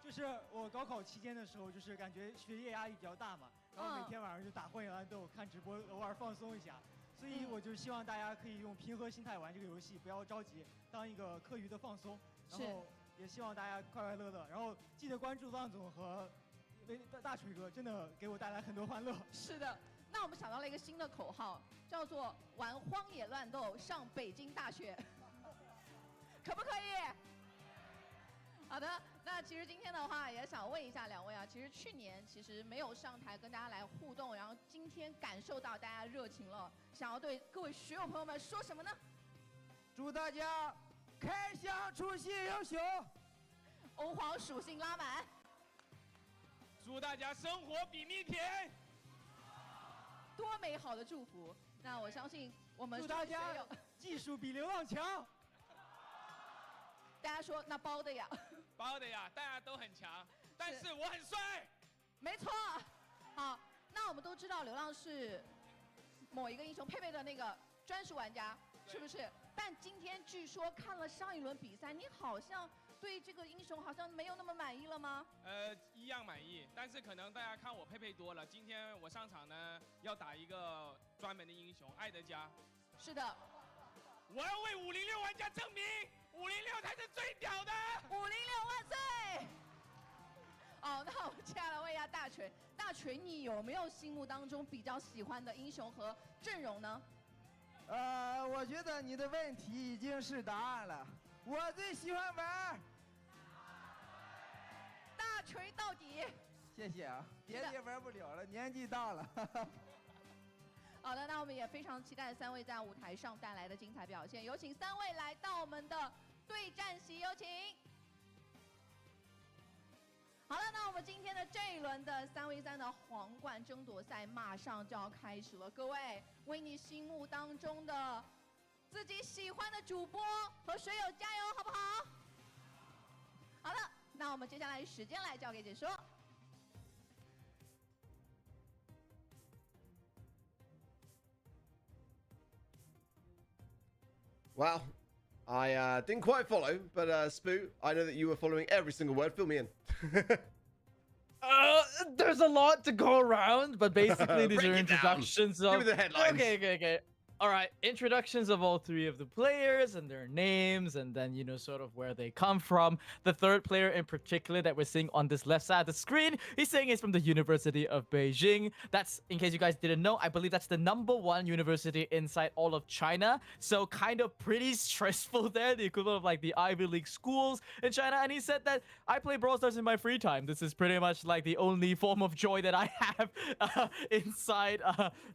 就是我高考期间的时候，就是感觉学业压力比较大嘛，然后每天晚上就打荒野乱斗，看直播，偶尔放松一下。所以我就希望大家可以用平和心态玩这个游戏，不要着急，当一个课余的放松。然后也希望大家快快乐乐，然后记得关注浪总和大锤哥，真的给我带来很多欢乐。是的。那我们想到了一个新的口号，叫做“玩荒野乱斗上北京大学”。可不可以？好的，那其实今天的话也想问一下两位啊，其实去年没有上台跟大家来互动，然后今天感受到大家热情了，想要对各位学友朋友们说什么呢？祝大家开箱出新英雄，欧皇属性拉满。祝大家生活比蜜甜。多美好的祝福！那我相信我们祝大家技术比流浪强。大家说那包的呀？包的呀，大家都很强，但是我很帅。没错。好，那我们都知道流浪是某一个英雄佩佩的那个专属玩家，是不是？但今天据说看了上一轮比赛，你好像对这个英雄好像没有那么满意了吗？一样满意，但是可能大家看我佩佩多了。今天我上场呢，要打一个专门的英雄艾德加。是的。我要为506玩家证明，506才是最屌的。506万岁！哦，那我们接下来问一下大锤，大锤你有没有心目当中比较喜欢的英雄和阵容呢？我觉得你的问题已经是答案了。我最喜欢玩大锤到底。谢谢啊，别的也玩不了了，年纪大了。好的，那我们也非常期待3位在舞台上带来的精彩表现。有请3位来到我们的对战席，有请。好了，那我们今天的这一轮的3v3的皇冠争夺赛马上就要开始了，各位为你心目当中的自己喜欢的主播和水友加油，好不好？好了，那我们接下来时间来交给解说。Wow. I didn't quite follow, but Spoo, I know that you were following every single word. Fill me in. There's a lot to go around, but basically these are introductions of... Give me the headlines. Okay. All right, introductions of all 3 of the players and their names, and then, you know, sort of where they come from. The 3rd player in particular that we're seeing on this left side of the screen, he's saying he's from the University of Beijing. That's, in case you guys didn't know, I believe that's the #1 university inside all of China. So kind of pretty stressful there, the equivalent of like the Ivy League schools in China. And he said that I play Brawl Stars in my free time. This is pretty much like the only form of joy that I have inside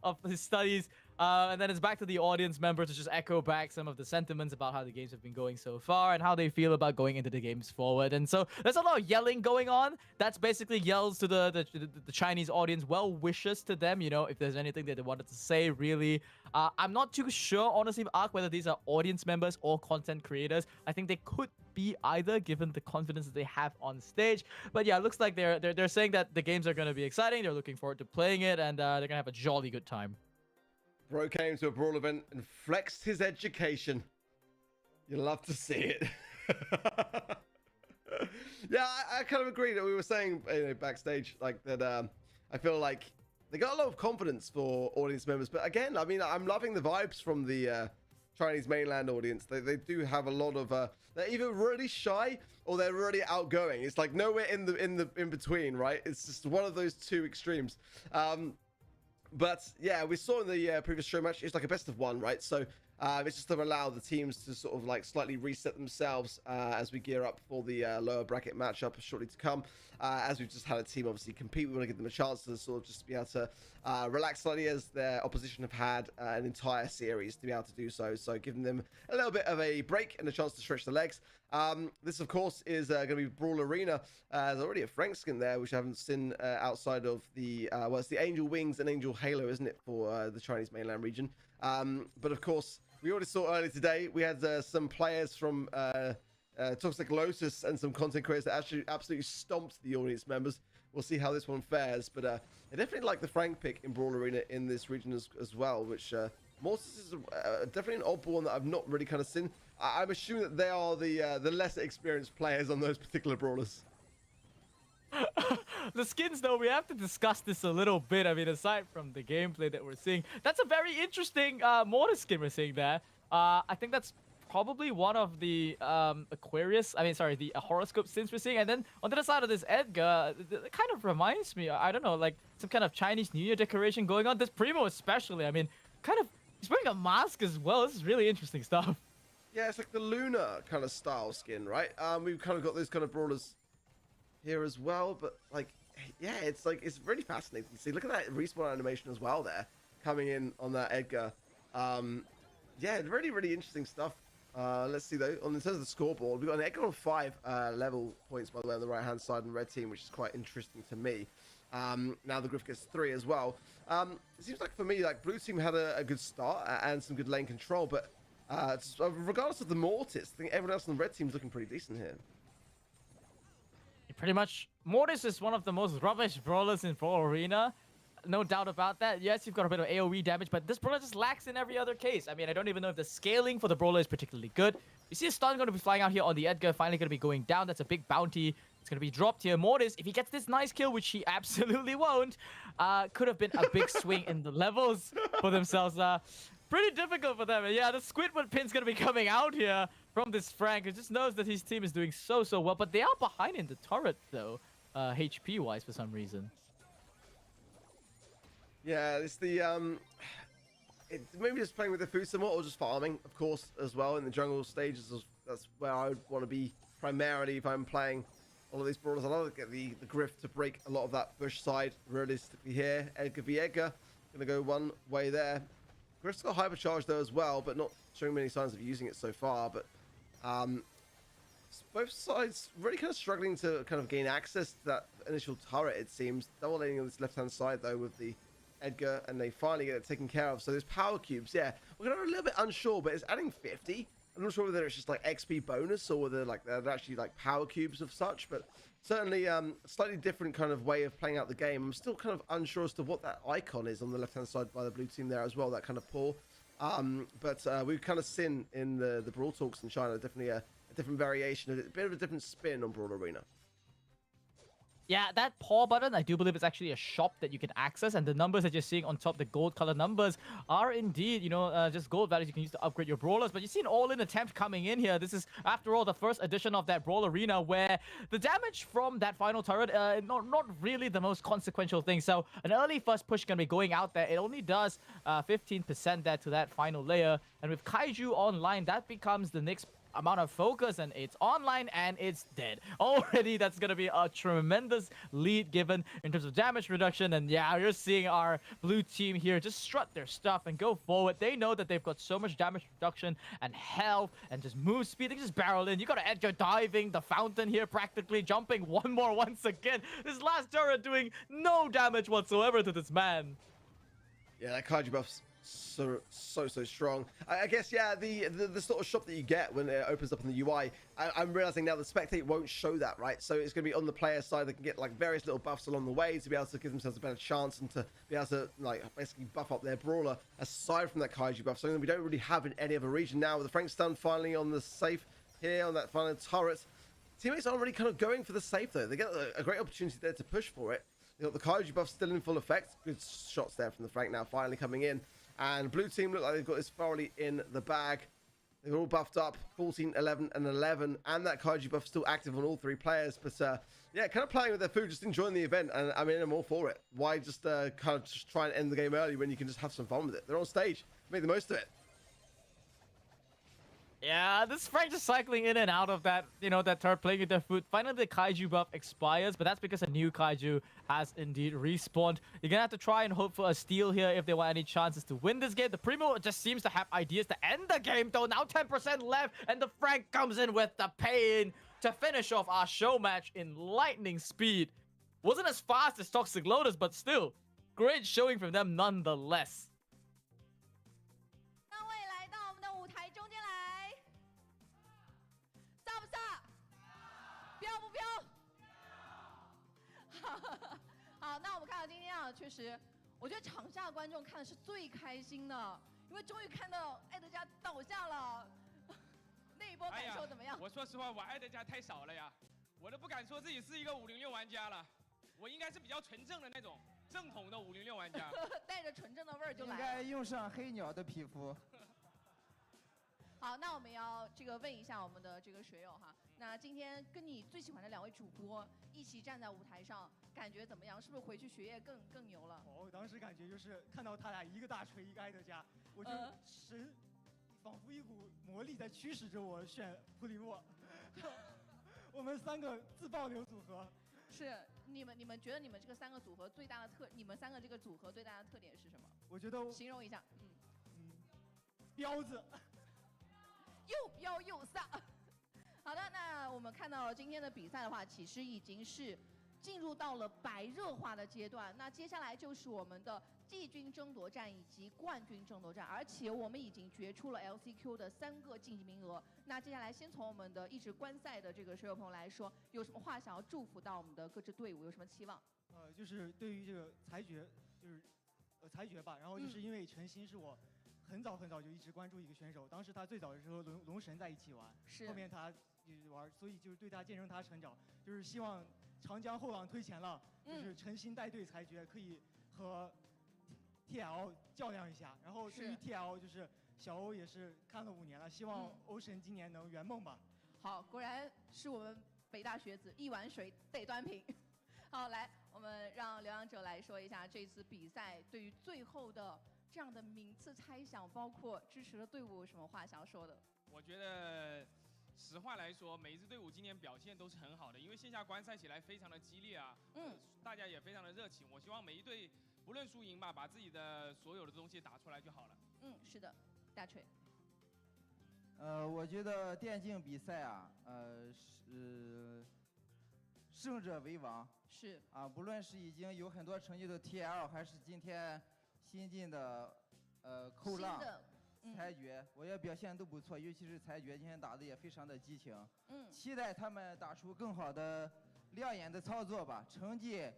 of his studies. And then it's back to the audience members to just echo back some of the sentiments about how the games have been going so far and how they feel about going into the games forward. And so there's a lot of yelling going on. That's basically yells to the Chinese audience, well wishes to them, you know, if there's anything that they wanted to say, really. I'm not too sure, honestly, Ark, whether these are audience members or content creators. I think they could be either, given the confidence that they have on stage. But yeah, it looks like they're saying that the games are going to be exciting. They're looking forward to playing it, and they're going to have a jolly good time. Bro came to a Brawl event and flexed his education. You love to see it. Yeah, I kind of agree that we were saying, you know, backstage, like that. I feel like they got a lot of confidence for audience members, but again, I mean, I'm loving the vibes from the Chinese mainland audience. They do have a lot of they're either really shy or they're really outgoing. It's like nowhere in between, right? It's just one of those 2 extremes. But yeah, we saw in the previous show match, it's like a best of 1, right? So It's just to allow the teams to sort of like slightly reset themselves as we gear up for the lower bracket matchup shortly to come. As we've just had a team obviously compete, we want to give them a chance to sort of just be able to relax slightly, as their opposition have had an entire series to be able to do so. So giving them a little bit of a break and a chance to stretch the legs. This, of course, is going to be Brawl Arena. There's already a Frank skin there, which I haven't seen outside of the, well, it's the Angel Wings and Angel Halo, isn't it, for the Chinese mainland region. But, of course, we already saw earlier today, we had some players from Toxic Lotus and some content creators that actually absolutely stomped the audience members. We'll see how this one fares. But I definitely like the Frank pick in Brawl Arena in this region as well, which Mortis is definitely an oddball one that I've not really kind of seen. I'm assuming that they are the lesser experienced players on those particular brawlers. The skins, though, we have to discuss this a little bit. I mean, aside from the gameplay that we're seeing, that's a very interesting Mortis skin we're seeing there. I think that's probably one of the the horoscope skins we're seeing. And then on the other side of this Edgar, it kind of reminds me, I don't know, like some kind of Chinese New Year decoration going on. This Primo especially, I mean, kind of, he's wearing a mask as well. This is really interesting stuff. Yeah, it's like the Luna kind of style skin, right? We've kind of got those kind of brawlers here as well, but like, yeah, it's like, it's really fascinating to see. Look at that respawn animation as well there, coming in on that Edgar. Yeah, really, really interesting stuff. Let's see though, in terms of the scoreboard, we've got an Edgar on 5 level points, by the way, on the right-hand side on the red team, which is quite interesting to me. Now the Griff gets 3 as well. It seems like for me, like blue team had a good start and some good lane control, but regardless of the Mortis, I think everyone else on the red team is looking pretty decent here. Pretty much, Mortis is one of the most rubbish brawlers in Brawl Arena. No doubt about that. Yes, you've got a bit of AoE damage, but this brawler just lacks in every other case. I mean, I don't even know if the scaling for the brawler is particularly good. You see a stun going to be flying out here on the Edgar, finally going to be going down. That's a big bounty. It's going to be dropped here. Mortis, if he gets this nice kill, which he absolutely won't, could have been a big swing in the levels for themselves. Pretty difficult for them. And yeah, the Squidward pin's going to be coming out here from this Frank, who just knows that his team is doing so well. But they are behind in the turret, though, HP-wise, for some reason. Yeah, it's the maybe just playing with the food somewhat, or just farming, of course, as well in the jungle stages. That's where I would want to be primarily if I'm playing all of these brawlers. I love to get the Griff to break a lot of that bush side realistically here. Edgar v Edgar, gonna go one way there. Griff's got hypercharge though as well, but not showing many signs of using it so far. But both sides really kind of struggling to kind of gain access to that initial turret, it seems. Double laning on this left-hand side though with the Edgar, and they finally get it taken care of. So there's power cubes, yeah. We're a little bit unsure, but it's adding 50. I'm not sure whether it's just like XP bonus or whether like they're actually like power cubes of such, but certainly a slightly different kind of way of playing out the game. I'm still kind of unsure as to what that icon is on the left-hand side by the blue team there as well, that kind of paw. But we've kind of seen in the Brawl Talks in China, definitely a different variation, a bit of a different spin on Brawl Arena. Yeah, that paw button, I do believe it's actually a shop that you can access, and the numbers that you're seeing on top, the gold color numbers, are indeed, you know, just gold values you can use to upgrade your brawlers. But you see an all-in attempt coming in here. This is, after all, the first edition of that Brawl Arena, where the damage from that final turret, not really the most consequential thing. So an early first push going to be going out there. It only does 15% there to that final layer, and with Kaiju online, that becomes the next amount of focus, and it's online and it's dead. Already that's gonna be a tremendous lead given in terms of damage reduction. And yeah, you're seeing our blue team here just strut their stuff and go forward. They know that they've got so much damage reduction and health and just move speed. They can just barrel in. You got Edgar diving the fountain here, practically jumping one more once again. This last turret doing no damage whatsoever to this man. Yeah, that Kaiju buff's so strong. I guess, yeah, the sort of shop that you get when it opens up in the UI, I'm realizing now the spectate won't show that, right? So it's going to be on the player side. They can get like various little buffs along the way to be able to give themselves a better chance and to be able to like basically buff up their brawler aside from that Kaiju buff, something we don't really have in any other region now. With the Frank stun finally on the safe here on that final turret, teammates aren't really kind of going for the safe though. They get a great opportunity there to push for it. You got the Kaiju buff still in full effect. Good shots there from the Frank now finally coming in. And blue team look like they've got this thoroughly in the bag. They're all buffed up, 14, 11, and 11. And that Kaiju buff still active on all 3 players. But yeah, kind of playing with their food, just enjoying the event. And I mean, I'm all for it. Why just kind of just try and end the game early when you can just have some fun with it? They're on stage. Make the most of it. Yeah, this Frank just cycling in and out of that, that turret, playing with their food. Finally, the Kaiju buff expires, but that's because a new Kaiju has indeed respawned. You're gonna have to try and hope for a steal here if they want any chances to win this game. The Primo just seems to have ideas to end the game, though. Now 10% left, and the Frank comes in with the pain to finish off our show match in lightning speed. Wasn't as fast as Toxic Lotus, but still, great showing from them nonetheless. 那位来到我们的舞台中间来，飒不飒？彪不彪？好，那我们看到今天啊，确实，我觉得场下观众看的是最开心的，因为终于看到艾德加倒下了，那一波感受怎么样？我说实话，我艾德加太少了呀，我都不敢说自己是一个506玩家了，我应该是比较纯正的那种正统的506玩家，带着纯正的味儿就来了。应该用上黑鸟的皮肤。好，那我们要问一下我们的水友哈，那今天跟你最喜欢的2位主播一起站在舞台上，感觉怎么样？是不是回去学业更牛了？我当时感觉就是看到他俩一个大锤一个艾德加，我就仿佛一股魔力在驱使着我选普里莫。我们3个自爆流组合。是你们觉得你们这个3个组合最大的你们3个这个组合最大的特点是什么？我觉得形容一下。彪子。又彪又飒。好的，那我们看到今天的比赛的话，其实已经是进入到了白热化的阶段。那接下来就是我们的季军争夺战以及冠军争夺战，而且我们已经决出了 LCQ 的3个晋级名额。那接下来先从我们的一直观赛的水友朋友来说，有什么话想要祝福到我们的各支队伍？有什么期望？就是对于这个裁决，就是裁决吧。然后就是因为陈鑫是我很早就一直关注一个选手，当时他最早的时候龙神在一起玩，后面他玩，所以就是对他见证他成长，就是希望长江后浪推前浪，就是陈鑫带队裁决可以和 TL 较量一下。然后对于 TL 就是小欧也是看了5年了，希望欧神今年能圆梦吧。好，果然是我们北大学子，一碗水得端平。好，来，我们让刘洋者来说一下这次比赛对于最后的这样的名次猜想，包括支持的队伍有什么话想要说的？我觉得，实话来说，每一支队伍今年表现都是很好的，因为线下观赛起来非常的激烈啊，大家也非常的热情。我希望每一队不论输赢吧，把自己的所有的东西打出来就好了。是的，大锤。我觉得电竞比赛啊，胜者为王。是啊，不论是已经有很多成绩的 TL， 还是今天新进的扣浪裁决，我也表现都不错，尤其是裁决今天打的也非常的激情。期待他们打出更好的亮眼的操作吧。成绩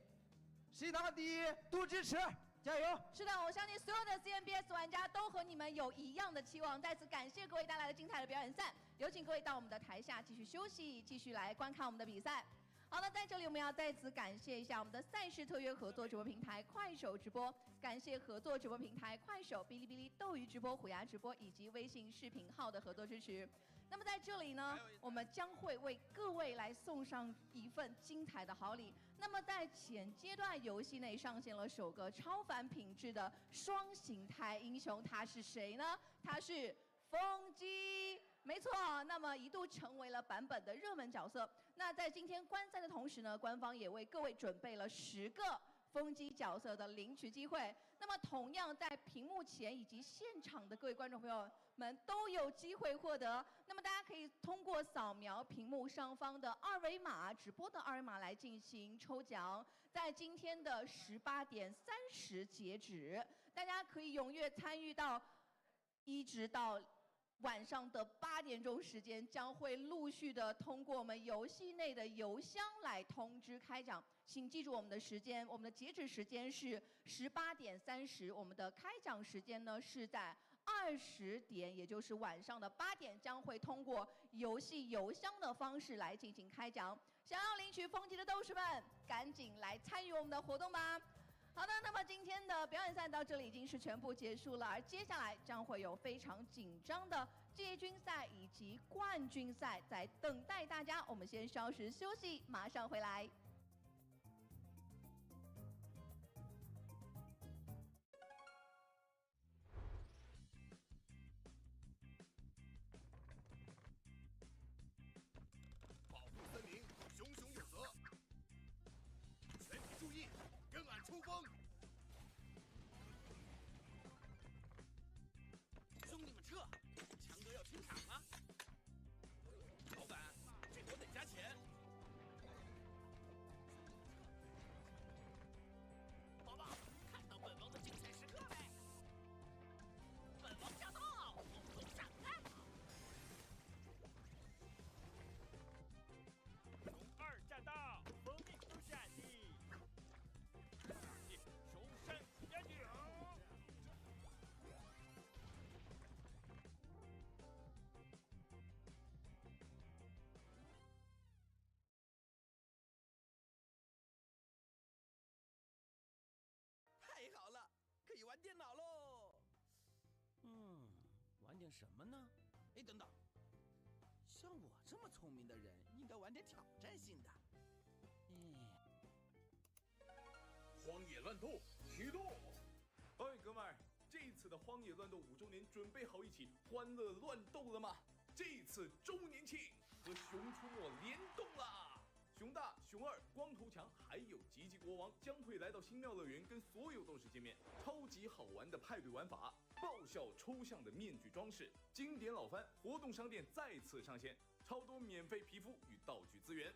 谁拿第一都支持，加油！是的，我相信所有的 CNBS 玩家都和你们有一样的期望。再次感谢各位带来的精彩的表演赛，有请各位到我们的台下继续休息，继续来观看我们的比赛。好的，在这里我们要再次感谢一下我们的赛事特约合作直播平台快手直播，感谢合作直播平台快手、哔哩哔哩、斗鱼直播、虎牙直播以及微信视频号的合作支持。那么在这里呢，我们将会为各位来送上一份精彩的好礼。那么在前阶段游戏内上线了首个超凡品质的双形态英雄，他是谁呢？他是风姬。没错，那么一度成为了版本的热门角色。那在今天观赛的同时呢，官方也为各位准备了10个风姬角色的领取机会。那么同样在屏幕前以及现场的各位观众朋友们都有机会获得。那么大家可以通过扫描屏幕上方的2维码，直播的2维码来进行抽奖。在今天的18点30截止，大家可以踊跃参与到一直到晚上的8点钟时间，将会陆续的通过我们游戏内的邮箱来通知开奖。请记住我们的时间，我们的截止时间是18点30，我们的开奖时间呢是在20点，也就是晚上的8点，将会通过游戏邮箱的方式来进行开奖。想要领取风姬的斗士们，赶紧来参与我们的活动吧！好的，那么今天的表演赛到这里已经是全部结束了，而接下来将会有非常紧张的季军赛以及冠军赛在等待大家。我们先稍事休息，马上回来。电脑喽。玩点什么呢？哎，等等，像我这么聪明的人，应该玩点挑战性的。荒野乱斗启动！哎，哥们儿，这一次的荒野乱斗5周年，准备好一起欢乐乱斗了吗？这一次周年庆和熊出没联动啦！熊大、熊二、光头强还有吉吉国王将会来到新庙乐园，跟所有斗士见面。超级好玩的派对玩法，爆笑抽象的面具装饰，经典老番活动商店再次上线，超多免费皮肤与道具资源。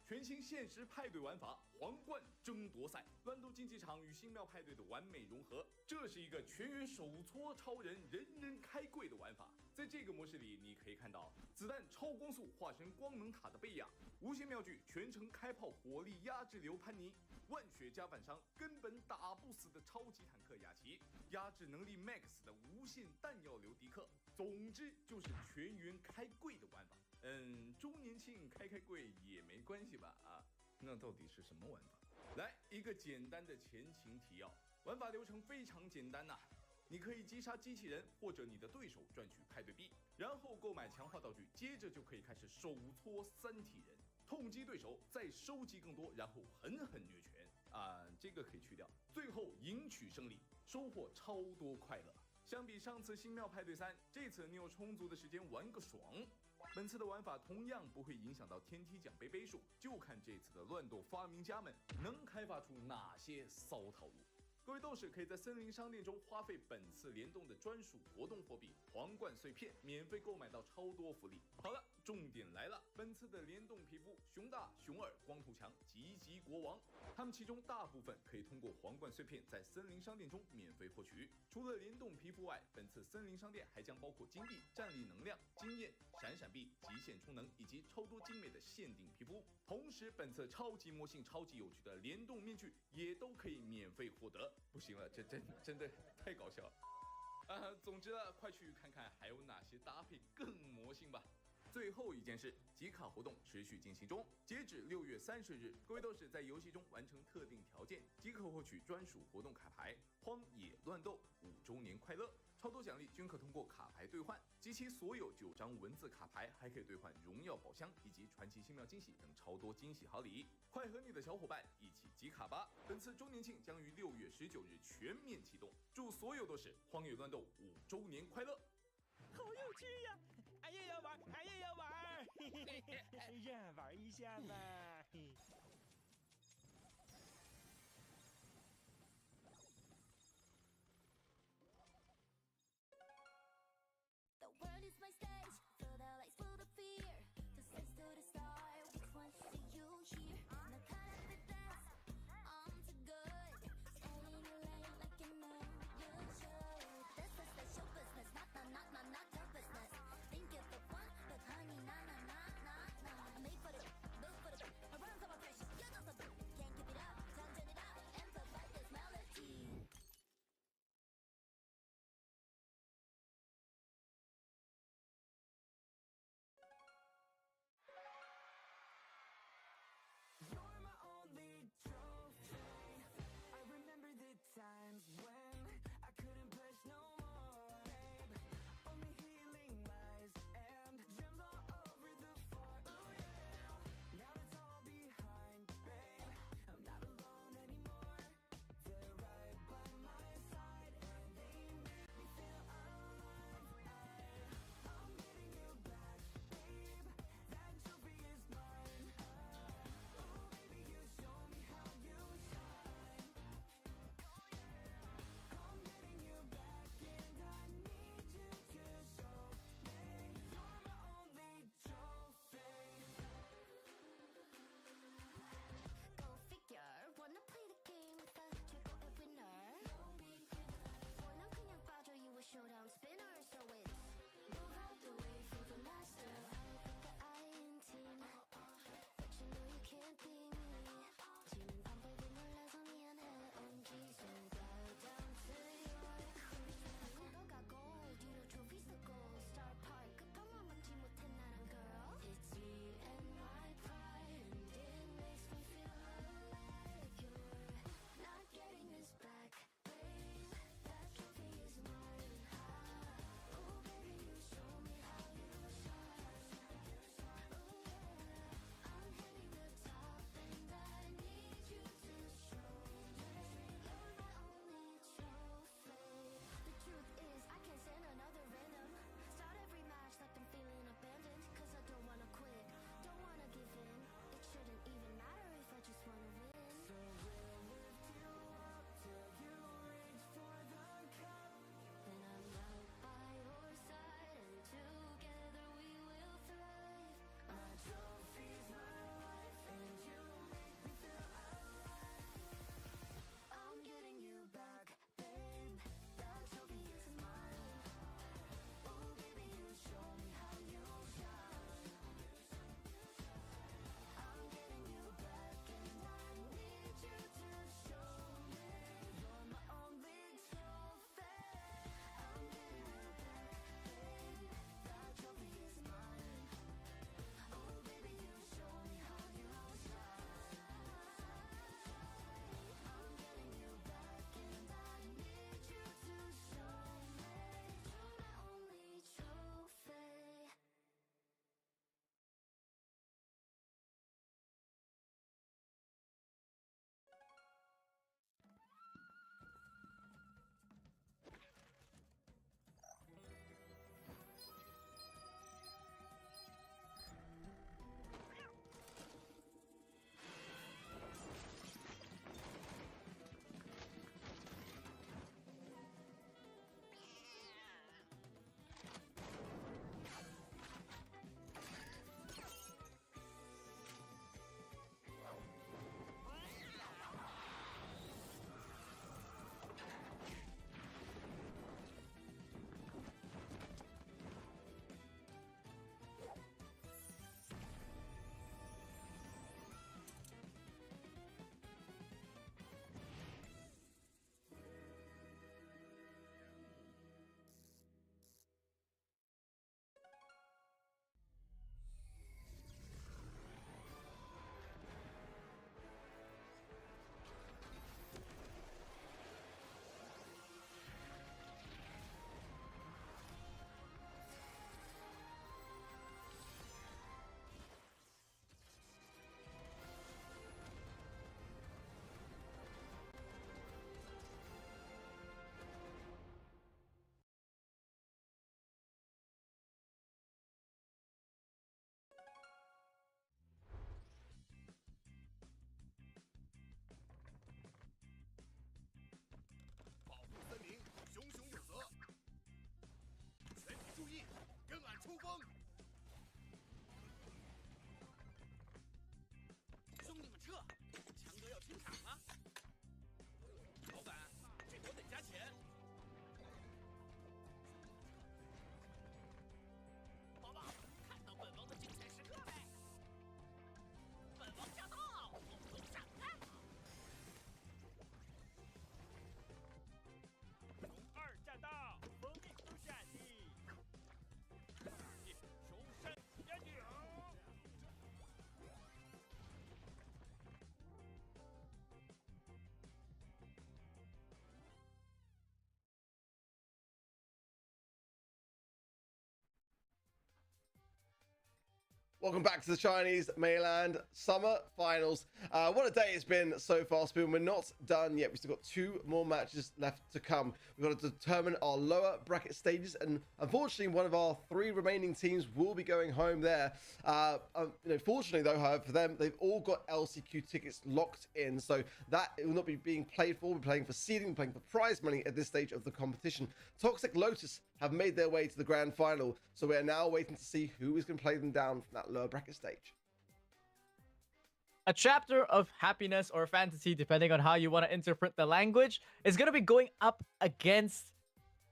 全新限时派对玩法，皇冠争夺赛，乱斗竞技场与新庙派对的完美融合。这是一个全员手搓超人，人人开柜的玩法。在这个模式里，你可以看到子弹超光速化身光能塔的贝亚，无限妙具全程开炮火力压制流潘尼，万血加反伤根本打不死的超级坦克雅奇，压制能力 max 的无限弹药流迪克。总之就是全员开柜的玩法。周年庆开柜也没关系吧？啊，那到底是什么玩法？来一个简单的前情提要，玩法流程非常简单呐。你可以击杀机器人或者你的对手赚取派对币，然后购买强化道具，接着就可以开始手搓3体人，痛击对手，再收集更多，然后狠狠虐拳啊，这个可以去掉。最后赢取胜利，收获超多快乐。相比上次新庙派对3，这次你有充足的时间玩个爽。本次的玩法同样不会影响到天梯奖杯数，就看这次的乱斗发明家们能开发出哪些骚套路。各位斗士可以在森林商店中花费本次联动的专属活动货币皇冠碎片，免费购买到超多福利。好了，重点来了，本次的联动皮肤熊大、熊二、光头强、吉吉国王，他们其中大部分可以通过皇冠碎片在森林商店中免费获取。除了联动皮肤外，本次森林商店还将包括金币、战力能量、经验、闪闪币、极限充能以及超多精美的限定皮肤。同时，本次超级魔性、超级有趣的联动面具也都可以免费获得。不行了，这真的太搞笑了。总之了，快去看看还有哪些搭配更魔性吧。最后一件事，集卡活动持续进行中，截止6月30日，各位斗士在游戏中完成特定条件，即可获取专属活动卡牌“荒野乱斗5周年快乐”，超多奖励均可通过卡牌兑换，及其所有9张文字卡牌还可以兑换荣耀宝箱以及传奇新庙惊喜等超多惊喜好礼。快和你的小伙伴一起集卡吧！本次周年庆将于6月19日全面启动，祝所有斗士荒野乱斗5周年快乐！好有趣呀！俺也要玩，俺也要玩，让俺玩一下吧。The world is my stage, fill the lights, full of fear. To sense to the star, which one do you hear? No cut up the dance, I'm too good. Staying late like you know you should. This is the show business, not your business. Think you're the one, but honey, nah. I'm made for the, built for the, I run for my 锋。兄弟们撤，强哥要清场了。老板，这活得加钱。宝宝，看到本王的精彩时刻没？本王驾到，红龙闪开！龙二驾到，封印都闪地，重山压顶。Welcome back to the Chinese Mainland Summer Finals. What a day it's been so far, Spoon. We're not done yet. We've still got 2 more matches left to come. We've got to determine our lower bracket stages, and unfortunately, one of our 3 remaining teams will be going home there. Fortunately, though, however, for them, they've all got LCQ tickets locked in, so that it will not be being played for. We're playing for seeding, playing for prize money at this stage of the competition. Toxic Lotus have made their way to the grand final, so we are now waiting to see who is going to play them down from that lower bracket stage. A chapter of happiness or fantasy, depending on how you want to interpret the language, is going to be going up against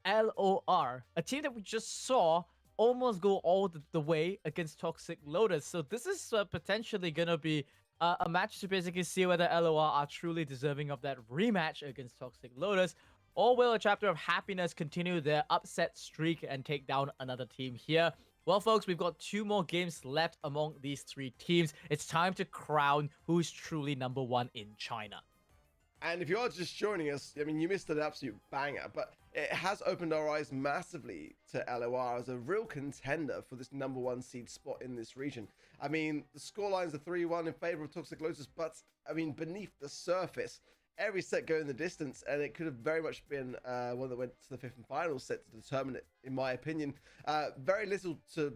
LOR, a team that we just saw almost go all the way against Toxic Lotus. So this is potentially going to be a match to basically see whether LOR are truly deserving of that rematch against Toxic Lotus, or will a chapter of happiness continue their upset streak and take down another team here? Well, folks, we've got 2 more games left among these 3 teams. It's time to crown who's truly #1 in China. And if you are just joining us, I mean, you missed an absolute banger, but it has opened our eyes massively to LOR as a real contender for this #1 seed spot in this region. I mean, the scorelines are 3-1 in favor of Toxic Lotus, but I mean, beneath the surface, every set going the distance, and it could have very much been one that went to the 5th and final set to determine it, in my opinion. Very little to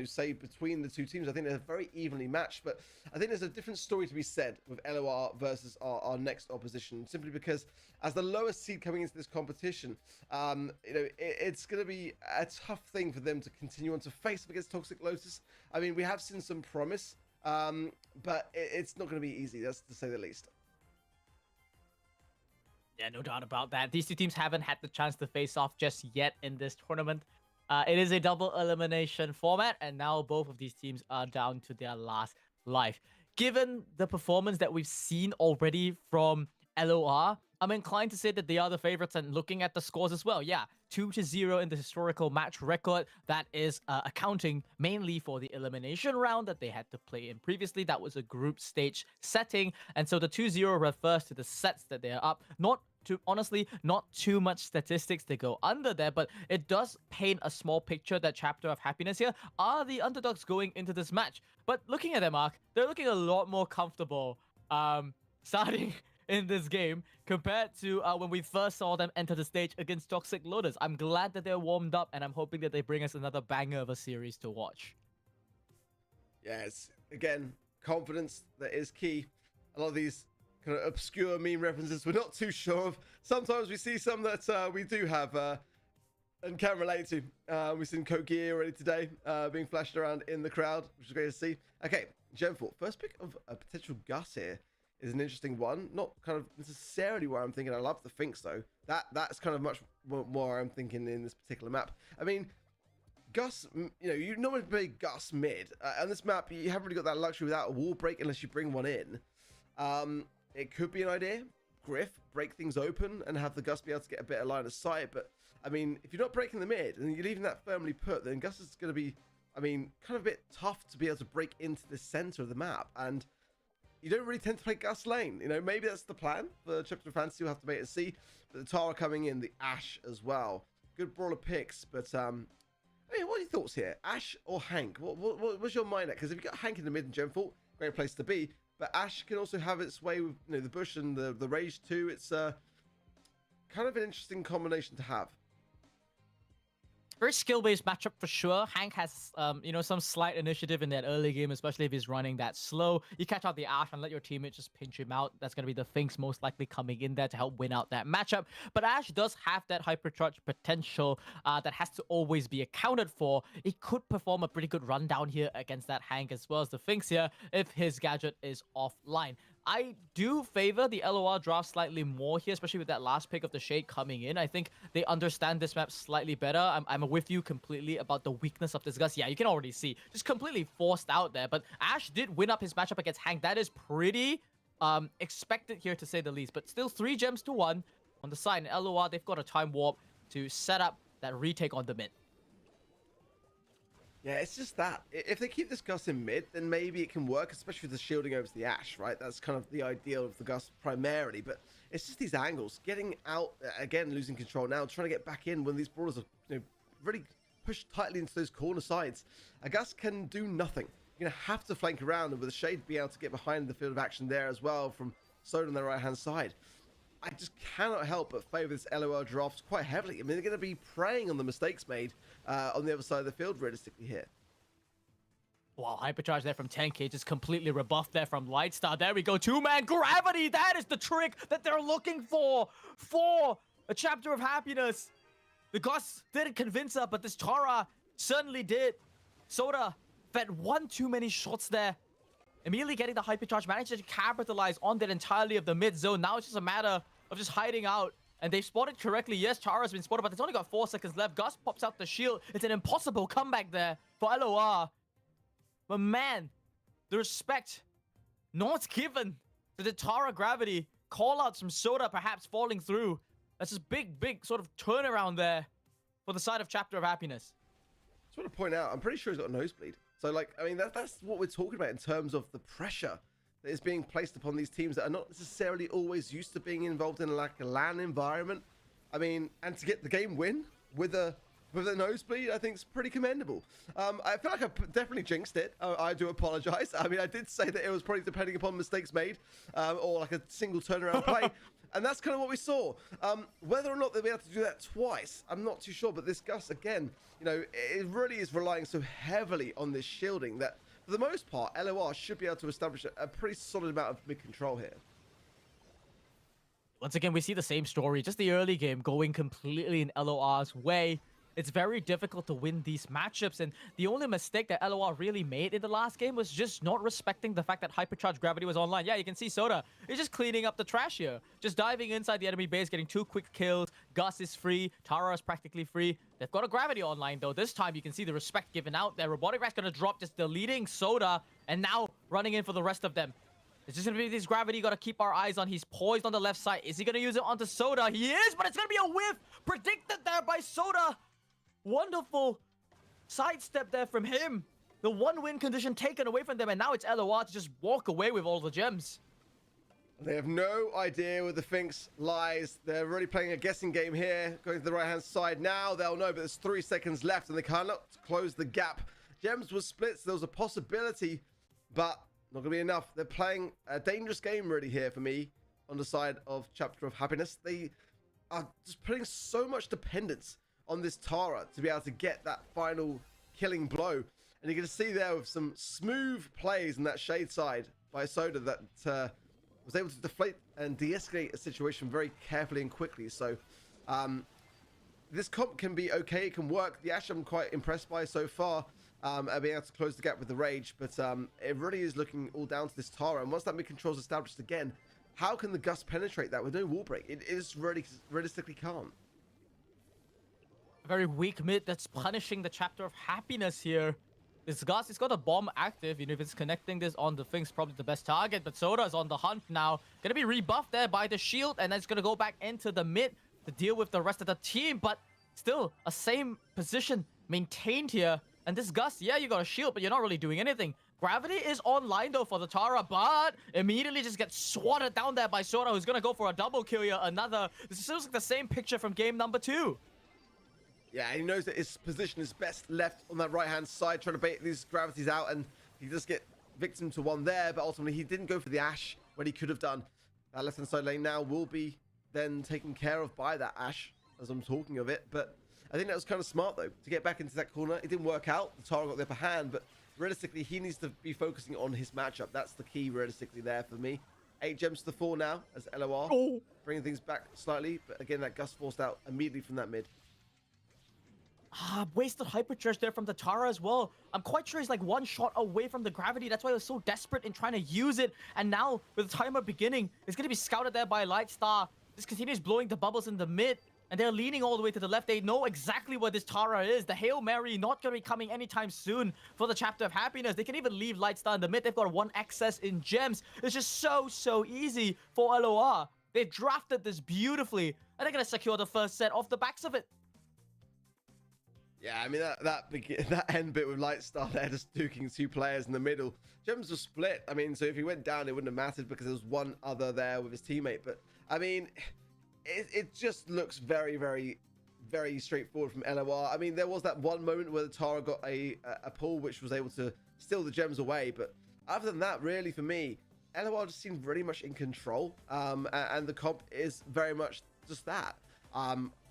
say between the 2 teams. I think they're very evenly matched, but I think there's a different story to be said with LOR versus our next opposition, simply because as the lowest seed coming into this competition, it's going to be a tough thing for them to continue on to face up against Toxic Lotus. I mean, we have seen some promise, but it's not going to be easy, that's to say the least. Yeah, no doubt about that. These 2 teams haven't had the chance to face off just yet in this tournament. It is a double elimination format, and now both of these teams are down to their last life. Given the performance that we've seen already from LOR, I'm inclined to say that they are the favorites, and looking at the scores as well. Yeah, 2-0 in the historical match record. That is accounting mainly for the elimination round that they had to play in previously. That was a group stage setting, and so the 2-0 refers to the sets that they are up. Honestly, not too much statistics to go under there, but it does paint a small picture that chapter of happiness here are the underdogs going into this match. But looking at them, Mark, they're looking a lot more comfortable starting in this game compared to when we first saw them enter the stage against Toxic Lotus. I'm glad that they're warmed up, and I'm hoping that they bring us another banger of a series to watch. Yes, again, confidence that is key. A lot of these kind of obscure meme references we're not too sure of. Sometimes we see some that we do have and can relate to. We've seen Kogia already today being flashed around in the crowd, which is great to see. Okay, Gen 4, first pick of a potential Gus here is an interesting one. Not kind of necessarily where I'm thinking. I love the Finks though. That's kind of much more I'm thinking in this particular map. I mean, Gus, you normally play Gus mid. On this map, you haven't really got that luxury without a wall break unless you bring one in. It could be an idea. Griff, break things open and have the Gus be able to get a better line of sight. But, I mean, if you're not breaking the mid and you're leaving that firmly put, then Gus is going to be, I mean, kind of a bit tough to be able to break into the center of the map. And you don't really tend to play Gus lane. Maybe that's the plan for Chapter of Fantasy. We'll have to wait and see. But the Tara coming in, the Ashe as well. Good brawler picks, but, I mean, what are your thoughts here? Ashe or Hank? What's your mind at? Because if you got Hank in the mid in Gen 4, great place to be. But Ashe can also have its way with the Bush and the Rage too. It's kind of an interesting combination to have. very skill-based matchup for sure. Hank has, you know, some slight initiative in that early game, especially if he's running that slow. You catch out the Ashe and let your teammate just pinch him out. That's going to be the Finks most likely coming in there to help win out that matchup. But Ashe does have that hypercharge potential that has to always be accounted for. He could perform a pretty good rundown here against that Hank as well as the Finks here if his gadget is offline. I do favor the LOR draft slightly more here, especially with that last pick of the Shade coming in. I think they understand this map slightly better. I'm with you completely about the weakness of this Gus. Yeah, you can already see. Just completely forced out there. But Ashe did win up his matchup against Hank. That is pretty expected here, to say the least. But still 3 gems to 1 on the side. And LOR, they've got a time warp to set up that retake on the mid. Yeah, it's just that. If they keep this Gus in mid, then maybe it can work, especially with the shielding over to the Ashe, right? That's kind of the ideal of the Gus primarily, but it's just these angles. Getting out, again, losing control now, trying to get back in when these brawlers are, you know, really pushed tightly into those corner sides. A Gus can do nothing. You're going to have to flank around, and with the Shade being able to get behind the field of action there as well from Soda on the right-hand side. I just cannot help but favour this LOL draft quite heavily. I mean, they're going to be preying on the mistakes made on the other side of the field, realistically, here. Wow, hypercharge there from 10k, just completely rebuffed there from Lightstar. There we go, 2-man gravity. That is the trick that they're looking for a chapter of happiness. The Gus didn't convince her, but this Tara certainly did. Soda fed one too many shots there. Immediately getting the hypercharge, managed to capitalize on that entirely of the mid zone. Now it's just a matter of just hiding out. And they've spotted correctly. Yes, Tara's been spotted, but it's only got 4 seconds left. Gus pops out the shield. It's an impossible comeback there for LOR. But man, the respect not given to the Tara gravity. Callouts from Soda perhaps falling through. That's just big sort of turnaround there for the side of Chapter of Happiness. I just want to point out, I'm pretty sure he's got a nosebleed. So, like, I mean, that's what we're talking about in terms of the pressure that is being placed upon these teams that are not necessarily always used to being involved in, like, a LAN environment. I mean, and to get the game win with a nosebleed, I think is pretty commendable. I feel like I definitely jinxed it. I do apologize. I mean, I did say that it was probably depending upon mistakes made or like a single turnaround play. And that's kind of what we saw. Whether or not they'll be able to do that twice, I'm not too sure. But this Gus, again, you know, it really is relying so heavily on this shielding that, for the most part, LOR should be able to establish a pretty solid amount of mid control here. Once again, we see the same story. Just the early game going completely in LOR's way. It's very difficult to win these matchups, and the only mistake that LOR really made in the last game was just not respecting the fact that hypercharge gravity was online. Yeah, you can see Soda is just cleaning up the trash here. Just diving inside the enemy base, getting 2 quick kills. Gus is free. Tara is practically free. They've got a gravity online, though. This time, you can see the respect given out there. Robotic Rat's going to drop, just deleting Soda, and now running in for the rest of them. It's just going to be this gravity you got to keep our eyes on. He's poised on the left side. Is he going to use it onto Soda? He is, but it's going to be a whiff. Predicted there by Soda. Wonderful sidestep there from him. The 1-win condition taken away from them, and now it's LOR to just walk away with all the gems. They have no idea where the Finks lies. They're really playing a guessing game here. Going to the right-hand side now. They'll know, but there's 3 seconds left, and they cannot close the gap. Gems was split, so there was a possibility, but not going to be enough. They're playing a dangerous game really here for me on the side of Chapter of Happiness. They are just putting so much dependence on this Tara to be able to get that final killing blow. And you're going to see there with some smooth plays in that Shade side by Soda that was able to deflate and de-escalate a situation very carefully and quickly. So this comp can be okay, it can work. The Ashe I'm quite impressed by so far, being able to close the gap with the Rage, but it really is looking all down to this Tara. And once that mid control is established again, how can the Gus penetrate that with no wall break? It is really realistically can't. Very weak mid that's punishing the Chapter of Happiness here. This Gus, he's got a bomb active. You know, if it's connecting this on the Finks, probably the best target. But Soda's on the hunt now. Gonna be rebuffed there by the shield, and then it's gonna go back into the mid to deal with the rest of the team. But still, a same position maintained here. And this Gus, yeah, you got a shield, but you're not really doing anything. Gravity is online though for the Tara, but immediately just gets swatted down there by Soda, who's gonna go for a double kill here. This is like the same picture from game number 2. Yeah, he knows that his position is best left on that right-hand side, trying to bait these gravities out, and he does get victim to one there, but ultimately he didn't go for the Ashe when he could have done. That left-hand side lane now will be then taken care of by that Ashe, as I'm talking of it. But I think that was kind of smart, though, to get back into that corner. It didn't work out. The Tara got the upper hand, but realistically, he needs to be focusing on his matchup. That's the key, realistically, there for me. 8 gems to the 4 now as LOR. Bringing things back slightly, but again, that Gus forced out immediately from that mid. Wasted hypercharge there from the Tara as well. I'm quite sure he's like one shot away from the gravity. That's why he was so desperate in trying to use it. And now, with the timer beginning, it's going to be scouted there by Lightstar. This continues blowing the bubbles in the mid. And they're leaning all the way to the left. They know exactly where this Tara is. The Hail Mary not going to be coming anytime soon for the Chapter of Happiness. They can even leave Lightstar in the mid. They've got 1 excess in gems. It's just so easy for LOR. They've drafted this beautifully. And they're going to secure the first set off the backs of it. Yeah, I mean, that end bit with Lightstar there, just duking 2 players in the middle. Gems were split. I mean, so if he went down, it wouldn't have mattered because there was one other there with his teammate. But, I mean, it just looks very straightforward from LOR. I mean, there was that one moment where the Tara got a pull, which was able to steal the gems away. But other than that, really, for me, LOR just seemed very much in control. And the comp is very much just that.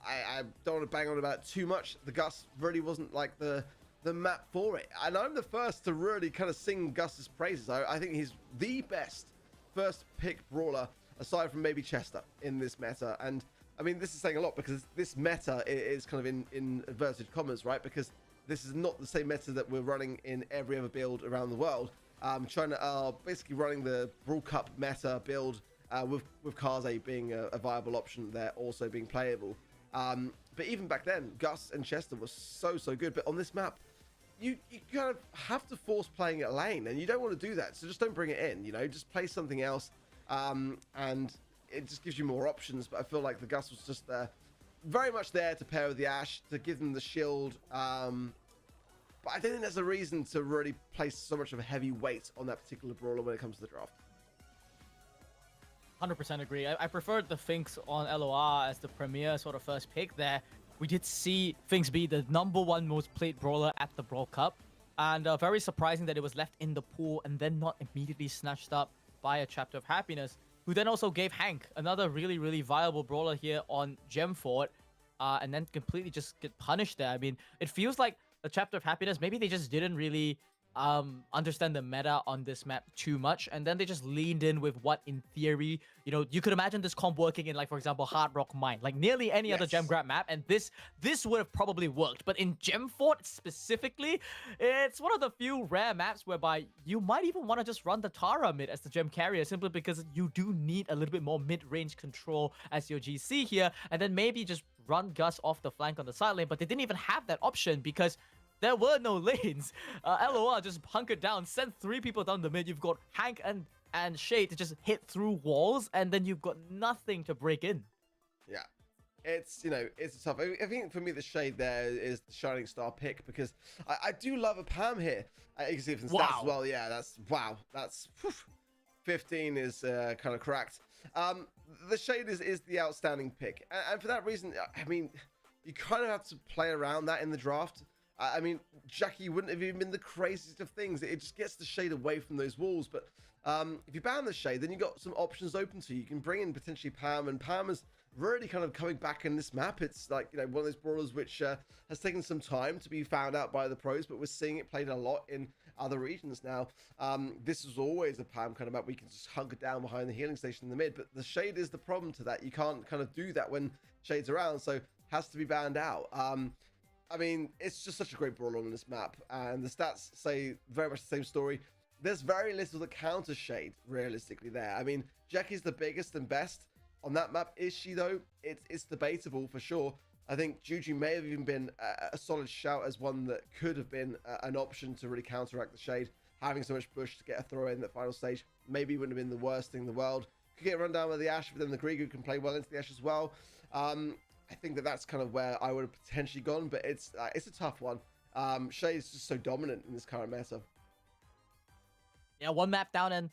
I don't want to bang on about it too much. The Gus really wasn't like the map for it. And I'm the first to really kind of sing Gus's praises. I think he's the best first pick brawler, aside from maybe Chester, in this meta. And I mean, this is saying a lot because this meta is kind of in inverted commas, right? Because this is not the same meta that we're running in every other build around the world. China are basically running the Brawl Cup meta build with Kaze being a viable option there, also being playable. But even back then, Gus and Chester were so good. But on this map, you kind of have to force playing at lane, and you don't want to do that. So just don't bring it in, you know, just play something else. And it just gives you more options. But I feel like the Gus was just very much there to pair with the Ashe, to give them the shield. But I don't think there's a reason to really place so much of a heavy weight on that particular brawler when it comes to the draft. 100% agree. I preferred the Finks on LOR as the premier sort of first pick there. We did see Finks be the #1 most played brawler at the Brawl Cup. And very surprising that it was left in the pool and then not immediately snatched up by a Chapter of Happiness, who then also gave Hank, another really viable brawler here on Gem Fort, and then completely just get punished there. I mean, it feels like the Chapter of Happiness, maybe they just didn't really understand the meta on this map too much, and then they just leaned in with what, in theory, you know, you could imagine this comp working in, like, for example, Hard Rock Mine, like nearly any other gem grab map, and this would have probably worked. But in Gem Fort specifically, it's one of the few rare maps whereby you might even want to just run the Tara mid as the gem carrier, simply because you do need a little bit more mid-range control as your GC here, and then maybe just run Gus off the flank on the side lane. But they didn't even have that option because there were no lanes. LOR just hunkered down, sent 3 people down the mid. You've got Hank and Shade to just hit through walls, and then you've got nothing to break in. Yeah, it's, you know, it's tough. I think for me, the Shade there is the shining star pick because I do love a Pam here. You can see it from the stats as well. Yeah, that's 15 is kind of cracked. The Shade is the outstanding pick, and for that reason, I mean, you kind of have to play around that in the draft. I mean, Jackie wouldn't have even been the craziest of things. It just gets the Shade away from those walls. But if you ban the Shade, then you've got some options open to you. You can bring in potentially Pam, and Pam is really kind of coming back in this map. It's like, you know, one of those brawlers which has taken some time to be found out by the pros, but we're seeing it played a lot in other regions now. This was always a Pam kind of map. We can just hunker down behind the healing station in the mid, but the Shade is the problem to that. You can't kind of do that when Shade's around, so has to be banned out. I mean, it's just such a great brawler on this map, and the stats say very much the same story. There's very little that counters Shade, realistically, there. I mean, Jackie's the biggest and best on that map. Is she, though? It's debatable, for sure. I think Juju may have even been a solid shout as one that could have been an option to really counteract the Shade. Having so much push to get a throw in that final stage maybe wouldn't have been the worst thing in the world. Could get run down with the Ashe, but then the Grigu can play well into the Ashe as well. I think that's kind of where I would have potentially gone, but it's a tough one. Shade is just so dominant in this current meta. Yeah, 1 map down, and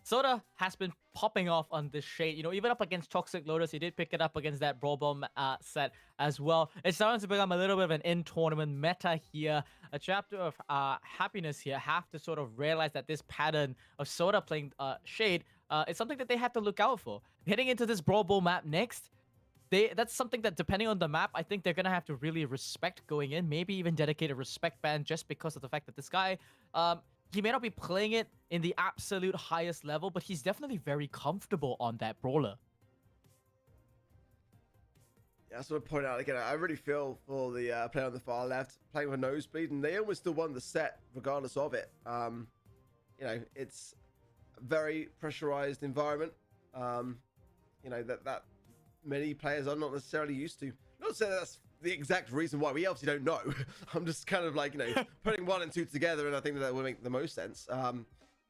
Soda has been popping off on this Shade. You know, even up against Toxic Lotus, he did pick it up against that Brawl Bomb set as well. It's starting to become a little bit of an in-tournament meta here. A Chapter of Happiness here have to sort of realize that this pattern of Soda playing Shade is something that they have to look out for. Heading into this Brawl Ball map next, that's something that, depending on the map, I think they're gonna have to really respect going in. Maybe even dedicate a respect ban just because of the fact that this guy, he may not be playing it in the absolute highest level, but he's definitely very comfortable on that brawler. Yeah, that's what I point out again. I really feel for the player on the far left playing with a nosebleed, and they almost still won the set regardless of it. You know, it's a very pressurized environment. You know, that many players are not necessarily used to. Not to say that's the exact reason why. We obviously don't know. I'm just kind of like, you know, putting 1 and 2 together, and I think that will make the most sense.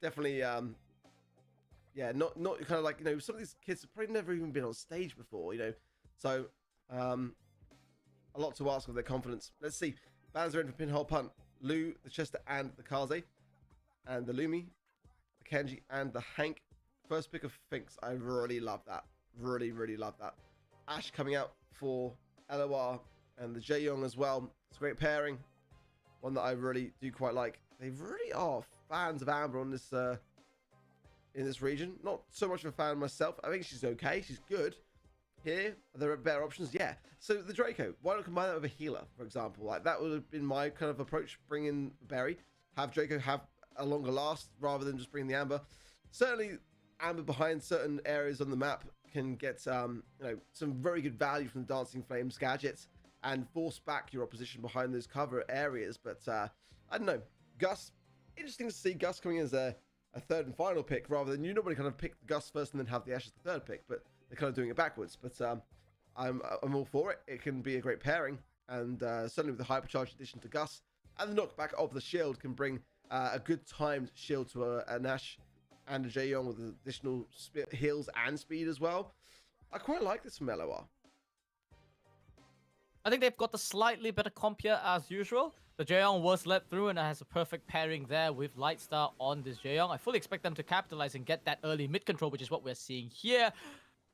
Definitely, yeah, not kind of like, you know, some of these kids have probably never even been on stage before, you know. So, a lot to ask of their confidence. Let's see. Bans are in for pinhole punt. Lou, the Chester, and the Kaze. And the Lumi, the Kenji, and the Hank. First pick of Finks. I really love that. Really, really love that. Ash coming out for LOR and the Jaeyoung as well. It's a great pairing. One that I really do quite like. They really are fans of Amber on this in this region. Not so much of a fan myself. I think she's okay. She's good. Here, are there better options? Yeah. So the Draco, why not combine that with a healer, for example? Like, that would have been my kind of approach. Bring in Berry, have Draco have a longer last rather than just bring the Amber. Certainly, Amber behind certain areas on the map can get you know, some very good value from the Dancing Flames gadgets and force back your opposition behind those cover areas. But I don't know, Gus, interesting to see Gus coming as a third and final pick rather than, you normally kind of pick Gus first and then have the Ashe as the third pick, but they're kind of doing it backwards. But I'm all for it. It can be a great pairing, and certainly with the hypercharge addition to Gus and the knockback of the shield can bring a good timed shield to an Ashe and a Jaeyoung with additional heals and speed as well. I quite like this from LOR. I think they've got the slightly better comp here as usual. The Jaeyoung was let through and has a perfect pairing there with Lightstar on this Jaeyoung. I fully expect them to capitalize and get that early mid control, which is what we're seeing here.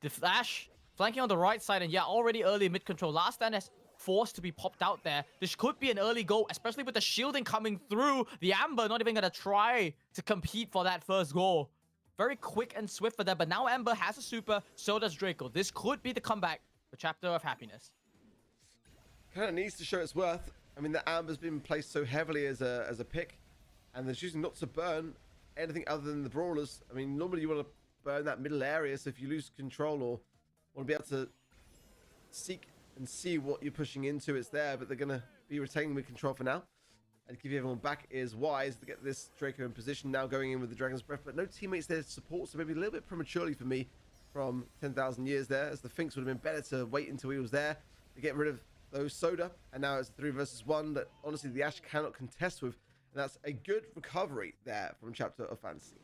The Flash flanking on the right side, and yeah, already early mid control. Last stand has forced to be popped out there. This could be an early goal, especially with the shielding coming through. The Amber not even gonna try to compete for that first goal. Very quick and swift for them, but now Amber has a super, so does Draco. This could be the comeback for Chapter of Happiness. Kind of needs to show its worth. I mean, the Amber's been placed so heavily as a pick, and they're choosing not to burn anything other than the Brawlers. I mean, normally you want to burn that middle area, so if you lose control or want to be able to seek and see what you're pushing into, it's there, but they're going to be retaining the control for now. And give everyone back is wise to get this Draco in position, now going in with the Dragon's Breath, but no teammates there to support, so maybe a little bit prematurely for me from 10,000 years there, as the Finks would have been better to wait until he was there to get rid of those Soda, and now it's 3 versus 1 that honestly the Ashe cannot contest with, and that's a good recovery there from Chapter of Fantasy.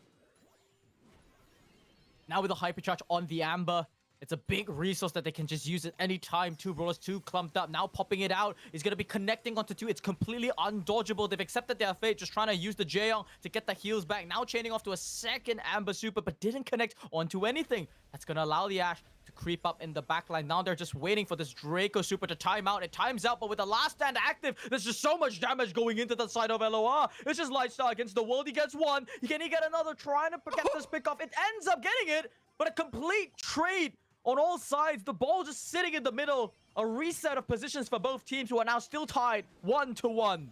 Now with the hypercharge on the Amber, it's a big resource that they can just use at any time. 2 Brawlers, 2 clumped up. Now popping it out. He's going to be connecting onto 2. It's completely undodgeable. They've accepted their fate, just trying to use the Jaeyoung to get the heals back. Now chaining off to a second Amber super, but didn't connect onto anything. That's going to allow the Ashe to creep up in the backline. Now they're just waiting for this Draco super to time out. It times out, but with the last stand active, there's just so much damage going into the side of LOR. It's just Lightstar against the world. He gets one. Can he get another? Trying to get this pick off. It ends up getting it, but a complete trade on all sides. The ball just sitting in the middle. A reset of positions for both teams, who are now still tied 1-1.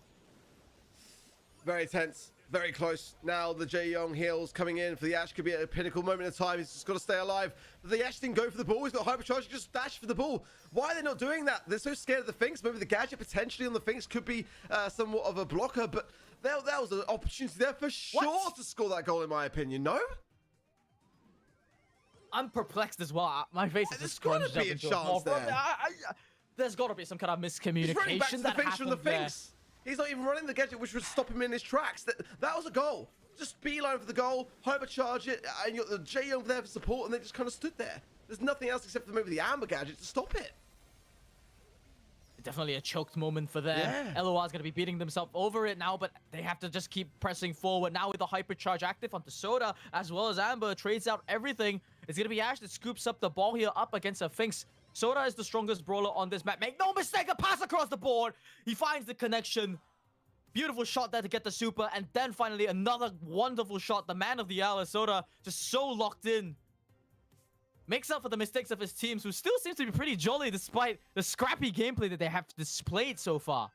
Very tense. Very close. Now the Jaeyoung heals coming in for the Ashe. Could be at a pinnacle moment in time. He's just got to stay alive. But the Ashe didn't go for the ball. He's got hypercharge. He just dashed for the ball. Why are they not doing that? They're so scared of the Finks. Maybe the gadget potentially on the Finks could be somewhat of a blocker. But that was an opportunity there for sure to score that goal, in my opinion. No? I'm perplexed as well. My face is just scrunched up into a ball. There's got to be some kind of miscommunication. He's running back to the Finks from the there. Finks. He's not even running the gadget, which would stop him in his tracks. That was a goal. Just beeline for the goal, hypercharge it, and you got the Jaeyoung there for support, and they just kind of stood there. There's nothing else except for maybe the Amber gadget to stop it. Definitely a choked moment for them. Yeah. LOR is going to be beating themselves over it now, but they have to just keep pressing forward. Now with the hypercharge active onto Soda, as well as Amber, trades out everything. It's going to be Ashe that scoops up the ball here up against a Finks. Soda is the strongest brawler on this map. Make no mistake, a pass across the board. He finds the connection. Beautiful shot there to get the super. And then finally another wonderful shot. The man of the hour, Soda, just so locked in. makes up for the mistakes of his teams, who still seems to be pretty jolly despite the scrappy gameplay that they have displayed so far.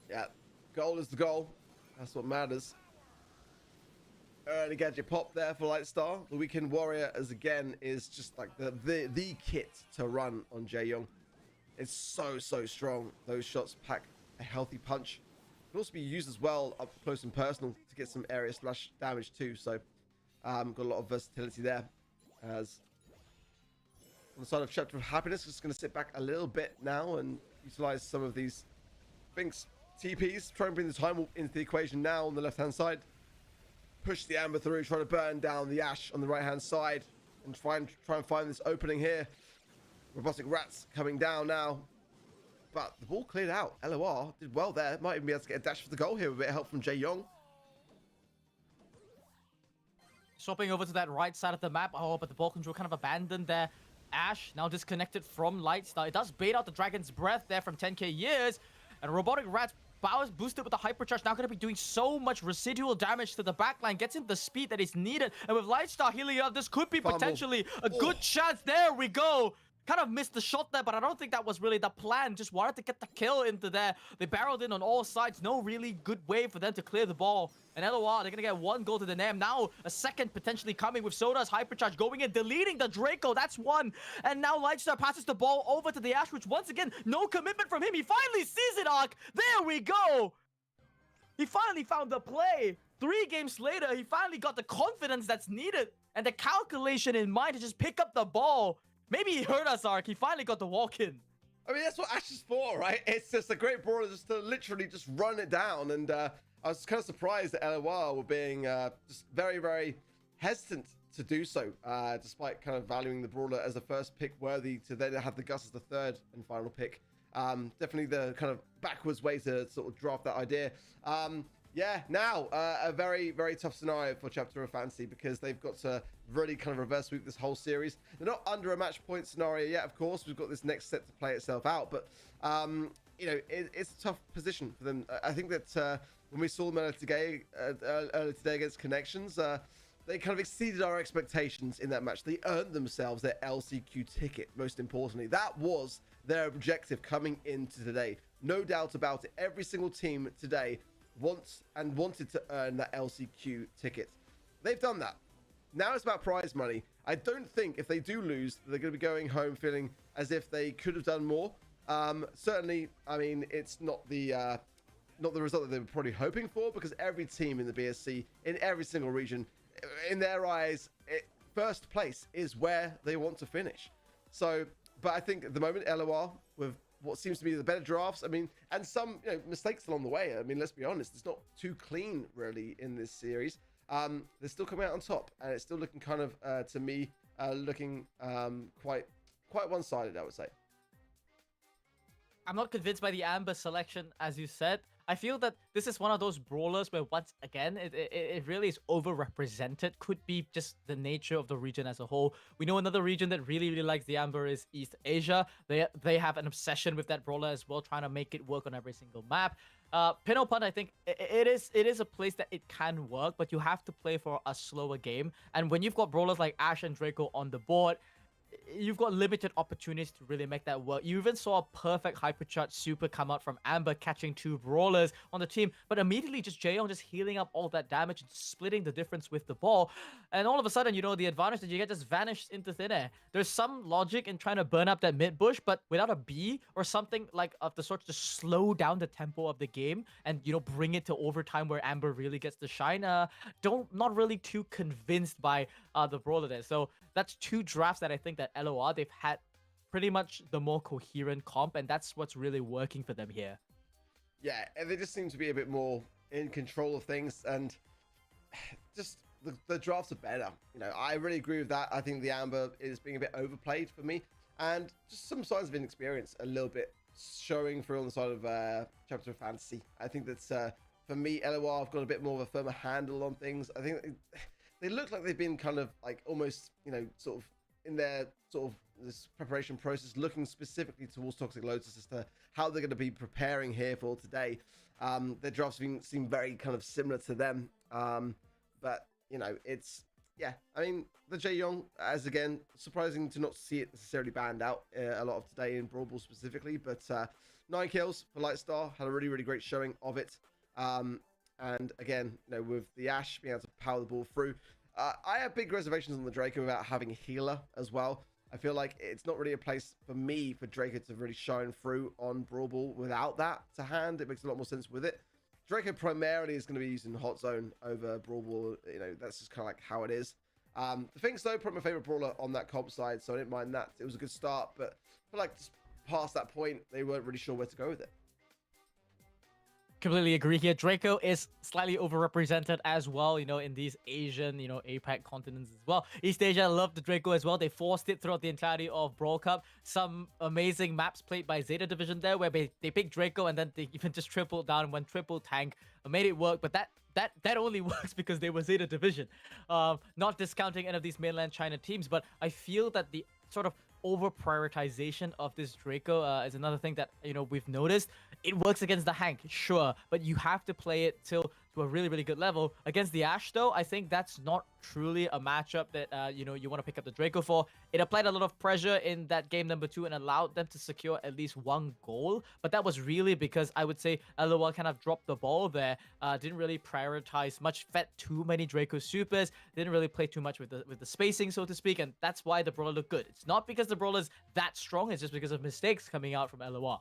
Yeah, goal is the goal. That's what matters. Early gadget pop there for Lightstar. The Weekend Warrior, as again, is just like the kit to run on Jaeyoung. It's so strong. Those shots pack a healthy punch. Can also be used as well up close and personal to get some area slash damage too. So got a lot of versatility there. As on the side of Chapter of Happiness, just going to sit back a little bit now and utilize some of these things. TPs, try and bring the time warp into the equation now on the left hand side. Push the Amber through, try to burn down the Ashe on the right hand side and try and find this opening here. Robotic Rats coming down now, but the ball cleared out. LOR did well there. Might even be able to get a dash for the goal here with a bit of help from Jaeyoung. Swapping over to that right side of the map. Oh, but the ball control kind of abandoned there. Ashe now disconnected from Lightstar. It does bait out the Dragon's Breath there from 10k years. And Robotic Rats powers boosted with the Hypercharge, now going to be doing so much residual damage to the backline, gets him the speed that is needed. And with Lightstar healing up, this could be potentially a good chance. There we go. Kind of missed the shot there, but I don't think that was really the plan. Just wanted to get the kill into there. They barreled in on all sides. No really good way for them to clear the ball. And LOR, they're going to get one goal to the name. Now a second potentially coming with Soda's Hypercharge going in, deleting the Draco. That's one. And now Lightstar passes the ball over to the Ashe, which once again, no commitment from him. He finally sees it, Ark. There we go. He finally found the play. 3 games later, he finally got the confidence that's needed and the calculation in mind to just pick up the ball. Maybe he heard us, Ark. He finally got the walk in. I mean, that's what Ashe is for, right? It's just a great brawler just to literally just run it down. And I was kind of surprised that LOR were being just very hesitant to do so, despite kind of valuing the brawler as a first pick worthy to then have the Gus as the third and final pick. Definitely the kind of backwards way to sort of draft that idea. Yeah, now a very tough scenario for Chapter of Fantasy because they've got to really kind of reverse sweep this whole series. They're not under a match point scenario yet, of course. We've got this next set to play itself out, but you know, it's a tough position for them. I think that when we saw them earlier today against Connections, they kind of exceeded our expectations in that match. They earned themselves their LCQ ticket, most importantly. That was their objective coming into today. No doubt about it. Every single team today wanted to earn that LCQ ticket. They've done that. Now it's about prize money. I don't think if they do lose, they're going to be going home feeling as if they could have done more. Certainly, I mean, it's not the result that they were probably hoping for, because every team in the BSC, in every single region, in their eyes, first place is where they want to finish. So, but I think at the moment, LOR, with what seems to be the better drafts, I mean, and some mistakes along the way. I mean, let's be honest, it's not too clean really in this series. They're still coming out on top, and it's still looking kind of to me looking quite one-sided, I would say. I'm not convinced by the Amber selection, as you said. I feel that this is one of those brawlers where once again, it really is overrepresented. Could be just the nature of the region as a whole. We know another region that really likes the Amber is East Asia. They have an obsession with that brawler as well, trying to make it work on every single map. Pinot Punt, I think it is a place that it can work, but you have to play for a slower game. And when you've got brawlers like Ashe and Draco on the board, you've got limited opportunities to really make that work. You even saw a perfect Hypercharge super come out from Amber, catching 2 brawlers on the team, but immediately just Jaeyoung just healing up all that damage and splitting the difference with the ball. And all of a sudden, you know, the advantage that you get just vanished into thin air. There's some logic in trying to burn up that mid bush, but without a B or something like of the sort to slow down the tempo of the game and, you know, bring it to overtime where Amber really gets to shine. Not really too convinced by the brawler there. So that's 2 drafts that I think that LOR, they've had pretty much the more coherent comp, and that's what's really working for them here. Yeah, and they just seem to be a bit more in control of things, and just the drafts are better. You know, I really agree with that. I think the Amber is being a bit overplayed for me, and just some signs of inexperience a little bit showing through on the side of Chapter of Fantasy. I think that's for me, LOR have got a bit more of a firmer handle on things. I think they look like they've been kind of like almost, you know, sort of in their sort of this preparation process, looking specifically towards Toxic Lotus as to how they're going to be preparing here for today. Their drafts seem very kind of similar to them, but you know, it's yeah, I mean, the Jae-Young, as again, surprising to not see it necessarily banned out a lot of today in Brawl specifically, but 9 kills for Lightstar, had a really, really great showing of it. And again, you know, with the Ashe being able to power the ball through, I have big reservations on the Draco about having a healer as well. I feel like it's not really a place for me for Draco to really shine through on Brawl Ball without that to hand. It makes a lot more sense with it. Draco primarily is going to be used in Hot Zone over Brawl Ball. You know, that's just kind of like how it is. The thing's though, probably my favorite brawler on that comp side, so I didn't mind that. It was a good start, but I feel like just past that point, they weren't really sure where to go with it. Completely agree here. Draco is slightly overrepresented as well, you know, in these Asian, you know, APAC continents as well. East Asia loved the Draco as well. They forced it throughout the entirety of Brawl Cup. Some amazing maps played by Zeta Division there, where they picked Draco and then they even just tripled down, went triple tank, made it work. But that only works because they were Zeta Division. Not discounting any of these mainland China teams, but I feel that the sort of over prioritization of this Draco is another thing that, you know, we've noticed. It works against the Hank, sure, but you have to play it to a really, really good level. Against the Ashe, though, I think that's not truly a matchup that, you know, you want to pick up the Draco for. It applied a lot of pressure in that game number 2 and allowed them to secure at least 1 goal. But that was really because I would say LOL kind of dropped the ball there. Didn't really prioritize much, fed too many Draco supers. Didn't really play too much with the spacing, so to speak. And that's why the brawler looked good. It's not because the brawler is that strong. It's just because of mistakes coming out from LOR.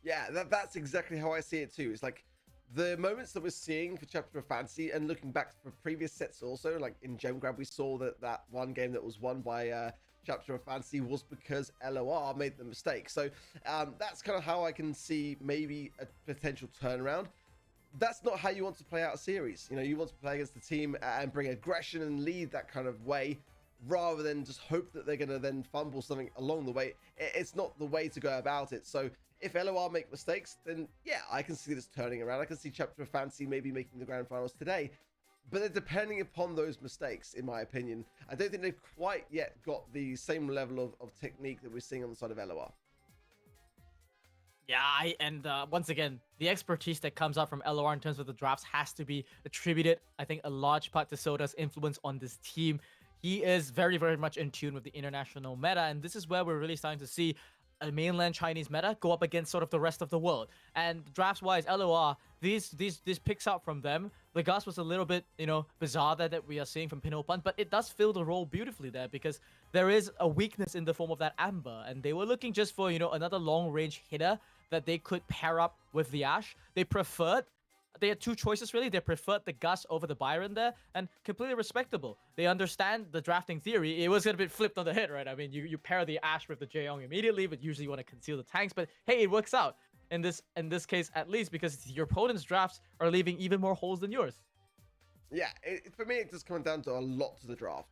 Yeah, that's exactly how I see it too. It's like the moments that we're seeing for Chapter of Fantasy, and looking back for previous sets also, like in Gem Grab, we saw that one game that was won by Chapter of Fantasy was because LOR made the mistake. So that's kind of how I can see maybe a potential turnaround. That's not how you want to play out a series. You know, you want to play against the team and bring aggression and lead that kind of way, rather than just hope that they're going to then fumble something along the way. It's not the way to go about it. So if LOR make mistakes, then yeah, I can see this turning around. I can see Chapter of Fantasy maybe making the grand finals today, but they're depending upon those mistakes, in my opinion. I don't think they've quite yet got the same level of technique that we're seeing on the side of LOR. Yeah, and once again, the expertise that comes out from LOR in terms of the drafts has to be attributed, I think, a large part to Soda's influence on this team. He is very, very much in tune with the international meta, and this is where we're really starting to see a mainland Chinese meta go up against sort of the rest of the world. And drafts-wise, LOR, these picks out from them. The Gus was a little bit, you know, bizarre that we are seeing from Pinopan, but it does fill the role beautifully there because there is a weakness in the form of that Amber, and they were looking just for, you know, another long-range hitter that they could pair up with the Ashe. They had 2 choices, really. They preferred the Gus over the Byron there, and completely respectable. They understand the drafting theory. It was going to be flipped on the head, right? I mean, you pair the Ashe with the Jae-Young immediately, but usually you want to conceal the tanks. But hey, it works out in this case, at least, because your opponent's drafts are leaving even more holes than yours. Yeah, for me, it does come down to a lot to the draft.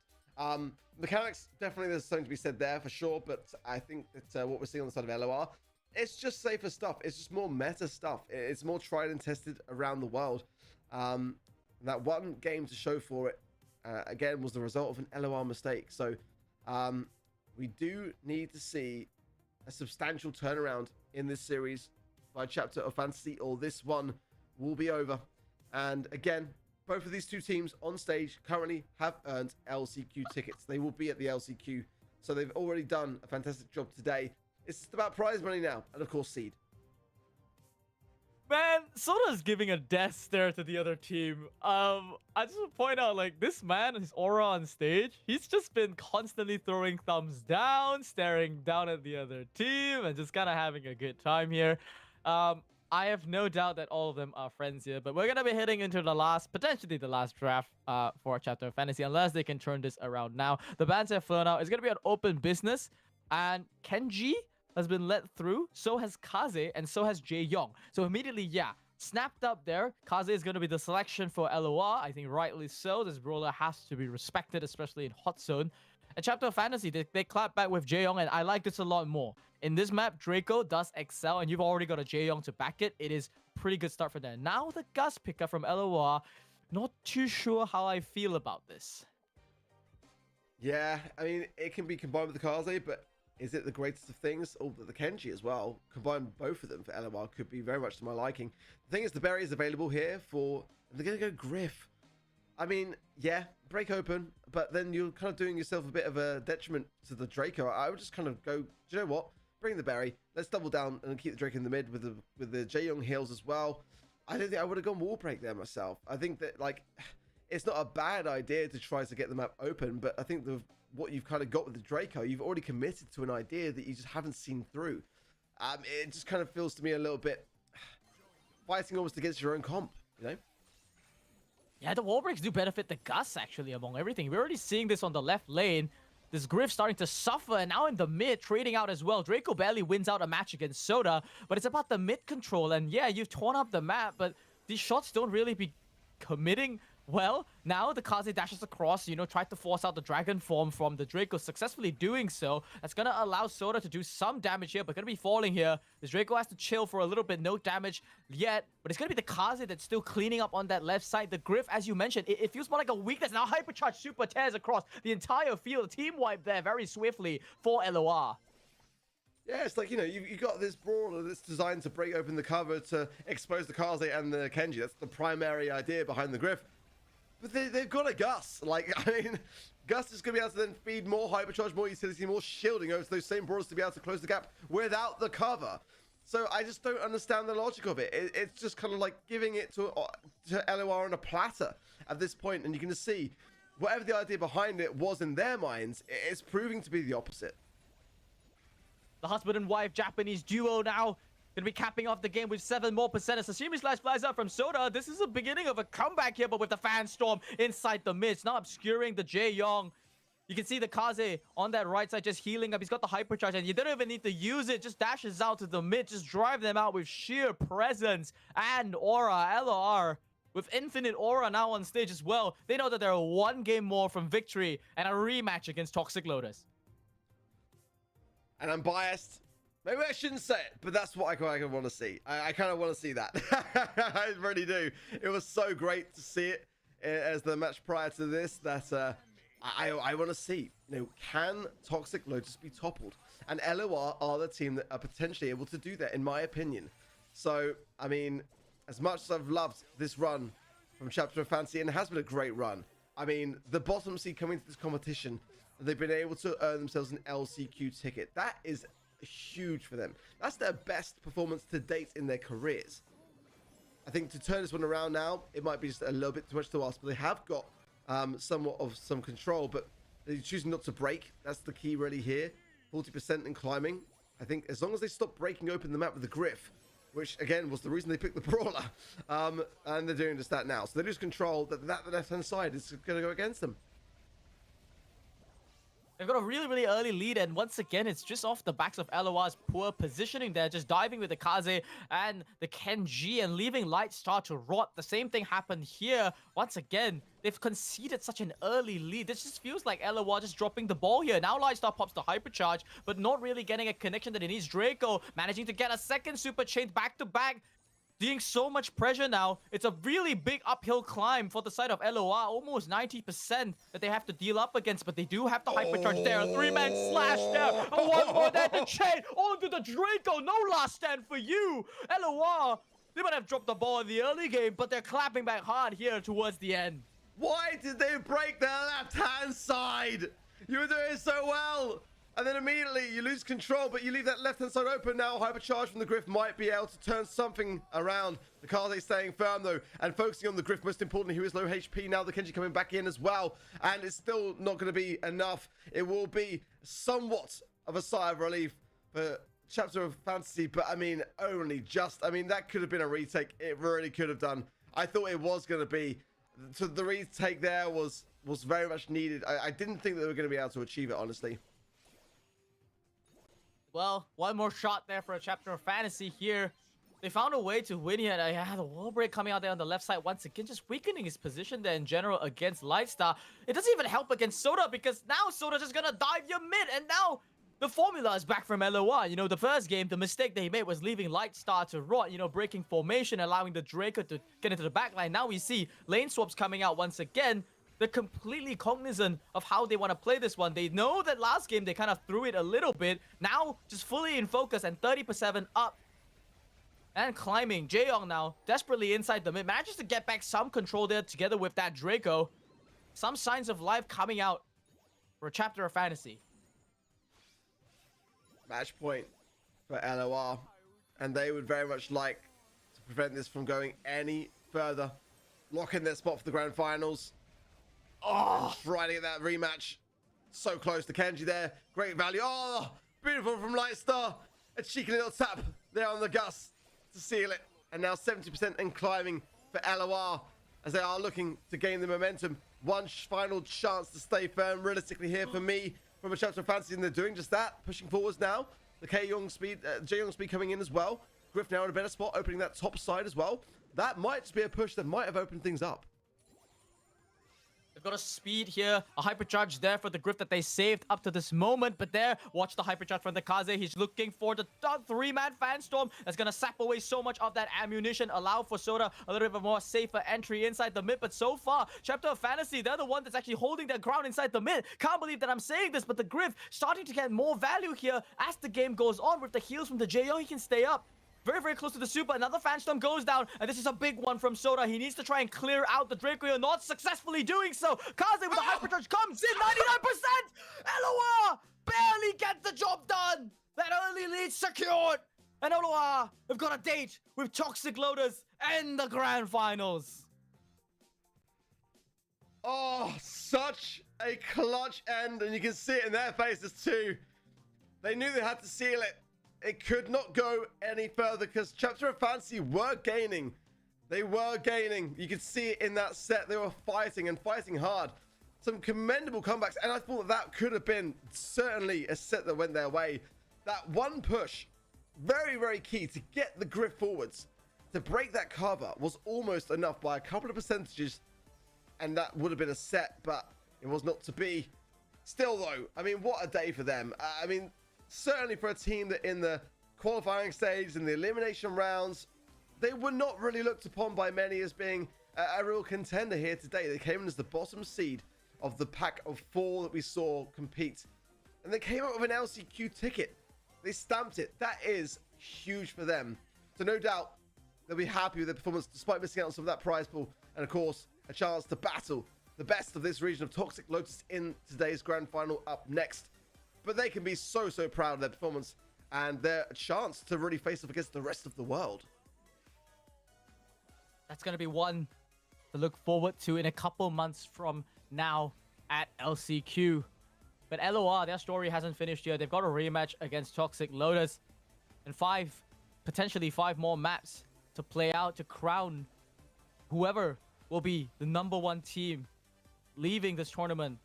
Mechanics, definitely there's something to be said there for sure, but I think that what we're seeing on the side of LOR, it's just safer stuff. It's just more meta stuff. It's more tried and tested around the world. That one game to show for it, again, was the result of an LOR mistake. So we do need to see a substantial turnaround in this series by Chapter of Fantasy, or this one will be over. And again, both of these 2 teams on stage currently have earned LCQ tickets. They will be at the LCQ. So they've already done a fantastic job today. It's just about prize money now, and of course seed. Man, Soda's giving a death stare to the other team. I just want to point out, like, this man, his aura on stage, he's just been constantly throwing thumbs down, staring down at the other team, and just kind of having a good time here. I have no doubt that all of them are friends here, but we're going to be heading into potentially the last draft for Chapter of Fantasy, unless they can turn this around now. The bans have flown out. It's going to be an open business, and Kenji has been let through, so has Kaze, and so has Jae-Young. So immediately, yeah, snapped up there. Kaze is going to be the selection for LOR. I think rightly so. This brawler has to be respected, especially in Hot Zone. And Chapter of Fantasy, they clap back with Jae-Young, and I like this a lot more. In this map, Draco does excel, and you've already got a Jae-Young to back it. It is pretty good start for them. Now the Gus pickup from LOR, not too sure how I feel about this. Yeah, I mean, it can be combined with the Kaze, but is it the greatest of things? Oh, the Kenji as well. Combine both of them for LOR could be very much to my liking. The thing is, the berry is available here for... They're going to go Griff. I mean, yeah, break open, but then you're kind of doing yourself a bit of a detriment to the Draco. I would just kind of go, do you know what? Bring the berry. Let's double down and keep the Draco in the mid with the Jaeyoung heals as well. I don't think I would have gone wall break there myself. I think that, like, it's not a bad idea to try to get the map open, but I think what you've kind of got with the Draco, you've already committed to an idea that you just haven't seen through. It just kind of feels to me a little bit fighting almost against your own comp, you know? Yeah, the wall breaks do benefit the Gus, actually, among everything. We're already seeing this on the left lane. This Griff starting to suffer, and now in the mid, trading out as well. Draco barely wins out a match against Soda, but it's about the mid control. And yeah, you've torn up the map, but these shots don't really be committing well. Now the Kaze dashes across, you know, tried to force out the Dragon form from the Draco, successfully doing so. That's going to allow Soda to do some damage here, but going to be falling here. This Draco has to chill for a little bit, no damage yet, but it's going to be the Kaze that's still cleaning up on that left side. The Griff, as you mentioned, it feels more like a weakness. Now Hypercharge super tears across the entire field. Team wipe there very swiftly for LOR. Yeah, it's like, you know, you've got this brawler that's designed to break open the cover to expose the Kaze and the Kenji. That's the primary idea behind the Griff. But they've got a Gus. Like, I mean, Gus is going to be able to then feed more Hypercharge, more utility, more shielding over to those same brawlers to be able to close the gap without the cover. So I just don't understand the logic of it. It's just kind of like giving it to LOR on a platter at this point, and you can just see whatever the idea behind it was in their minds, it's proving to be the opposite. The husband and wife Japanese duo now going to be capping off the game with 7 more percent. As Sashimi Slash flies out from Soda, this is the beginning of a comeback here, but with the Fan Storm inside the mid, now obscuring the Jaeyoung. You can see the Kaze on that right side just healing up. He's got the Hypercharge, and you don't even need to use it. Just dashes out to the mid, just drive them out with sheer presence and aura. LOR with infinite aura now on stage as well. They know that they're 1 game more from victory and a rematch against Toxic Lotus. And I'm biased. Maybe I shouldn't say it, but that's what I kind of want to see. I kind of want to see that. I really do. It was so great to see it as the match prior to this that I want to see, you know, can Toxic Lotus be toppled? And LOR are the team that are potentially able to do that, in my opinion. So, I mean, as much as I've loved this run from Chapter of Fantasy, and it has been a great run, I mean, the bottom seed coming to this competition, they've been able to earn themselves an LCQ ticket. That is huge for them. That's their best performance to date in their careers. I think to turn this one around now, it might be just a little bit too much to ask, but they have got somewhat of some control, but they're choosing not to break. That's the key really here. 40% in climbing. I think as long as they stop breaking open the map with the Griff, which again was the reason they picked the Brawler, and they're doing just that now. So they lose control, that left-hand side is going to go against them. They've got a really, really early lead, and once again, it's just off the backs of LOR's poor positioning there, just diving with the Kaze and the Kenji and leaving Lightstar to rot. The same thing happened here. Once again, they've conceded such an early lead. This just feels like LOR just dropping the ball here. Now Lightstar pops the Hypercharge, but not really getting a connection that it needs. Draco managing to get a second super chain back-to-back. Seeing so much pressure now. It's a really big uphill climb for the side of LOR. Almost 90% that they have to deal up against, but they do have the Hypercharge there. A 3-man slash there. And one more there to chain onto the Draco. No last stand for you. LOR, they might have dropped the ball in the early game, but they're clapping back hard here towards the end. Why did they break their left-hand side? You were doing so well. And then immediately you lose control, but you leave that left-hand side open now. Hypercharge from the Griff might be able to turn something around. The Kaze staying firm though, and focusing on the Griff. Most importantly, who is low HP now. The Kenji coming back in as well. And it's still not going to be enough. It will be somewhat of a sigh of relief for Chapter of Fantasy, but I mean, only just. I mean, that could have been a retake. It really could have done. I thought it was going to be. So the retake there was very much needed. I didn't think that they were going to be able to achieve it, honestly. Well, one more shot there for a Chapter of Fantasy here. They found a way to win here. Yeah, the wall break coming out there on the left side once again, just weakening his position there in general against Lightstar. It doesn't even help against Soda because now Soda's just gonna dive your mid, and now the formula is back from LOR. You know, the first game, the mistake they made was leaving Lightstar to rot, you know, breaking formation, allowing the Draco to get into the backline. Now we see lane swaps coming out once again. They're completely cognizant of how they want to play this one. They know that last game they kind of threw it a little bit. Now, just fully in focus and 30% up. and climbing. Jaeyoung now desperately inside the mid. Manages to get back some control there together with that Draco. Some signs of life coming out for a chapter of fantasy. Match point for LOR. And they would very much like to prevent this from going any further. Locking their spot for the grand finals. Oh, trying to get that rematch. So close to Kenji there. Great value. Oh, beautiful from Lightstar. A cheeky little tap there on the Gus to seal it. And now 70% and climbing for LOR as they are looking to gain the momentum. One final chance to stay firm realistically here for me from a chapter of fantasy, and they're doing just that. Pushing forwards now. The Jaeyoung speed coming in as well. Griff now in a better spot, opening that top side as well. That might just be a push that might have opened things up. They've got a speed here, a hypercharge there for the Griff that they saved up to this moment. But there, watch the hypercharge from the Kaze. He's looking for the three-man fan storm that's going to sap away so much of that ammunition, allow for Soda a little bit more safer entry inside the mid. But so far, Chapter of Fantasy, they're the one that's actually holding their ground inside the mid. Can't believe that I'm saying this, but the Griff starting to get more value here as the game goes on. With the heals from the Jaeyoung, he can stay up. Very, very close to the super. Another Phantom goes down, and this is a big one from Soda. He needs to try and clear out the Draco. You're not successfully doing so. Kaze with a hypercharge comes in, 99%! LOR barely get the job done. That early lead secured. And LOR have got a date with Toxic Lotus and the grand finals. Oh, such a clutch end, and you can see it in their faces too. They knew they had to seal it. It could not go any further because Chapter of Fantasy were gaining. They were gaining. You could see it in that set. They were fighting and fighting hard. Some commendable comebacks, and I thought that could have been certainly a set that went their way. That one push, very, very key to get the Griff forwards. To break that cover was almost enough by a couple of percentages, and that would have been a set, but it was not to be. Still, though, I mean, what a day for them. I mean, certainly for a team that in the qualifying stage and the elimination rounds, they were not really looked upon by many as being a real contender here today. They came in as the bottom seed of the pack of 4 that we saw compete, and they came out with an LCQ ticket. They stamped it. That is huge for them. So no doubt they'll be happy with their performance despite missing out on some of that prize pool, and of course a chance to battle the best of this region of Toxic Lotus in today's grand final up next. But they can be so proud of their performance and their chance to really face off against the rest of the world. That's going to be one to look forward to in a couple months from now at LCQ. But LOR, their story hasn't finished yet. They've got a rematch against Toxic Lotus. And potentially 5 more maps to play out to crown whoever will be the #1 team leaving this tournament.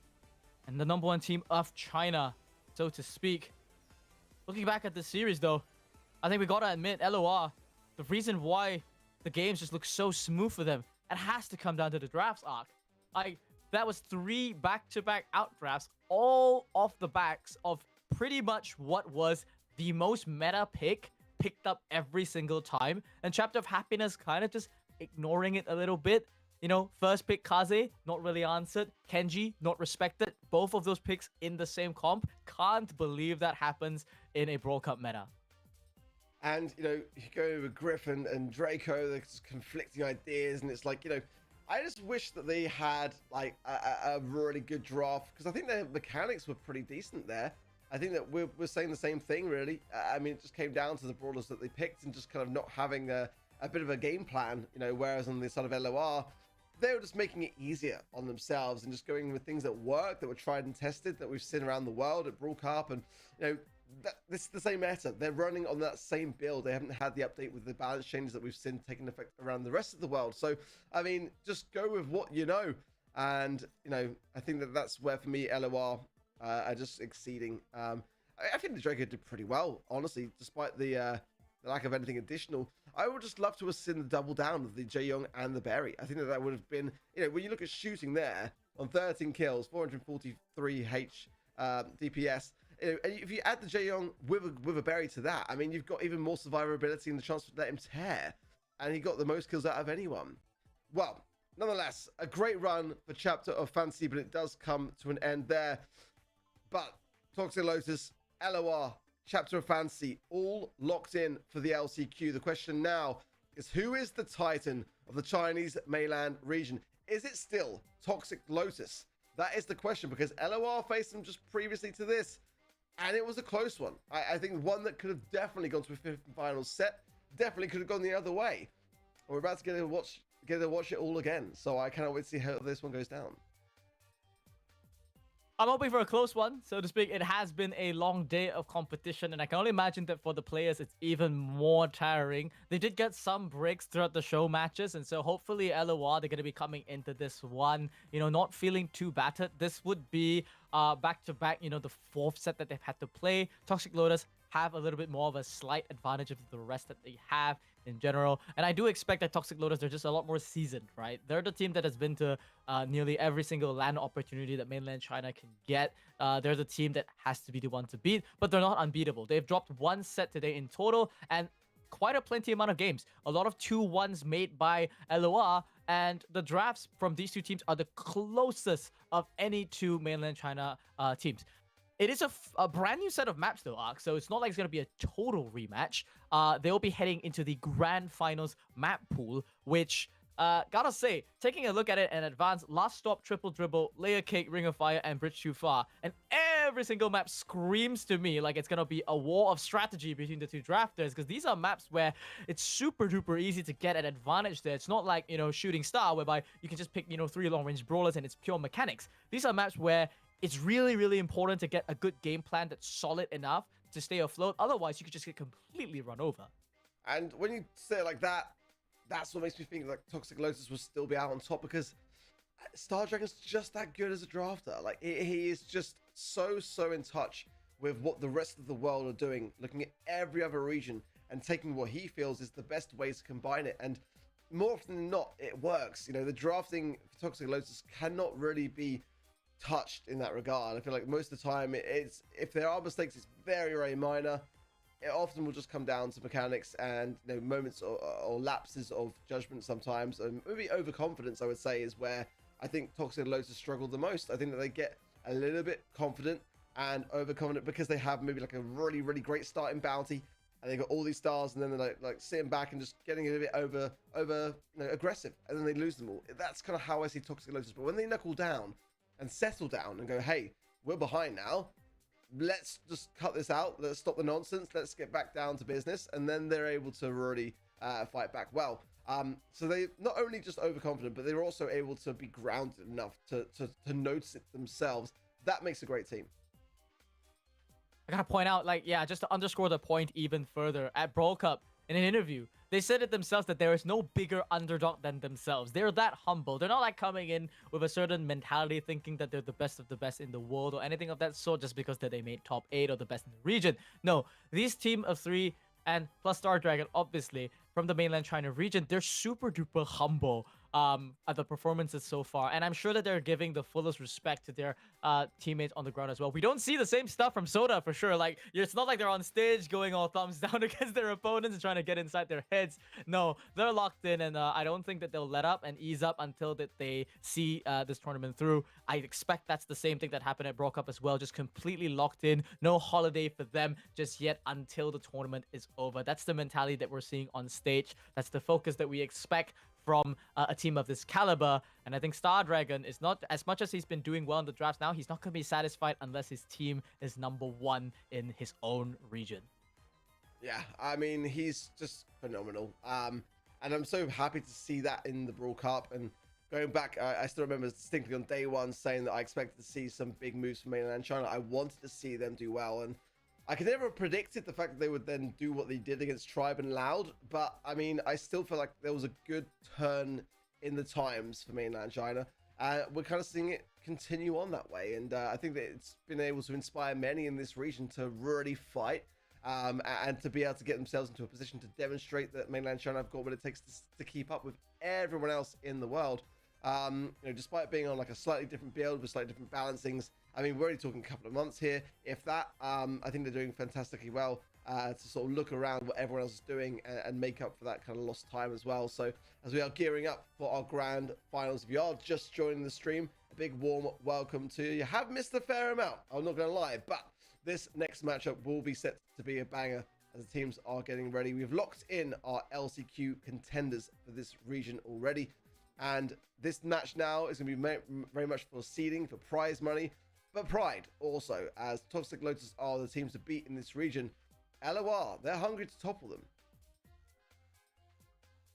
And the #1 team of China, so to speak. Looking back at this series, though, I think we gotta admit, LOR, the reason why the games just look so smooth for them, it has to come down to the drafts arc. That was 3 back-to-back out drafts, all off the backs of pretty much what was the most meta pick picked up every single time. And Chapter of Happiness kind of just ignoring it a little bit. You know, first pick Kaze, not really answered. Kenji, not respected. Both of those picks in the same comp. Can't believe that happens in a Brawl Cup meta. And, you know, you go with Griffin and Draco, there's conflicting ideas, and it's like, you know, I just wish that they had, like, a really good draft, because I think their mechanics were pretty decent there. I think that we're saying the same thing, really. I mean, it just came down to the brawlers that they picked and just kind of not having a bit of a game plan, you know, whereas on the side of LOR, they were just making it easier on themselves and just going with things that work, that were tried and tested, that we've seen around the world at Brawl Cup. And, you know, this is the same meta. They're running on that same build. They haven't had the update with the balance changes that we've seen taking effect around the rest of the world. So, I mean, just go with what you know. And, you know, I think that that's where, for me, LOR are just exceeding. I think the Draco did pretty well, honestly, despite the lack of anything additional. I would just love to have seen the double down of the Jaeyoung and the Berry. I think that would have been, you know, when you look at shooting there on 13 kills, 443 DPS, you know, and if you add the Jaeyoung with a Berry to that, I mean, you've got even more survivability and the chance to let him tear. And he got the most kills out of anyone. Well, nonetheless, a great run for Chapter of Fantasy, but it does come to an end there. But Toxic Lotus, LOR, Chapter of Fantasy, all locked in for the LCQ. The question now is, who is the Titan of the Chinese mainland region? Is it still Toxic Lotus? That is the question, because LOR faced them just previously to this, and it was a close one. I think one that could have definitely gone to a fifth and final set, definitely could have gone the other way. We're about to get to watch it all again, so I cannot wait to see how this one goes down. I'm hoping for a close one, so to speak. It has been a long day of competition, and I can only imagine that for the players, it's even more tiring. They did get some breaks throughout the show matches, and so hopefully LOR, they're going to be coming into this one, not feeling too battered. This would be back-to-back, the fourth set that they've had to play. Toxic Lotus have a little bit more of a slight advantage of the rest that they have in general. And I do expect that Toxic Lotus, they're just a lot more seasoned, right? They're the team that has been to nearly every single LAN opportunity that mainland China can get. They're the team that has to be the one to beat, but they're not unbeatable. They've dropped one set today in total, and quite a plenty amount of games. A lot of 2-1s made by LOR, and the drafts from these two teams are the closest of any two mainland China teams. It is a brand new set of maps though, Ark, so it's not like it's going to be a total rematch. They'll be heading into the grand finals map pool, which, gotta say, taking a look at it in advance, Last Stop, Triple Dribble, Layer Cake, Ring of Fire, and Bridge Too Far. And every single map screams to me like it's going to be a war of strategy between the two drafters, because these are maps where it's super duper easy to get an advantage there. It's not like, Shooting Star, whereby you can just pick, 3 long-range brawlers and it's pure mechanics. These are maps where it's really, really important to get a good game plan that's solid enough to stay afloat. Otherwise, you could just get completely run over. And when you say it like that, that's what makes me think like Toxic Lotus will still be out on top, because Star Dragon's just that good as a drafter. Like, he is just so in touch with what the rest of the world are doing, looking at every other region and taking what he feels is the best ways to combine it. And more often than not, it works. The drafting for Toxic Lotus cannot really be touched in that regard. I feel like most of the time it's, if there are mistakes, it's very minor. It often will just come down to mechanics and moments or lapses of judgment sometimes, and maybe overconfidence, I would say, is where I think Toxic Lotus struggle the most. I think that they get a little bit confident and overconfident because they have maybe like a really great starting bounty, and they got all these stars, and then they're like sitting back and just getting a bit over aggressive, and then they lose them all. That's kind of how I see Toxic Lotus. But when they knuckle down and settle down and go, hey, we're behind now, let's just cut this out, let's stop the nonsense, let's get back down to business, and then they're able to really fight back well. So they not only just overconfident, but they're also able to be grounded enough to notice it themselves. That makes a great team. I gotta point out, just to underscore the point even further, at Brawl Cup, in an interview, they said it themselves that there is no bigger underdog than themselves. They're that humble. They're not like coming in with a certain mentality thinking that they're the best of the best in the world or anything of that sort just because they made top 8 or the best in the region. No, these team of 3 and plus Star Dragon, obviously, from the mainland China region, they're super duper humble at the performances so far. And I'm sure that they're giving the fullest respect to their teammates on the ground as well. We don't see the same stuff from Soda for sure. Like, it's not like they're on stage going all thumbs down against their opponents and trying to get inside their heads. No, they're locked in, and I don't think that they'll let up and ease up until that they see this tournament through. I expect that's the same thing that happened at Brawl Cup as well. Just completely locked in. No holiday for them just yet until the tournament is over. That's the mentality that we're seeing on stage. That's the focus that we expect from a team of this caliber. And I think Star Dragon is not, as much as he's been doing well in the drafts now, he's not going to be satisfied unless his team is #1 in his own region. Yeah, I mean, he's just phenomenal. And I'm so happy to see that in the Brawl Cup. And going back, I still remember distinctly on day one saying that I expected to see some big moves from mainland China. I wanted to see them do well, and I could never have predicted the fact that they would then do what they did against Tribe and Loud, but I mean, I still feel like there was a good turn in the times for mainland China. We're kind of seeing it continue on that way, and I think that it's been able to inspire many in this region to really fight and to be able to get themselves into a position to demonstrate that mainland China have got what it takes to keep up with everyone else in the world. Despite being on like a slightly different build with slightly different balancings, I mean, we're only talking a couple of months here. If that, I think they're doing fantastically well to sort of look around what everyone else is doing and make up for that kind of lost time as well. So as we are gearing up for our grand finals, if you are just joining the stream, a big warm welcome to you. You have missed a fair amount, I'm not going to lie, but this next matchup will be set to be a banger as the teams are getting ready. We've locked in our LCQ contenders for this region already. And this match now is going to be very much for seeding, for prize money, but pride also, as Toxic Lotus are the teams to beat in this region. LOR, they're hungry to topple them.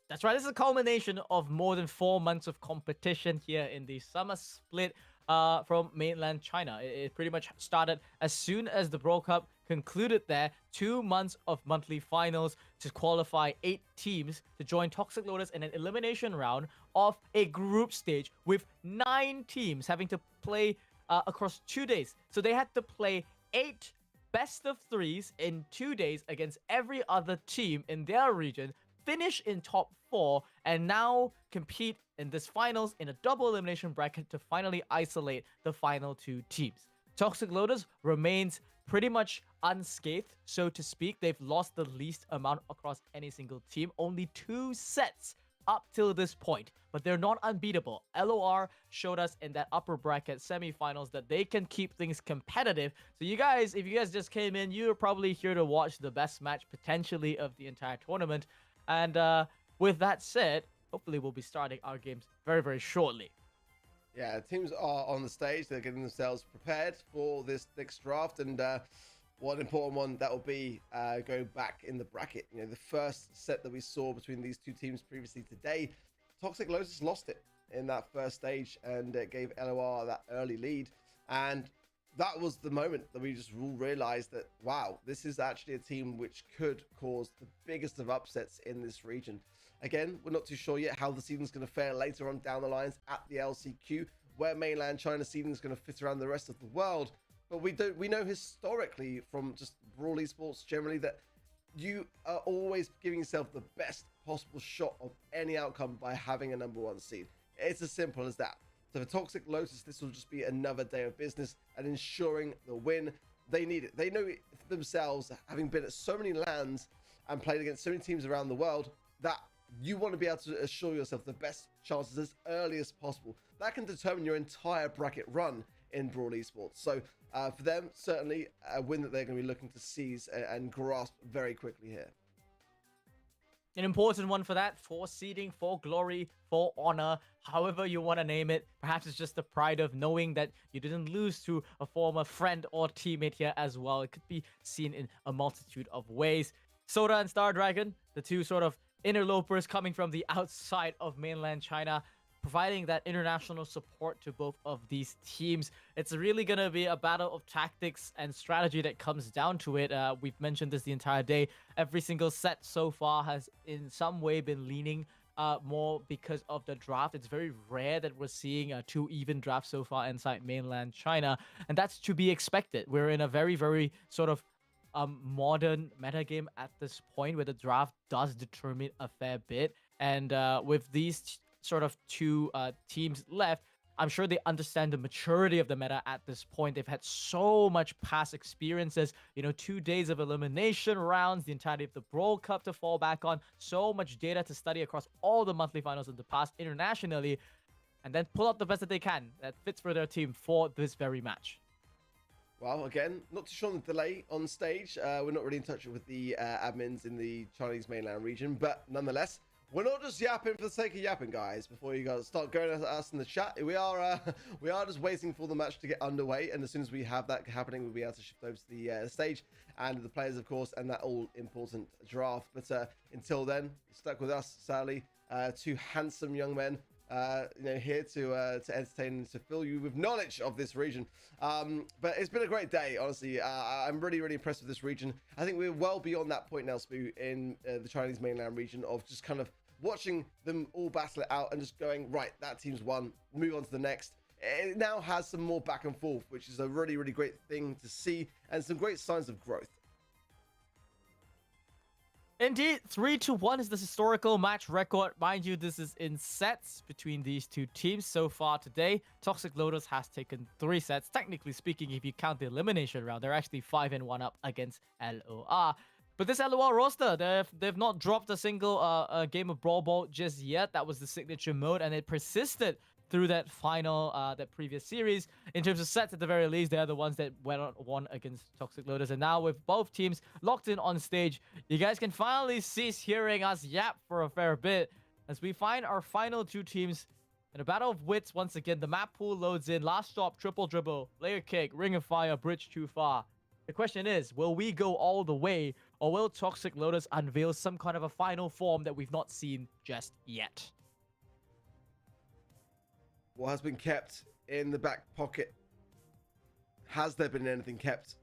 That's right. This is a culmination of more than 4 months of competition here in the summer split from mainland China. It pretty much started as soon as the Brawl Cup concluded there. 2 months of monthly finals to qualify 8 teams to join Toxic Lotus in an elimination round of a group stage with 9 teams having to play across 2 days. So they had to play 8 best of 3s in 2 days against every other team in their region, finish in top 4, and now compete in this finals in a double elimination bracket to finally isolate the final 2 teams. Toxic Lotus remains pretty much unscathed, so to speak. They've lost the least amount across any single team, only 2 sets up till this point, but they're not unbeatable. LOR showed us in that upper bracket semifinals that they can keep things competitive. So you guys, if you guys just came in, you're probably here to watch the best match potentially of the entire tournament. And with that said, hopefully we'll be starting our games very, very shortly. Yeah, teams are on the stage. They're getting themselves prepared for this next draft. And one important one that will be going back in the bracket. You know, the first set that we saw between these 2 teams previously today, Toxic Lotus lost it in that first stage, and it gave LOR that early lead. And that was the moment that we just all realized that, wow, this is actually a team which could cause the biggest of upsets in this region. Again, we're not too sure yet how the seeding's going to fare later on down the lines at the LCQ, where mainland China seeding is going to fit around the rest of the world. But we know historically from just Brawl Esports generally that you are always giving yourself the best possible shot of any outcome by having a #1 seed. It's as simple as that. So for Toxic Lotus, this will just be another day of business and ensuring the win. They need it. They know it themselves, having been at so many lands and played against so many teams around the world, that you want to be able to assure yourself the best chances as early as possible. That can determine your entire bracket run in Brawl Esports. So for them, certainly a win that they're going to be looking to seize and grasp very quickly here. An important one for that, for seeding, for glory, for honor, however you want to name it. Perhaps it's just the pride of knowing that you didn't lose to a former friend or teammate here as well. It could be seen in a multitude of ways. Soda and Star Dragon, the 2 sort of interlopers coming from the outside of mainland China, providing that international support to both of these teams. It's really going to be a battle of tactics and strategy that comes down to it. We've mentioned this the entire day. Every single set so far has in some way been leaning more because of the draft. It's very rare that we're seeing 2 even drafts so far inside mainland China, and that's to be expected. We're in a very, very sort of modern metagame at this point where the draft does determine a fair bit. And with these sort of 2 teams left, I'm sure they understand the maturity of the meta at this point. They've had so much past experiences, you know, 2 days of elimination rounds, the entirety of the Brawl Cup to fall back on, so much data to study across all the monthly finals in the past internationally, and then pull out the best that they can that fits for their team for this very match. Well, again, not too sure on the delay on stage. We're not really in touch with the admins in the Chinese mainland region, but nonetheless, we're not just yapping for the sake of yapping, guys. Before you guys start going at us in the chat, we are just waiting for the match to get underway, and as soon as we have that happening, we'll be able to shift over to the stage and the players, of course, and that all-important draft. But until then, stuck with us, sadly, 2 handsome young men. You know, here to entertain and to fill you with knowledge of this region. But it's been a great day, honestly. I'm really, really impressed with this region. I think we're well beyond that point now, Spoo, in the Chinese mainland region of just kind of watching them all battle it out and just going, right, that team's won, move on to the next. It now has some more back and forth, which is a really, really great thing to see and some great signs of growth. Indeed, 3-1 is the historical match record. Mind you, this is in sets between these 2 teams so far today. Toxic Lotus has taken 3 sets. Technically speaking, if you count the elimination round, they're actually 5-1 up against LOR. But this LOR roster, they've not dropped a single game of Brawl Ball just yet. That was the signature mode, and it persisted through that final, that previous series. In terms of sets, at the very least, they're the ones that won against Toxic Lotus. And now with both teams locked in on stage, you guys can finally cease hearing us yap for a fair bit as we find our final two teams in a battle of wits. Once again, the map pool loads in. Last stop, triple dribble, layer cake, ring of fire, bridge too far. The question is, will we go all the way, or will Toxic Lotus unveil some kind of a final form that we've not seen just yet? What has been kept in the back pocket? Has there been anything kept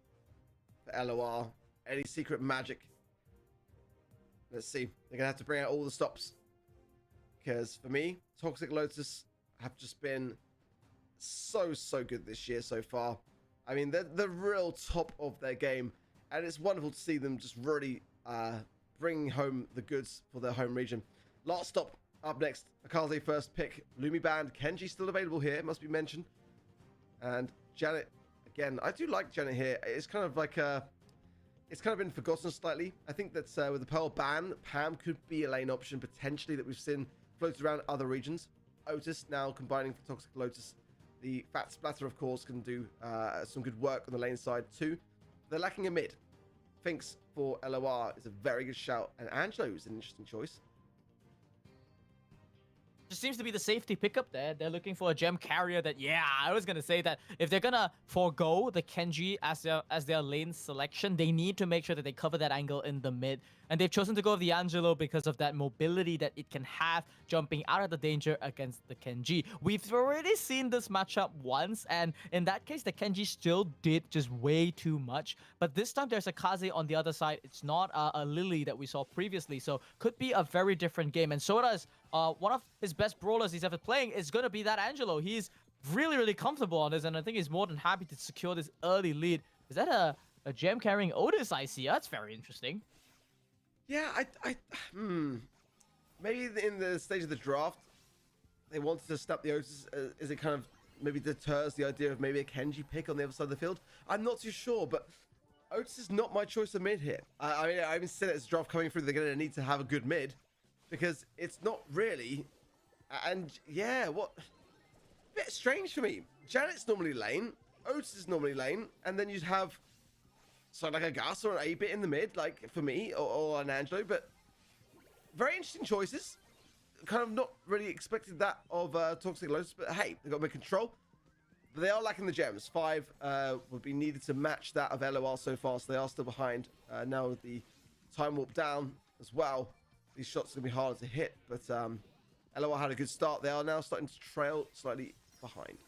for LOR? Any secret magic? Let's see. They're going to have to bring out all the stops. Because for me, Toxic Lotus have just been so good this year so far. I mean, they're the real top of their game. And it's wonderful to see them just really bring home the goods for their home region. Last stop up next. Akaze first pick. Lumi Band. Kenji still available here, must be mentioned. And Janet, again, I do like Janet here. It's kind of like it's kind of been forgotten slightly. I think that with the Pearl ban, Pam could be a lane option potentially that we've seen floated around other regions. Otis now combining for Toxic Lotus. The Fat Splatter, of course, can do some good work on the lane side too. They're lacking a mid. Finks for LOR is a very good shout. And Angelo is an interesting choice. Just seems to be the safety pickup there. They're looking for a gem carrier that, yeah, I was going to say that if they're going to forego the Kenji as their lane selection, they need to make sure that they cover that angle in the mid. And they've chosen to go with the Angelo because of that mobility that it can have jumping out of the danger against the Kenji. We've already seen this matchup once, and in that case, the Kenji still did just way too much. But this time, there's a Kaze on the other side. It's not a Lily that we saw previously, so could be a very different game. And Soda's one of his best brawlers he's ever playing is going to be that Angelo. He's really comfortable on this, and I think he's more than happy to secure this early lead. Is that a gem carrying Otis I see? That's very interesting. Yeah, maybe in the stage of the draft, they wanted to snap the Otis. Is it kind of maybe deters the idea of maybe a Kenji pick on the other side of the field? I'm not too sure, but Otis is not my choice of mid here. I mean, I even said it's a draft coming through. They're going to need to have a good mid because it's not really. And yeah, a bit strange for me. Janet's normally lane, Otis is normally lane, and then you'd have. So like a Gus or an 8-bit in the mid, like for me, or an Angelo, but very interesting choices. Kind of not really expected that of Toxic Lotus, but hey, they've got more control. But they are lacking the gems. 5 would be needed to match that of LOR so far, so they are still behind. Now with the time warp down as well, these shots are going to be harder to hit, but LOR had a good start. They are now starting to trail slightly behind.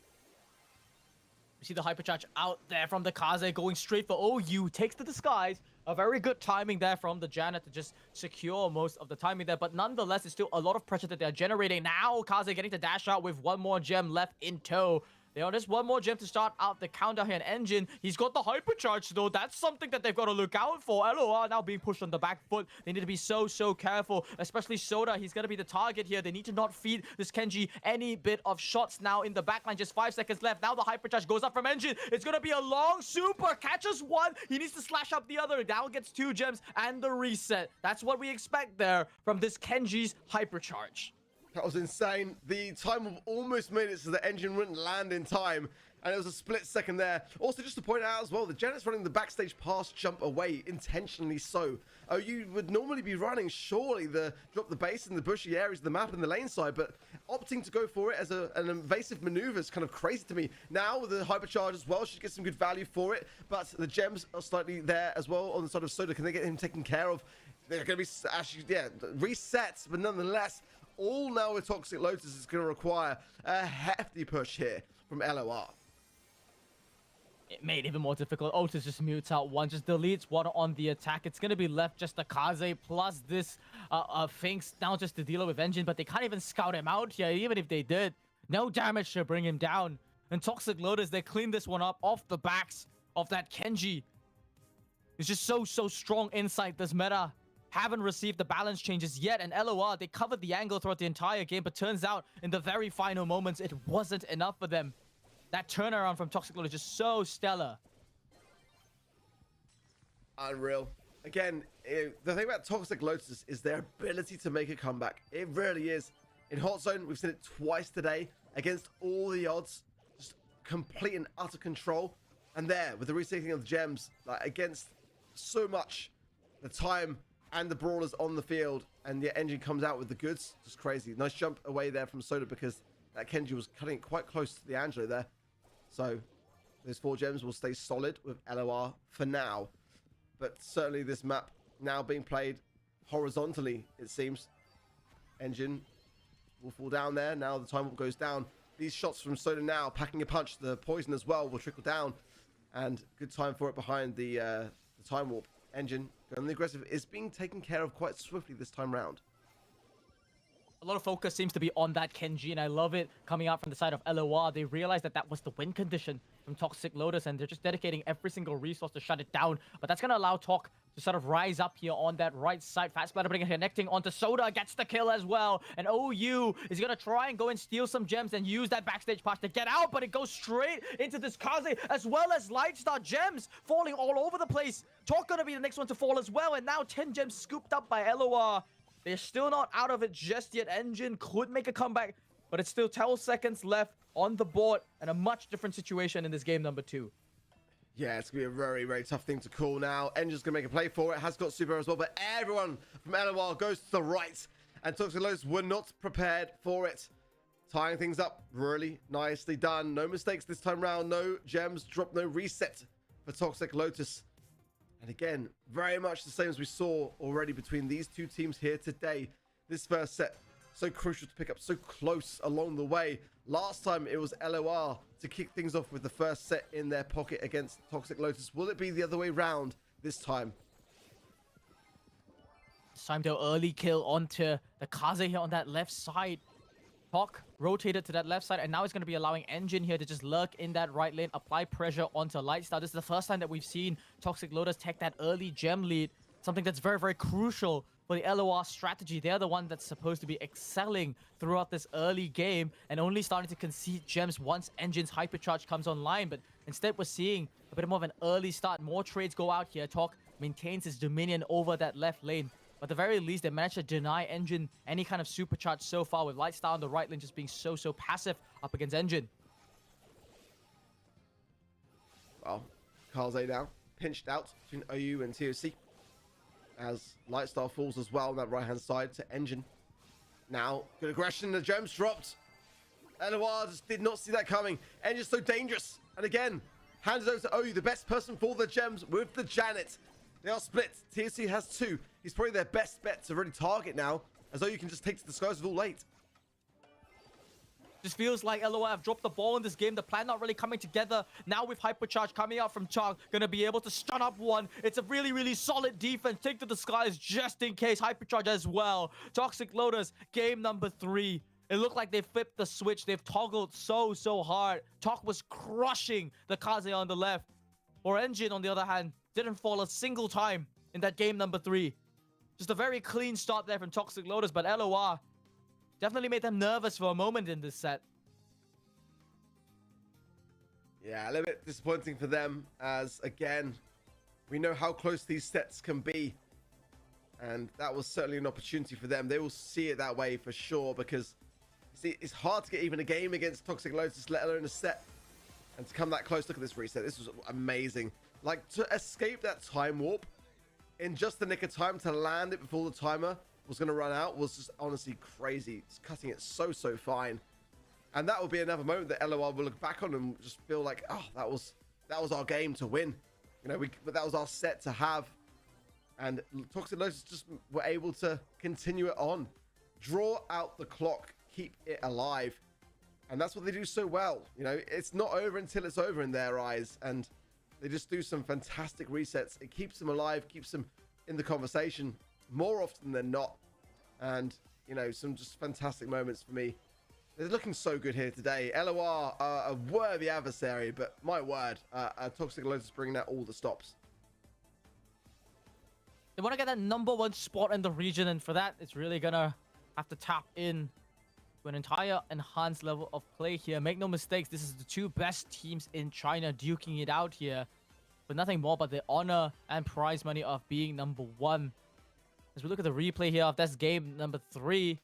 We see the hypercharge out there from the Kaze going straight for OU. Takes the disguise. A very good timing there from the Janet to just secure most of the timing there. But nonetheless, it's still a lot of pressure that they're generating. Now Kaze getting to dash out with one more gem left in tow. They are just one more gem to start out the countdown here. And Engine, he's got the hypercharge though. That's something that they've got to look out for. LOR now being pushed on the back foot. They need to be so careful. Especially Soda. He's going to be the target here. They need to not feed this Kenji any bit of shots now in the backline. Just 5 seconds left. Now the hypercharge goes up from Engine. It's going to be a long super. Catches one. He needs to slash up the other. Now gets 2 gems and the reset. That's what we expect there from this Kenji's hypercharge. That was insane. The time almost made it so the Engine wouldn't land in time. And it was a split second there. Also, just to point out as well, the Janet's running the backstage pass jump away, intentionally so. Oh, you would normally be running, surely, the drop the base in the bushy areas of the map and the lane side, but opting to go for it as an invasive maneuver is kind of crazy to me. Now, with the hypercharge as well, she gets some good value for it, but the gems are slightly there as well on the side of Soda. Can they get him taken care of? They're going to be, actually, yeah, resets, but nonetheless, all now with Toxic Lotus is going to require a hefty push here from LOR. It made it even more difficult. Otis just mutes out one, just deletes one on the attack. It's going to be left just the Kaze plus this Finks now just to deal with Engine, but they can't even scout him out here. Even if they did, no damage to bring him down. And Toxic Lotus, they clean this one up off the backs of that Kenji. It's just so strong inside this meta. Haven't received the balance changes yet, and LOR, they covered the angle throughout the entire game, but turns out in the very final moments, it wasn't enough for them. That turnaround from Toxic Lotus is just so stellar. Unreal. Again, the thing about Toxic Lotus is their ability to make a comeback. It really is. In Hot Zone, we've seen it twice today against all the odds, just complete and utter control. And there, with the restaking of the gems, like, against so much, the time and the brawlers on the field, and the Engine comes out with the goods. Just crazy. Nice jump away there from Soda, because that Kenji was cutting it quite close to the Angelo there. So those 4 gems will stay solid with LOR for now. But certainly this map now being played horizontally, it seems. Engine will fall down there. Now the time warp goes down. These shots from Soda now, packing a punch. The poison as well will trickle down. And good time for it behind the time warp. Engine going the aggressive is being taken care of quite swiftly this time round. A lot of focus seems to be on that Kenji, and I love it coming out from the side of LOR. They realized that that was the win condition from Toxic Lotus, and they're just dedicating every single resource to shut it down. But that's going to allow Talk to sort of rise up here on that right side. Fat Splatter connecting onto Soda, gets the kill as well. And OU is going to try and go and steal some gems and use that backstage pass to get out, but it goes straight into this Kaze, as well as Lightstar gems falling all over the place. Talk going to be the next one to fall as well, and now 10 gems scooped up by LOR. They're still not out of it just yet. Engine could make a comeback, but it's still 12 seconds left on the board, and a much different situation in this game number 2. Yeah, it's going to be a very, very tough thing to call now. Engine's going to make a play for it. Has got super as well, but everyone from LOR goes to the right, and Toxic Lotus were not prepared for it. Tying things up really nicely done. No mistakes this time round. No gems drop, no reset for Toxic Lotus. And again, very much the same as we saw already between these two teams here today. This first set, so crucial to pick up so close along the way. Last time it was LOR to kick things off with the first set in their pocket against Toxic Lotus. Will it be the other way round this time? It's time to early kill onto the Kaze here on that left side. Talk rotated to that left side, and now it's going to be allowing Engine here to just lurk in that right lane, apply pressure onto Lightstar. This is the first time that we've seen Toxic Lotus take that early gem lead, something that's very, very crucial for the LOR strategy. They're the one that's supposed to be excelling throughout this early game and only starting to concede gems once Engine's hypercharge comes online. But instead, we're seeing a bit more of an early start. More trades go out here. Talk maintains his dominion over that left lane. But at the very least, they managed to deny Engine any kind of supercharge so far, with Lightstar on the right lane just being so passive up against Engine. Well, Kaze now pinched out between OU and TOC as Lightstar falls as well on that right-hand side to Engine. Now, good aggression, the gems dropped. LOR just did not see that coming. Engine's so dangerous. And again, hands it over to OU, the best person for the gems with the Janet. They are split. TSC has 2. He's probably their best bet to really target now, as though you can just take to the skies with all late. Just feels like LOR have dropped the ball in this game. The plan not really coming together. Now with hypercharge coming out from Talk, gonna be able to stun up one. It's a really, really solid defense. Take to the skies just in case. Hypercharge as well. Toxic Lotus, game number 3. It looked like they flipped the switch. They've toggled so hard. Talk was crushing the Kaze on the left. Or Engine, on the other hand, didn't fall a single time in that game number 3. Just a very clean start there from Toxic Lotus, but LOR definitely made them nervous for a moment in this set. Yeah, a little bit disappointing for them, as again, we know how close these sets can be. And that was certainly an opportunity for them. They will see it that way for sure, because see, it's hard to get even a game against Toxic Lotus, let alone a set. And to come that close, look at this reset. This was amazing. Like, to escape that time warp in just the nick of time to land it before the timer was going to run out was just honestly crazy. It's cutting it so fine. And that will be another moment that LOR will look back on and just feel like, oh, that was our game to win. You know, but that was our set to have. And Toxic Lotus just were able to continue it on. Draw out the clock. Keep it alive. And that's what they do so well. You know, it's not over until it's over in their eyes. And they just do some fantastic resets. It keeps them alive, keeps them in the conversation more often than not. And, you know, some just fantastic moments for me. They're looking so good here today. LOR are a worthy adversary, but my word, Toxic Lotus bringing out all the stops. They want to get that number 1 spot in the region, and for that, it's really gonna have to tap in to an entire enhanced level of play here. Make no mistakes, this is the 2 best teams in China duking it out here, but nothing more but the honor and prize money of being number 1. As we look at the replay here of this game number 3,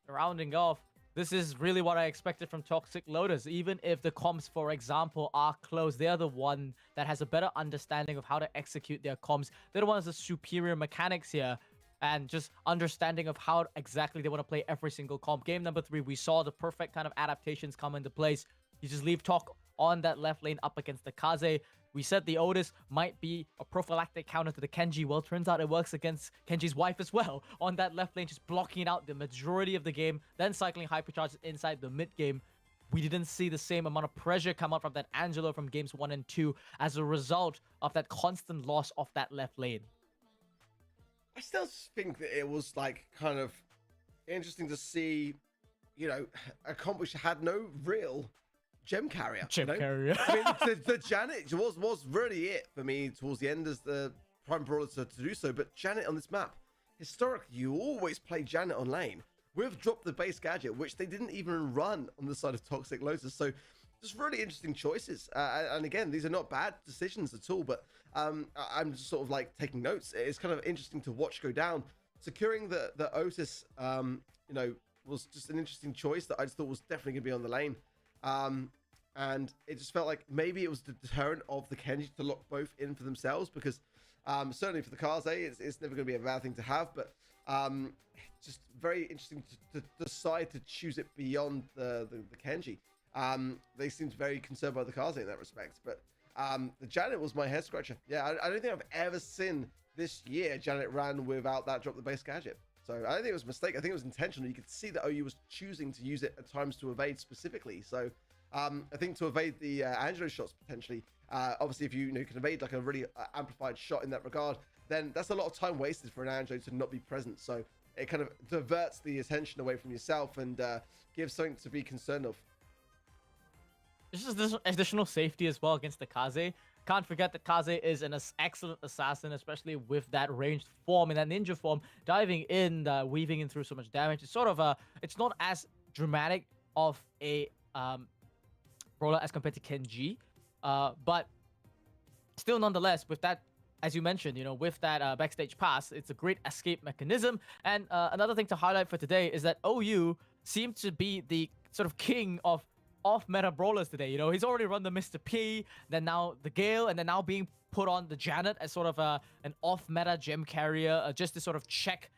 rounding off, this is really what I expected from Toxic Lotus. Even if the comps, for example, are close, they are the one that has a better understanding of how to execute their comps. They're the ones with superior mechanics here and just understanding of how exactly they want to play every single comp. Game number 3, we saw the perfect kind of adaptations come into place. You just leave Talk on that left lane up against the Kaze. We said the Otis might be a prophylactic counter to the Kenji. Well, turns out it works against Kenji's wife as well. On that left lane, just blocking out the majority of the game, then cycling hypercharges inside the mid game. We didn't see the same amount of pressure come out from that Angelo from games 1 and 2 as a result of that constant loss of that left lane. I still think that it was like kind of interesting to see, you know, a comp which had no real gem carrier. Carrier. I mean, the Janet was really it for me towards the end as the prime brawler to do so. But Janet on this map, historically, you always play Janet on lane. We've dropped the base gadget, which they didn't even run on the side of Toxic Lotus. So just really interesting choices. And again, these are not bad decisions at all, but I'm just sort of like taking notes. It's kind of interesting to watch go down. Securing the Otis, you know, was just an interesting choice that I just thought was definitely going to be on the lane. And it just felt like maybe it was the deterrent of the Kenji to lock both in for themselves, because certainly for the Kaze, it's never going to be a bad thing to have, but just very interesting to decide to choose it beyond the Kenji. They seemed very concerned by the Kaze in that respect, but the Janet was my head scratcher. Yeah, I don't think I've ever seen this year Janet ran without that drop the base gadget. So I don't think it was a mistake. I think it was intentional. You could see that OU was choosing to use it at times to evade specifically. So I think to evade the Angelo shots potentially, obviously if you can evade like a really amplified shot in that regard, then that's a lot of time wasted for an Angelo to not be present. So it kind of diverts the attention away from yourself and gives something to be concerned of. This is additional safety as well against the Kaze. Can't forget that Kaze is an excellent assassin, especially with that ranged form, in that ninja form, diving in, weaving in through so much damage. It's sort of it's not as dramatic of a brawler as compared to Kenji, but still nonetheless, with that, as you mentioned, with that backstage pass, it's a great escape mechanism. And another thing to highlight for today is that OU seemed to be the sort of king of off-meta brawlers today. He's already run the Mr. P, then now the Gale, and then now being put on the Janet as sort of an off-meta gem carrier, just to sort of check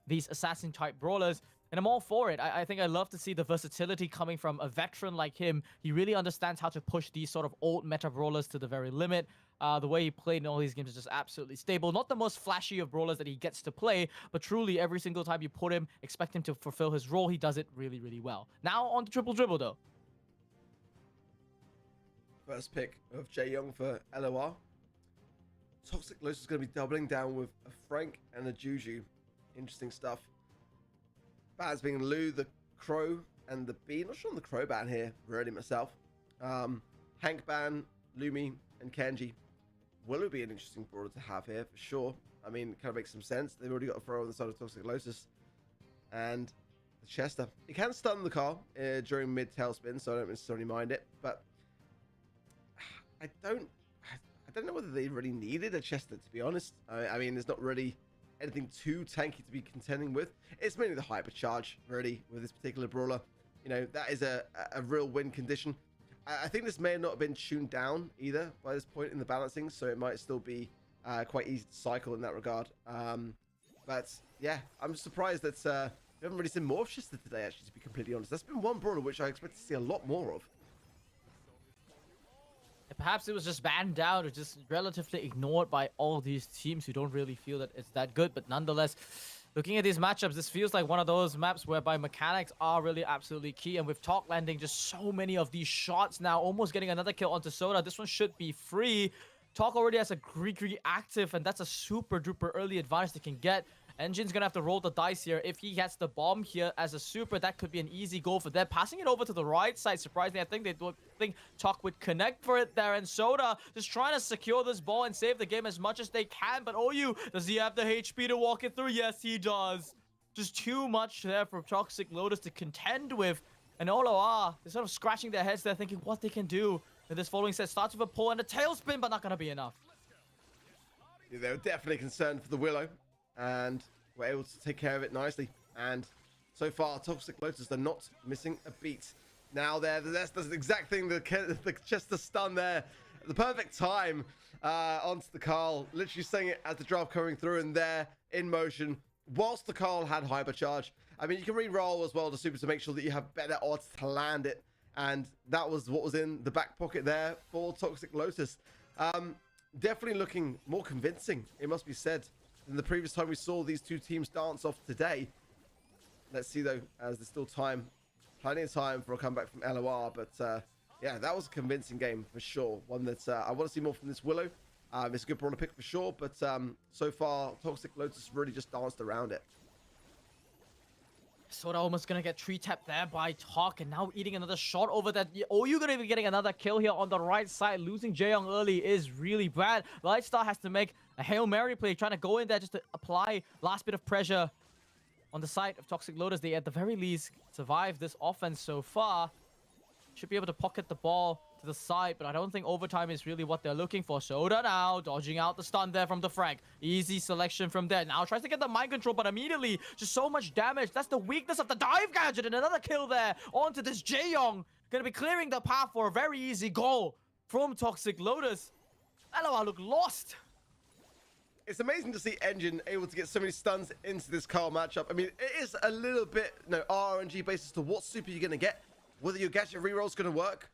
these assassin-type brawlers. And I'm all for it. I think I love to see the versatility coming from a veteran like him. He really understands how to push these sort of old meta brawlers to the very limit. The way he played in all these games is just absolutely stable. Not the most flashy of brawlers that he gets to play, but truly every single time you put him, expect him to fulfill his role. He does it really, really well. Now on to Triple Dribble, though. First pick of Jae Young for LOR. Toxic Lotus is going to be doubling down with a Frank and a Juju. Interesting stuff. Bans being Lou, the Crow, and the Bee. Not sure on the Crow ban here, really myself. Hank ban, Lumi, and Kenji. Willow be an interesting brawler to have here for sure. I mean, it kind of makes some sense. They've already got a throw on the side of Toxic Lotus. And the Chester. It can stun the car during mid tailspin, so I don't necessarily mind it. But I don't know whether they really needed a Chester, to be honest. I mean, there's not really anything too tanky to be contending with. It's mainly the hypercharge, really, with this particular brawler. That is a real win condition. I think this may not have been tuned down either by this point in the balancing, so it might still be quite easy to cycle in that regard. But yeah, I'm surprised that we haven't really seen more of Chester today, actually, to be completely honest. That's been one brawler which I expect to see a lot more of. Perhaps it was just banned down or just relatively ignored by all these teams who don't really feel that it's that good. But nonetheless, looking at these matchups, this feels like one of those maps whereby mechanics are really absolutely key. And with Talk landing just so many of these shots now, almost getting another kill onto Soda, this one should be free. Talk already has a Gree active, and that's a super duper early advantage they can get. Engine's gonna have to roll the dice here. If he gets the bomb here as a super, that could be an easy goal for them. Passing it over to the right side, surprisingly, I think they think Talk would connect for it there. And Soda just trying to secure this ball and save the game as much as they can. But OU, does he have the HP to walk it through? Yes, he does. Just too much there for Toxic Lotus to contend with. And LOR, they're sort of scratching their heads there, thinking what they can do. And this following set starts with a pull and a tailspin, but not gonna be enough. Yeah, they were definitely concerned for the Willow, and were able to take care of it nicely. And So far, Toxic Lotus are not missing a beat. Now that's the exact thing, the Chester stun there. The perfect time onto the Carl. Literally saying it as the drop coming through and there in motion. Whilst the Carl had hypercharge. I mean, you can re-roll as well to super to make sure that you have better odds to land it. And that was what was in the back pocket there for Toxic Lotus. Definitely looking more convincing, it must be said, than the previous time we saw these two teams dance off today. Let's see, though, as there's still time. Plenty of time for a comeback from LOR. But, yeah, that was a convincing game for sure. One that I want to see more from this Willow. It's a good brawler pick for sure. But so far, Toxic Lotus really just danced around it. Soda almost gonna get tree tapped there by Talk, and now eating another shot over that. Oh, you're gonna be getting another kill here on the right side. Losing Jaeyoung early is really bad. Lightstar has to make a Hail Mary play, trying to go in there just to apply last bit of pressure on the side of Toxic Lotus. They at the very least survived this offense so far. Should be able to pocket the ball to the side, but I don't think overtime is really what they're looking for. Soda now dodging out the stun there from the Frank. Easy selection from there. Now tries to get the mind control, but immediately just so much damage. That's the weakness of the dive gadget, and another kill there onto this Jaeyoung. Gonna be clearing the path for a very easy goal from Toxic Lotus. LOR look lost. It's amazing to see Engine able to get so many stuns into this Carl matchup. I mean, it is a little bit, RNG based as to what super you're gonna get, whether your gadget reroll is gonna work.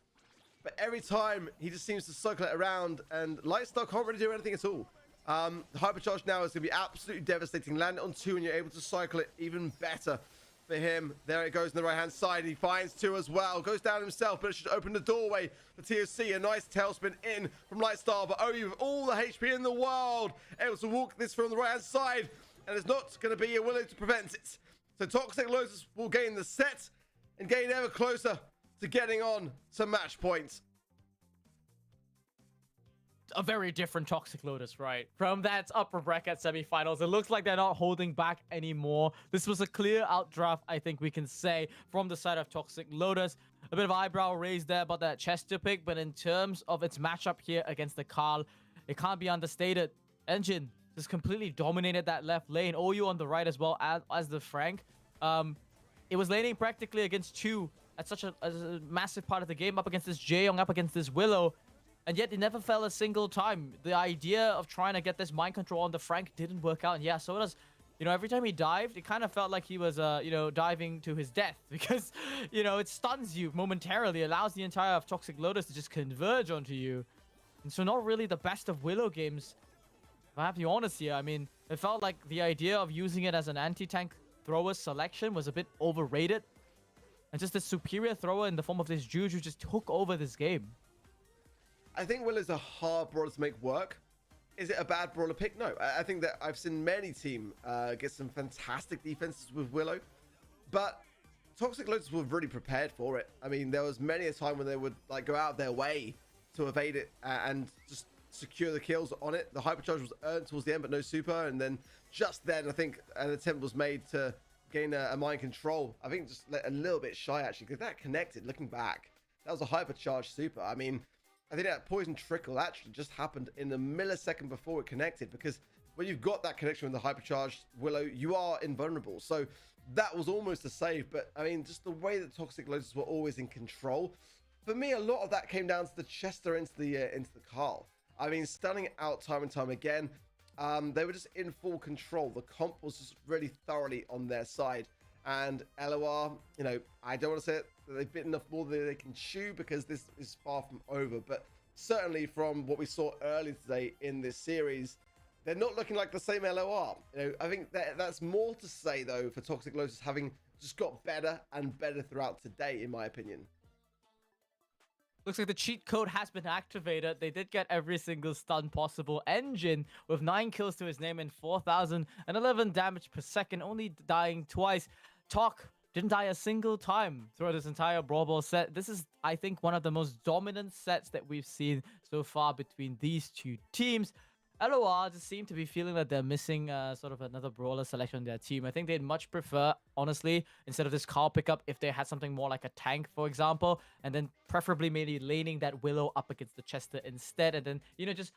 But every time, he just seems to circle it around, and Lightstar can't really do anything at all. Hypercharge now is going to be absolutely devastating. Land it on 2, and you're able to cycle it even better for him. There it goes on the right-hand side. He finds 2 as well. Goes down himself, but it should open the doorway for TOC. A nice tailspin in from Lightstar, but Oyu with all the HP in the world, able to walk this from the right-hand side, and it's not going to be a Willow to prevent it. So Toxic Lotus will gain the set and gain ever closer to getting on to match points. A very different Toxic Lotus, right? From that upper bracket semifinals, it looks like they're not holding back anymore. This was a clear outdraft, I think we can say, from the side of Toxic Lotus. A bit of eyebrow raised there about that Chester pick, but in terms of its matchup here against the Carl, it can't be understated. Engine just completely dominated that left lane. OU on the right as well as the Frank. It was laning practically against 2 at such a massive part of the game, up against this Jaeyoung, up against this Willow, and yet it never fell a single time. The idea of trying to get this mind control on the Frank didn't work out, and yeah, so does, every time he dived, it kind of felt like he was, diving to his death, because, it stuns you momentarily, allows the entire of Toxic Lotus to just converge onto you, and so not really the best of Willow games, if I have to be honest here. I mean, it felt like the idea of using it as an anti-tank thrower selection was a bit overrated. And just a superior thrower in the form of this Juju just took over this game. I think Willow's a hard brawler to make work. Is it a bad brawler pick? No. I think that I've seen many teams get some fantastic defenses with Willow. But Toxic Lotus were really prepared for it. I mean, there was many a time when they would go out their way to evade it and just secure the kills on it. The hypercharge was earned towards the end, but no super. And then just then, I think an attempt was made to gain a mind control. I think just a little bit shy, actually, because that connected. Looking back, that was a hypercharged super. I mean, I think that poison trickle actually just happened in the millisecond before it connected, because when you've got that connection with the hypercharged Willow, you are invulnerable. So that was almost a save. But I mean, just the way that Toxic Lotus were always in control, for me, a lot of that came down to the Chester into the Carl. I mean, stunning out time and time again. They were just in full control. The comp was just really thoroughly on their side. And LOR, I don't want to say it, they've bitten enough more than they can chew, because this is far from over. But certainly from what we saw earlier today in this series, they're not looking like the same LOR. I think that's more to say, though, for Toxic Lotus having just got better and better throughout today, in my opinion. Looks like the cheat code has been activated. They did get every single stun possible. Engine with 9 kills to his name and 4,011 damage per second, only dying twice. Talk didn't die a single time throughout this entire Brawl Ball set. This is, I think, one of the most dominant sets that we've seen so far between these two teams. LOR just seem to be feeling that they're missing sort of another brawler selection on their team. I think they'd much prefer, honestly, instead of this Carl pickup, if they had something more like a tank, for example, and then preferably maybe laning that Willow up against the Chester instead, and then, just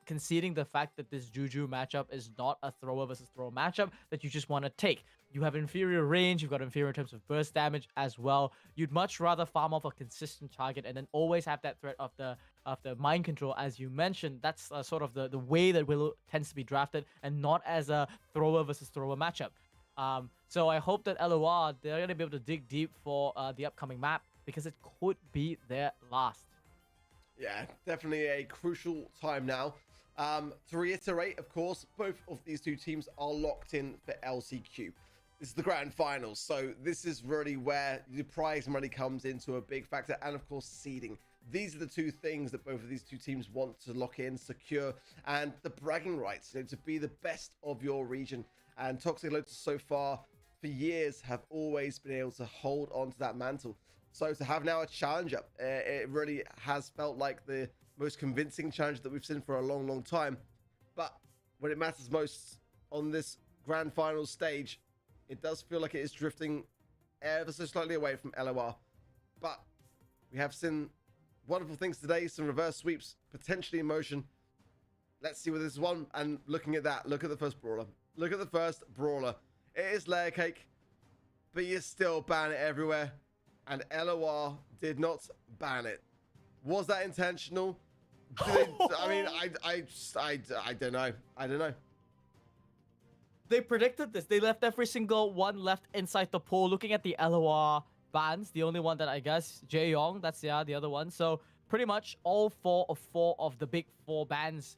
conceding the fact that this Juju matchup is not a thrower versus thrower matchup that you just want to take. you have inferior range, you've got inferior in terms of burst damage as well. You'd much rather farm off a consistent target and then always have that threat of the mind control, as you mentioned. That's sort of the way that Willow tends to be drafted, and not as a thrower versus thrower matchup. So I hope that LOR, they're going to be able to dig deep for the upcoming map, because it could be their last. Yeah, definitely a crucial time now. To reiterate, of course, both of these two teams are locked in for LCQ. This is the grand finals, so this is really where the prize money comes into a big factor, and of course seeding. These are the two things that both of these two teams want to lock in, secure, and the bragging rights, to be the best of your region. And Toxic Lotus so far for years have always been able to hold on to that mantle. So to have now a challenger, it really has felt like the most convincing challenge that we've seen for a long time. But when it matters most on this grand final stage, it does feel like it is drifting ever so slightly away from LOR. But we have seen wonderful things today, some reverse sweeps potentially in motion. Let's see where this is one. And looking at that, look at the first brawler. Look at the first brawler. It is layer cake, but you still ban it everywhere. And LOR did not ban it. Was that intentional? I mean, I don't know. I don't know. They predicted this. They left every single one left inside the pool. Looking at the LOR bans, the only one that I guess, Jaeyong, that's the other one. So pretty much all four of the big four bans,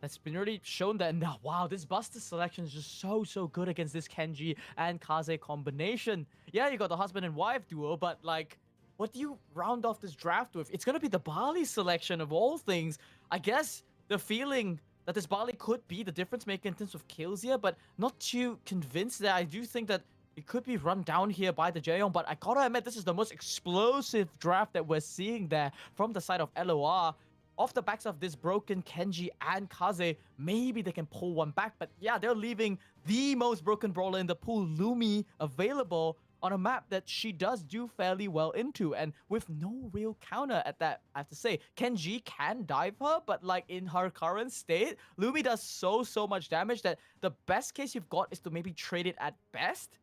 that's been really shown that now, wow, this Buster selection is just so good against this Kenji and Kaze combination. Yeah, you got the husband and wife duo, but like, what do you round off this draft with? It's gonna be the Barley selection of all things. I guess the feeling that this Barley could be the difference maker in terms of kills here, but not too convinced that I do think that it could be run down here by the Jaeyong, but I gotta admit, this is the most explosive draft that we're seeing there from the side of LOR. Off the backs of this broken Kenji and Kaze, maybe they can pull one back. But yeah, they're leaving the most broken brawler in the pool, Lumi, available on a map that she does do fairly well into. And with no real counter at that, I have to say. Kenji can dive her, but like in her current state, Lumi does so much damage that the best case you've got is to maybe trade it at best.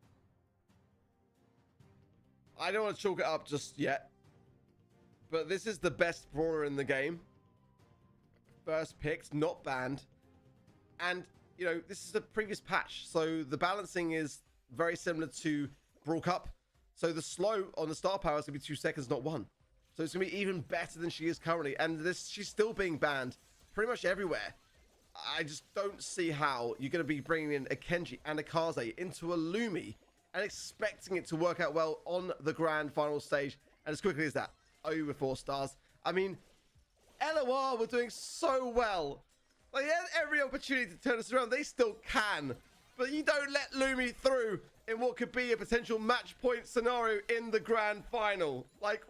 I don't want to chalk it up just yet, but this is the best brawler in the game. First picked, not banned. And, you know, this is a previous patch, so the balancing is very similar to Brawl Cup. So the slow on the star power is going to be 2 seconds, not 1. So it's going to be even better than she is currently. And she's still being banned pretty much everywhere. I just don't see how you're going to be bringing in a Kenji and a Kaze into a Lumi and expecting it to work out well on the grand final stage. And as quickly as that, OU with 4 stars. I mean, LOR were doing so well. Like, they had every opportunity to turn us around. They still can. But you don't let Lumi through in what could be a potential match point scenario in the grand final. Like,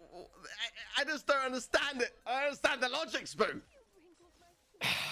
I just don't understand it. I don't understand the logic, Spoo.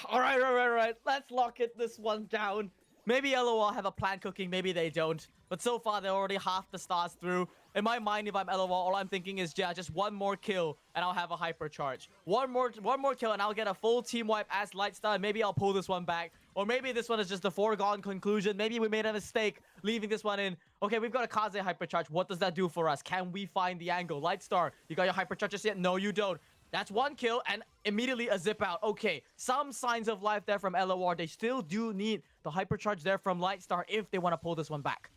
All right. Let's lock this one down. Maybe LOR have a plan cooking, maybe they don't. But so far, they're already half the stars through. In my mind, if I'm LOR, all I'm thinking is, yeah, just one more kill, and I'll have a hypercharge. One more kill, and I'll get a full team wipe as Lightstar, and maybe I'll pull this one back. Or maybe this one is just a foregone conclusion. Maybe we made a mistake leaving this one in. Okay, we've got a Kaze hypercharge. What does that do for us? Can we find the angle? Lightstar, you got your hypercharges yet? No, you don't. That's one kill, and immediately a zip out. Okay, some signs of life there from LOR. They still do need the hypercharge there from Lightstar if they want to pull this one back.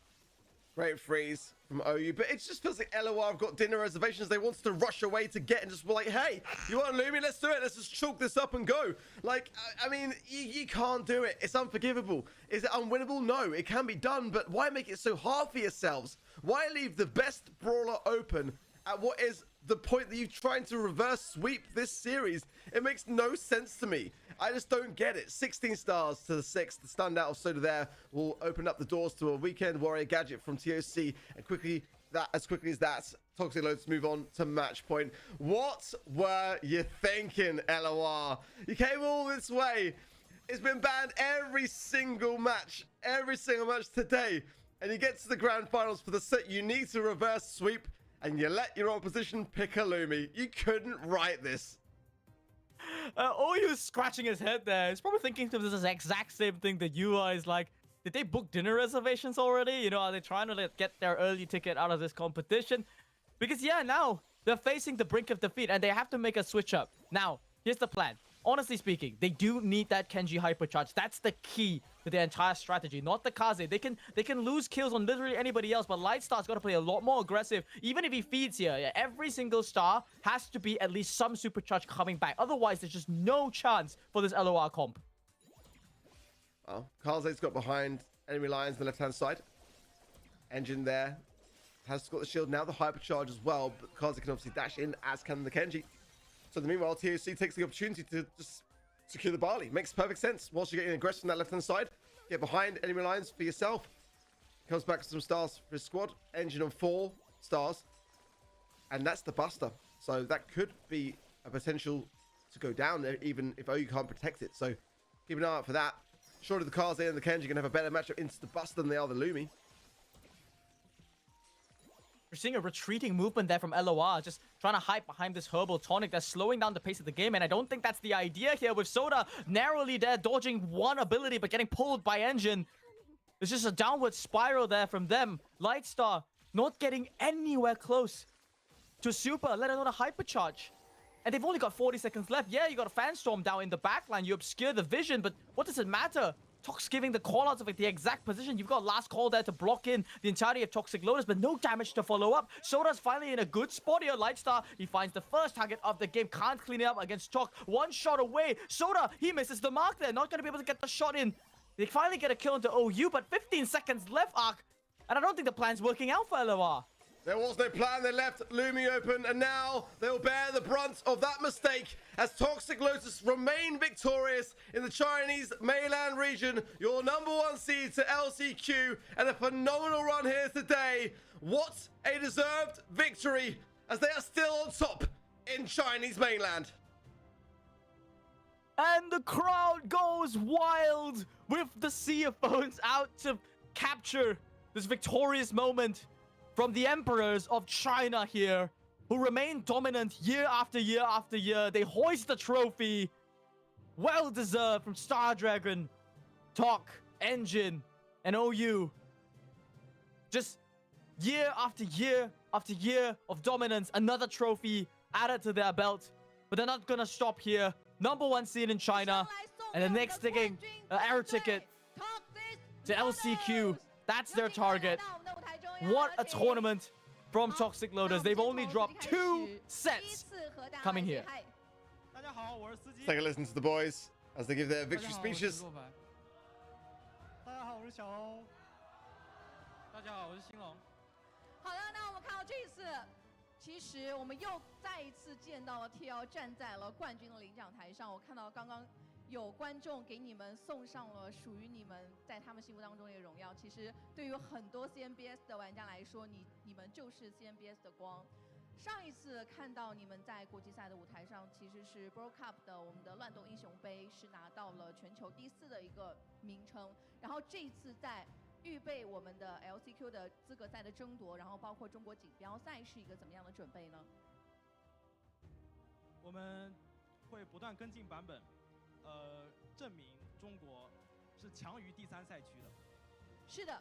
Great freeze from OU, but it just feels like LOR have got dinner reservations. They want to rush away to get and just be like, hey, you want Lumi? Let's do it. Let's just chalk this up and go. Like, I mean, you can't do it. It's unforgivable. Is it unwinnable? No, it can be done, but why make it so hard for yourselves? Why leave the best brawler open at what is the point that you're trying to reverse sweep this series? It makes no sense to me. I just don't get it. 16 stars to the 6th. The standout of Soda there will open up the doors to a Weekend Warrior gadget from TOC. And as quickly as that, Toxic Lotus move on to match point. What were you thinking, LOR? You came all this way. It's been banned every single match today. And you get to the grand finals for the set. You need to reverse sweep, and you let your opposition pick a Lumi. You couldn't write this. OU scratching his head there. He's probably thinking to this exact same thing that you are. Is like, did they book dinner reservations already? You know, are they trying to like, get their early ticket out of this competition? Because yeah, now they're facing the brink of defeat and they have to make a switch up. Now, here's the plan. Honestly speaking, they do need that Kenji hypercharge. That's the key to their entire strategy, not the Kaze. They can lose kills on literally anybody else, but Lightstar's got to play a lot more aggressive. Even if he feeds here, every single star has to be at least some supercharge coming back. Otherwise, there's just no chance for this LOR comp. Well, Kaze's got behind enemy lines on the left-hand side. Engine there has got the shield, now the hypercharge as well, but Kaze can obviously dash in, as can the Kenji. So meanwhile, TOC takes the opportunity to just secure the Barley. Makes perfect sense. Whilst you're getting aggressive on that left-hand side, get behind enemy lines for yourself. Comes back with some stars for his squad. Engine on 4 stars. And that's the Buster. So that could be a potential to go down there, even if OU can't protect it. So keep an eye out for that. Surely the Kaze and the Kenji are going to have a better matchup into the Buster than they are the Lumi. We're seeing a retreating movement there from LOR, just trying to hide behind this herbal tonic that's slowing down the pace of the game, and I don't think that's the idea here with Soda narrowly there, dodging one ability but getting pulled by Engine. It's just a downward spiral there from them. Lightstar not getting anywhere close to super, let alone a hypercharge. And they've only got 40 seconds left. Yeah, you got a Fanstorm down in the backline, you obscure the vision, but what does it matter? Tox giving the callouts of like the exact position. You've got last call there to block in the entirety of Toxic Lotus, but no damage to follow up. Soda's finally in a good spot here. Lightstar, he finds the first target of the game. Can't clean it up against Tox. One shot away. Soda, he misses the mark there. Not going to be able to get the shot in. They finally get a kill into OU, but 15 seconds left, Ark. And I don't think the plan's working out for LOR. There was no plan. They left Lumi open, and now they'll bear the brunt of that mistake as Toxic Lotus remain victorious in the Chinese mainland region. Your #1 seed to LCQ, and a phenomenal run here today. What a deserved victory as they are still on top in Chinese mainland. And the crowd goes wild with the Sea of Phones out to capture this victorious moment from the emperors of China here, who remain dominant year after year after year. They hoist the trophy. Well deserved from Star Dragon, Talk, Engine, and OU. Just year after year after year of dominance. Another trophy added to their belt. But they're not gonna stop here. #1 seed in China. And the next ticket, air ticket to LCQ. That's their target. What a tournament from Toxic Lotus. They've only dropped 2 sets coming here. Take a listen to the boys as they give their victory speeches. 大家好，我是小欧。大家好，我是兴隆。好的，那我们看到这一次，其实我们又再一次见到了 TL 站在了冠军的领奖台上。我看到刚刚有观众给你们送上了属于你们在他们心目当中的荣耀。其实对于很多 CNBS 的玩家来说，你们就是 CNBS 的光。上一次看到你们在国际赛的舞台上，其实是 Brawl Cup 的我们的乱斗英雄杯是拿到了全球第4的一个名称。然后这一次在预备我们的 LCQ 的资格赛的争夺，然后包括中国锦标赛是一个怎么样的准备呢？我们会不断跟进版本。证明中国是强于第3赛区的。是的，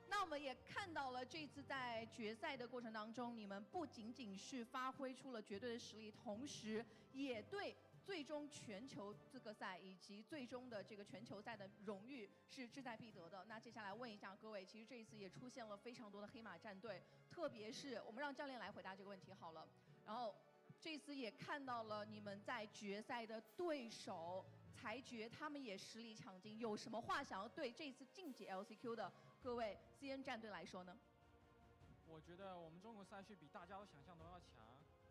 那我们也看到了这次在决赛的过程当中，你们不仅仅是发挥出了绝对的实力，同时也对最终全球资格赛以及最终的这个全球赛的荣誉是志在必得的。那接下来问一下各位，其实这一次也出现了非常多的黑马战队，特别是我们让教练来回答这个问题好了。然后这次也看到了你们在决赛的对手。裁决他们也实力强劲，有什么话想要对这次晋级 LCQ 的各位 CN 战队来说呢？我觉得我们中国赛区比大家都想象都要强，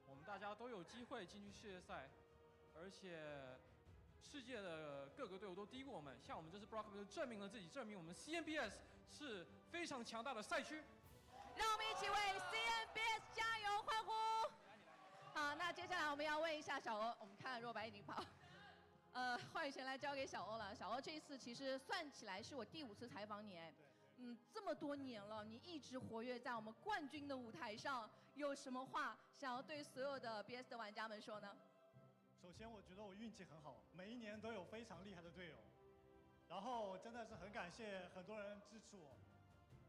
我们大家都有机会进去世界赛，而且世界的各个队伍都低过我们。像我们这次 Brawl 就证明了自己，证明我们 CNBS 是非常强大的赛区。让我们一起为 CNBS 加油欢呼！好，那接下来我们要问一下小欧，我们看若白已经跑。话语权来交给小欧了。小欧这一次其实算起来是我第5次采访你，这么多年了，你一直活跃在我们冠军的舞台上，有什么话想要对所有的 BS 的玩家们说呢？首先，我觉得我运气很好，每一年都有非常厉害的队友。然后真的是很感谢很多人支持我，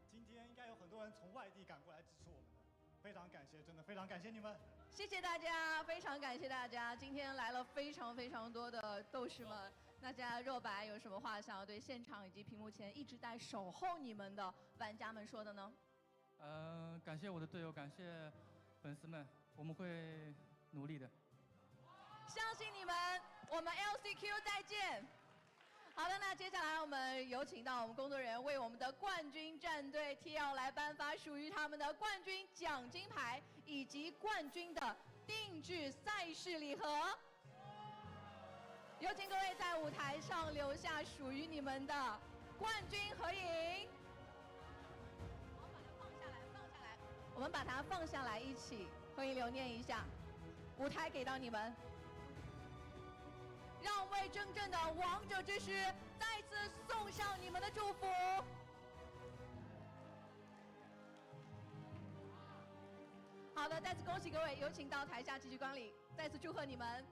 今天应该有很多人从外地赶过来支持我们的，非常感谢，真的非常感谢你们。谢谢大家，非常感谢大家，今天来了非常多的斗士们。大家若白有什么话想要对现场以及屏幕前一直在守候你们的玩家们说的呢？感谢我的队友，感谢粉丝们，我们会努力的。相信你们，我们 LCQ 再见。好的，那接下来我们有请到我们工作人员为我们的冠军战队 TL 来颁发属于他们的冠军奖金牌以及冠军的定制赛事礼盒。有请各位在舞台上留下属于你们的冠军合影。我们把它放下来，一起合影留念一下。舞台给到你们。让为真正的王者之师再次送上你们的祝福。好的，再次恭喜各位，有请到台下继续观礼，再次祝贺你们。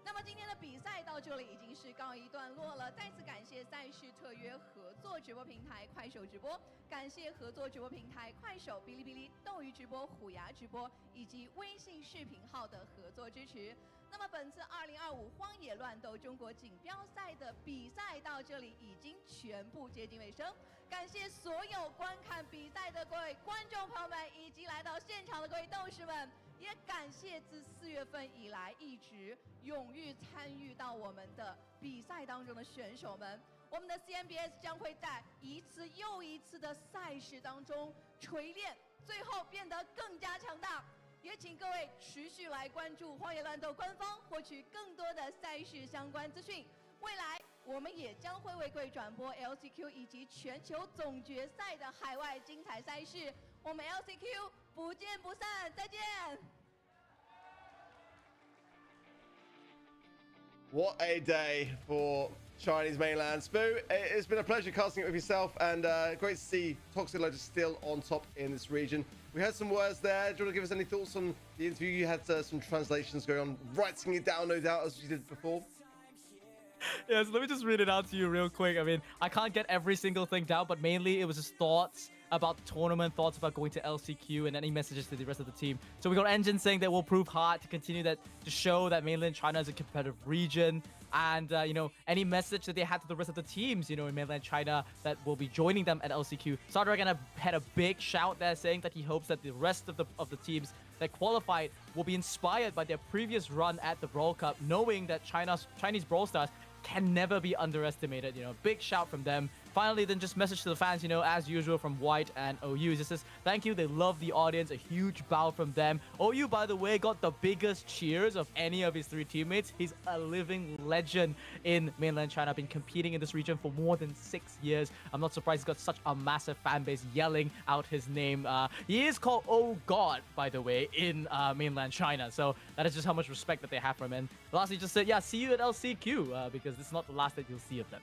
那么今天的比赛到这里已经是告一段落了，再次感谢赛事特约合作直播平台快手直播，感谢合作直播平台快手、哔哩哔哩、斗鱼直播、虎牙直播以及微信视频号的合作支持。那么本次2025荒野乱斗中国锦标赛的比赛到这里已经全部接近尾声，感谢所有观看比赛的各位观众朋友们，以及来到现场的各位斗士们。也感谢自4月份以来一直勇于参与到我们的比赛当中的选手们。我们的 CNBS 将会在一次又一次的赛事当中锤炼，最后变得更加强大。也请各位持续来关注荒野乱斗官方，获取更多的赛事相关资讯。未来我们也将会为各位转播 LCQ 以及全球总决赛的海外精彩赛事。我们 LCQ 不见不散，再见。What a day for Chinese mainland. Spoo, it's been a pleasure casting it with yourself, and great to see Toxic Lotus still on top in this region. We heard some words there. Do you want to give us any thoughts on the interview? You had some translations going on, writing it down, no doubt, as you did before. Yes, let me just read it out to you real quick. I mean, I can't get every single thing down, but mainly it was his thoughts about the tournament, thoughts about going to LCQ, and any messages to the rest of the team. So we got Engine saying that we'll prove hard to continue that, to show that mainland China is a competitive region. And, you know, any message that they had to the rest of the teams, you know, in mainland China that will be joining them at LCQ. Stardragon had a big shout there saying that he hopes that the rest of the teams that qualified will be inspired by their previous run at the Brawl Cup, knowing that Chinese Brawl stars can never be underestimated. You know, big shout from them. Finally, then just message to the fans, you know, as usual from White and OU. It just says, thank you, they love the audience, a huge bow from them. OU, by the way, got the biggest cheers of any of his 3 teammates. He's a living legend in mainland China, been competing in this region for more than 6 years. I'm not surprised he's got such a massive fan base yelling out his name. He is called Oh God, by the way, in mainland China. So that is just how much respect that they have for him. And lastly, just said, yeah, see you at LCQ, because this is not the last that you'll see of them.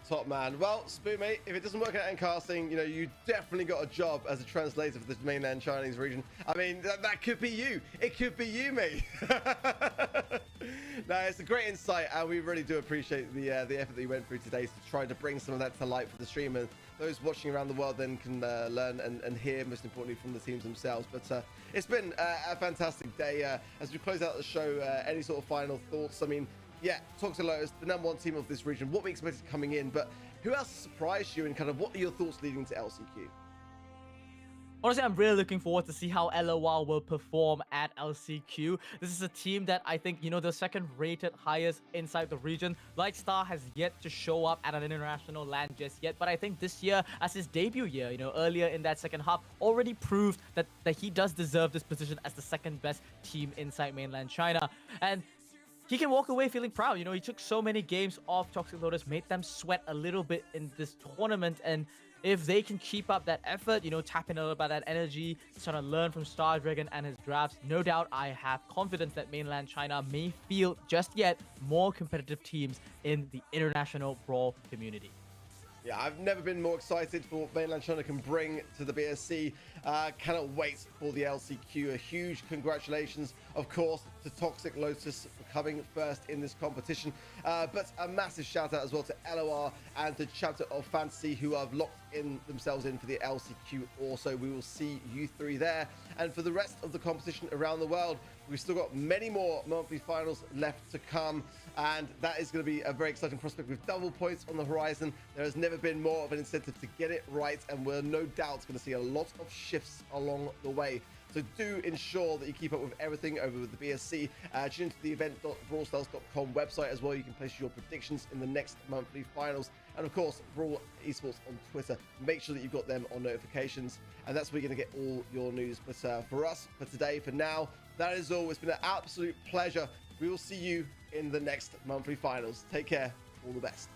Top man. Well, Spoo, mate, if it doesn't work out in casting, you know, you definitely got a job as a translator for the mainland Chinese region. I mean, that could be you. It could be you, mate. No, it's a great insight, and we really do appreciate the effort that you went through today to try to bring some of that to light for the streamer. Those watching around the world then can learn and hear, most importantly, from the teams themselves. But it's been a fantastic day. As we close out the show, any sort of final thoughts? I mean, yeah, Toxic Lotus, the #1 team of this region. What we expected coming in, but who else surprised you, and kind of what are your thoughts leading to LCQ? Honestly, I'm really looking forward to see how LOL will perform at LCQ. This is a team that I think, you know, the second rated highest inside the region. Lightstar has yet to show up at an international land just yet, but I think this year, as his debut year, you know, earlier in that second half, already proved that he does deserve this position as the second best team inside mainland China. And he can walk away feeling proud. You know, he took so many games off Toxic Lotus, made them sweat a little bit in this tournament. And if they can keep up that effort, you know, tapping a little bit that energy, trying to learn from Stardragon and his drafts, no doubt I have confidence that mainland China may field just yet more competitive teams in the international Brawl community. Yeah, I've never been more excited for what Mainland China can bring to the BSC. Cannot wait for the LCQ. A huge congratulations, of course, to Toxic Lotus for coming first in this competition. But a massive shout out as well to LOR and to Chapter of Fantasy, who have locked themselves in for the LCQ also. We will see you three there. And for the rest of the competition around the world, we've still got many more monthly finals left to come, and that is going to be a very exciting prospect with double points on the horizon. There has never been more of an incentive to get it right, and we're no doubt going to see a lot of shifts along the way. So do ensure that you keep up with everything over with the BSC. Tune into the event.brawlstars.com website as well. You can place your predictions in the next monthly finals. And of course, Brawl Esports on Twitter. Make sure that you've got them on notifications. And that's where you're going to get all your news. But for us, for today, for now, that is all. It's been an absolute pleasure. We will see you in the next monthly finals. Take care. All the best.